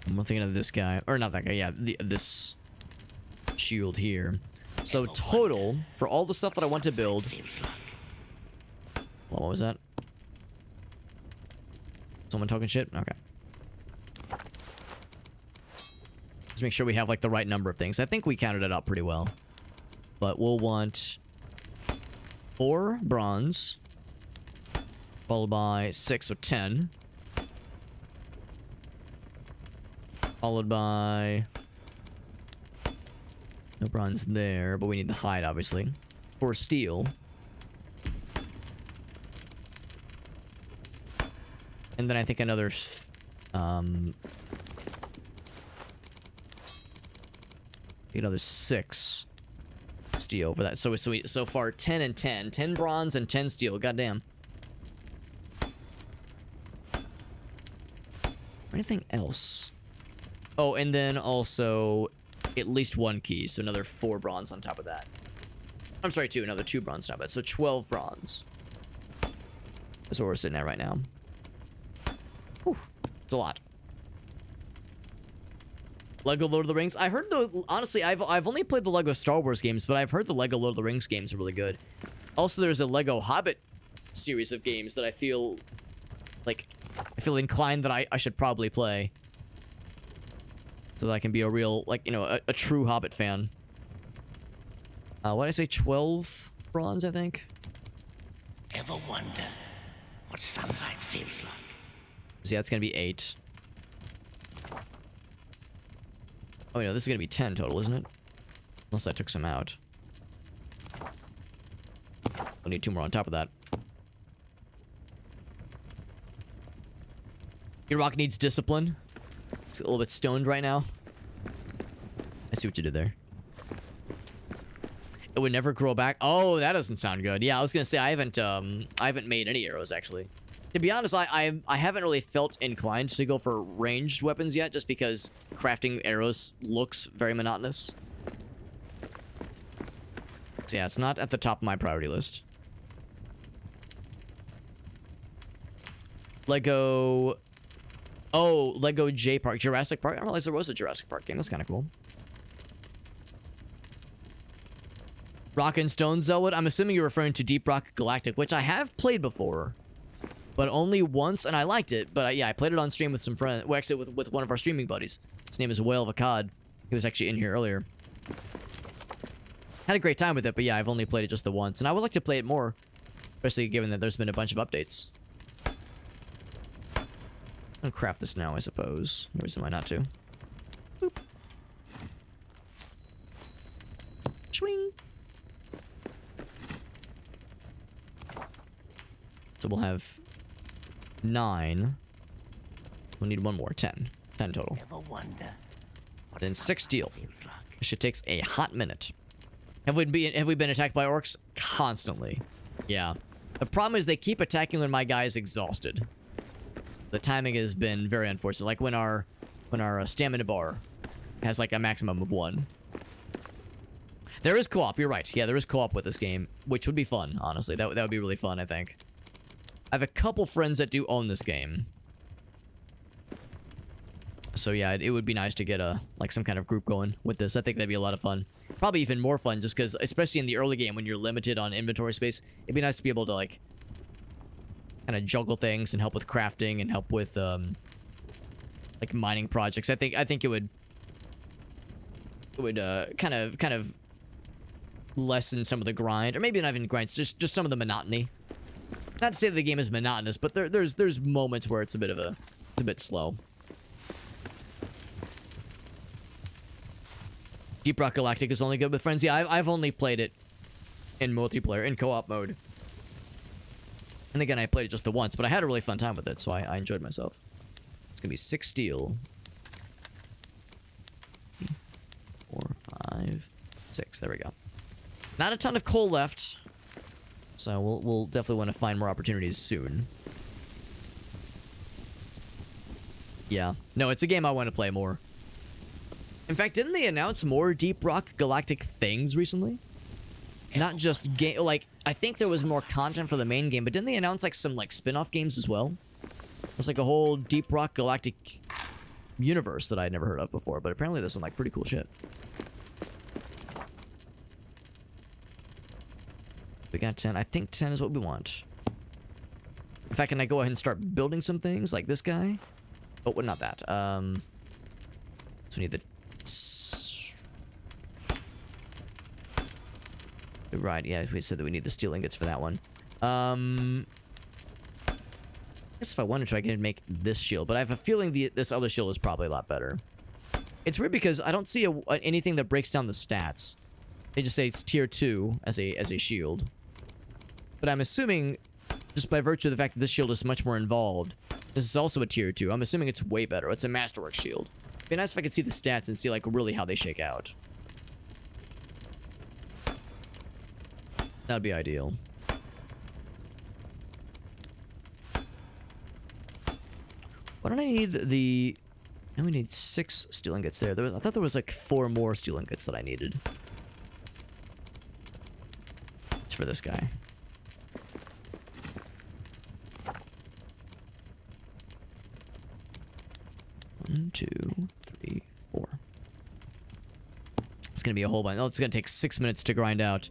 I'm thinking of this guy, or not that guy, yeah, this shield here. So total, for all the stuff that I want to build... Well, what was that? Someone talking shit? Okay. Just make sure we have, like, the right number of things. I think we counted it up pretty well. But we'll want 4 bronze, followed by 6 or 10. Followed by... No bronze there, but we need the hide, obviously. 4 steel. And then I think another... another 6 steel for that. So far, 10 and 10. 10 bronze and 10 steel. Goddamn. Anything else? Oh, and then also at least 1 key, so another 4 bronze on top of that. I'm sorry, another 2 bronze on top of that, so 12 bronze. That's what we're sitting at right now. Whew, it's a lot. Lego Lord of the Rings. I heard honestly, I've only played the Lego Star Wars games, but I've heard the Lego Lord of the Rings games are really good. Also, there's a Lego Hobbit series of games that I feel inclined that I should probably play. So that I can be a real, like, you know, a true Hobbit fan. What did I say? 12 bronze, I think? Ever wonder what sunlight feels like? So yeah, it's gonna be 8. Oh, no, this is gonna be 10 total, isn't it? Unless I took some out. We'll need 2 more on top of that. Your rock needs discipline. It's a little bit stoned right now. I see what you did there. It would never grow back. Oh, that doesn't sound good. Yeah, I was gonna say I haven't made any arrows actually. To be honest, I haven't really felt inclined to go for ranged weapons yet, just because crafting arrows looks very monotonous. So yeah, it's not at the top of my priority list. Lego... Oh, Lego J Park. Jurassic Park? I didn't realize there was a Jurassic Park game. That's kind of cool. Rock and Stone Zelwood? I'm assuming you're referring to Deep Rock Galactic, which I have played before. But only once, and I liked it. But yeah, I played it on stream with some friends. Well, actually, with one of our streaming buddies. His name is Whale of a Cod. He was actually in here earlier. Had a great time with it, but yeah, I've only played it just the once. And I would like to play it more. Especially given that there's been a bunch of updates. I'll craft this now, I suppose. No reason why not to. Boop. Swing. So we'll have 9. We'll need 1 more. 10. 10 total. Then 6 steel. This shit takes a hot minute. Have we been attacked by orcs? Constantly. Yeah. The problem is they keep attacking when my guy is exhausted. The timing has been very unfortunate. Like when our stamina bar has like a maximum of 1. There is co-op. You're right. Yeah, there is co-op with this game, which would be fun. Honestly, that would be really fun. I think. I have a couple friends that do own this game. So yeah, it would be nice to get like some kind of group going with this. I think that'd be a lot of fun. probably even more fun just because, especially in the early game when you're limited on inventory space, it'd be nice to be able to like kind of juggle things and help with crafting and help with like mining projects. I think it would kind of lessen some of the grind, or maybe not even grind, just some of the monotony. Not to say that the game is monotonous, but there's moments where it's a bit slow. Deep Rock Galactic is only good with friends. Yeah, I've only played it in multiplayer, in co-op mode. And again, I played it just the once, but I had a really fun time with it, so I enjoyed myself. It's gonna be 6 steel. 4, 5, 6. There we go. Not a ton of coal left, so we'll definitely want to find more opportunities soon. Yeah. No, it's a game I want to play more. In fact, didn't they announce more Deep Rock Galactic things recently? Not just game, like, I think there was more content for the main game, but didn't they announce like some like spin-off games as well? It's like a whole Deep Rock Galactic universe that I'd never heard of before, but apparently there's some like pretty cool shit. We got 10. I think 10 is what we want. In fact, can I go ahead and start building some things like this guy? Oh, well, not that. So we need the... Right, yeah, we said that we need the steel ingots for that one. I guess if I wanted to, I could make this shield, but I have a feeling this other shield is probably a lot better. It's weird because I don't see anything that breaks down the stats. They just say it's tier 2 as a shield. But I'm assuming, just by virtue of the fact that this shield is much more involved, this is also a tier 2. I'm assuming it's way better. It's a Masterwork shield. It'd be nice if I could see the stats and see like really how they shake out. That'd be ideal. Why don't I need the... Now we need 6 steel ingots there. I thought there was like 4 more steel ingots that I needed. It's for this guy. One, 2, 3, 4. It's gonna be a whole bunch. Oh, it's gonna take 6 minutes to grind out.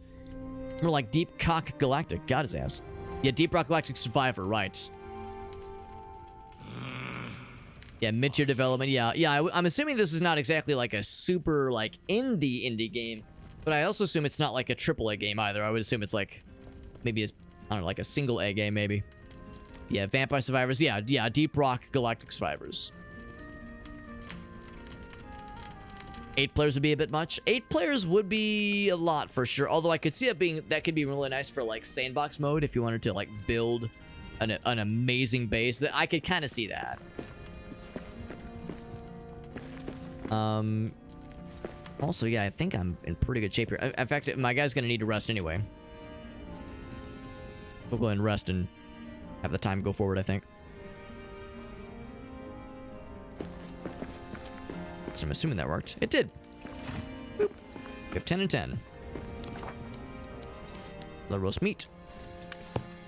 More like Deep Cock Galactic. Got his ass. Yeah, Deep Rock Galactic Survivor, right. Yeah, mid-tier development. Yeah, I'm assuming this is not exactly like a super, like, indie game. But I also assume it's not like a AAA game either. I would assume it's like, maybe, I don't know, like a single A game, maybe. Yeah, Vampire Survivors. Yeah, Deep Rock Galactic Survivors. 8 players would be a bit much. 8 players would be a lot for sure. Although I could see it being, that could be really nice for like sandbox mode if you wanted to like build an amazing base. That I could kind of see that. Also, yeah, I think I'm in pretty good shape here. In fact, my guy's gonna need to rest anyway. We'll go ahead and rest and have the time go forward, I think. So I'm assuming that worked. It did. Boop. We have 10 and 10. The roast meat.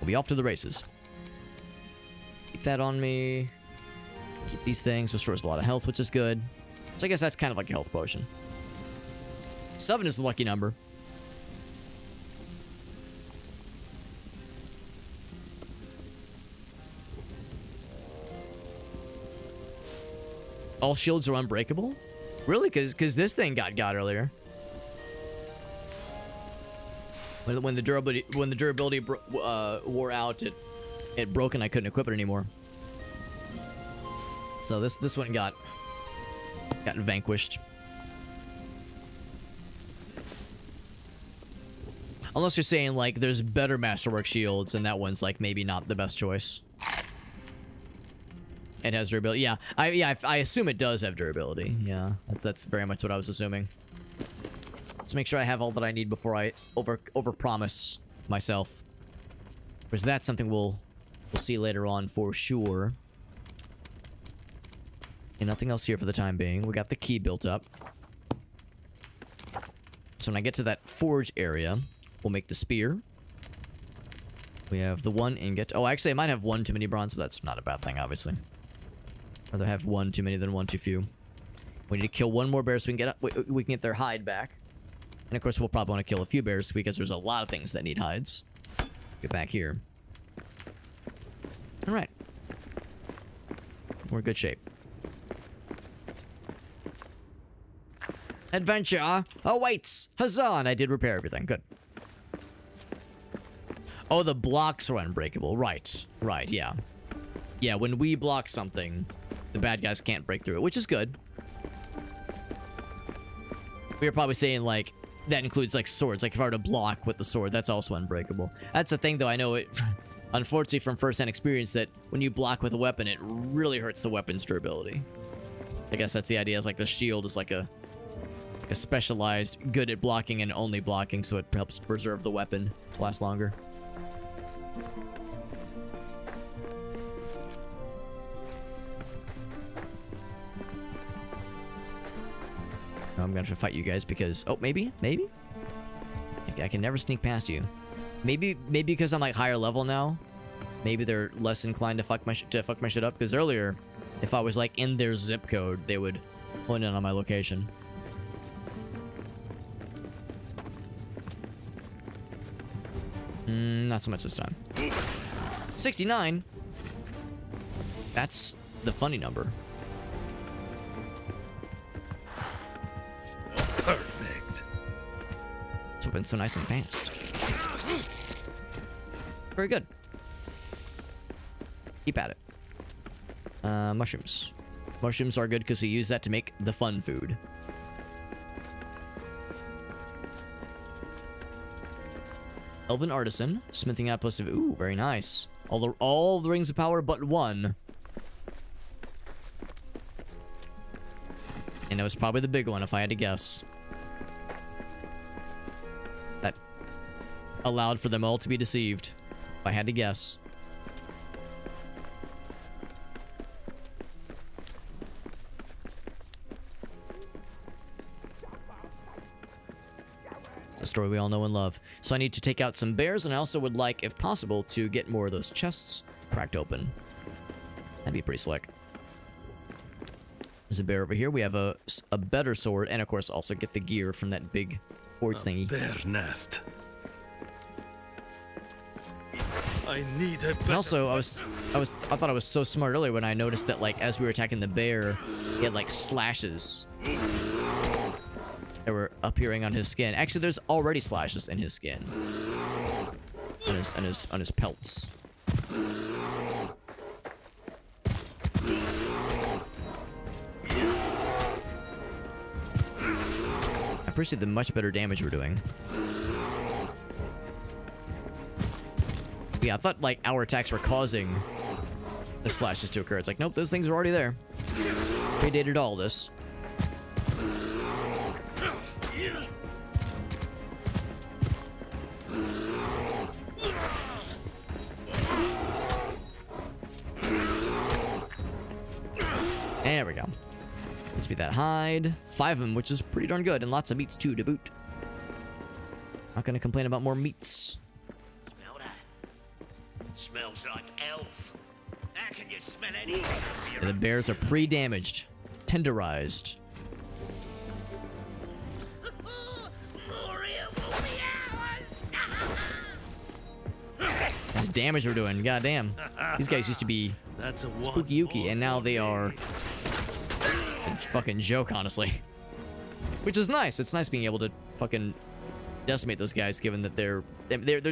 We'll be off to the races. Keep that on me. Keep these things. Restores a lot of health, which is good. So I guess that's kind of like a health potion. 7 is the lucky number. All shields are unbreakable? Really? Because this thing got earlier. When the durability wore out, it broke and I couldn't equip it anymore. So this one got vanquished. Unless you're saying like there's better Masterwork shields and that one's like maybe not the best choice. It has durability. Yeah, I assume it does have durability. Yeah, that's very much what I was assuming. Let's make sure I have all that I need before I overpromise myself. Because that's something we'll see later on for sure. And nothing else here for the time being. We got the key built up. So when I get to that forge area, we'll make the spear. We have the 1 ingot. Oh, actually, I might have 1 too many bronze, but that's not a bad thing, obviously. Rather have 1 too many than 1 too few. We need to kill 1 more bear so we can get their hide back. And of course, we'll probably want to kill a few bears because there's a lot of things that need hides. Get back here. All right. We're in good shape. Adventure awaits. Huzzah! And I did repair everything. Good. Oh, the blocks are unbreakable. Right. Right, yeah. Yeah, when we block something, the bad guys can't break through it, which is good. We were probably saying, like, that includes, like, swords. Like, if I were to block with the sword, that's also unbreakable. That's the thing, though. I know it, unfortunately, from first-hand experience, that when you block with a weapon, it really hurts the weapon's durability. I guess that's the idea. Is like the shield is like a specialized, good at blocking and only blocking, so it helps preserve the weapon to last longer. I'm gonna have to fight you guys because... Oh, maybe? I can never sneak past you. Maybe because I'm like higher level now. Maybe they're less inclined to fuck my shit up. Because earlier, if I was like in their zip code, they would point in on my location. Not so much this time. 69? That's the funny number. Perfect. It's been so nice and fast. Very good. Keep at it. Mushrooms. Mushrooms are good because we use that to make the fun food. Elven Artisan. Smithing outpost of... Ooh, very nice. All the rings of power but one. And it was probably the big one if I had to guess. That allowed for them all to be deceived. If I had to guess. It's a story we all know and love. So I need to take out some bears, and I also would like, if possible, to get more of those chests cracked open. That'd be pretty slick. There's a bear over here. We have a better sword, and of course also get the gear from that big forge thingy. Bear nest. I need a better... And also, I thought I was so smart earlier when I noticed that, like, as we were attacking the bear, he had like slashes that were appearing on his skin. Actually, there's already slashes in his skin, on his pelts. I appreciate the much better damage we're doing. Yeah, I thought, like, our attacks were causing the slashes to occur. It's like, nope, those things are already there. Predated all this. There we go. Let's be that hide. 5 of them, which is pretty darn good. And lots of meats, too, to boot. Not gonna complain about more meats. Smell that? Smells like elf. How can you smell anything? Yeah, the bears are pre-damaged. Tenderized. Moria will be ours. That's damage we're doing. God damn. These guys used to be That's a one spooky yuki, more and now for they me. are a fucking joke, honestly. Which is nice. It's nice being able to fucking decimate those guys, given that they're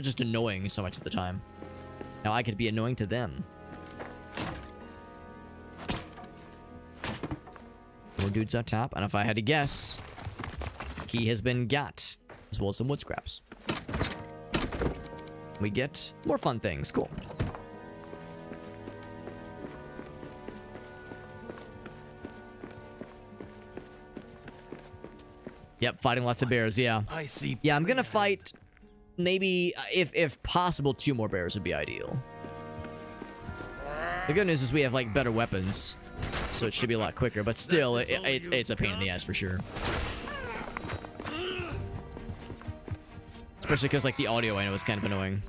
just annoying so much at the time. Now I could be annoying to them. More dudes up top, and if I had to guess, key has been got, as well as some wood scraps. We get more fun things. Cool. Yep, fighting lots of bears, yeah. I see. Yeah, I'm gonna plan. fight maybe, if possible, 2 more bears would be ideal. The good news is we have, like, better weapons, so it should be a lot quicker, but still, That is all it's a pain in the ass for sure. Especially because, like, the audio I know is kind of annoying.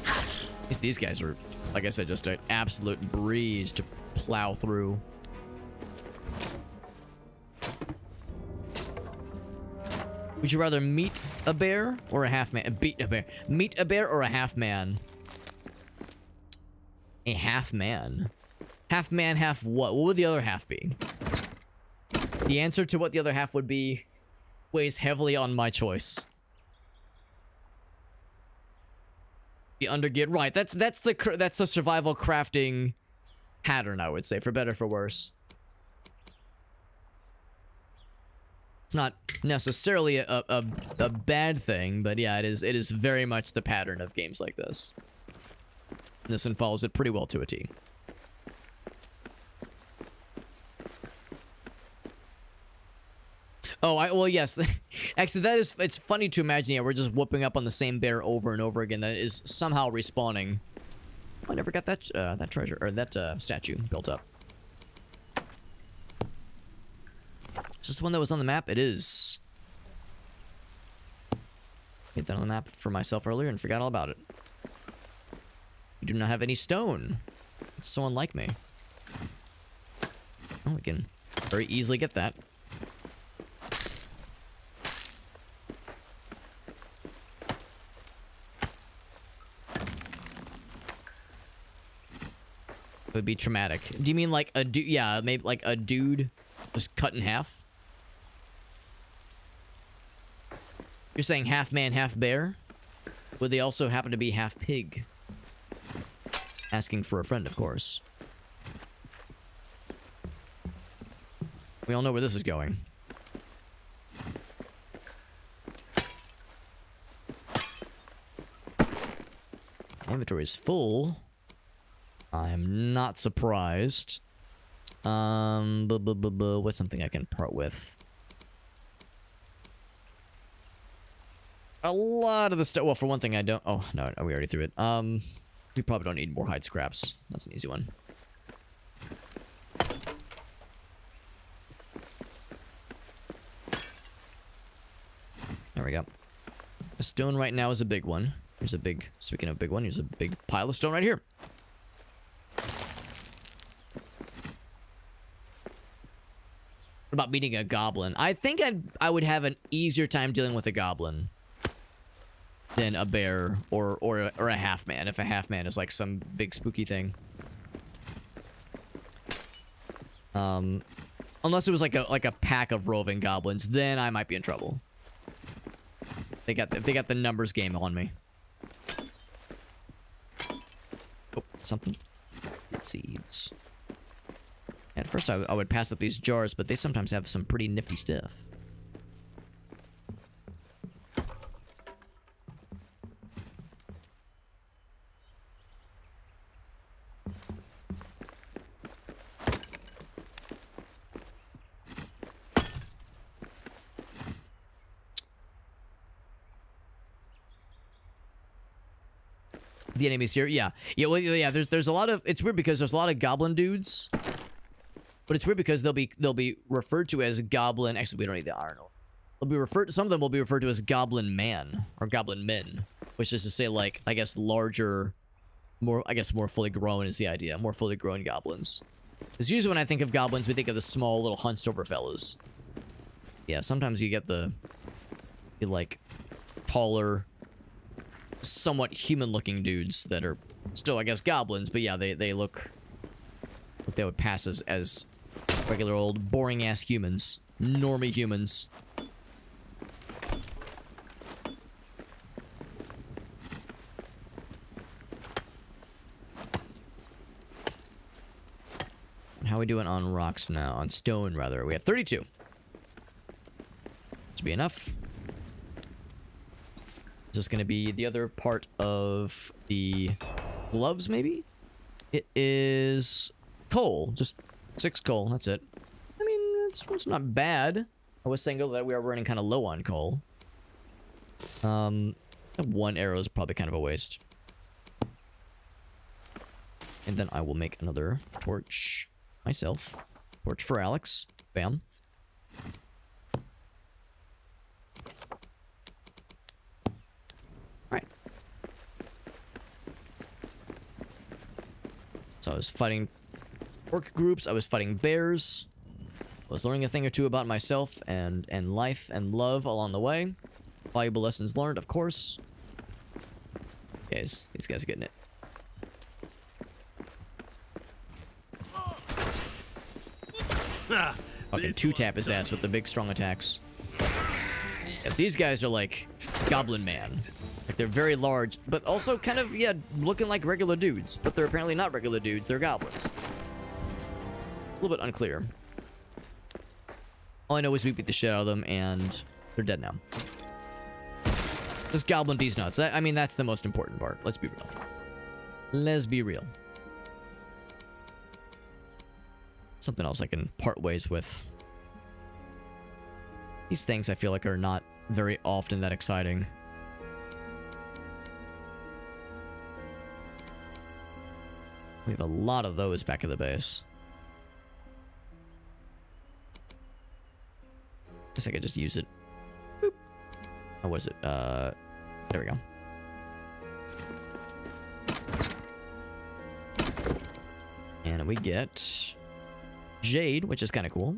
At least these guys are, like I said, just an absolute breeze to plow through. Would you rather meet a bear or a half man? Beat a bear. Meet a bear or a half man? A half man. Half man, half what? What would the other half be? The answer to what the other half would be weighs heavily on my choice. The undergear, right? That's the survival crafting pattern, I would say, for better for worse. It's not necessarily a bad thing, but yeah, it is very much the pattern of games like this. And this one follows it pretty well to a T. Oh, well, yes. Actually, it's funny to imagine, yeah, we're just whooping up on the same bear over and over again that is somehow respawning. Oh, I never got that treasure, or that statue built up. Is this the one that was on the map? It is. Hit that on the map for myself earlier and forgot all about it. We do not have any stone. It's so unlike me. Oh, we can very easily get that. It would be traumatic. Do you mean like a dude? Yeah, maybe like a dude just cut in half? You're saying half man, half bear? Would they also happen to be half pig? Asking for a friend, of course. We all know where this is going. Inventory is full. I'm not surprised. What's something I can part with? A lot of the stuff. Well, for one thing, I don't. Oh no, we already threw it. We probably don't need more hide scraps. That's an easy one. There we go. A stone right now is a big one. Here's a big. Speaking of big one, here's a big pile of stone right here. What about meeting a goblin? I think I would have an easier time dealing with a goblin than a bear or a half man, if a half man is like some big spooky thing. Unless it was like a pack of roving goblins, then I might be in trouble. If they got the numbers game on me. Oh, something. Seeds. At first I would pass up these jars, but they sometimes have some pretty nifty stuff. The enemies here, yeah. Well, yeah. There's a lot of. It's weird because there's a lot of goblin dudes, but it's weird because they'll be referred to as goblin. Actually, we don't need the iron ore. They'll be referred. Some of them will be referred to as goblin man or goblin men, which is to say, like, I guess larger, more fully grown is the idea. More fully grown goblins. Because usually when I think of goblins, we think of the small little hunched over fellas. Yeah, sometimes you get the like taller, somewhat human-looking dudes that are still, I guess, goblins, but yeah, they look like they would pass as regular old boring-ass humans. Normie humans. How are we doing on rocks now? On stone, rather. We have 32. Should be enough. Is this going to be the other part of the gloves, maybe? It is coal. Just 6 coal. That's it. I mean, it's not bad. I was saying that we are running kind of low on coal. 1 arrow is probably kind of a waste. And then I will make another torch myself. Torch for Alex. Bam. Alright. So I was fighting orc groups. I was fighting bears. was learning a thing or two about myself and life and love along the way. Valuable lessons learned, of course. Guys, these guys are getting it. Fucking two-tap his ass with the big strong attacks. Yes, these guys are like Goblin Man. Like they're very large, but also kind of, yeah, looking like regular dudes. But they're apparently not regular dudes, they're goblins. It's a little bit unclear. All I know is we beat the shit out of them and they're dead now. Just goblin these nuts. I mean, that's the most important part. Let's be real. Let's be real. Something else I can part ways with. These things I feel like are not very often that exciting. We have a lot of those back at the base. Guess I could just use it. Boop. Oh, what is it? There we go. And we get Jade, which is kind of cool.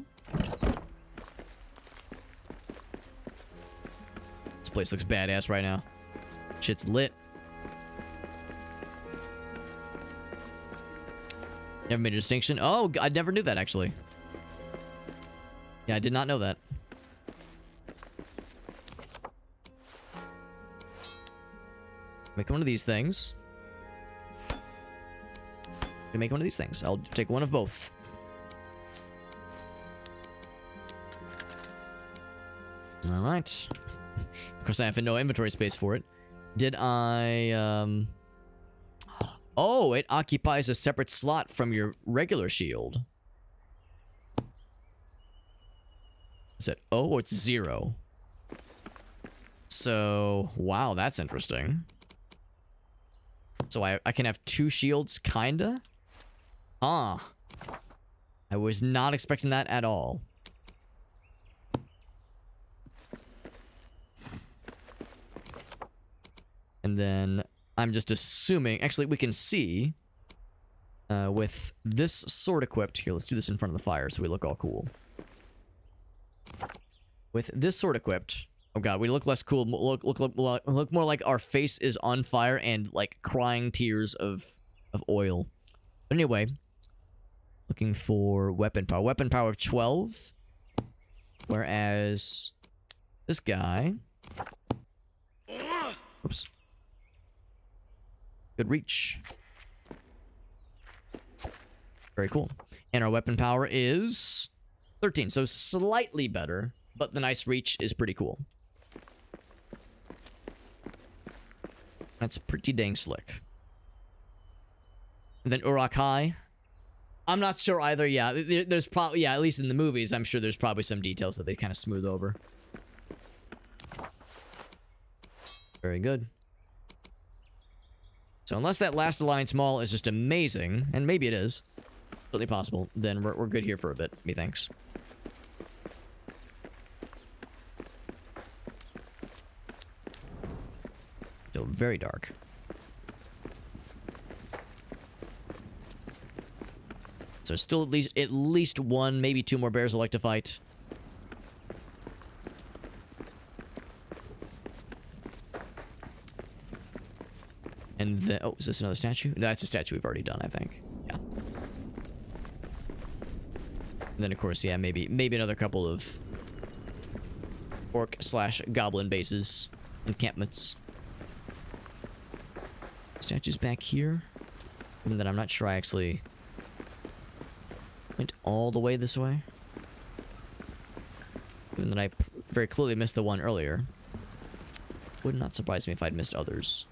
This place looks badass right now. Shit's lit. Never made a distinction. Oh, I never knew that, actually. Yeah, I did not know that. Make one of these things. Make one of these things. I'll take one of both. Alright. Of course, I have no inventory space for it. Did I, Oh, it occupies a separate slot from your regular shield. Is it O or it's 0? So, wow, that's interesting. So I can have 2 shields, kinda? Ah. I was not expecting that at all. And then I'm just assuming... Actually, we can see... with this sword equipped... Here, let's do this in front of the fire so we look all cool. With this sword equipped... Oh god, we look less cool. Look more like our face is on fire and like crying tears of oil. But anyway, looking for weapon power. Weapon power of 12. Whereas this guy... Oops. Good reach. Very cool. And our weapon power is 13. So slightly better, but the nice reach is pretty cool. That's pretty dang slick. And then Urakai. I'm not sure either. Yeah, there's probably... Yeah, at least in the movies, I'm sure there's probably some details that they kind of smooth over. Very good. So unless that last Alliance Mall is just amazing, and maybe it is, totally possible, then we're good here for a bit, methinks. So very dark. So still at least 1, maybe 2 more bears I'd like to fight. And then, oh, is this another statue? No, that's a statue we've already done, I think. Yeah. And then, of course, yeah, maybe another couple of orc/goblin bases, encampments. Statues back here. Even that I'm not sure I actually went all the way this way. Even that I very clearly missed the one earlier. Would not surprise me if I'd missed others.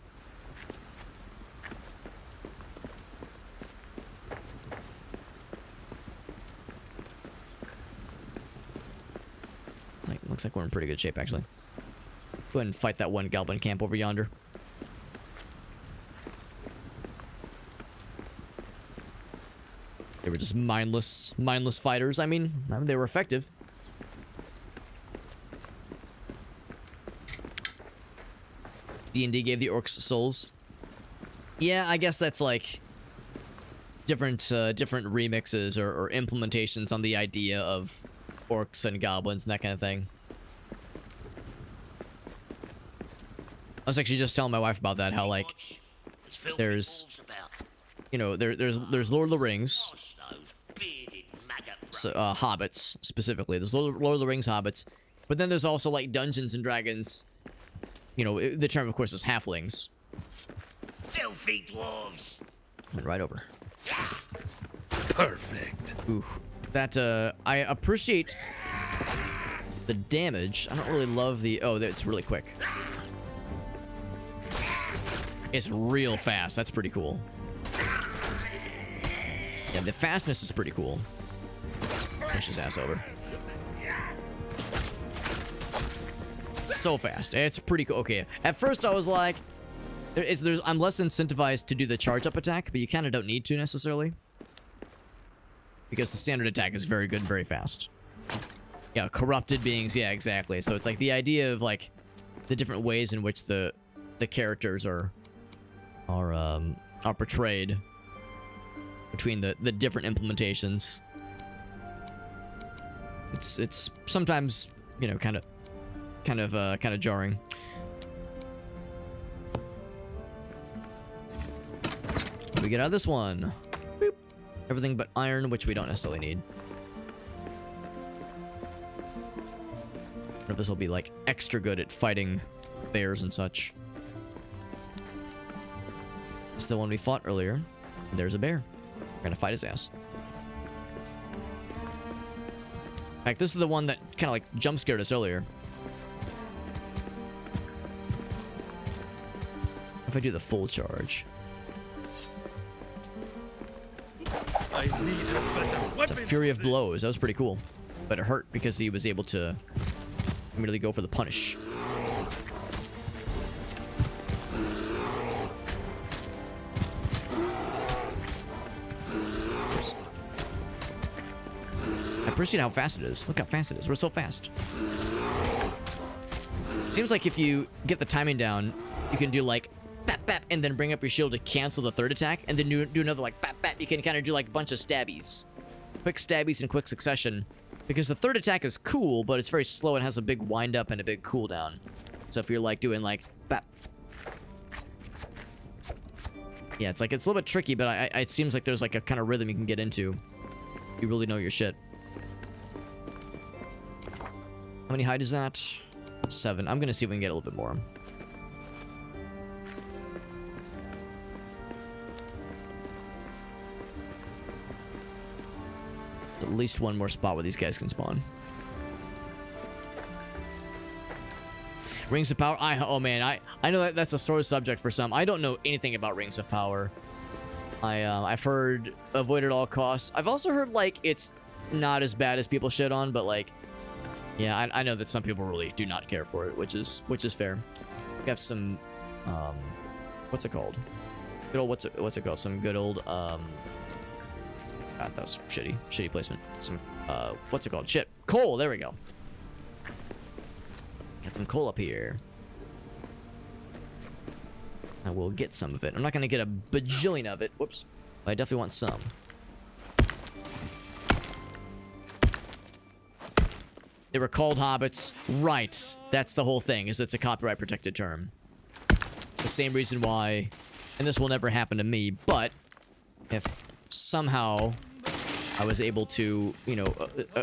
Looks like we're in pretty good shape, actually. Go ahead and fight that one goblin camp over yonder. They were just mindless fighters. I mean, they were effective. D&D gave the orcs souls. Yeah, I guess that's like different remixes or implementations on the idea of orcs and goblins and that kind of thing. I was actually just telling my wife about that, how like there's, you know, there's Lord of the Rings, so, hobbits specifically. There's Lord of the Rings hobbits, but then there's also like Dungeons and Dragons. You know, the term of course is halflings. Filthy dwarves. Went right over. Perfect. Ooh, that I appreciate the damage. I don't really love the. Oh, it's really quick. It's real fast. That's pretty cool. Yeah, the fastness is pretty cool. Let's push his ass over. So fast. It's pretty cool. Okay. At first, I was like, I'm less incentivized to do the charge up attack, but you kind of don't need to necessarily, because the standard attack is very good and very fast. Yeah, corrupted beings. Yeah, exactly. So it's like the idea of like the different ways in which the characters are portrayed between the different implementations. It's sometimes, you know, kind of jarring. What do we get out of this one? Boop. Everything but iron, which we don't necessarily need. I wonder if this will be like extra good at fighting bears and such. It's the one we fought earlier. There's a bear. We're gonna fight his ass. In fact, this is the one that kind of like jump scared us earlier. If I do the full charge. I need a better weapon. It's a Fury of Blows. That was pretty cool. But it hurt because he was able to immediately go for the punish. Oops. I appreciate how fast it is. Look how fast it is. We're so fast. Seems like if you get the timing down, you can do like bap bap and then bring up your shield to cancel the third attack, and then do another like bap bap. You can kind of do like a bunch of stabbies. Quick stabbies in quick succession. Because the third attack is cool, but it's very slow and has a big wind up and a big cooldown. So if you're like doing like bap. Yeah, it's a little bit tricky, but it seems like there's like a kind of rhythm you can get into. You really know your shit. How many hide is that? 7. I'm gonna see if we can get a little bit more. At least one more spot where these guys can spawn. Rings of Power. Oh man, I know that's a sore subject for some. I don't know anything about Rings of Power. I've heard avoid at all costs. I've also heard like it's not as bad as people shit on, but like, yeah, I know that some people really do not care for it, which is fair. We have some, what's it called? Good old what's it called? Some good old God, that was shitty placement. Some what's it called? Shit, coal. There we go. Got some coal up here. I will get some of it. I'm not gonna get a bajillion of it. Whoops. But I definitely want some. They were called hobbits. Right. That's the whole thing, is it's a copyright protected term. The same reason why, and this will never happen to me, but if somehow I was able to, you know,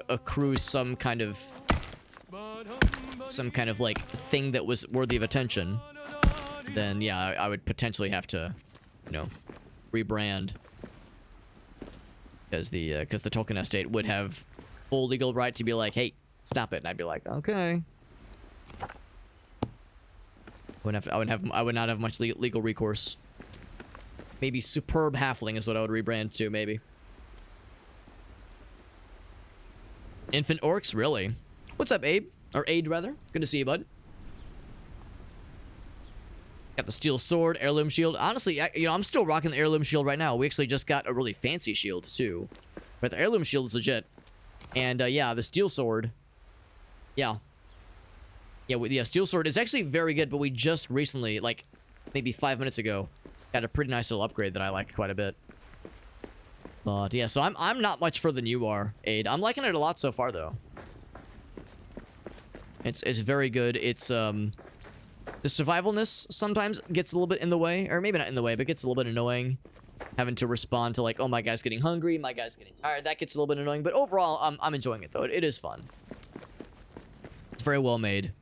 accrue some kind of like thing that was worthy of attention, then yeah, I would potentially have to, you know, rebrand, because the Tolkien estate would have full legal right to be like, hey, stop it, and I'd be like, okay. I would not have much legal recourse. Maybe Superb Halfling is what I would rebrand to, maybe. Infant Orcs, really? What's up, Abe? Or Aid, rather. Good to see you, bud. Got the steel sword, heirloom shield. Honestly, I'm still rocking the heirloom shield right now. We actually just got a really fancy shield, too. But the heirloom shield is legit. And, yeah, the steel sword. Yeah. Yeah, steel sword is actually very good, but we just recently, like, maybe 5 minutes ago, got a pretty nice little upgrade that I like quite a bit. But, yeah, so I'm not much further than you are, Aid. I'm liking it a lot so far, though. It's very good. It's the survivalness sometimes gets a little bit in the way, or maybe not in the way, but gets a little bit annoying. Having to respond to like, oh, my guy's getting hungry, my guy's getting tired. That gets a little bit annoying, but overall, I'm enjoying it though. It is fun. It's very well made,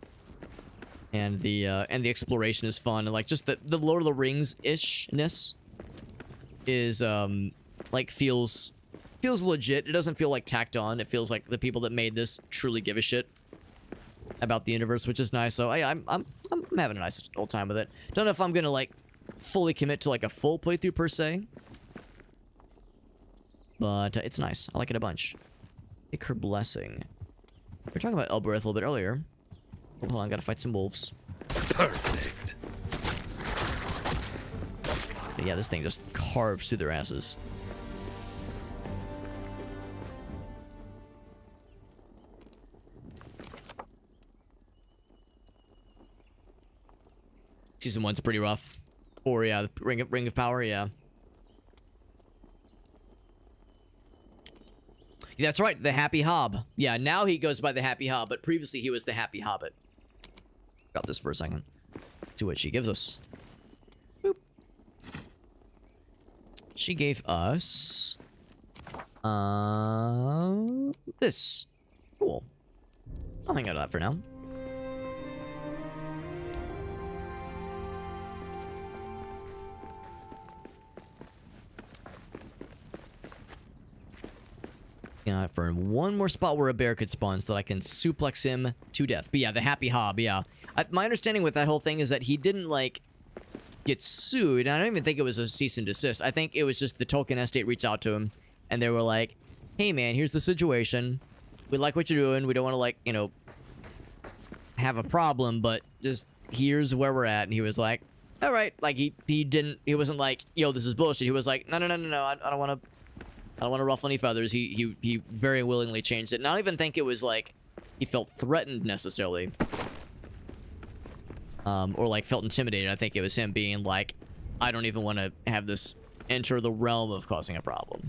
and the exploration is fun, and like just the Lord of the Rings ishness is like feels legit. It doesn't feel like tacked on. It feels like the people that made this truly give a shit about the universe, which is nice. So I'm having a nice old time with it. Don't know if I'm gonna like fully commit to like a full playthrough per se, but it's nice. I like it a bunch. Take her blessing. We were talking about Elbereth a little bit earlier. Oh, hold on, gotta fight some wolves. Perfect. But yeah, this thing just carves through their asses. Season 1's pretty rough. Or yeah, the Ring of Power, yeah. Yeah, that's right, the Happy Hob. Yeah, now he goes by the Happy Hob, but previously he was the Happy Hobbit. Got this for a second. See what she gives us. Boop. She gave us this. Cool. I'll hang out on that for now. For one more spot where a bear could spawn so that I can suplex him to death. But yeah, the Happy Hob, yeah. My understanding with that whole thing is that he didn't, like, get sued. And I don't even think it was a cease and desist. I think it was just the Tolkien estate reached out to him, and they were like, hey, man, here's the situation. We like what you're doing. We don't want to, like, you know, have a problem, but just here's where we're at. And he was like, all right. Like, he wasn't like, yo, this is bullshit. He was like, no, I don't want to ruffle any feathers. He very willingly changed it. And I don't even think it was like he felt threatened necessarily. Or like felt intimidated. I think it was him being like, I don't even want to have this enter the realm of causing a problem.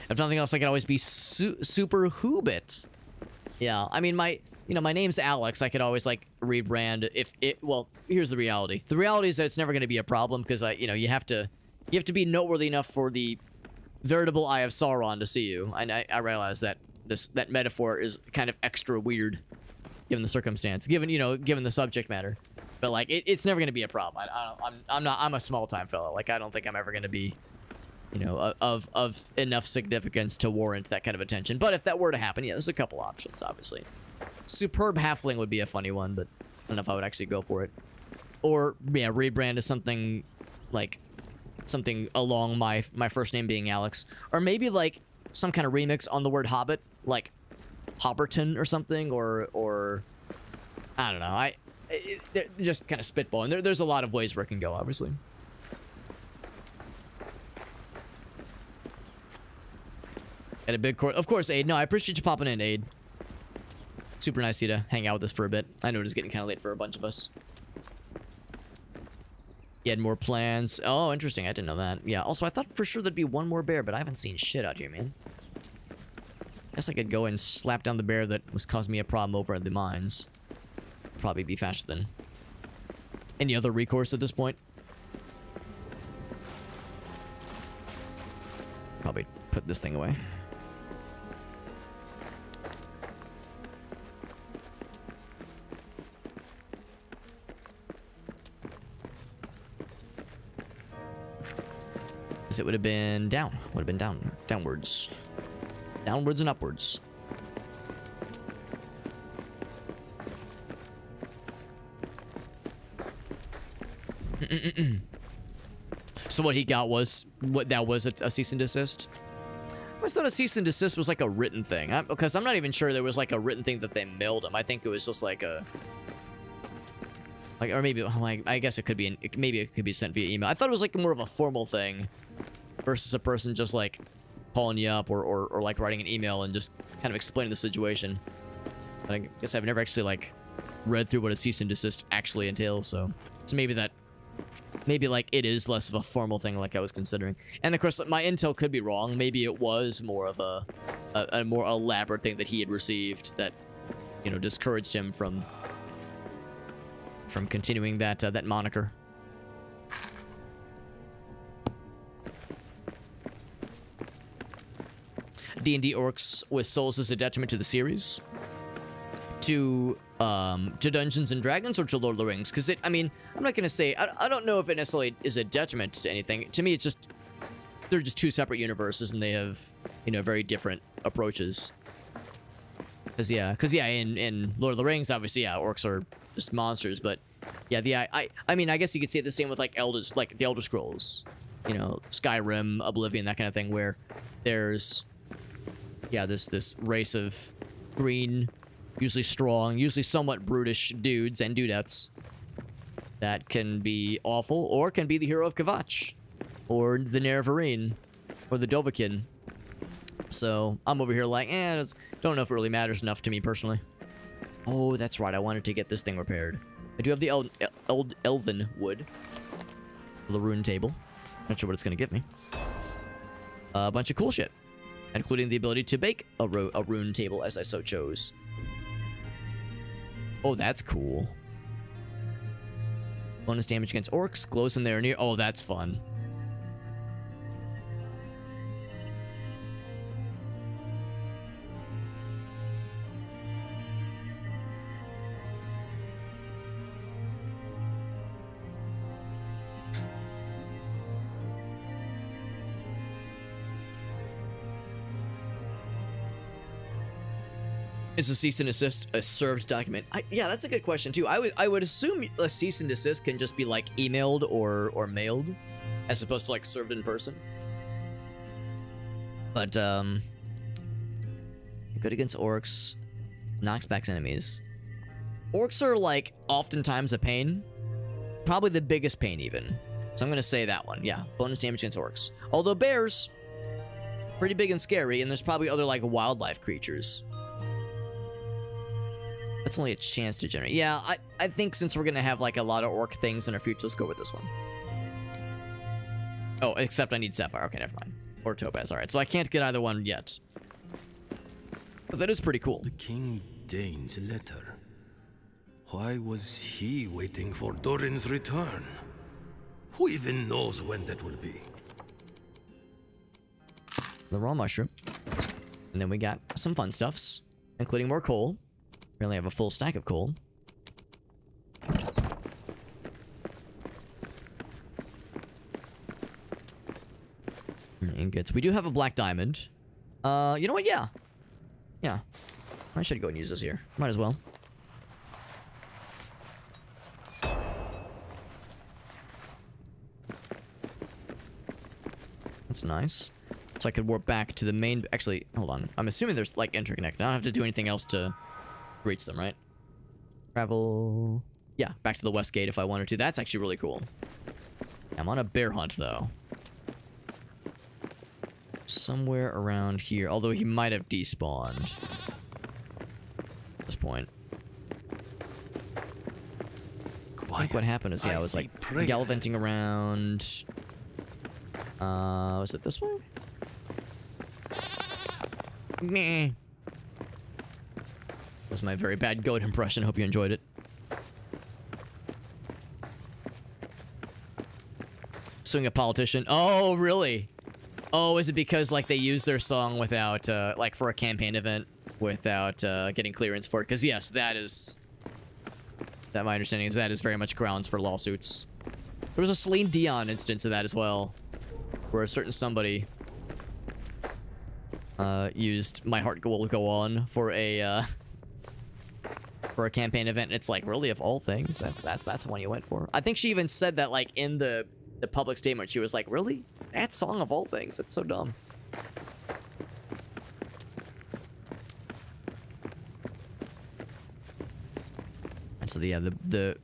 If nothing else, I could always be super hobbit. Yeah, I mean, my name's Alex. I could always, like, rebrand if it... Well, here's the reality. The reality is that it's never going to be a problem because, you have to be noteworthy enough for the veritable Eye of Sauron to see you. And I realize that that metaphor is kind of extra weird given the circumstance, given the subject matter. But, like, it's never going to be a problem. I'm a small-time fella. Like, I don't think I'm ever going to be, of enough significance to warrant that kind of attention. But if that were to happen, yeah, there's a couple options, obviously. Superb Halfling would be a funny one, but I don't know if I would actually go for it. Or, yeah, rebrand as something, like, something along my first name being Alex. Or maybe, like, some kind of remix on the word Hobbit, like Hobberton or something, or I don't know. They're just kind of spitballing. There's a lot of ways where it can go, obviously. At a big court. Of course, Aid. No, I appreciate you popping in, Aid. Super nice of you to hang out with us for a bit. I know it is getting kind of late for a bunch of us. You had more plans. Oh, interesting. I didn't know that. Yeah, also, I thought for sure there'd be one more bear, but I haven't seen shit out here, man. Guess I could go and slap down the bear that was causing me a problem over at the mines. Probably be faster than any other recourse at this point. Probably put this thing away. It would have been down. Would have been down. Downwards. Downwards and upwards. So what he got was that was a cease and desist. I thought a cease and desist was like a written thing, because I'm not even sure there was like a written thing that they mailed him. I think it was just like a. Like, or maybe, like, I guess it could be, maybe it could be sent via email. I thought it was like more of a formal thing versus a person just like calling you up or like writing an email and just kind of explaining the situation. But I guess I've never actually like read through what a cease and desist actually entails, so maybe that maybe like it is less of a formal thing like I was considering. And of course, my intel could be wrong. Maybe it was more of a more elaborate thing that he had received that, you know, discouraged him from continuing that moniker. D&D orcs with souls is a detriment to the series, to Dungeons and Dragons, or to Lord of the Rings? Because I mean, I'm not gonna say I don't know if it necessarily is a detriment to anything. To me, it's just they're just two separate universes, and they have, you know, very different approaches. Because yeah, in Lord of the Rings, obviously, yeah, orcs are just monsters, but yeah, I mean, I guess you could say the same with like the Elder Scrolls, you know, Skyrim, Oblivion, that kind of thing, where there's this race of green, usually strong, usually somewhat brutish dudes and dudettes that can be awful, or can be the hero of Kvatch, or the Nerevarine, or the Dovahkiin. So I'm over here like, don't know if it really matters enough to me personally. Oh, that's right, I wanted to get this thing repaired. I do have the Elven wood, the rune table. Not sure what it's gonna give me. A bunch of cool shit, including the ability to bake a rune table as I so chose. Oh, that's cool. Bonus damage against orcs, glows when they're near. Oh, that's fun. Is a cease and desist a served document? Yeah, that's a good question too. I would assume a cease and desist can just be like emailed or mailed, as opposed to like served in person. But good against orcs, knocks back enemies. Orcs are like oftentimes a pain, probably the biggest pain even. So I'm gonna say that one. Yeah, bonus damage against orcs. Although bears, pretty big and scary, and there's probably other like wildlife creatures. That's only a chance to generate. Yeah, I think since we're gonna have like a lot of orc things in our future, let's go with this one. Oh, except I need sapphire. Okay, never mind. Or topaz. All right, so I can't get either one yet. But that is pretty cool. The King Dane's letter. Why was he waiting for Doran's return? Who even knows when that will be? The raw mushroom. And then we got some fun stuffs, including more coal. We only have a full stack of coal. Ingots. We do have a black diamond. You know what? Yeah. Yeah. I should go and use this here. Might as well. That's nice. So I could warp back to the main... Actually, hold on. I'm assuming there's, like, interconnect. I don't have to do anything else to reach them, right? Travel... Yeah, back to the west gate if I wanted to. That's actually really cool. I'm on a bear hunt, though. Somewhere around here. Although he might have despawned. At this point. I think what happened is, yeah, I was, like, gallivanting around... was it this way? Meh. That was my very bad goat impression. Hope you enjoyed it. Swing a politician. Oh, really? Oh, is it because, like, they used their song without, like, for a campaign event without, getting clearance for it? Because, yes, that is... That, my understanding is that is very much grounds for lawsuits. There was a Celine Dion instance of that as well, where a certain somebody used My Heart Will Go On for a campaign event, and it's like, really, of all things, that's the one you went for. I think she even said that, like, in the public statement. She was like, really? That song of all things? That's so dumb. And so yeah, the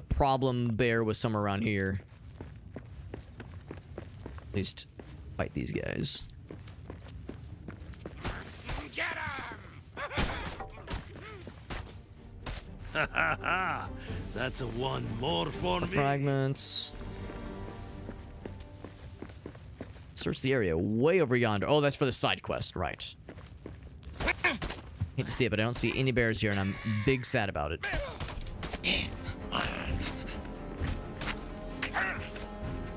problem bear was somewhere around here. At least fight these guys. Get him! That's a one more for me. Fragments. Search the area way over yonder. Oh, that's for the side quest, right. Hate to see it, but I don't see any bears here, and I'm big sad about it.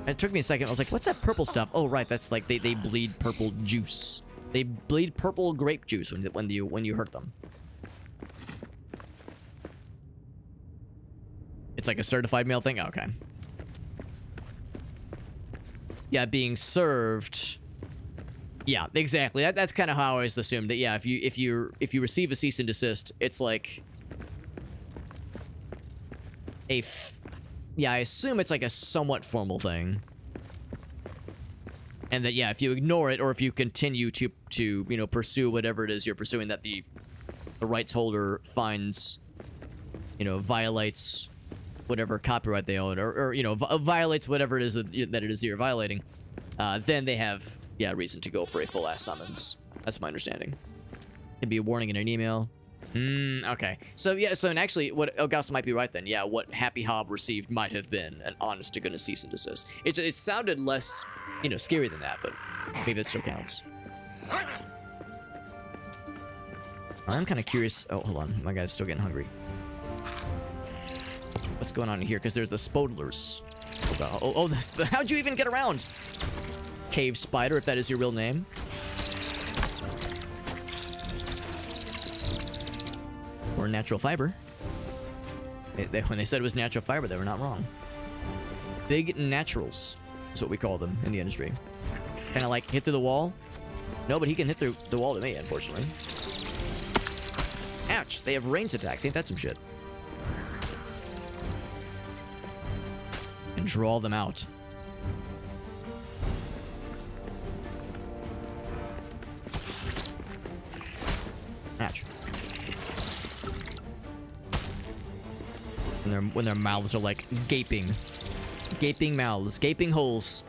It took me a second. I was like, what's that purple stuff? Oh, right. That's like they bleed purple juice. They bleed purple grape juice when you hurt them. It's like a certified mail thing? Okay. Yeah, being served. Yeah, exactly. That's kind of how I always assumed that. Yeah, if you receive a cease and desist, it's like yeah, I assume it's like a somewhat formal thing. And that, yeah, if you ignore it or if you continue to you know, pursue whatever it is you're pursuing that the rights holder finds, you know, violates whatever copyright they own or you know, violates whatever it is that it is that you're violating, then they have, yeah, reason to go for a full-ass summons. That's my understanding. It'd be a warning in an email. Okay. So, yeah, so and actually, what Augusta might be right then. Yeah, what Happy Hob received might have been an honest-to-goodness cease and desist. It sounded less, you know, scary than that, but maybe it still counts. I'm kind of curious. Oh, hold on. My guy's still getting hungry. What's going on here? Because there's the Spodlers. How'd you even get around? Cave Spider, if that is your real name. Or natural fiber. When they said it was natural fiber, they were not wrong. Big naturals is what we call them in the industry. Kind of like hit through the wall. No, but he can hit through the wall to me, unfortunately. Ouch, they have ranged attacks. Ain't that some shit? And draw them out. Ouch. When their mouths are like gaping. Gaping mouths. Gaping holes.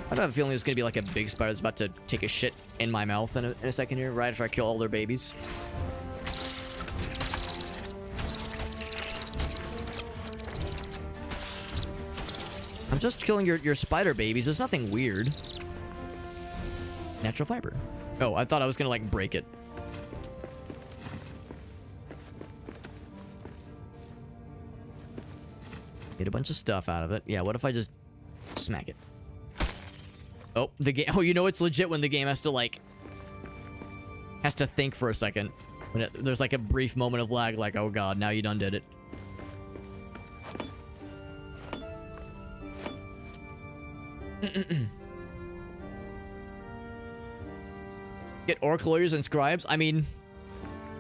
I don't have a feeling there's gonna be like a big spider that's about to take a shit in my mouth in a second here, right after I kill all their babies. I'm just killing your spider babies. There's nothing weird. Natural fiber. Oh, I thought I was gonna like break it. Get a bunch of stuff out of it. Yeah, what if I just smack it? Oh, the game. Oh, you know it's legit when the game has to like think for a second. When there's like a brief moment of lag, like, oh god, now you done did it. Get orc lawyers and scribes. I mean,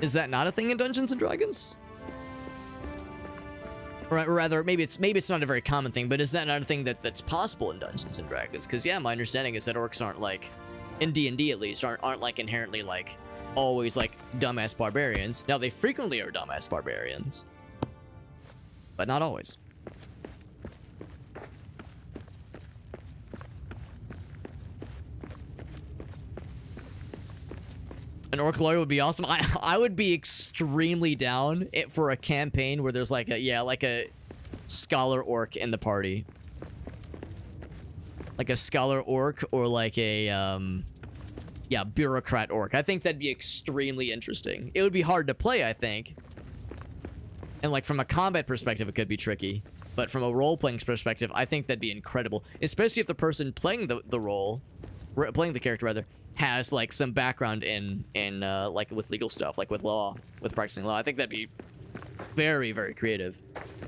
is that not a thing in Dungeons and Dragons? Or rather, maybe it's not a very common thing, but is that not a thing that's possible in Dungeons and Dragons? Because yeah, my understanding is that orcs aren't like, in D&D at least, aren't like inherently like always like dumbass barbarians. Now they frequently are dumbass barbarians, but not always. An orc lawyer would be awesome. I would be extremely down for a campaign where there's like a scholar orc in the party. Like a scholar orc or like a bureaucrat orc. I think that'd be extremely interesting. It would be hard to play, I think. And like from a combat perspective, it could be tricky. But from a role-playing perspective, I think that'd be incredible. Especially if the person playing playing the character rather, has like some background in like with legal stuff, like with practicing law. I think that'd be very, very creative.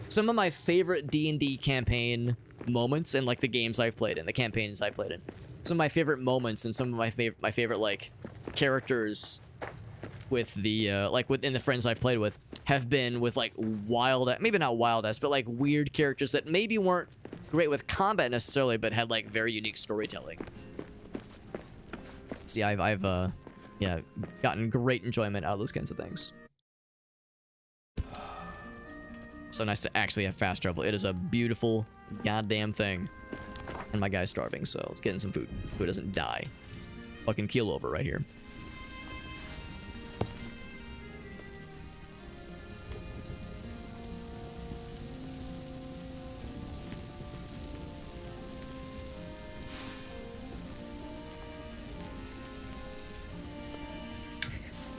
Some of my favorite D&D campaign moments and like the games I've played in, the campaigns I've played in. Some of my favorite moments and some of my favorite like characters with the within the friends I've played with have been with like maybe not wild ass, but like weird characters that maybe weren't great with combat necessarily, but had like very unique storytelling. See, I've gotten great enjoyment out of those kinds of things. So nice to actually have fast travel. It is a beautiful goddamn thing. And my guy's starving, so let's get in some food so he doesn't die. Fucking keel over right here.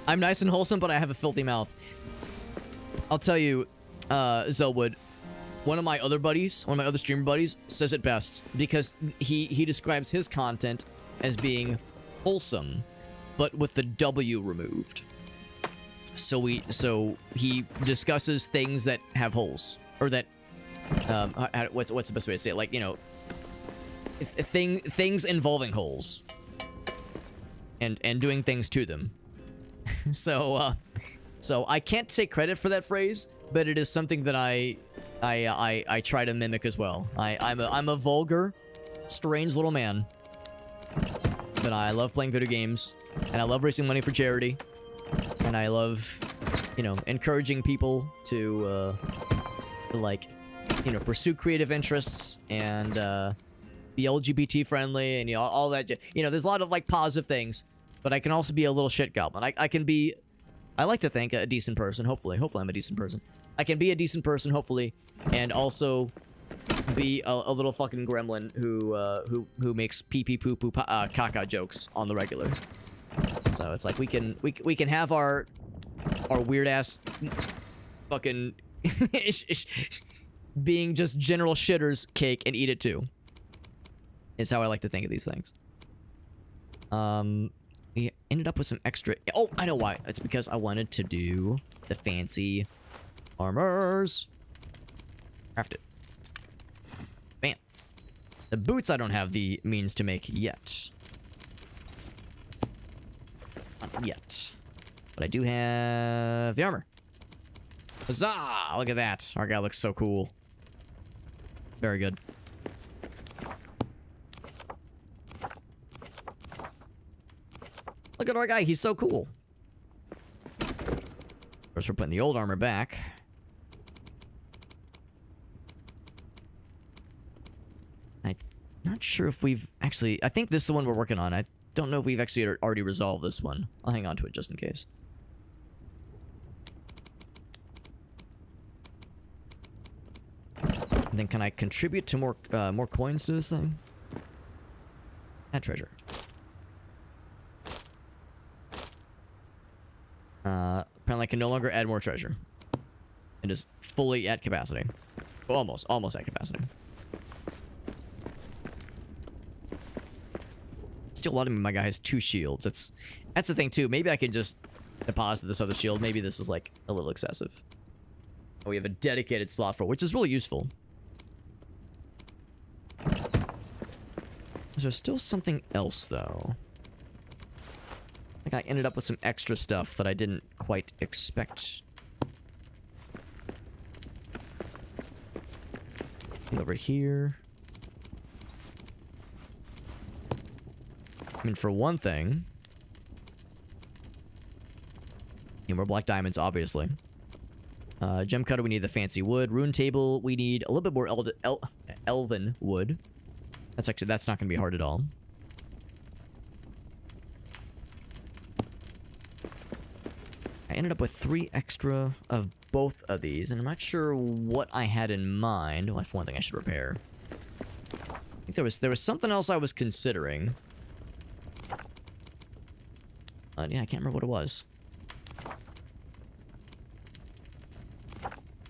I'm nice and wholesome, but I have a filthy mouth. I'll tell you, Zelwood, one of my other streamer buddies says it best because he describes his content as being wholesome, but with the W removed. So he discusses things that have holes, or that what's the best way to say it? Like, you know, things involving holes, and doing things to them. So I can't take credit for that phrase, but it is something that I try to mimic as well. I'm a vulgar, strange little man, but I love playing video games, and I love raising money for charity, and I love, you know, encouraging people to like, you know, pursue creative interests and be LGBT friendly, and you know, all that. You know, there's a lot of like positive things, but I can also be a little shit goblin. I can be, I like to think, a decent person. Hopefully I'm a decent person. I can be a decent person, hopefully, and also be a little fucking gremlin who makes pee pee poo poo caca jokes on the regular. So it's like we can have our weird ass fucking being just general shitters cake and eat it too. Is how I like to think of these things. We ended up with some extra. Oh, I know why. It's because I wanted to do the fancy armors. Craft it. Bam. The boots I don't have the means to make yet. Not yet. But I do have the armor. Huzzah! Look at that. Our guy looks so cool. Very good. Look at our guy. He's so cool. First, we're putting the old armor back. I'm not sure if we've actually... I think this is the one we're working on. I don't know if we've actually already resolved this one. I'll hang on to it just in case. And then can I contribute to more coins to this thing? Add treasure. Apparently I can no longer add more treasure. It is fully at capacity. Well, almost at capacity. Still a lot of me, my guy has 2 shields. That's the thing too. Maybe I can just deposit this other shield. Maybe this is like a little excessive. We have a dedicated slot for it, which is really useful. Is there still something else though? I think I ended up with some extra stuff that I didn't quite expect. Over here. I mean, for one thing, need more black diamonds, obviously. Gem cutter, we need the fancy wood. Rune table, we need a little bit more elven wood. That's not gonna be hard at all. I ended up with 3 extra of both of these, and I'm not sure what I had in mind. Well, for one thing, I should repair. I think there was something else I was considering. Yeah, I can't remember what it was.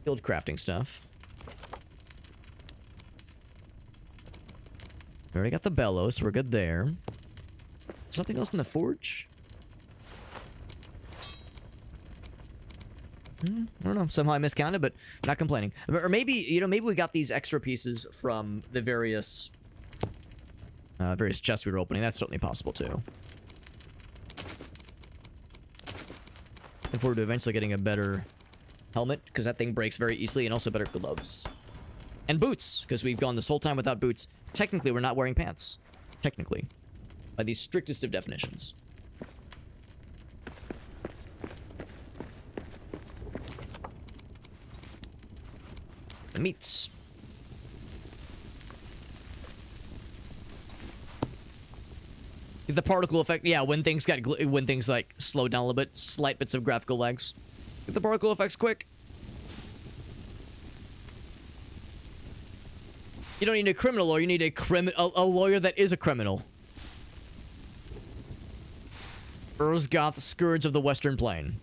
Guild crafting stuff. We already got the bellows, so we're good there. Something else in the forge? I don't know. Somehow I miscounted, but not complaining. Or maybe, you know, maybe we got these extra pieces from the various chests we were opening. That's certainly possible too. Looking forward to eventually getting a better helmet, because that thing breaks very easily, and also better gloves. And boots, because we've gone this whole time without boots. Technically, we're not wearing pants. Technically. By the strictest of definitions. The meats. The particle effect, yeah, when things like slow down a little bit, slight bits of graphical lags. Get the particle effects quick. You don't need a criminal lawyer, you need a lawyer that is a criminal. Urzgoth, Scourge of the Western Plain.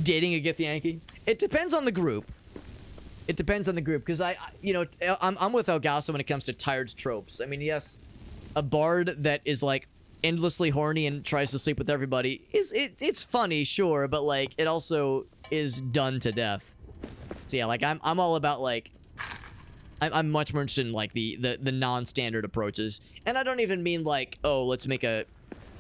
Dating a Gith Yankee? It depends on the group. It depends on the group, because I'm with Elgaso when it comes to tired tropes. I mean, yes, a bard that is like endlessly horny and tries to sleep with everybody it's funny, sure, but like it also is done to death. So yeah, like I'm all about like I'm much more interested in like the non-standard approaches, and I don't even mean like, oh, let's make a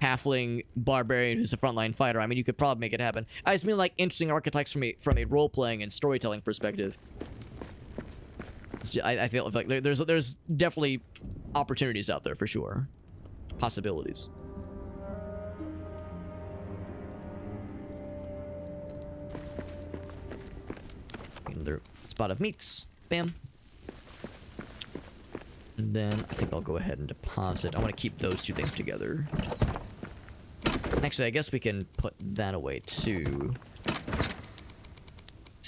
halfling barbarian who's a frontline fighter. I mean, you could probably make it happen. I just mean like interesting archetypes from a role-playing and storytelling perspective. I feel like there's definitely opportunities out there for sure. Possibilities. Another spot of meats. Bam. And then I think I'll go ahead and deposit. I want to keep those two things together. Actually, I guess we can put that away too.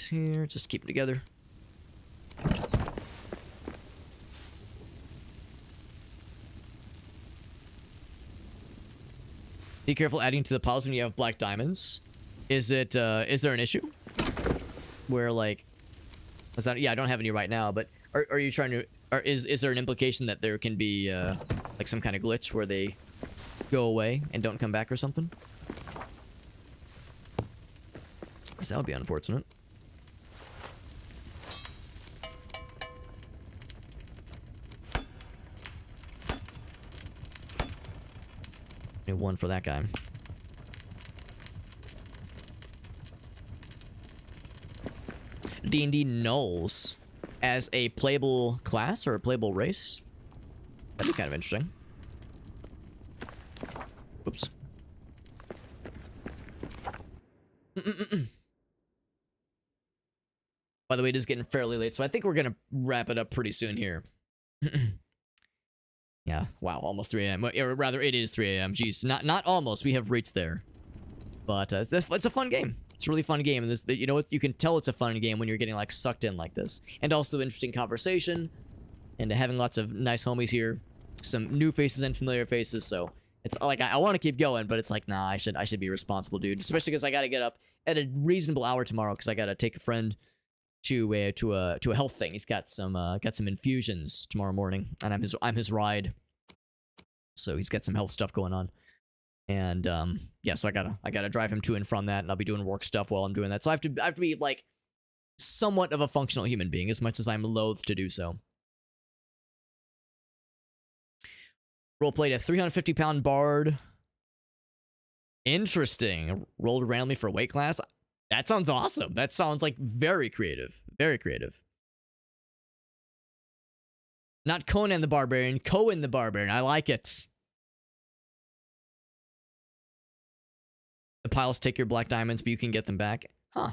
Here, just keep it together. Be careful adding to the piles when you have black diamonds. Is there an issue? Where like, yeah, I don't have any right now, but are you trying to, or is there an implication that there can be like some kind of glitch where they go away and don't come back or something? Because that would be unfortunate. Only one for that guy. D&D Gnolls as a playable class or a playable race? That'd be kind of interesting. Oops. By the way, it is getting fairly late, so I think we're gonna wrap it up pretty soon here. Yeah, wow, almost 3 a.m. Or rather, it is 3 a.m. Jeez, not almost. We have reached there. But it's a fun game. It's a really fun game. And this, you know what? You can tell it's a fun game when you're getting like sucked in like this. And also interesting conversation. And having lots of nice homies here. Some new faces and familiar faces. So it's like I want to keep going, but it's like, nah, I should be responsible, dude. Especially because I got to get up at a reasonable hour tomorrow because I got to take a friend to a health thing. He's got some infusions tomorrow morning, and I'm his ride. So he's got some health stuff going on. And yeah, so I gotta drive him to and from that, and I'll be doing work stuff while I'm doing that. So I have to be like somewhat of a functional human being, as much as I'm loath to do so. Roleplayed a 350-pound bard. Interesting. Rolled randomly for weight class. That sounds awesome. That sounds like very creative. Very creative. Not Conan the Barbarian, Cohen the Barbarian. I like it. The piles take your black diamonds, but you can get them back. Huh.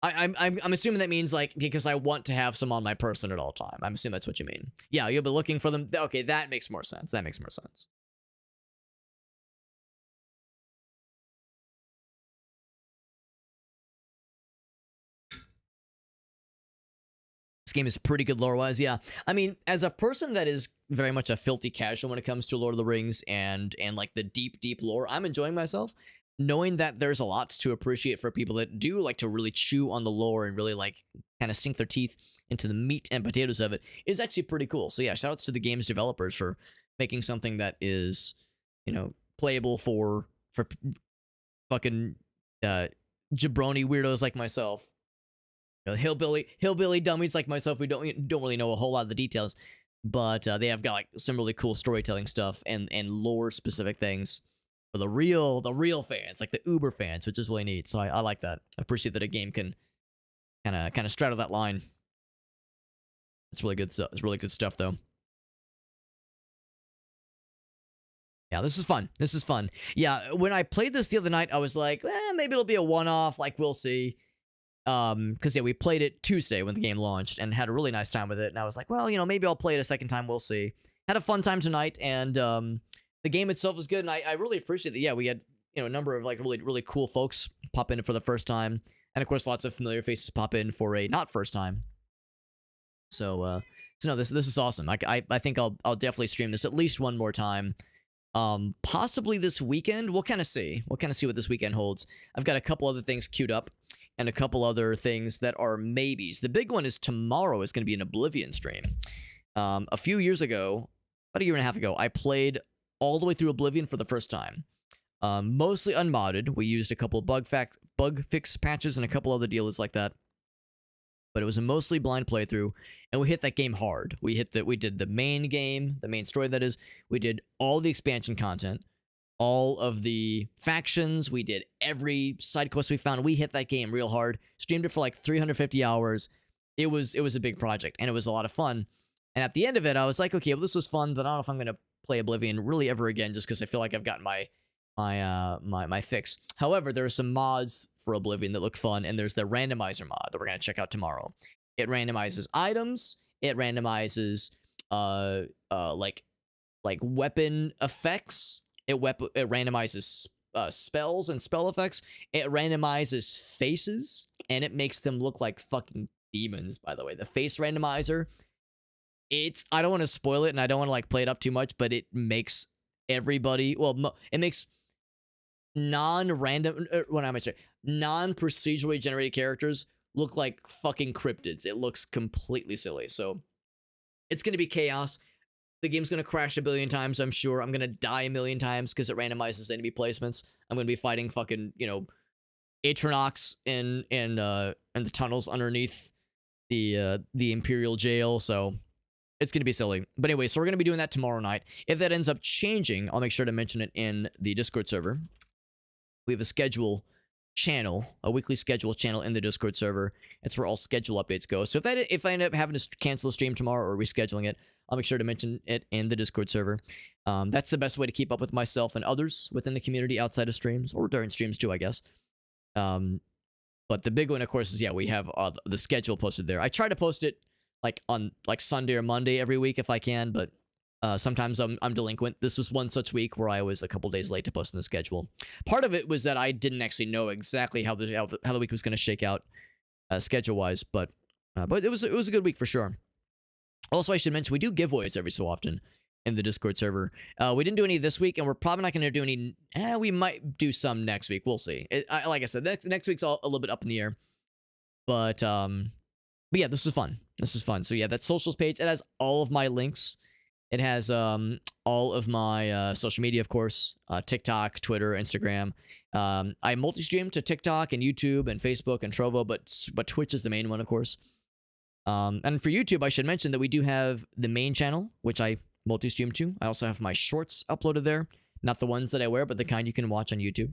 I'm assuming that means like because I want to have some on my person at all time. I'm assuming that's what you mean. Yeah, you'll be looking for them. Okay, that makes more sense. That makes more sense. This game is pretty good lore-wise, yeah. I mean, as a person that is very much a filthy casual when it comes to Lord of the Rings and like the deep, deep lore, I'm enjoying myself. Knowing that there's a lot to appreciate for people that do like to really chew on the lore and really like kind of sink their teeth into the meat and potatoes of it is actually pretty cool. So yeah, shoutouts to the game's developers for making something that is, you know, playable for fucking jabroni weirdos like myself. You know, hillbilly dummies like myself. We don't really know a whole lot of the details, but they have got like some really cool storytelling stuff and lore specific things for the real fans, like the uber fans, which is really neat. So I like that. I appreciate that a game can kind of straddle that line. It's really good stuff. It's really good stuff though. Yeah, this is fun. This is fun. Yeah, when I played this the other night, I was like, maybe it'll be a one-off. Like we'll see. Because yeah, we played it Tuesday when the game launched and had a really nice time with it. And I was like, well, you know, maybe I'll play it a second time. We'll see. Had a fun time tonight, and the game itself was good. And I really appreciate that. Yeah, we had, you know, a number of like really cool folks pop in for the first time, and of course lots of familiar faces pop in for a not first time. So So no, this is awesome. I think I'll definitely stream this at least one more time. Possibly this weekend. We'll kind of see. We'll kind of see what this weekend holds. I've got a couple other things queued up, and a couple other things that are maybes. The big one is tomorrow is going to be an Oblivion stream. A few years ago, about a year and a half ago, I played all the way through Oblivion for the first time. Mostly unmodded. We used a couple of bug fix patches and a couple other deals like that. But it was a mostly blind playthrough, and we hit that game hard. We did the main game, the main story that is. We did all the expansion content, all of the factions. We did every side quest we found. We hit that game real hard. Streamed it for like 350 hours. It was a big project, and it was a lot of fun. And at the end of it, I was like, okay, well, this was fun, but I don't know if I'm gonna play Oblivion really ever again, just because I feel like I've gotten my fix. However, there are some mods for Oblivion that look fun, and there's the randomizer mod that we're gonna check out tomorrow. It randomizes items. It randomizes like weapon effects. It randomizes spells and spell effects. It randomizes faces, and it makes them look like fucking demons. By the way, the face randomizer. I don't want to spoil it, and I don't want to like play it up too much, but it makes everybody. Well, it makes non-random. What am I saying? Non-procedurally generated characters look like fucking cryptids. It looks completely silly. So it's gonna be chaos. The game's gonna crash a billion times, I'm sure. I'm gonna die a million times because it randomizes enemy placements. I'm gonna be fighting fucking, Atronox in the tunnels underneath the Imperial jail. So it's gonna be silly. But anyway, so we're gonna be doing that tomorrow night. If that ends up changing, I'll make sure to mention it in the Discord server. We have a schedule channel, a weekly schedule channel in the Discord server. It's where all schedule updates go. So if I end up having to cancel the stream tomorrow or rescheduling it, I'll make sure to mention it in the Discord server. That's the best way to keep up with myself and others within the community outside of streams, or during streams too, I guess. But the big one, of course, is, yeah, we have the schedule posted there. I try to post it on Sunday or Monday every week if I can, but sometimes I'm delinquent. This was one such week where I was a couple days late to posting the schedule. Part of it was that I didn't actually know exactly how the week was going to shake out schedule-wise, but it was a good week for sure. Also, I should mention, we do giveaways every so often in the Discord server. We didn't do any this week, and we're probably not going to do any. We might do some next week. We'll see. Like I said, next week's a little bit up in the air. But yeah, this is fun. This is fun. So yeah, that socials page, it has all of my links. It has all of my social media, of course, TikTok, Twitter, Instagram. I multi-stream to TikTok and YouTube and Facebook and Trovo, but Twitch is the main one, of course. And for YouTube, I should mention that we do have the main channel, which I multi-stream to. I also have my shorts uploaded there. Not the ones that I wear, but the kind you can watch on YouTube.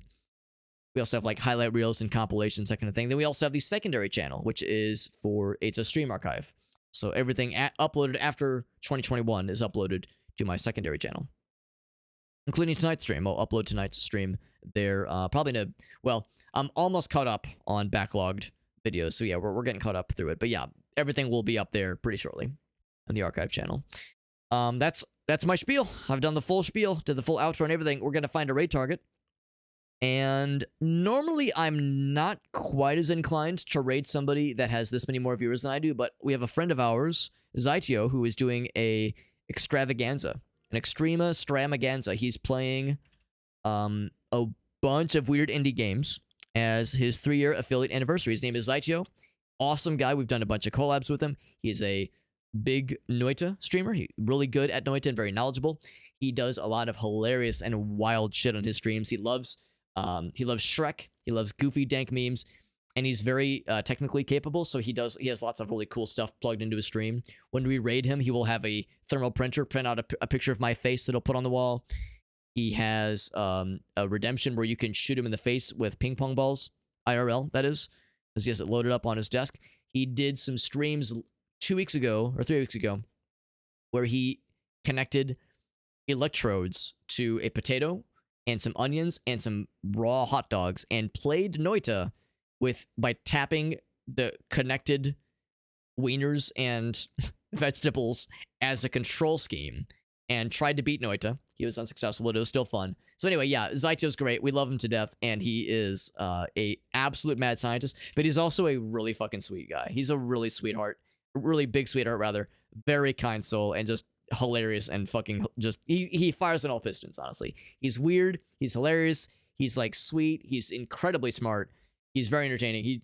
We also have like highlight reels and compilations, that kind of thing. Then we also have the secondary channel, which is it's a stream archive. So everything uploaded after 2021 is uploaded to my secondary channel, including tonight's stream. I'll upload tonight's stream there. I'm almost caught up on backlogged videos. So yeah, we're getting caught up through it. But yeah, everything will be up there pretty shortly on the archive channel. That's my spiel. I've done the full spiel, did the full outro and everything. We're gonna find a raid target. And normally I'm not quite as inclined to raid somebody that has this many more viewers than I do, but we have a friend of ours, Zytio, who is doing an extrema stramaganza. He's playing a bunch of weird indie games as his 3-year affiliate anniversary. His name is Zytio. Awesome guy. We've done a bunch of collabs with him. He's a big Noita streamer. He's really good at Noita and very knowledgeable. He does a lot of hilarious and wild shit on his streams. He loves Shrek. He loves goofy dank memes, and he's very technically capable. So he has lots of really cool stuff plugged into his stream. When we raid him, he will have a thermal printer print out a picture of my face that he'll put on the wall. He has a redemption where you can shoot him in the face with ping pong balls, IRL, that is, because he has it loaded up on his desk. He did some streams 2 weeks ago or 3 weeks ago where he connected electrodes to a potato and some onions and some raw hot dogs and played Noita by tapping the connected wieners and vegetables as a control scheme and tried to beat Noita. He was unsuccessful, but it was still fun. So anyway, yeah, Zytio's great. We love him to death, and he is a absolute mad scientist, but he's also a really fucking sweet guy. He's a really sweetheart. really big sweetheart rather, very kind soul, and just hilarious and fucking just he fires on all pistons. Honestly, he's weird, he's hilarious, he's like sweet, he's incredibly smart, he's very entertaining. He's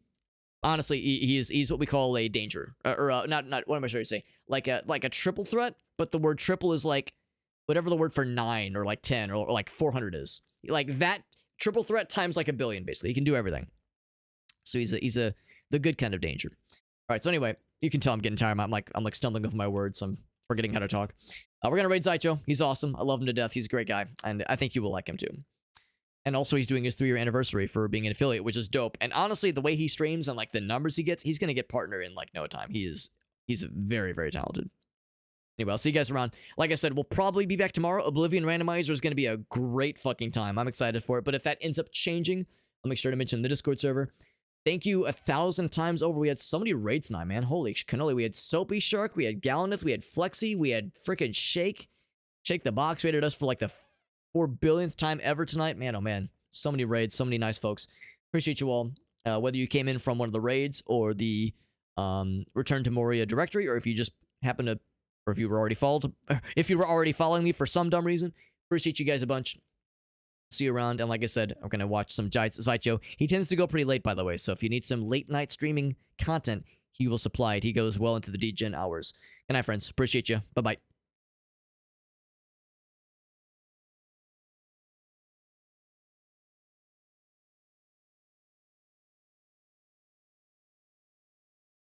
what we call a danger, not what am I trying to say? Like a triple threat, but the word triple is like whatever the word for 9 or like 10 or like 400 is. Like that triple threat times like a billion. Basically, he can do everything. So he's the good kind of danger. All right. So anyway, you can tell I'm getting tired. I'm like stumbling over my words. So I'm forgetting how to talk. We're gonna raid Zaicho. He's awesome. I love him to death. He's a great guy, and I think you will like him too. And also, he's doing his 3-year anniversary for being an affiliate, which is dope. And honestly, the way he streams and like the numbers he gets, he's gonna get partner in like no time. He's very, very talented. Anyway, I'll see you guys around. Like I said, we'll probably be back tomorrow. Oblivion Randomizer is gonna be a great fucking time. I'm excited for it. But if that ends up changing, I'll make sure to mention the Discord server. Thank you 1,000 times over. We had so many raids tonight, man. Holy cannoli. We had Soapy Shark, we had Gallaneth, we had Flexi, we had freaking Shake the Box raided us for like the 4 billionth time ever tonight. Man, oh man. So many raids, so many nice folks. Appreciate you all. Whether you came in from one of the raids or the Return to Moria directory, or if you just happen to, or if you were already following me for some dumb reason, appreciate you guys a bunch. See you around, and like I said, I'm gonna watch some Zaicho. He tends to go pretty late, by the way, so if you need some late night streaming content, he will supply it. He goes well into the DGen hours. Good night, friends. Appreciate you. Bye bye.